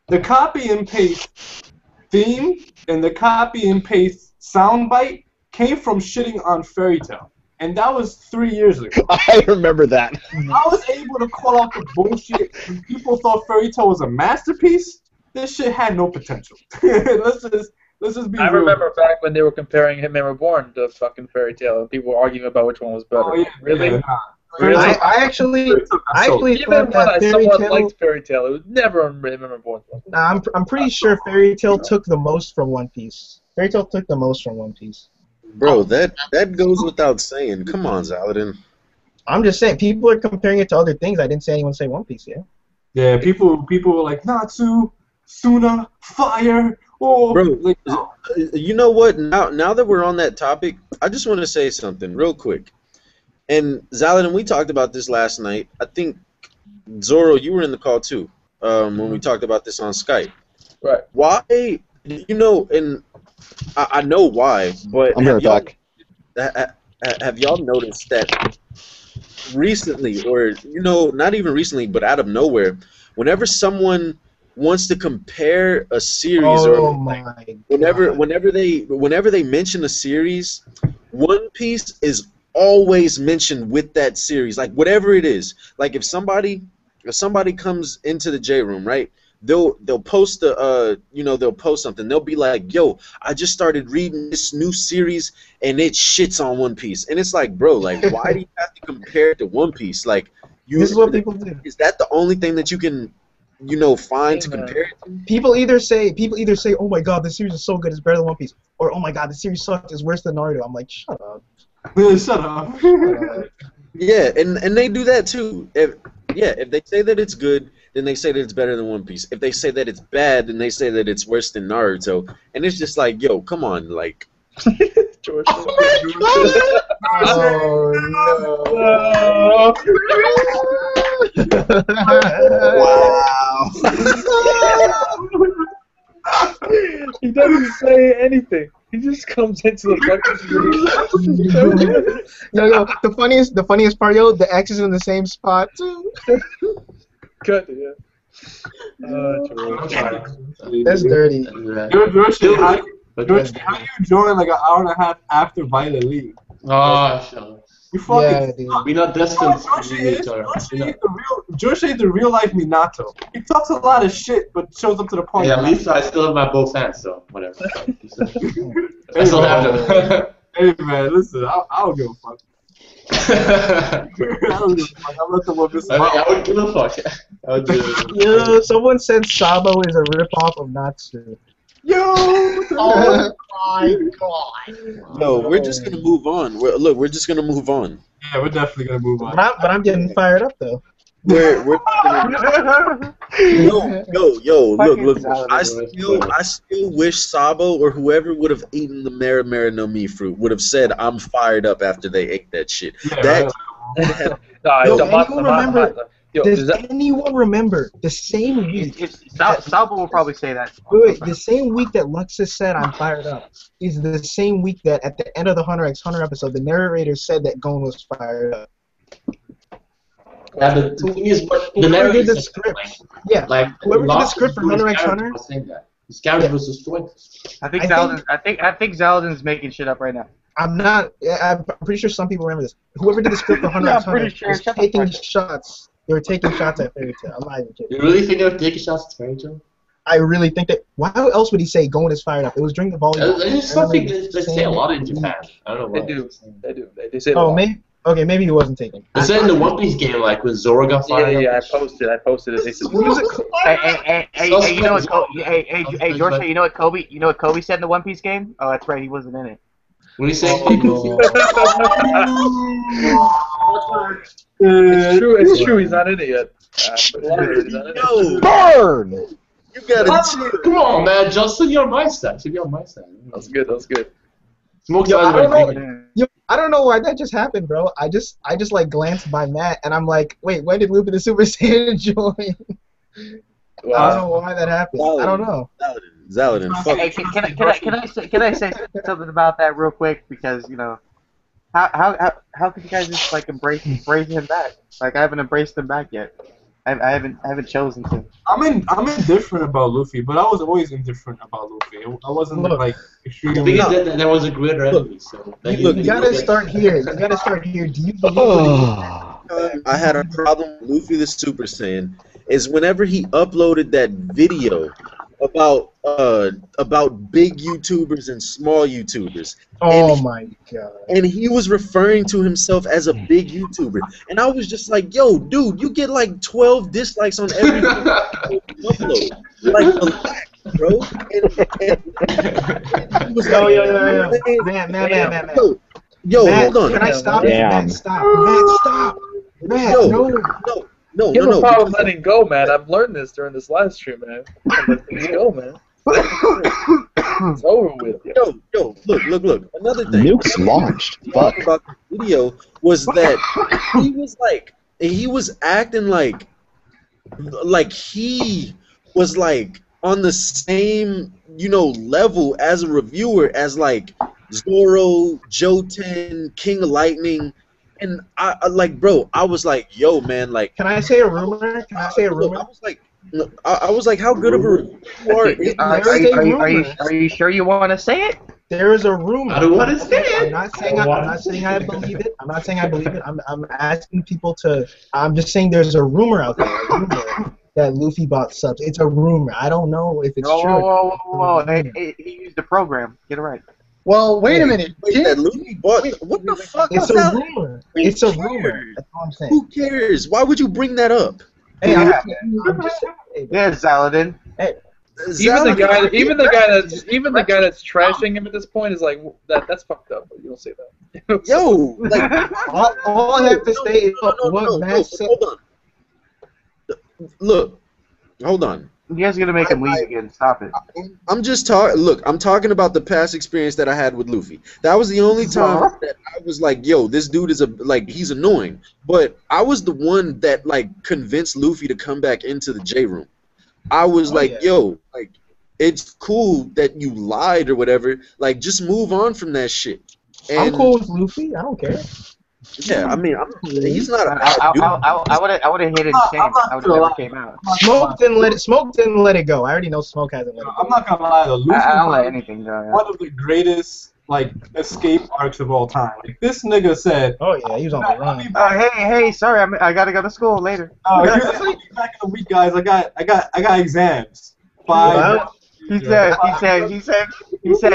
S10: the copy and paste theme and the copy and paste soundbite came from shitting on Fairy Tail, and that was 3 years ago.
S7: I remember that.
S10: I was able to call out the bullshit when people thought Fairy Tail was a masterpiece. This shit had no potential. Let's just be
S8: I
S10: real.
S8: remember back when they were comparing Hitman Reborn to fucking Fairy Tail, and people were arguing about which one was better.
S10: Oh, yeah,
S8: really?
S10: Yeah,
S8: Really?
S9: I actually
S8: even
S9: thought
S8: when
S9: that
S8: I
S9: Fairy
S8: somewhat
S9: Tail.
S8: liked Fairy Tail, it was never Hitman Reborn.
S9: Nah, I'm pretty sure Fairy Tail took the most from One Piece. Fairy Tail took the most from One Piece.
S2: Bro, that goes without saying. Come on, Zaladin.
S9: I'm just saying, people are comparing it to other things. I didn't say anyone say One Piece yet.
S10: Yeah, people were like Natsu, Suna, fire. Oh,
S2: Bro,
S10: like,
S2: you know what? Now that we're on that topic, I just want to say something real quick. And Zaladin, we talked about this last night. I think Zoro, you were in the call too. when we talked about this on Skype.
S8: Right.
S2: Why? You know, and I know why, but
S7: I'm right back.
S2: Have y'all noticed that recently, or not even recently, but out of nowhere, whenever someone wants to compare a series,
S9: Oh
S2: or
S9: my
S2: whenever they mention a series, One Piece is always mentioned with that series, like whatever it is. Like if somebody comes into the J room, right? They'll post they'll post something. They'll be like, "Yo, I just started reading this new series and it shits on One Piece." And it's like, bro, like why do you have to compare it to One Piece? Like
S9: This is what people do.
S2: Is that the only thing that you can find to compare it to?
S9: People either say, "Oh my God, this series is so good, it's better than One Piece," or "Oh my God, this series sucks, it's worse than Naruto." I'm like, shut up.
S10: Shut up.
S2: Yeah, and they do that too. If they say that it's good, then they say that it's better than One Piece. If they say that it's bad, then they say that it's worse than Naruto. And it's just like, yo, come on, like.
S8: George.
S9: Wow.
S8: He doesn't say anything. He just comes into the fucking
S9: Yo, the funniest part, yo, the X is in the same spot too.
S8: Cut it, yeah.
S9: That's dirty.
S10: Yoshi, how you join like an hour and a half after Violet League?
S13: Oh,
S10: You fucking
S9: Yeah, dude.
S13: we're not destined to meet each other.
S10: Joshi is the real life Minato. He talks a lot of shit, but shows up to the point.
S13: Yeah, at least I still have my both hands, so whatever. I still have them.
S10: Hey man, listen, I don't give a fuck. I don't give a fuck. I'm not the one missing.
S13: I would give a fuck. I would do it.
S9: Yo, someone said Sabo is a ripoff of Natsu.
S10: Yo!
S11: Oh my god.
S2: No, we're just gonna move on. We're just gonna move on.
S10: Yeah, we're definitely gonna move on.
S9: But I'm getting fired up though.
S2: We're look. I still wish Sabo or whoever would have eaten the Mara no Mi fruit would have said, "I'm fired up" after they ate that shit.
S10: Yeah,
S9: Does anyone remember the same week?
S1: Sabo will probably say that.
S9: Wait, the same week that Luxus said I'm fired up is the same week that at the end of the Hunter x Hunter episode, the narrator said that Gon was fired up.
S13: Yeah, the thing is, but the
S9: Whoever
S13: narrator
S9: did the
S13: is
S9: script, yeah,
S13: like
S9: whoever did the
S13: Lost
S9: script for Hunter x Hunter,
S13: was saying that. His character was destroyed.
S1: I think Zaladin's making shit up right now.
S9: I'm not. I'm pretty sure some people remember this. Whoever did the script for Hunter x Hunter was taking shots. They were taking shots at Fairy Tail. I'm not even kidding.
S13: You really think they were taking shots at Fairy Tail?
S9: I really think that. Why else would he say Gon is fired up? It was during the volume.
S13: There's something they say a lot in Japan. I don't know why.
S8: They do. They say.
S9: Oh, maybe. Okay, maybe he wasn't taking.
S13: They said in the One Piece game, like when Zoro got fired.
S8: Yeah, I posted it. They said.
S1: Hey, you know what? Hey, George, you know what Kobe? You know what Kobe said in the One Piece game? Oh, that's right, he wasn't in it.
S13: When he said,
S8: It's true. He's not in it yet.
S2: Yo,
S7: Burn!
S2: you gotta chill.
S13: Come on, man, Justin, you're on my side. Should be on my side.
S8: That's good.
S13: Smoke
S9: Yo, I
S13: size
S9: don't know. Yo, I don't know why that just happened, bro. I just like glanced by Matt and I'm like, wait, when did Lupin the Super Saiyan join? I don't know why that happened. I don't know.
S2: Zaladin, fuck.
S1: Hey, can I say something about that real quick? Because how could you guys just like embrace him back? Like I haven't embraced him back yet. I haven't chosen to.
S10: I'm indifferent about Luffy, but I was always indifferent about Luffy. I wasn't like extremely.
S13: Because there was a greater enemy, so
S9: you gotta start here. You gotta start here. Do you believe?
S2: I had a problem with Luffy the Super Saiyan is whenever he uploaded that video about big YouTubers and small YouTubers.
S9: Oh my god.
S2: And he was referring to himself as a big YouTuber. And I was just like, yo, dude, you get like 12 dislikes on every upload. Like, relax, bro. And he was like,
S9: Man.
S2: Yo,
S9: Matt,
S2: hold on.
S9: Can I stop it?
S7: Damn.
S9: Matt, stop. Matt, no.
S8: Give a problem letting go, man. I've learned this during this live stream, man. Let things go, man. It's over with.
S2: Yo, look. Another thing.
S7: Nukes launched. Fuck.
S2: About the video was that he was acting like like he was like on the same, you know, level as a reviewer as like Zoro, Joten, King of Lightning, and like, bro, I was like, yo, man, like,
S9: Can I say a rumor? Can I say a rumor?
S2: I was like, how good of a reviewer you are.
S1: Are you sure you want to say it?
S9: There is a rumor.
S13: I don't want to say it.
S9: I'm not saying I believe it. I'm not saying I believe it. I'm asking people to. I'm just saying there's a rumor out there. A rumor that Luffy bought subs. It's a rumor. I don't know if it's true.
S1: Whoa. He used the program. Get it right.
S11: Well, wait a minute.
S2: That Luffy bought. What the fuck?
S9: It's a rumor. It's a rumor. That's all I'm saying.
S2: Who cares? Why would you bring that up?
S9: Hey, I'm just saying.
S1: Yeah, Zaladin.
S9: Hey.
S8: Even the guy that's trashing him at this point is like that's fucked up. But you don't say that.
S2: Yo, like
S9: all I have to say is what Matt said.
S2: Hold on. Look, hold on.
S1: You guys are gonna make him leave again. Stop it.
S2: I'm just talking. Look, I'm talking about the past experience that I had with Luffy. That was the only time that I was like, "Yo, this dude is he's annoying." But I was the one that like convinced Luffy to come back into the J room. I was yo, like, it's cool that you lied or whatever. Like, just move on from that shit. And,
S9: I'm cool with Luffy. I don't care.
S2: Yeah, I mean, he's not a bad dude.
S1: I would have hit it shame. I would have never came out.
S9: Smoke didn't let it go. I already know Smoke hasn't let it go.
S10: I'm not gonna lie though. Luffy
S1: I don't let anything go. Yeah.
S10: One of the greatest like escape arcs of all time. Like this nigga said.
S9: Oh yeah, he was on the run.
S1: Hey, sorry, I gotta go to school later.
S10: He was like, back in the week, guys. I got exams. 5.
S1: He said,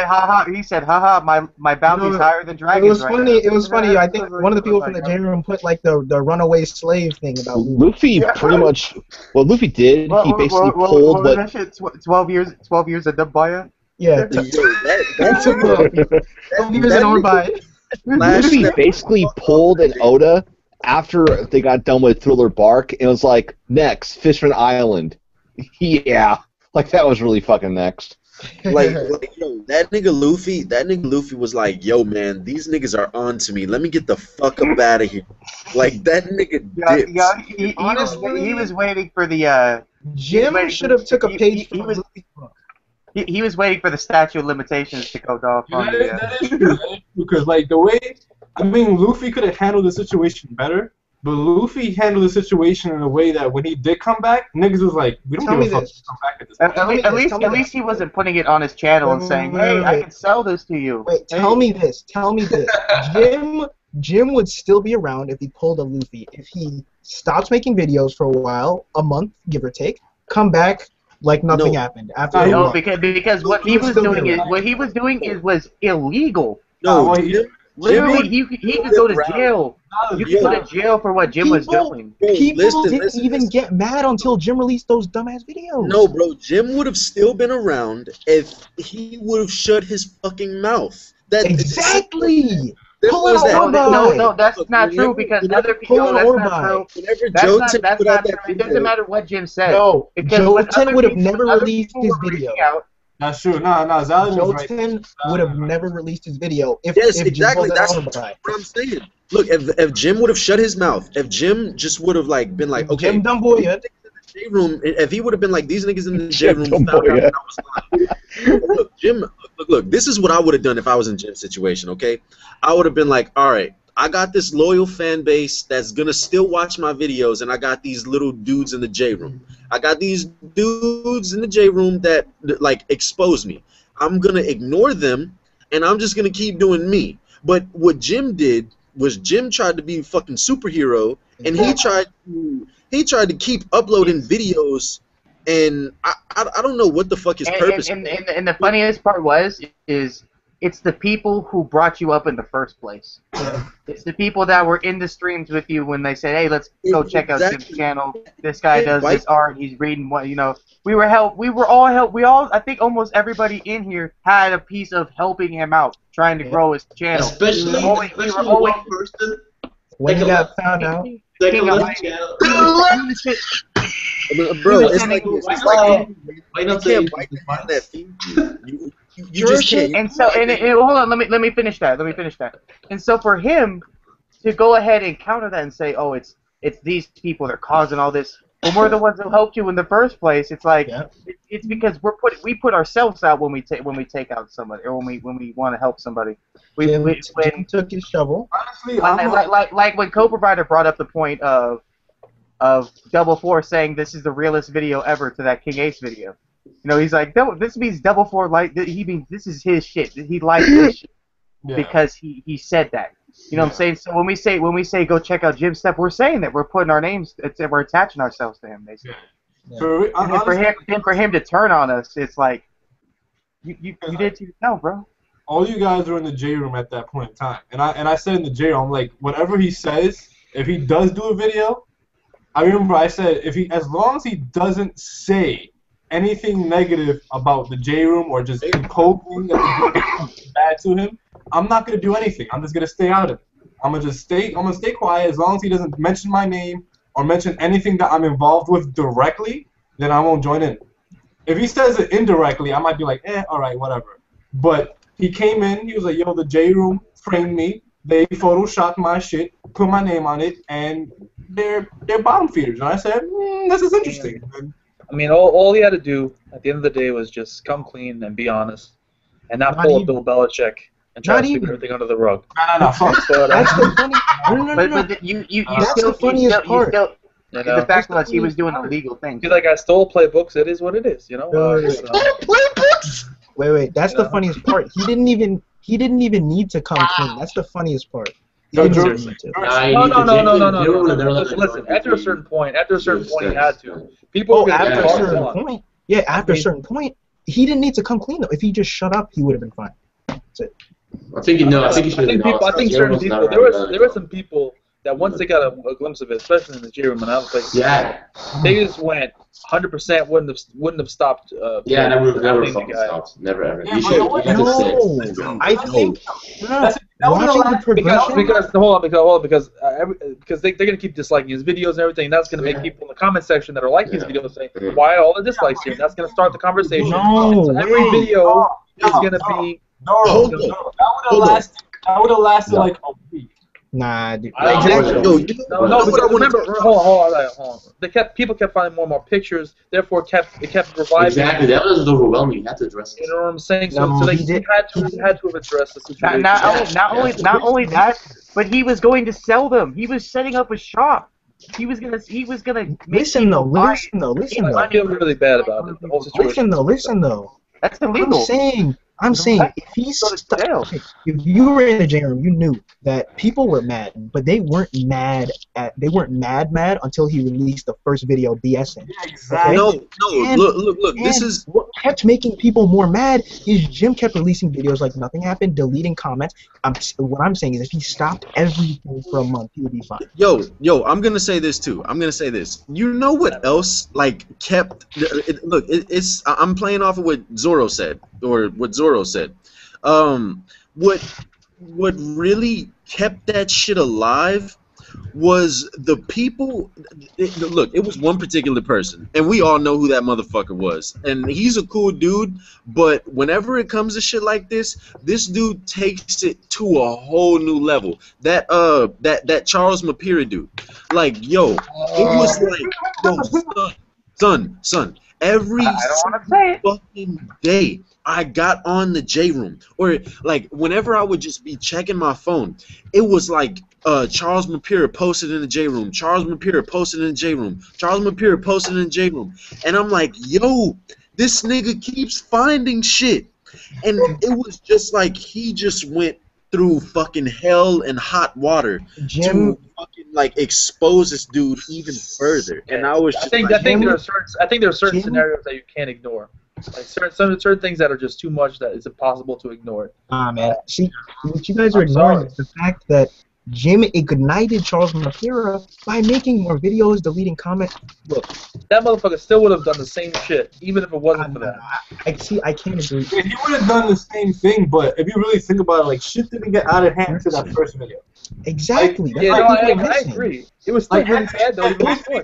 S1: haha, my bounty's higher than dragons.
S9: It was funny. It was funny. I think one of the people from the J room put like the runaway slave thing about
S7: Luffy. Pretty much. Well, Luffy did. He basically pulled.
S1: What was that shit? 12 years of Dumbaya.
S9: Yeah.
S7: That's
S9: 12 years in Orbai.
S7: Luffy basically pulled an Oda after they got done with Thriller Bark, and it was like, next, Fishman Island. Yeah. Like, that was really fucking next.
S2: Like yo, that nigga Luffy was like, yo, man, these niggas are on to me. Let me get the fuck up out of here. Like, that nigga dipped.
S1: Yeah, he was waiting for the,
S9: Jim should have took a page from Luffy's book.
S1: He was waiting for the statute of limitations to go off on
S10: That is true. Because, like, the way, I mean, Luffy could have handled the situation better, but Luffy handled the situation in a way that when he did come back, niggas was like, we don't give a fuck to come back at this point.
S1: At least he wasn't putting it on his channel and saying, hey, I can sell this to you.
S9: Wait, tell me this. Jim would still be around if he pulled a Luffy. If he stops making videos for a while, a month, give or take, come back like nothing happened.
S1: No, because what he was doing was illegal.
S2: No,
S1: literally, he could go to jail. You could go to jail for what Jim was doing.
S9: People didn't even get mad until Jim released those dumbass videos.
S2: No, bro, Jim would have still been around if he would have shut his fucking mouth.
S9: Exactly.
S1: No, that's not true because other people. That's not true. That's not true. It doesn't matter what Jim said.
S9: No, Joten would have never released his video.
S10: That's true. No,
S9: Joten would have never released his video if
S2: exactly.
S9: Jim
S2: That's what I'm saying. Look, if Jim would have shut his mouth, if Jim just would have like been like, okay,
S9: Jim Dumboya.
S2: J room, if he would have been like, these niggas in the J room found out that I was lying. Look, Jim, look, this is what I would have done if I was in Jim's situation, okay? I would have been like, all right, I got this loyal fan base that's gonna still watch my videos, and I got these little dudes in the J room. I got these dudes in the J room that like expose me. I'm gonna ignore them, and I'm just gonna keep doing me. But what Jim did was Jim tried to be fucking superhero, and he tried to keep uploading videos, and I don't know what the fuck his purpose is.
S1: And the funniest part is it's the people who brought you up in the first place. It's the people that were in the streams with you when they said, hey, let's go check out Jim's channel. This guy does this art. He's reading what, you know. We were all, I think almost everybody in here had a piece of helping him out, trying to grow his channel.
S13: Especially one person.
S9: When he got found out.
S2: Bro, it's like you can't bite behind that feed. You just can't.
S1: And so, hold on, let me finish that. And so for him to go ahead and counter that and say, oh, it's these people that are causing all this, when we're the ones who helped you in the first place, it's like
S9: Yeah.
S1: it's because we put ourselves out when we take out somebody or when we want to help somebody.
S9: Jim took his shovel.
S10: Honestly,
S1: Like when co-provider brought up the point of Double Four saying this is the realest video ever to that King Ace video. You know, he's like, this means Double Four like he means this is his shit. He likes this shit because he said that. You know what I'm saying? So when we say go check out Jim's stuff, we're saying that we're putting our names, we're attaching ourselves to him basically.
S10: Yeah.
S1: And then for him to turn on us, it's like you did to yourself, bro.
S10: All you guys were in the J room at that point in time, and I said in the J room, I'm like, whatever he says, if he does do a video, I remember I said as long as he doesn't say anything negative about the J room or just inculcating that bad to him, I'm not gonna do anything. I'm just gonna stay out of it. I'm gonna stay quiet as long as he doesn't mention my name or mention anything that I'm involved with directly. Then I won't join in. If he says it indirectly, I might be like, all right, whatever. But he came in, he was like, yo, the J room framed me. They photoshopped my shit, put my name on it, and they're bottom feeders. And I said, this is interesting.
S8: I mean, all he had to do at the end of the day was just come clean and be honest, and not pull a Bill Belichick and try to sweep everything under the rug.
S10: No.
S9: That's the funny. No.
S1: But you
S9: That's
S1: still,
S9: the funniest part.
S1: You know, the fact was he was doing illegal things.
S8: He's like, I stole playbooks. It is what it is, you know.
S9: Playbooks. Wait. That's the funniest part. He didn't even need to come clean. That's the funniest part.
S8: No. Listen, after a certain point, he had to. People
S9: after a certain point. Yeah, after a certain point, he didn't need to come clean though. If he just shut up, he would have been fine. That's it.
S13: I think he should have been honest.
S8: I think certain people. There were some people that once they got a glimpse of it, especially in the J room, and I was like, they just went 100%. Wouldn't have stopped.
S13: Never fucking stopped. Never ever.
S9: I think
S8: because they're gonna keep disliking his videos and everything. And that's gonna make people in the comment section that are liking his videos say, why are all the dislikes here? And that's gonna start the conversation. So every video is gonna be.
S10: That would have lasted like a week.
S9: Nah, dude.
S8: Remember, hold on. People kept finding more and more pictures. Therefore, it kept reviving.
S13: Exactly, that was overwhelming. You had to address it.
S8: You know what I'm saying? So they had to have addressed the situation.
S1: Not only that, but he was going to sell them. He was setting up a shop. He was gonna.
S9: Listen though.
S8: I feel really bad about it. The whole situation.
S9: Listen though.
S1: That's illegal.
S9: I'm saying if you were in the J room, you knew that people were mad, but they weren't mad until he released the first video BSing.
S10: Yeah, exactly.
S9: Okay?
S2: Look. This is
S9: what kept making people more mad is Jim kept releasing videos like nothing happened, deleting comments. What I'm saying is if he stopped everything for a month, he would be fine.
S2: Yo, I'm gonna say this too. You know what else kept? I'm playing off of what Zorro said. What really kept that shit alive was the people. Look, it was one particular person, and we all know who that motherfucker was. And he's a cool dude, but whenever it comes to shit like this dude takes it to a whole new level. That Charles Mapira dude, like, yo, it was like, yo, son, every fucking day I got on the J room, or like whenever I would just be checking my phone, it was like Charles Mapira posted in the J room, Charles Mapira posted in the J room, Charles Mapira posted in the J room, and I'm like, yo, this nigga keeps finding shit, and it was just like he just went through fucking hell and hot water to fucking like expose this dude even further. And I was just
S8: I think there are certain scenarios that you can't ignore. Like certain things that are just too much that it's impossible to ignore.
S9: Man. See, what you guys are ignoring is the fact that Jim ignited Charles Mapira by making more videos, deleting comments. Look,
S8: that motherfucker still would have done the same shit, even if it wasn't for that.
S9: I can't agree.
S10: Yeah, he would have done the same thing, but if you really think about it, like, shit didn't get out of hand to that first video.
S9: Exactly.
S10: Like,
S8: I agree. It was still really bad, though.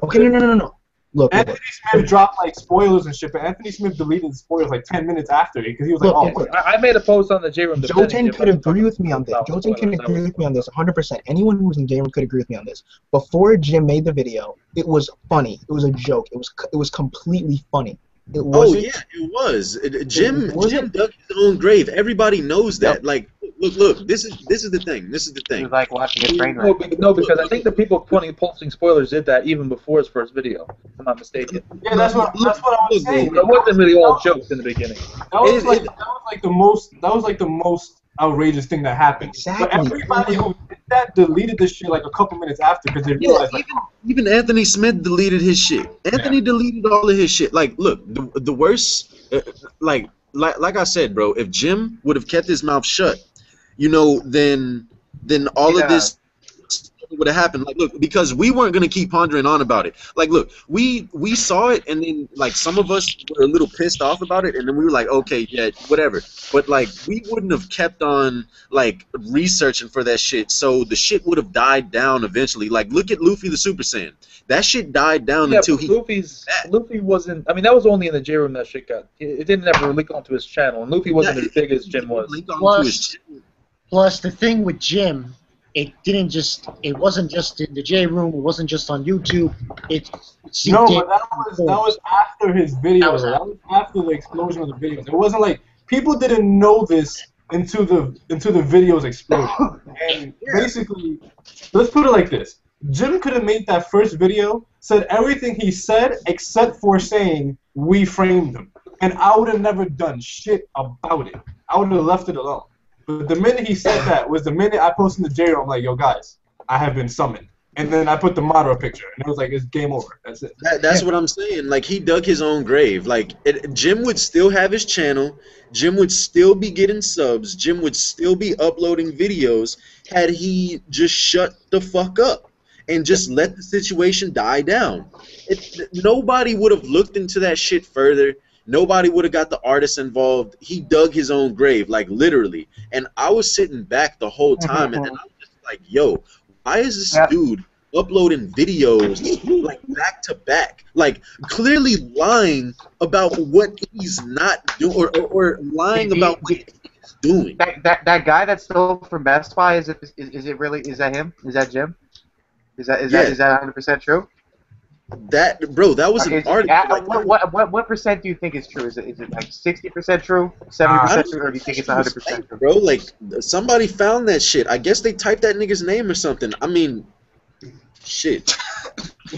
S9: Okay, no. Look,
S10: Anthony Smith dropped like spoilers and shit, but Anthony Smith deleted the spoilers like 10 minutes after it because he was like,
S9: Look,
S8: I made a post on the J Room.
S9: Jojen could agree with me on this. Jojen can agree with me on this 100%. Anyone who's in J Room could agree with me on this. Before Jim made the video, it was funny. It was a joke. It was completely funny. It wasn't.
S2: Oh yeah, it was. Jim dug his own grave. Everybody knows that. Yep. Like, look. This is the thing. This is the thing.
S1: It was like watching a train wreck.
S8: No, because I think the people posting spoilers did that even before his first video. If I'm not mistaken.
S10: Yeah, that's what I was saying.
S8: It wasn't really all jokes in the beginning.
S10: That was like the most outrageous thing that happened.
S9: Exactly.
S10: But everybody who did that deleted this shit like a couple minutes after because they realized
S2: even Anthony Smith deleted his shit. Anthony deleted all of his shit. Like, look, the worst, like I said, bro. If Jim would have kept his mouth shut, you know, then all of this would have happened. Like, look, because we weren't gonna keep pondering on about it. Like, look, we saw it, and then like some of us were a little pissed off about it, and then we were like, okay, yeah, whatever. But like, we wouldn't have kept on like researching for that shit. So the shit would have died down eventually. Like, look at Luffy the Super Saiyan. That shit died down until
S8: Luffy wasn't. I mean, that was only in the J Room that shit got. It didn't ever leak onto his channel, and Luffy wasn't as big as Jim was.
S11: Plus, the thing with Jim, it wasn't just in the J Room. It wasn't just on YouTube. But
S10: that was after his videos. That was after the explosion of the videos. It wasn't like people didn't know this until the videos exploded. And basically, let's put it like this: Jim could have made that first video, said everything he said except for saying we framed him, and I would have never done shit about it. I would have left it alone. But the minute he said that was the minute I posted in the J Room, I'm like, yo, guys, I have been summoned. And then I put the Madara picture, and it was like, it's game over. That's it.
S2: That's what I'm saying. Like, he dug his own grave. Like, Jim would still have his channel. Jim would still be getting subs. Jim would still be uploading videos had he just shut the fuck up and just let the situation die down. Nobody would have looked into that shit further. Nobody would have got the artist involved. He dug his own grave, like literally. And I was sitting back the whole time, and then I was just like, yo, why is this dude uploading videos like back to back, like clearly lying about what he's not doing, or lying about what he's doing?
S1: That guy that stole from Best Buy, is it really, is that him? Is that Jim? Is that 100% true?
S2: That was an article.
S1: What percent do you think is true? Is it like 60% true, 70% true, or do you think it's 100% true?
S2: Bro, like somebody found that shit. I guess they typed that nigga's name or something. I mean, shit.
S8: I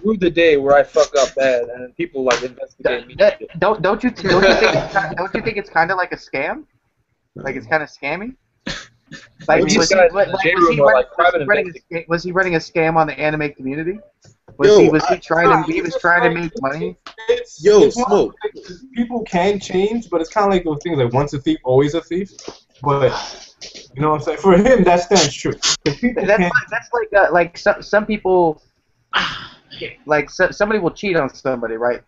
S8: rue the day where I fuck up bad and people like investigate me.
S1: Don't you think it's kind of like a scam? Like it's kind of scammy? Like, was he running a scam on the anime community? He was trying to make money?
S2: Smoke.
S10: People can change, but it's kind of like those things like once a thief, always a thief. But you know what I'm saying? For him, that stands true.
S1: That's like some people, like somebody will cheat on somebody, right?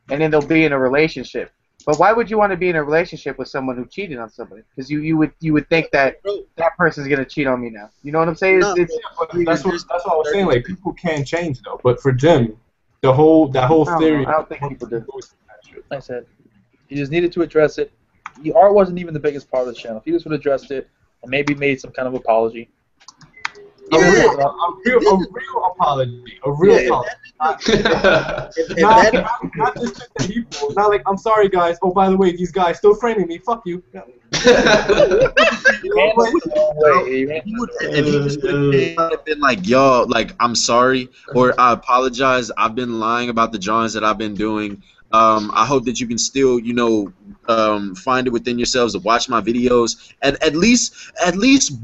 S1: And then they'll be in a relationship. But why would you want to be in a relationship with someone who cheated on somebody? Because you would think that person's gonna cheat on me now. You know what I'm saying?
S10: That's what I was saying. Like people can change though. But for Jim, that whole theory.
S1: I don't think people do.
S8: Like I said, he just needed to address it. The art wasn't even the biggest part of the channel. If he just would have addressed it and maybe made some kind of apology.
S10: A real apology. A real apology. Not just to the people. Not like, I'm sorry, guys. Oh, by the way, these guys still framing me. Fuck you.
S2: If he just would have been like, yo, like, I'm sorry, or I apologize. I've been lying about the drawings that I've been doing. I hope that you can still, find it within yourselves to watch my videos. At least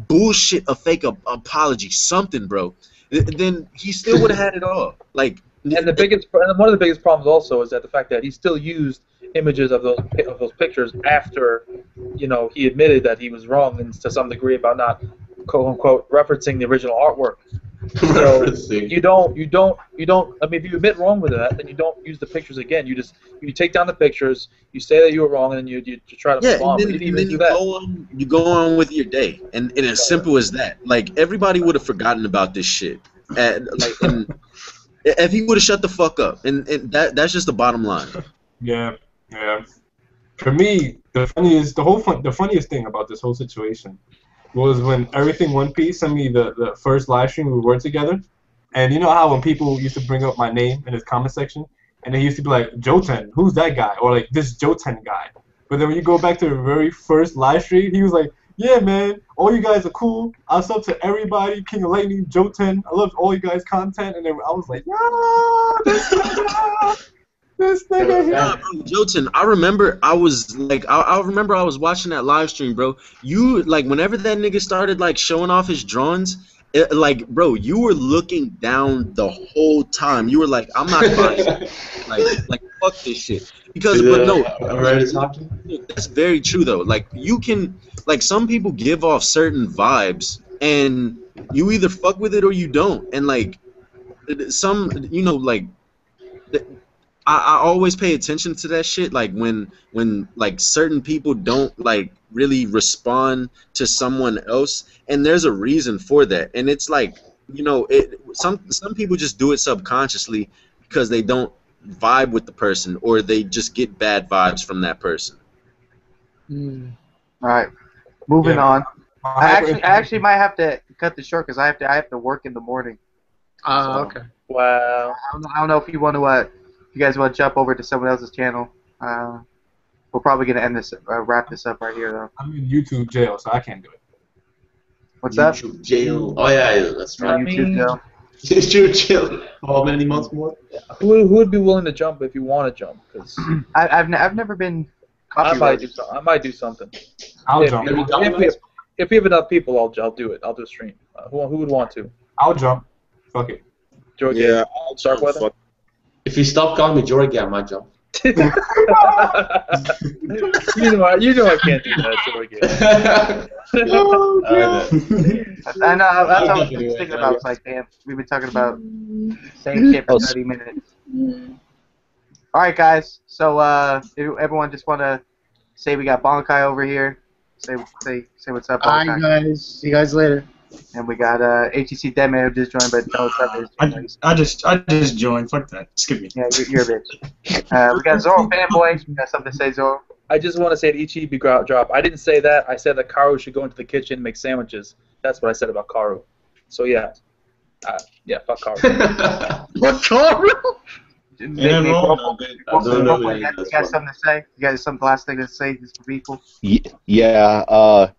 S2: bullshit a fake apology, something, bro. Then he still would have had it all. Like,
S8: and one of the biggest problems also is that the fact that he still used images of those pictures after, he admitted that he was wrong and to some degree about not, quote unquote, referencing the original artwork. So you don't. I mean, if you admit wrong with that, then you don't use the pictures again. You take down the pictures. You say that you were wrong, and then you try to move on.
S2: And then you go on with your day, and it's as simple as that. Like everybody would have forgotten about this shit. And if he would have shut the fuck up, and that's just the bottom line.
S10: Yeah. For me, the funniest thing about this whole situation was when Everything One Piece sent me the first live stream we were together, and you know how when people used to bring up my name in his comment section, and they used to be like, Joten, who's that guy? Or like, this Joten guy. But then when you go back to the very first live stream, he was like, yeah, man, all you guys are cool. I sub to everybody, King of Lightning, Joten. I love all you guys' content. And then I was like, this nigga here.
S2: Nah, bro, Jotun, I remember I was like, I remember I was watching that live stream, bro. You, like, whenever that nigga started, like, showing off his drawings, like, bro, you were looking down the whole time. You were like, I'm not buying it. Like, fuck this shit. Because, but no, that's very true, though. Like, you can, like, some people give off certain vibes, and you either fuck with it or you don't. And, like, some, you know, like, I always pay attention to that shit, like when like certain people don't like really respond to someone else, and there's a reason for that, and it's like, you know, some people just do it subconsciously because they don't vibe with the person or they just get bad vibes from that person.
S1: All right, moving on. I actually might have to cut this short because I have to work in the morning.
S5: Okay.
S8: Wow.
S1: I don't know if you want to. You guys want to jump over to someone else's channel? We're probably gonna end this, wrap this up right here, though.
S10: I'm in YouTube jail, so I can't do it.
S1: What's up?
S13: YouTube jail. Oh yeah, that's right.
S1: YouTube jail.
S13: YouTube jail. How many months more?
S8: Who would be willing to jump if you want to jump? Because
S1: I've never been.
S8: I might do something.
S10: I'll jump.
S8: If we have enough people, I'll do it. I'll do a stream. Who would want to?
S10: I'll jump. Fuck it.
S8: Jordan,
S2: Yeah, I'll jump.
S8: Starkweather?
S13: If you stop calling me Jordan, I might jump.
S8: you know I can't do that, Jordan.
S1: I know. That's what I was thinking about. It's like, damn, we've been talking about same shit for 30 minutes. All right, guys. So, everyone just want to say we got Bonkai over here. Say what's up, Bonkai.
S11: Hi guys. See you guys later.
S1: And we got HEC Deadman who just joined, but no, what's up?
S14: I just joined. Fuck that. Skip me.
S1: Yeah, you're a bitch. We got Zoro fanboy. You got something to say, Zoro?
S8: I just want to say that Ichi be drop. I didn't say that. I said that Karu should go into the kitchen and make sandwiches. That's what I said about Karu. So yeah, fuck Karu.
S11: What Karu?
S1: You got something to say? You guys some last thing to say just for people?
S7: Yeah.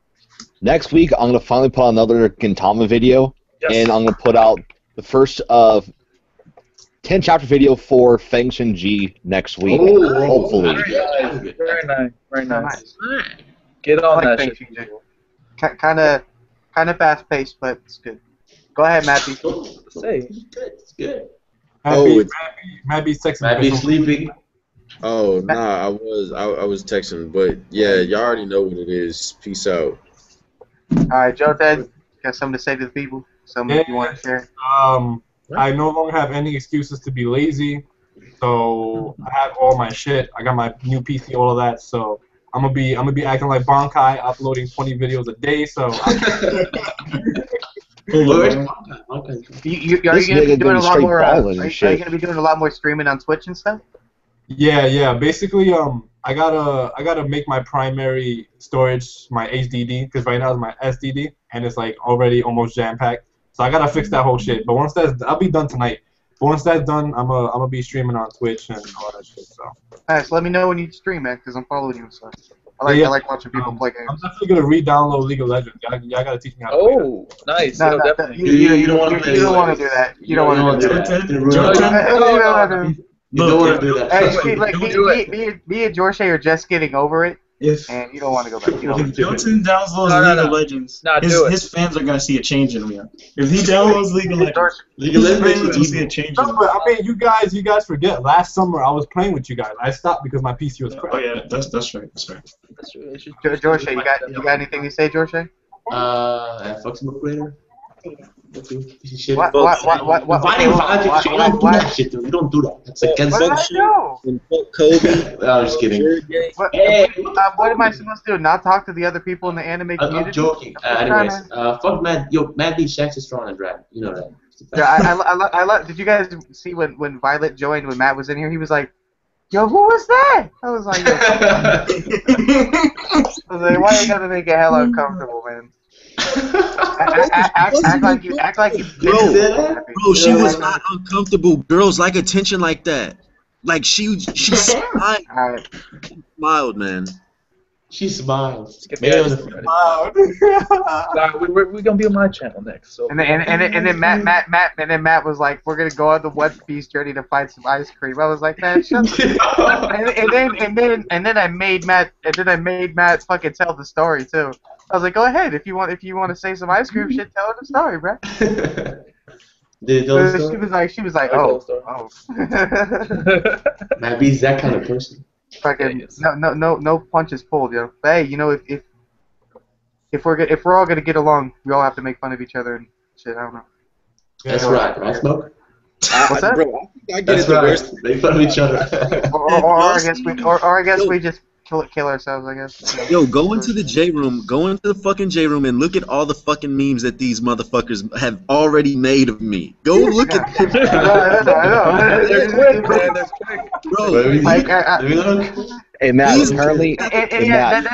S7: Next week, I'm going to finally put out another Gintama video, and I'm going to put out the first 10-chapter video for Feng Shinji next week, hopefully.
S8: Very nice. Get on that shit.
S1: Kind of fast-paced, but it's good. Go ahead, Matthew.
S8: Say.
S13: It's good.
S10: Matt's texting.
S13: Matt's sleeping.
S2: Oh, nah, I was texting, but yeah, y'all already know what it is. Peace out.
S1: All right, Joe, Ted, got something to say to the people? Something you want to share?
S10: I no longer have any excuses to be lazy, so I have all my shit. I got my new PC, all of that. So I'm gonna be acting like Bonkai, uploading 20 videos a day. So.
S1: Are you gonna be doing a lot more? Are you gonna be doing a lot more streaming on Twitch and stuff?
S10: Yeah. Basically, I gotta make my primary storage my HDD because right now it's my SDD and it's like already almost jam packed. So I gotta fix that whole shit. But once I'll be done tonight. But once that's done, I'm gonna be streaming on Twitch and all that shit. So.
S1: Alright, so let me know when you stream, man, because I'm following you. So I like watching people play games.
S10: I'm definitely gonna re-download League of Legends. Y'all gotta teach me how to play that.
S8: Nice.
S1: No, you don't want to do that. You don't want to do that.
S13: You don't want to do that.
S1: Hey, me and George are just getting over it, and you don't want to go back.
S14: If Johnson downloads League of Legends, his fans are gonna see a change in me. If he downloads League of Legends, his fans will see a change in me.
S10: But I mean, you guys forget. Last summer I was playing with you guys. I stopped because my PC was crashed.
S14: Oh yeah, that's right.
S1: George, you got anything to say, George?
S13: Fuck Smoke Raider.
S1: What?
S13: You don't do that. That's against
S2: Kobe.
S13: I'm just kidding.
S1: What am I supposed to do? Not talk to the other people in the anime community?
S13: I'm joking. Anyways, fuck Mad. Yo, Mad B Shanks is strong in dragon. You know that.
S1: Yeah, did you guys see when Violet joined when Matt was in here? He was like, "Yo, who was that?" I was like, "Why you gotta make it hella uncomfortable, man?" Act like you
S2: Bro, she was not uncomfortable. Girls like attention like that. Like she smiled, man.
S13: She smiles.
S8: We're gonna be on my channel next. So.
S1: And then Matt was like, "We're gonna go on the One Piece journey to find some ice cream." I was like, "Man, shut the." and then I made Matt fucking tell the story too. I was like, "Go ahead if you want to say some ice cream shit, tell her the story, bro." She was like, "Oh."
S13: Matt B's that kind of person.
S1: Fucking no punches pulled, yo. But hey, if we're all gonna get along, we all have to make fun of each other and shit. I don't know.
S13: That's right, Smoke?
S1: What's that?
S2: Bro, I get
S13: That's
S2: it.
S13: right. Make fun of each other.
S1: or I guess we just kill ourselves. I guess.
S2: Yo, go into the J room. Go into the fucking J room and look at all the fucking memes that these motherfuckers have already made of me. Go look at them.
S1: I know.
S8: They're quick, man. They're quick.
S2: Bro,
S7: Hey Matt,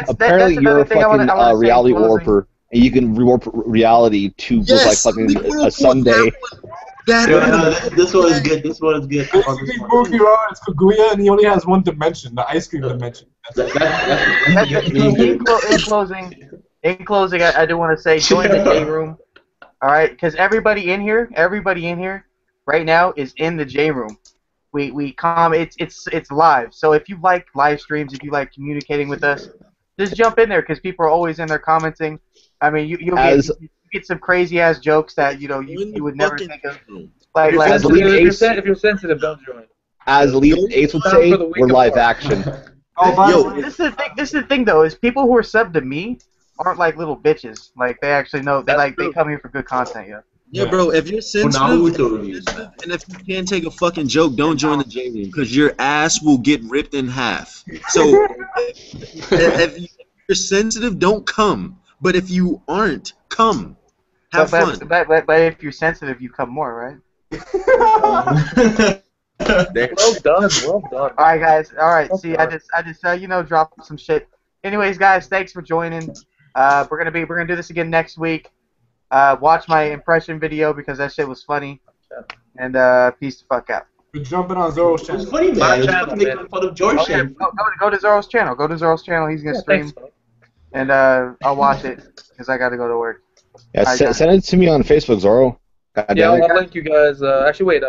S7: apparently you're a fucking reality warper, and you can rewarp reality to look like fucking a Sunday.
S13: This one is good. This one is good.
S10: It's Kaguya, and he only has one dimension, the ice cream dimension.
S1: In closing, I do want to say, join the J room. All right, because everybody in here, right now is in the J room. It's live. So if you like live streams, if you like communicating with us, just jump in there because people are always in there commenting. I mean, you'll get some crazy ass jokes that you would never think of.
S8: If you're sensitive, don't join.
S7: As Leo Ace would say, we're live action.
S1: This is the thing though, is people who are subbed to me aren't like little bitches. Like they actually know they come here for good content, yeah.
S2: Yeah, bro, if you're sensitive and if you can't take a fucking joke, don't join the J room because your ass will get ripped in half. So if you're sensitive, don't come. But if you aren't, come. Have fun.
S1: But if you're sensitive, you come more, right?
S8: Well done.
S1: All right, guys. All right. See, I just dropped some shit. Anyways, guys, thanks for joining. We're gonna do this again next week. Watch my impression video because that shit was funny. And peace the fuck out.
S10: We're jumping on Zoro's channel.
S13: It's funny, man. Making fun of George.
S1: Go to Zoro's channel. Go to Zoro's channel. He's gonna stream. And I'll watch it because I gotta go to work.
S7: Yeah, send it to me on Facebook, Zoro.
S8: Yeah, I'll link you guys. Actually, wait.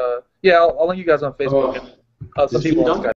S8: Yeah, I'll link you guys on Facebook. And some people.